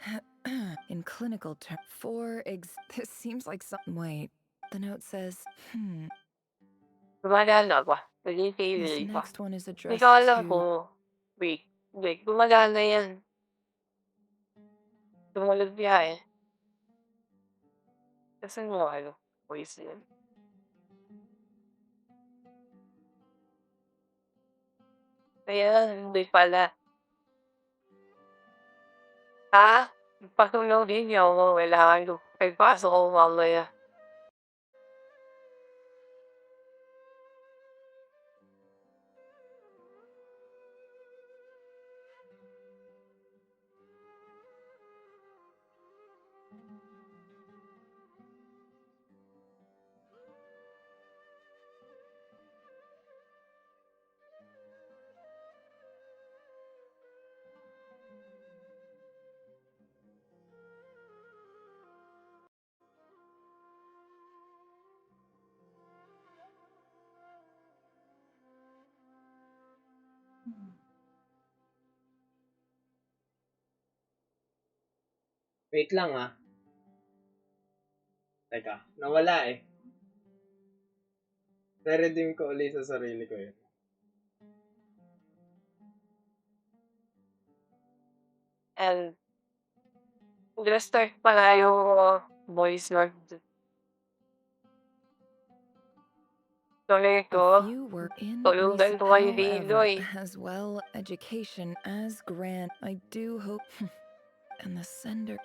one. In clinical terms, this seems like some. Wait. The note says, Gumagana ba? This Nagpipili pa. next one is Hindi addressed ko alam to. kung... Wait. Gumagana yan. Tumalog niya eh. Kasi mo voice yan. Kaya hindi pala. Ha? Patunaw din niya ako. Kailangan ko. Pagpasok ko mamaya. Wait lang ah. Teka, nawala eh. Re-redeem ko ulit sa sarili ko yun. And start pala yung voice note. Tuloy ko. A few work in Tulugan ko kayo dito however, eh. as well education as grant. I do hope. And the sender.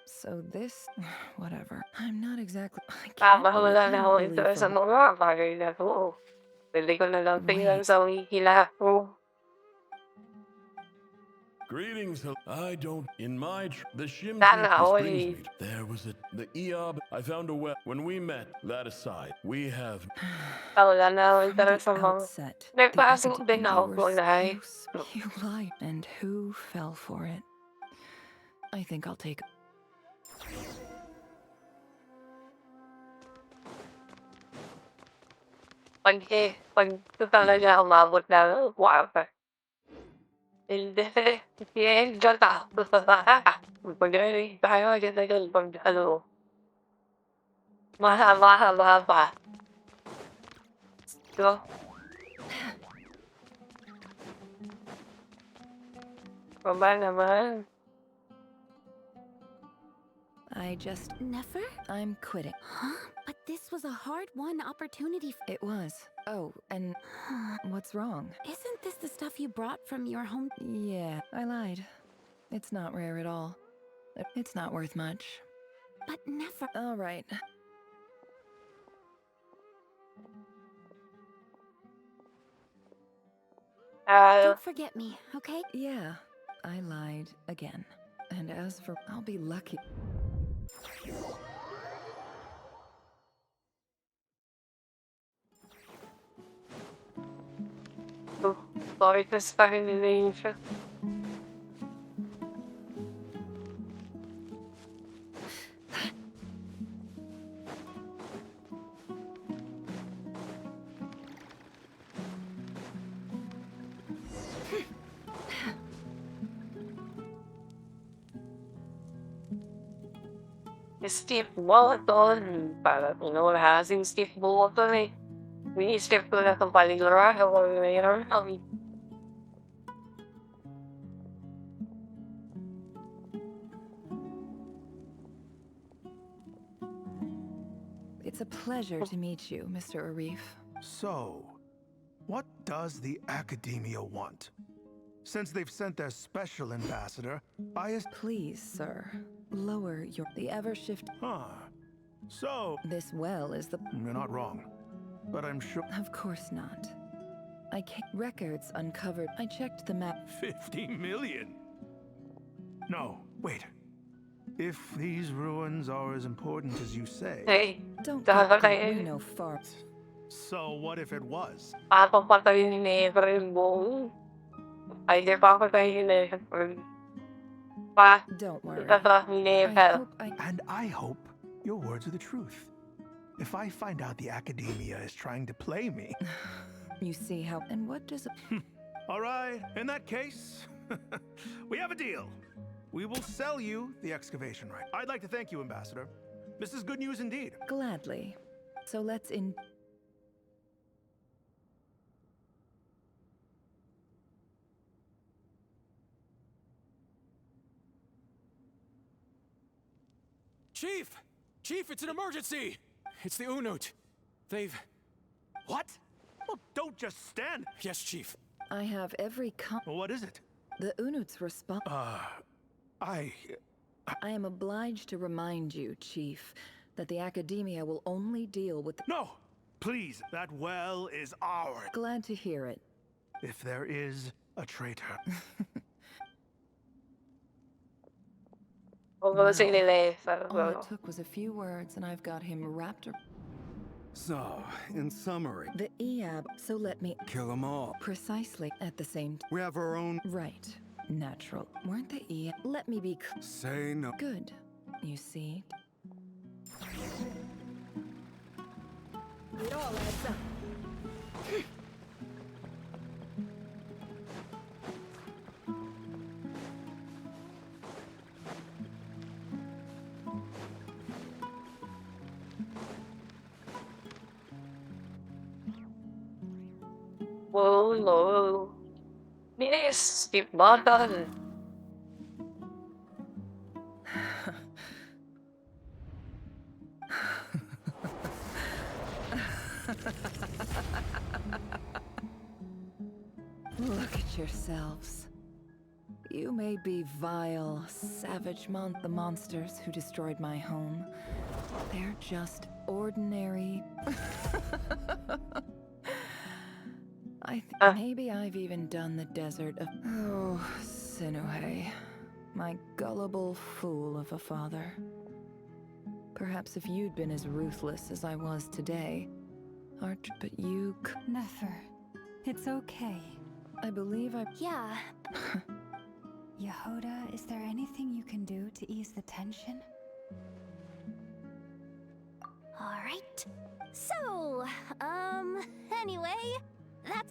So this, whatever. I'm not exactly. I can't Wala na ako ito believe sa from. mga bagay na to. Pwede ko na lang tingnan sa hila ko. Greetings. I don't. In my the Shim Sana this all brings you- me. There was the Eob. I found a well. When we met, that aside, we have. Wala na ako ito sa mga... Outset, May the pasok entity din ako you po were na you lied, and who fell for it? I think I'll take. pag talaga umabot na water. Hindi. Hindi. Diyan ka. Pag-ready tayo. Diyan tayo. Pag mahaba pa. Go. Baba naman. I just... Never? I'm quitting. Huh? But this was a hard-won opportunity. It was. Oh, and what's wrong? Isn't this the stuff you brought from your home? Yeah, I lied. It's not rare at all. It's not worth much. But never... All right. Don't forget me, okay? Yeah, I lied again. And as for... I'll be lucky. Sorry, tas parang nilay siya. Steve Bolton. Para inunahan si Steve Bolton eh. Ini-step ko na itong paligura. Ako mayroon. It's a pleasure to meet you, Mr. Arif. So, what does the Academia want? Since they've sent their special ambassador, Please, sir, lower your... The ever-shift... Huh. So... This well is the... You're not wrong. But I'm sure... Of course not. I can't... Records uncovered. I checked the map. 50 million? No, wait. If these ruins are as important as you say... Hey, don't we know far. So what if it was? Papapatayin ni Efren buong. Ay, di papatayin ni Efren. Pa, don't worry. And I hope your words are the truth. If I find out the Academia is trying to play me... You see how... And what does... All right, in that case, we have a deal. We will sell you the excavation right. I'd like to thank you, Ambassador. This is good news indeed. Gladly. So let's in... Chief! Chief, it's an emergency! It's the Unut. They've... What? Well, don't just stand. Yes, Chief. I have every Well, what is it? The Unut's response... I am obliged to remind you, Chief, that the Academia will only deal with... No! Please, that well is ours. Glad to hear it. If there is a traitor. All it took was a few words, and I've got him wrapped around... So, in summary... The EAB, so let me... Kill them all. Precisely at the same time. We have our own... Right. Natural. Weren't the EAB... Let me be... Say no. Good. You see? It all adds up. Whoa. Yes, Steve Bolton. Look at yourselves. You may be vile, savage the monsters who destroyed my home. They're just ordinary... Maybe I've even done the desert of... Oh, Sinuhe. My gullible fool of a father. Perhaps if you'd been as ruthless as I was today, but you... Nefer, it's okay. I believe I... Yeah. Yehoda, is there anything you can do to ease the tension? All right. So, anyway, that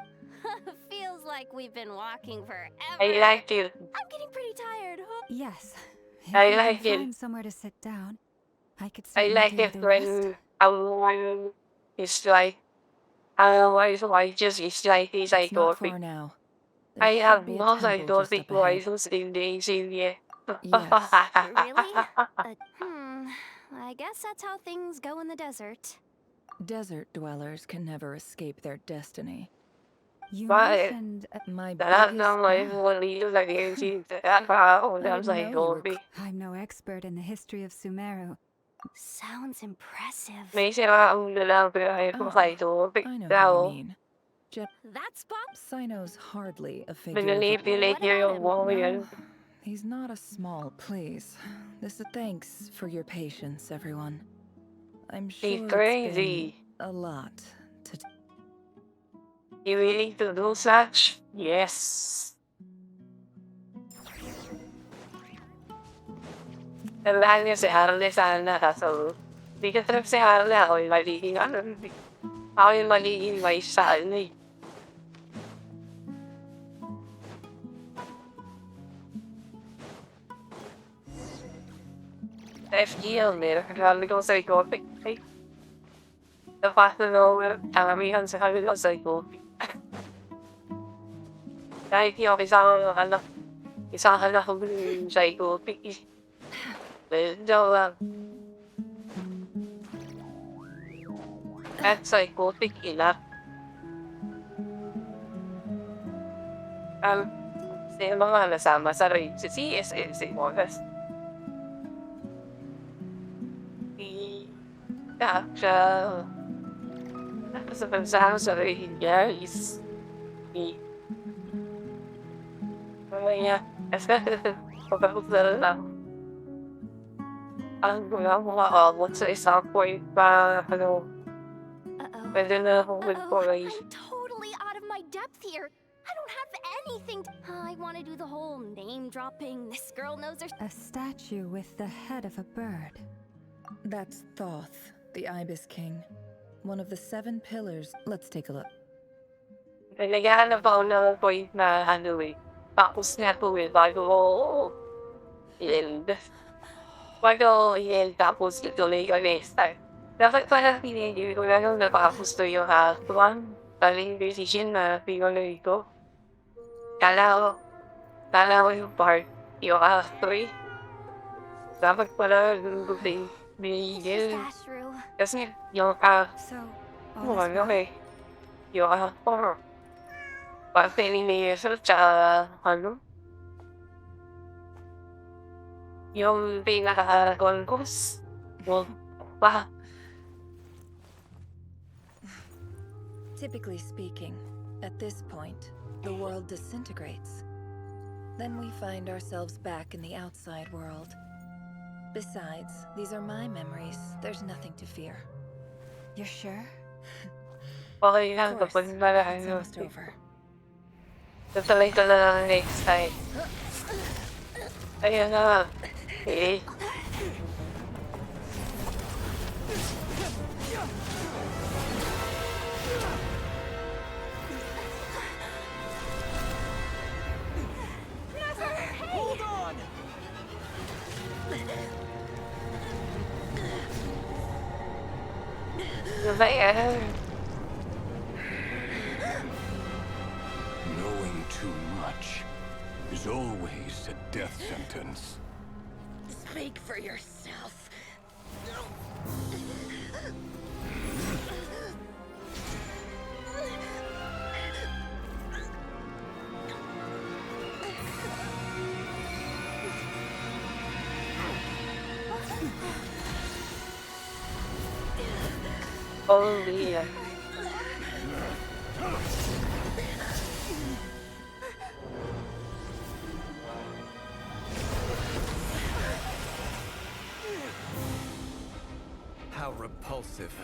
feels like we've been walking forever. I like it. I'm getting pretty tired. Yes. If I we like can it. find somewhere to sit down, I could I certainly like do it the rest. when someone is like, it's like he's like It's not topic. far now. I There have should be a no temple just topic up ahead. license in the Insigne. Yes. Really? I guess that's how things go in the desert. Desert dwellers can never escape their destiny. You But mentioned My that biggest... not like one leader like the Insigne. That's how I I'm didn't like know you were topic. I'm no expert in the history of Sumeru. Sounds impressive. May siya ang lalaki ay like topic. I know Now, what you mean. That's Bob. Sino's hardly a figure of... manipulate your warrior. No, he's not a small... Please. This is thanks for your patience, everyone. I'm sure He's it's crazy. been a lot to... You willing to do such? Yes. Tandaan niya si Harley sana kaso di ka trip si Harley ako yung magiging ako yung magiging vice sa ano eh. FGL nila, kaya ko sa ikotik. Napasa na karamihan sa kanila sa ikotik. Kahit yung isang anak ko sa ikotik. Medyo lang. At sa ikotik ila. Sa mga nasama sa raid sa CSL sa Moras. Siya sa bansa sa raid niya is mamaya pagkakusal lang ang mga abot sa isang point pa pwede na akong mag-college. I'm totally out of my depth here. I don't have anything. I want to do the whole name dropping. This girl knows her. A statue with the head of a bird. That's Thoth, the Ibis King. One of the 7 pillars. Let's take a look. Naghahanap ako ng point na tapos nga po bago i-end. Bago i-end tapos ituloy ko next time. Dapat pala pinili ko na nung napakagusto yung hatuan. Taling decision na pinuloy ko. Kala ko yung part, yung three. Dapat pala lubutin binigil. Kasi yung yung 4. Pag pinili-research, yung pinaka-concourse, Typically speaking, at this point, the world disintegrates. Then we find ourselves back in the outside world. Besides, these are my memories. There's nothing to fear. You're sure? Okay lang, kapag It's almost over. Tutuloy ko na lang next time. Ayun na. Eh. Hold on! There. Knowing too much is always a death sentence. Speak for yourself. Holy. How repulsive.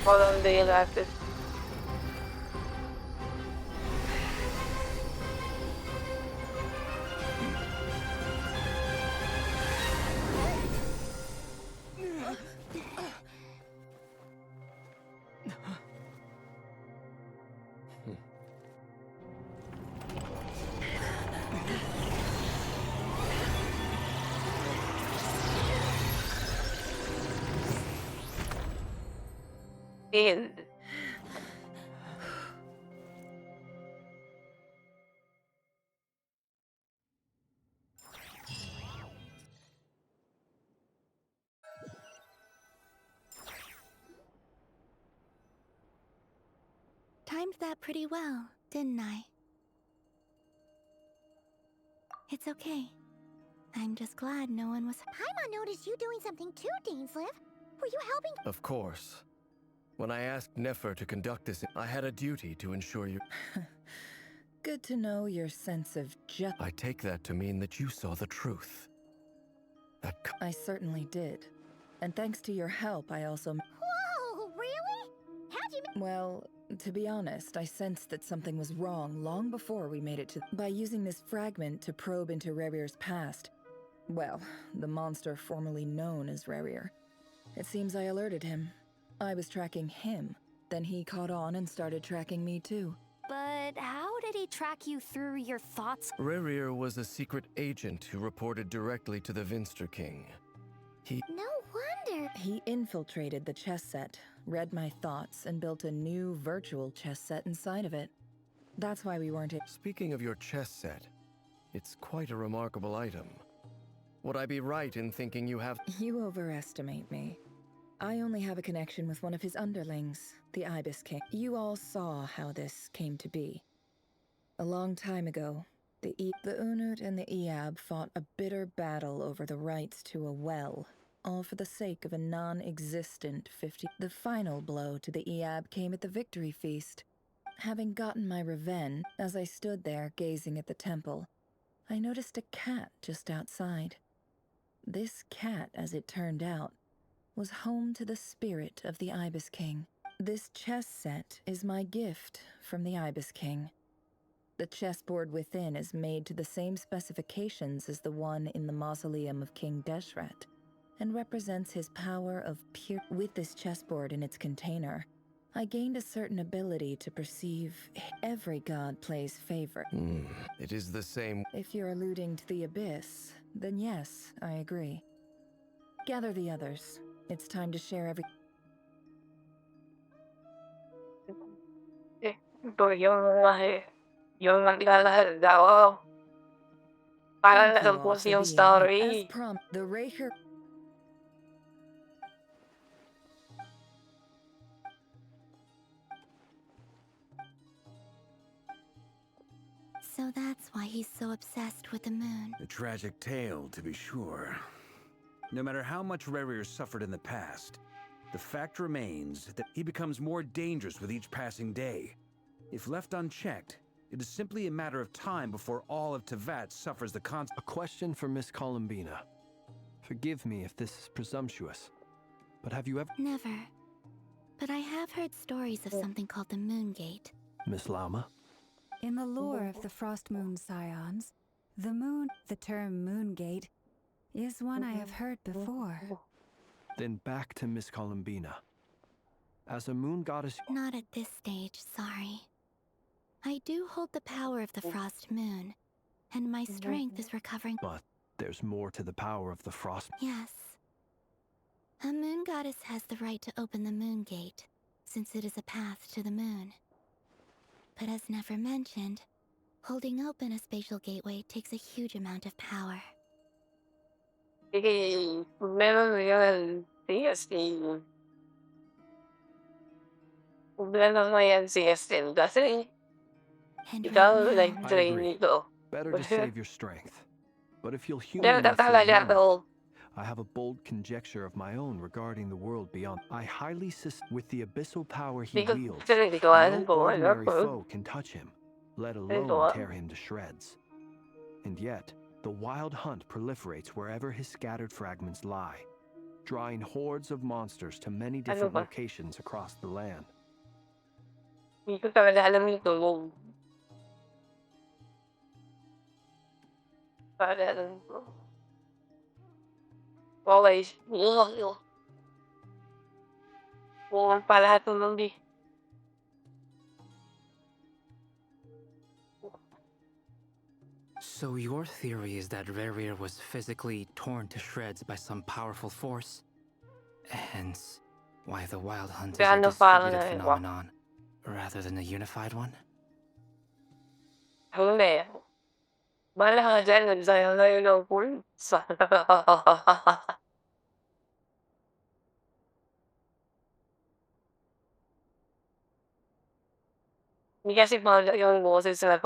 Walang day natin. End. Timed that pretty well, didn't I? It's okay. I'm just glad no one was. Paimon noticed you doing something too, Dainslev. Were you helping? Of course. When I asked Nefer to conduct this, I had a duty to ensure you. Good to know your sense of justice. I take that to mean that you saw the truth. I certainly did. And thanks to your help, I also. Whoa, really? How'd you? Well, to be honest, I sensed that something was wrong long before we made it to. By using this fragment to probe into Rerir's past. Well, the monster formerly known as Rerir. It seems I alerted him. I was tracking him. Then he caught on and started tracking me too. But how did he track you through your thoughts? Rerir was a secret agent who reported directly to the Vinster King. No wonder. He infiltrated the chess set, read my thoughts, and built a new virtual chess set inside of it. That's why we weren't. Speaking of your chess set, it's quite a remarkable item. Would I be right in thinking you have... You overestimate me. I only have a connection with one of his underlings, the Ibis King. You all saw how this came to be. A long time ago, the Unut and the Eab fought a bitter battle over the rights to a well, all for the sake of a non-existent 50. The final blow to the Eab came at the victory feast. Having gotten my revenge, as I stood there gazing at the temple, I noticed a cat just outside. This cat, as it turned out, was home to the spirit of the Ibis King. This chess set is my gift from the Ibis King. The chessboard within is made to the same specifications as the one in the mausoleum of King Deshret, and represents his power of pure... With this chessboard in its container, I gained a certain ability to perceive every god plays favor. It is the same... If you're alluding to the Abyss, then yes, I agree. Gather the others. It's time to share every... Yung naglalahal daw. Para Thank you alam all po for yung being story. here. As the Raker... So that's why he's so obsessed with the moon. A tragic tale, to be sure. No matter how much Rerir suffered in the past, the fact remains that he becomes more dangerous with each passing day. If left unchecked, it is simply a matter of time before all of Tevat suffers the A question for Miss Columbina. Forgive me if this is presumptuous, but have you ever... Never. But I have heard stories of something called the Moon Gate. Miss Lama? In the lore of the Frost Moon Scions, the term Moon Gate, is one I have heard before. Then back to Miss Columbina. As a moon goddess... Not at this stage, sorry. I do hold the power of the Frost Moon, and my strength is recovering. But there's more to the power of the Frost... Yes. A moon goddess has the right to open the Moon Gate, since it is a path to the moon. But as never mentioned, holding open a spatial gateway takes a huge amount of power. Meron yan CST. Meron na yan CST. Kasi ikaw nag-train nito. Better to save your strength. But if you'll Meron humor na me for a talaga moment, ako. I have a bold conjecture of my own regarding the world beyond. I highly with the abyssal power he wields, no ordinary foe can touch him, let alone tear him to shreds. And yet, the wild hunt proliferates wherever his scattered fragments lie, drawing hordes of monsters to many different locations across the land. Hindi ko talaga alam yung tulong. Parang... Okay. Buwan pa lahat ng di. So your theory is that Rerir was physically torn to shreds by some powerful force? Hence, why the Wild Hunt is a distributed phenomenon, rather than a unified one? Huli. Bala ka dyan, nagsayaw na yun ang pulsa. Hindi kasi mahal yung boses na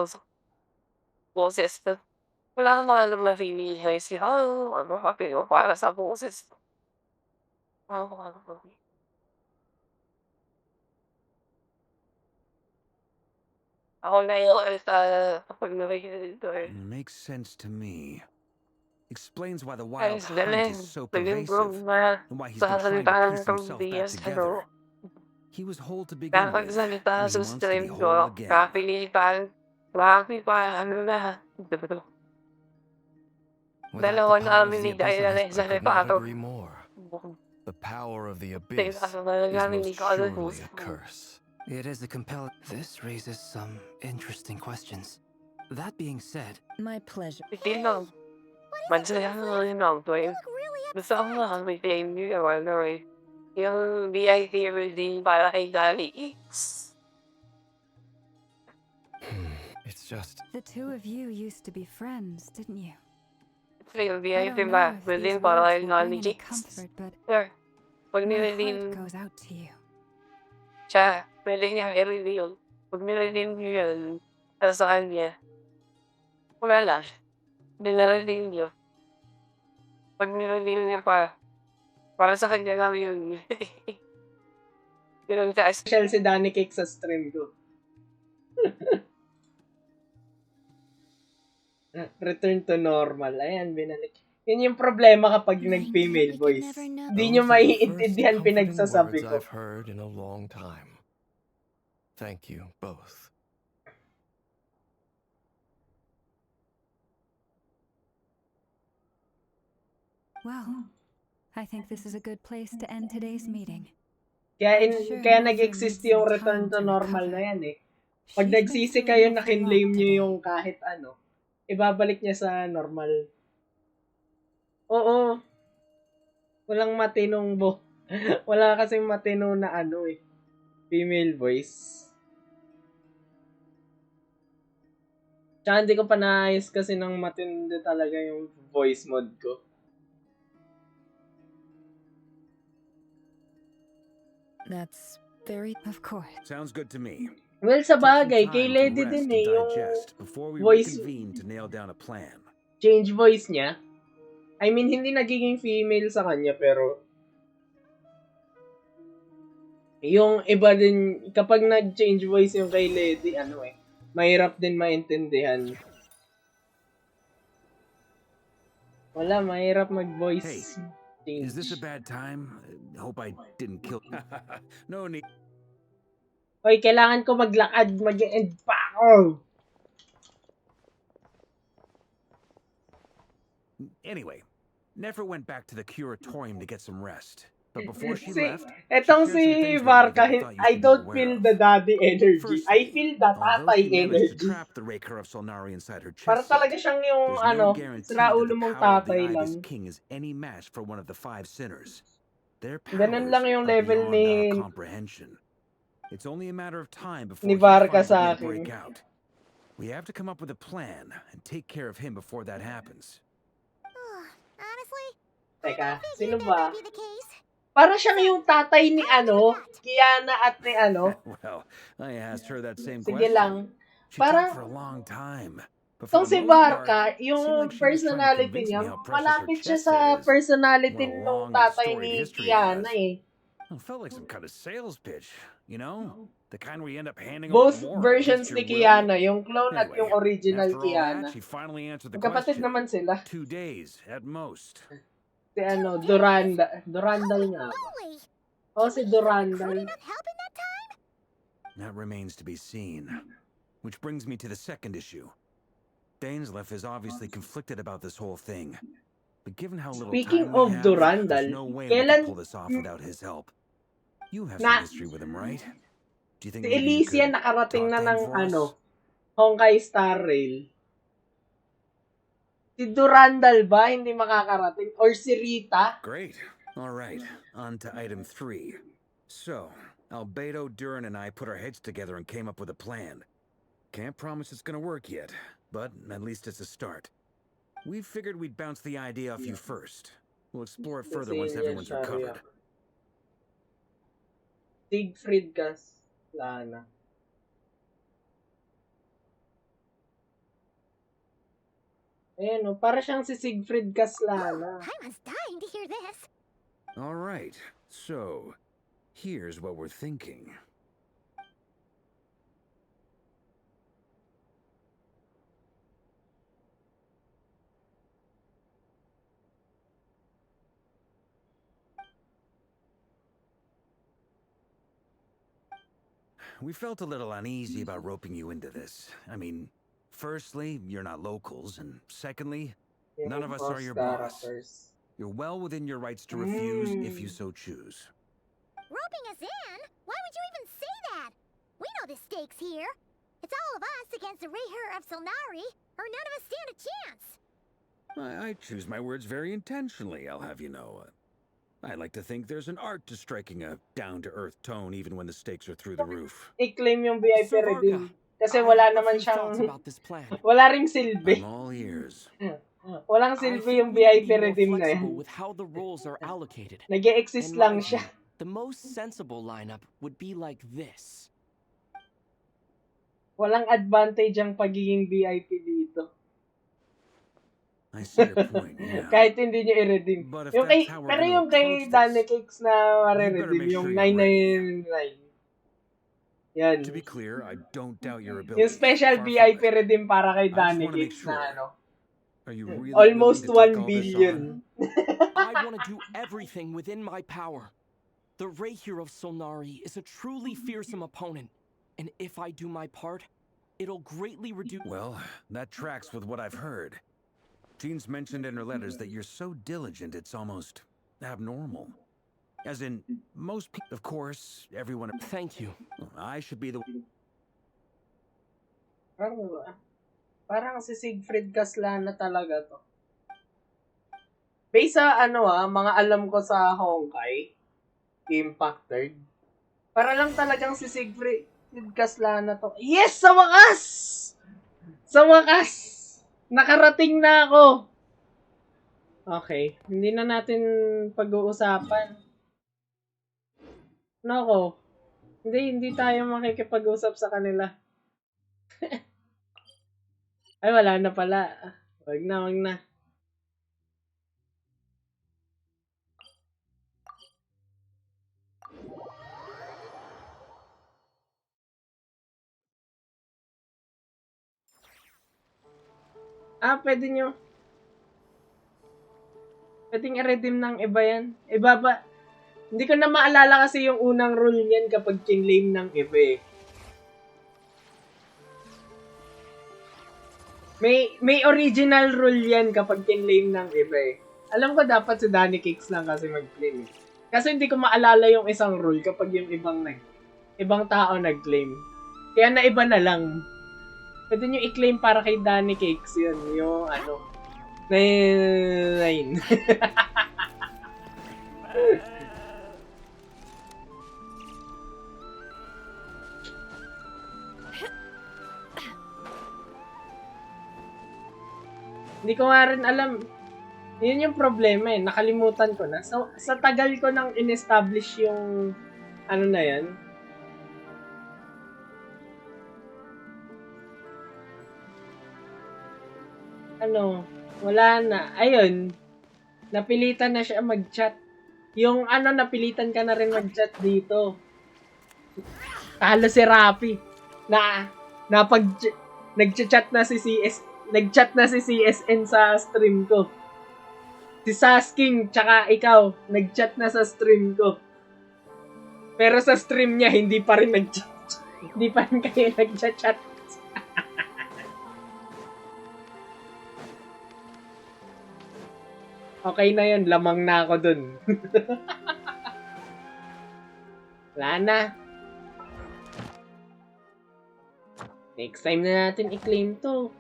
boses na. Wala kang mga alam na feeling siya. Ano happy ko para sa boses. Ako na yung kapag nakikinig ito eh. Makes sense to me. Explains why the Wild Hunt is so Galing pervasive, and why he's been trying to piece himself back together. He was whole to begin with, Nakakagsalita and he sa wants to be stream whole ko. again. Kapilipan. Bakit pa ano na. Without Dalawa the na power of kami the ni Daya na Abyssal, isa I na could not pato. agree more. The power of the Abyss is Kami most ni Kala surely a curse. It is a compelling... This raises some interesting questions. That being said... My pleasure. Hindi lang. Masaya lang to eh. Gusto ko nga mag-game yung ano eh. Yung VIP redeem para kay Gary. It's just... The two of you used to be friends, didn't you? Yung I VIP don't know ba? if Redeem these para words kay will bring Gary. any comfort, but Sure. Pag my niredeem heart goes out to you. siya, pwede niya i-reveal. Pag niredeem niyo yun, para sa kanya, wala lang. Niredeem niyo. Pag niredeem niya para sa kanya lang yun. Yun ang taas. Special si Danny Cake sa stream ko. Return to normal. Ayan, binalik. Yun yung problema kapag nag-female voice. Hindi nyo maiintindihan pinagsasabi ko. I've heard in a long time. Thank you both. Well, I think this is a good place to end today's meeting. Kaya nag-exist yung return to normal na yan eh. Pag nagsisi kayo na kinlame nyo yung kahit ano, ibabalik niya sa normal. Oo. Walang matinong wala kasing matino na ano eh. Female voice. Tsaka hindi ko pa naayos kasi ng matindi talaga yung voice mod ko. That's very... Of course. Sounds good to me. Well, sa bagay, kay Lady din eh, yung voice, to nail down a plan. change voice niya. I mean, hindi nagiging female sa kanya, pero yung iba din, kapag nag-change voice yung kay Lady, ano eh, mahirap din maintindihan. Wala, mahirap mag-voice change. Is this a bad time? Hope I didn't kill... No need... Hoy, kailangan ko maglakad, mag-end pa ako! Anyway, Nefer went back to the curatorium to get some rest. But before she left, etong si Varka, I don't feel the daddy energy. I feel the tatay energy. Para talaga siyang yung, ano, sira ulo mong tatay lang. King is any match for one of the five sinners. Their Ganun lang yung level ni It's only a matter of time before ni Varka sa break akin. out. We have to come up with a plan and take care of him before that happens. Honestly, Teka, sino ba? Para siyang yung tatay ni ano, Kiana at ni ano. Well, I asked her that same Sige question. lang. She Parang talked for a long time. itong si Varka, yung personality niya, malapit siya sa personality ng tatay ni Kiana eh. It felt like some kind of sales pitch, you know? The kind where you end up handing Both over more versions ni Kiana, yung clone at yung original after all Kiana. that, she finally answered the Magkapatid question. naman sila. 2 days at most. Si ano, Durandal nga ba? O, si Durandal. That remains to be seen. Which brings me to the second issue. Dainsleif is obviously conflicted about this whole thing. But given how little Speaking time we of have, Durandal, there's no way we can pull this off without his help. You have some history with him, right? Do you think Si maybe you Elysia could nakarating na talk to him ng for us? ano, Honkai Star Rail. Si Durandal ba hindi makakarating? Or si Rita? Great. All right. On to item 3. So, Albedo, Duran, and I put our heads together and came up with a plan. Can't promise it's gonna work yet, but at least it's a start. We figured we'd bounce the idea off you first. We'll explore it further once everyone's recovered. Siegfried Kaslana. Ayan o, para siyang si Siegfried Kaslana. I was dying to hear this. All right. So, here's what we're thinking. We felt a little uneasy about roping you into this. I mean, firstly, you're not locals, and secondly, none of us are your boss. You're well within your rights to refuse if you so choose. Roping us in? Why would you even say that? the stakes here. It's all of us against the Reher of Solnari, or none of us stand a chance. I choose my words very intentionally, I'll have you know. I like to think there's an art to striking a down-to-earth tone even when the stakes are through the roof. I-claim yung VIP Sir redeem. Varga, Kasi I wala have a naman few thoughts siyang... about this plan. wala ring silbi. I'm all ears. Walang I silbi think yung we need to VIP be more redeem na flexible yan. with how the roles are allocated. Nag-e-exist In lang my siya. view, the most sensible lineup would be like this. Walang advantage ang pagiging VIP dito. I see your point, yeah. Kahit hindi nyo i-redeem. But if Yung that's kay, how we're pero gonna yung kay approach Danny this, Cakes na you better mare-redeem, make yung sure you're ready. 999. Yan. To be clear, I don't doubt your Yung abilities. special Far from VIP it. redeem para kay I just Danny wanna make Cakes sure. na ano. Are you really Almost willing to take 1 all this billion. I want to do everything within my power. The Reher of Solnari is a truly fearsome opponent, and if I do my part, it'll greatly reduce... Well, that tracks with what I've heard. Jean's mentioned in her letters that you're so diligent it's almost abnormal. As in, most people, of course, everyone... Thank you. I should be the... Parang si Siegfried Kaslana talaga to. Based sa mga alam ko sa Honkai, Impact 3rd, para lang talagang si Siegfried Kaslana to. Yes! Sa wakas! Sa wakas! Nakarating na ako! Okay. Hindi na natin pag-uusapan. Nako. Hindi tayo makikipag-usap sa kanila. Ay, wala na pala. Wag na. Pwede nyo. Pwedeng i-redeem ng iba yan. Iba ba? Hindi ko na maalala kasi yung unang rule niyan kapag kinlame ng iba eh. May original rule yan kapag kinlame ng iba eh. Alam ko dapat si Danny Cakes lang kasi mag-claim eh. Kasi hindi ko maalala yung isang rule kapag yung ibang tao nag-claim. Kaya naiba na lang. Pwede nyo i-claim para kay Danny Cakes yun. Yung 9. Hindi ko nga rin alam. Yun yung problema eh. Nakalimutan ko na. Sa tagal ko nang in-establish yung na yan. Wala na. Ayun. Napilitan na siya mag-chat. Yung napilitan ka na rin mag-chat dito. Talo si Rafi. Nag-chat na si CSN sa stream ko. Si Sasking, tsaka ikaw, nag-chat na sa stream ko. Pero sa stream niya, hindi pa rin nag-chat. Hindi pa rin kayo nag-chat. Okay na yun, lamang na ako dun. Wala na. Next time na natin i-claim to.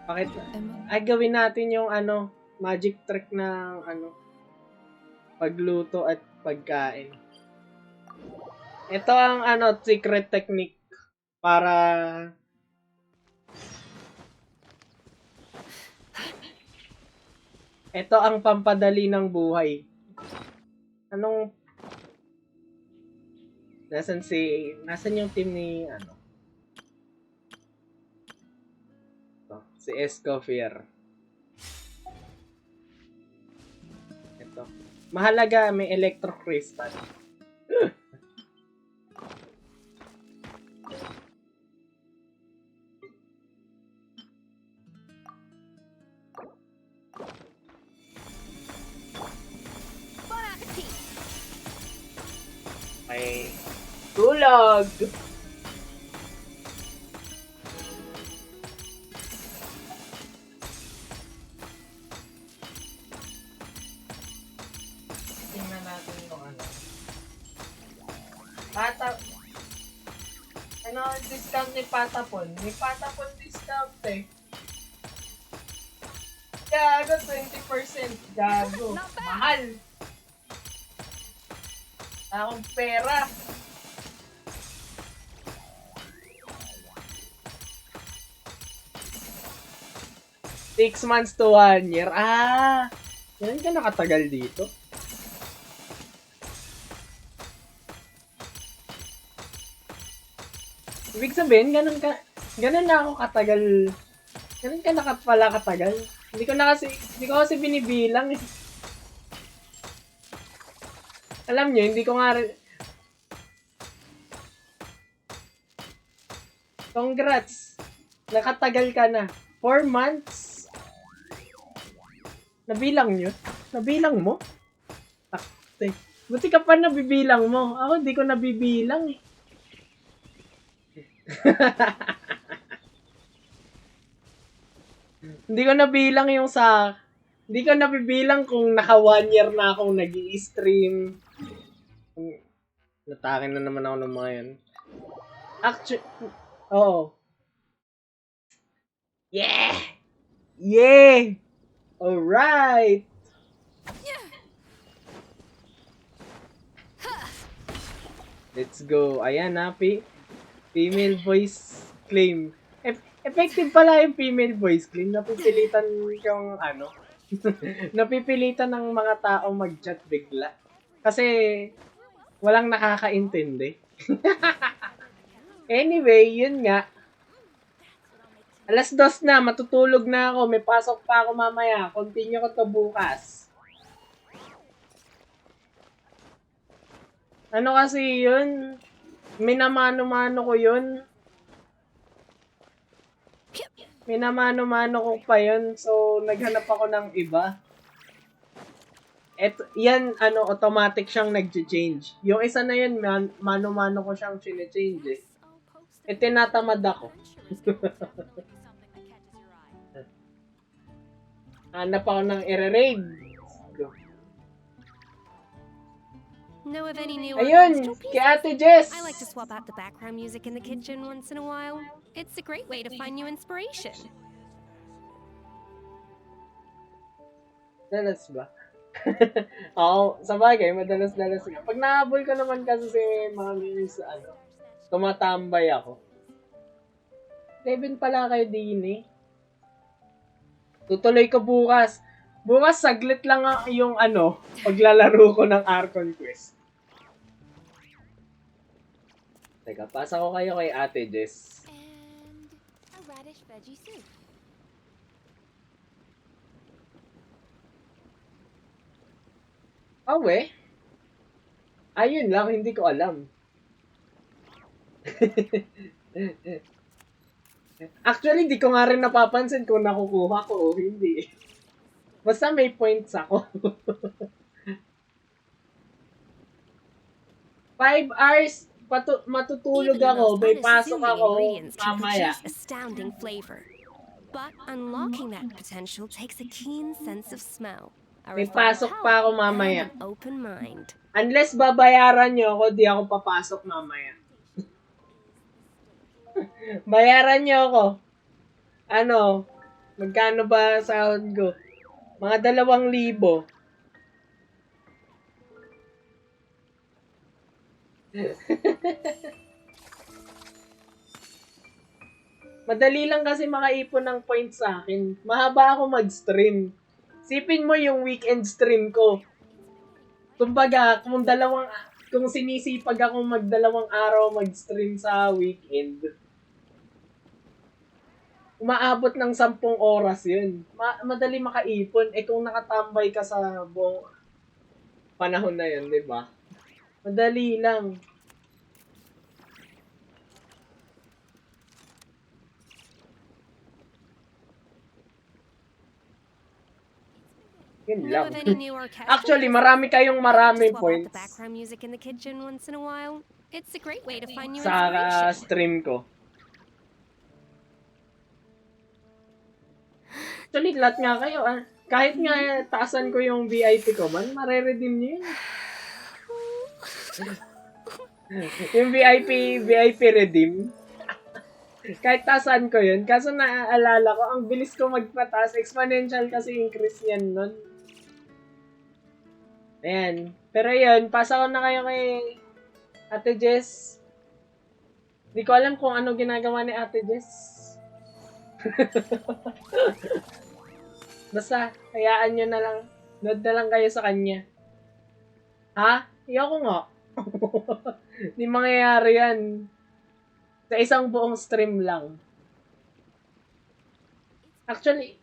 Bakit? Ay, gawin natin yung magic trick ng pagluto at pagkain. Ito ang secret technique para ito ang pampadali ng buhay. Nasaan yung team ni si Escoffier. Ito. Mahalaga may electro crystal. Ay, tulog! Ano ang discount ni Patapon? May Patapon discount eh. Gago, 20%. Gago. Mahal. Akong pera. Six months to 1 year. Ah! Yan ka nakatagal dito? Ibig sabihin, ganun na ako katagal. Ganun ka na pala katagal. Hindi ko kasi binibilang eh. Alam nyo, hindi ko nga rin... Congrats! Nakatagal ka na. 4 months? Nabilang nyo? Nabilang mo? Takte. Buti ka pa nabibilang mo. Ako, hindi ko nabibilang eh. Hindi ko nabilang yung sa... Hindi ko nabibilang kung naka 1 year na akong nag-i-stream. Natakin na naman ako ng mga yan. Actually... Oo. Yeah! Yeah! Alright! Let's go. Ayan na, female voice claim. Effective pala yung female voice claim. Napipilitan yung ano. Napipilitan ng mga tao mag-chat bigla. Kasi walang nakakaintindi. Anyway, yun nga. 2:00 na, matutulog na ako. May pasok pa ako mamaya. Continue ko to bukas. Ano kasi yun? Minamano-mano ko yun. Minamano-mano ko pa yun. So, naghanap ako ng iba. Yan, automatic siyang nag-change. Yung isa na yun, mano-mano ko siyang change eh. Tinatamad ako. Hanap ako ng i-raid. Know of any new Ayun! Kay Ate Jess! I like to swap out the background music in the kitchen once in a while. It's a great way to find new inspiration. Dalas ba? Oo, sa bagay, madalas-dalas nga. Pag nahabol ko naman kasi si Mami sa tumatambay ako. 7 pala kayo din eh. Tutuloy ko bukas. Bukas, saglit lang yung paglalaro ko ng Archon Quest. Teka, pasa ko kayo kay Ate Jess. And a radish veggie soup. We? Ayun lang, hindi ko alam. Actually, di ko nga rin napapansin kung nakukuha ko o hindi. Basta may points ako. 5 hours matutulog ako, may pasok ako mamaya. Astounding flavor. But unlocking that potential takes a keen sense of smell. May pasok pa ako mamaya. Open mind. Unless babayaran nyo ako, di ako papasok mamaya. Bayaran nyo ako. Magkano ba sahod ko? Mga 2,000. Madali lang kasi makaipon ng points sa akin. Mahaba ako mag-stream. Sipin mo yung weekend stream ko. Kumbaga, kung sinisipag ako mag2 araw mag-stream sa weekend, umaabot ng 10 oras yun. Madali makaipon. Kung nakatambay ka sa buong panahon na yun, di ba? Madali lang. Yun lang. Actually, marami kayong points sa stream ko. Actually, lahat nga kayo, kahit nga taasan ko yung VIP ko man, mare-redeem nyo yun. Yung VIP redeem. Kahit tasan ko yun. Kaso naaalala ko, ang bilis ko magpatas. Exponential kasi increase yan nun. Ayan. Pero yun, pasa ko na kayo kay Ate Jess. Hindi ko alam kung ano ginagawa ni Ate Jess. Basta, hayaan nyo na lang. Nood na lang kayo sa kanya. Ha? Iyoko nga. Hindi mangyayari yan. Sa isang buong stream lang. Actually,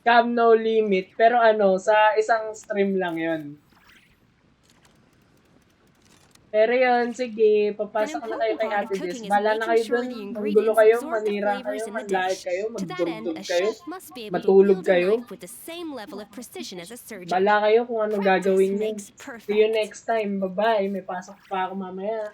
cam no limit. Pero sa isang stream lang yon. Pero yun, sige, papasok na kayo kay Ate Jess. Bala na kayo dun, manggulo kayo, manira kayo, manlait kayo, magdugdug kayo, matulog kayo. Bala kayo kung anong gagawin nyo. See you next time. Bye-bye. May pasok pa ako mamaya.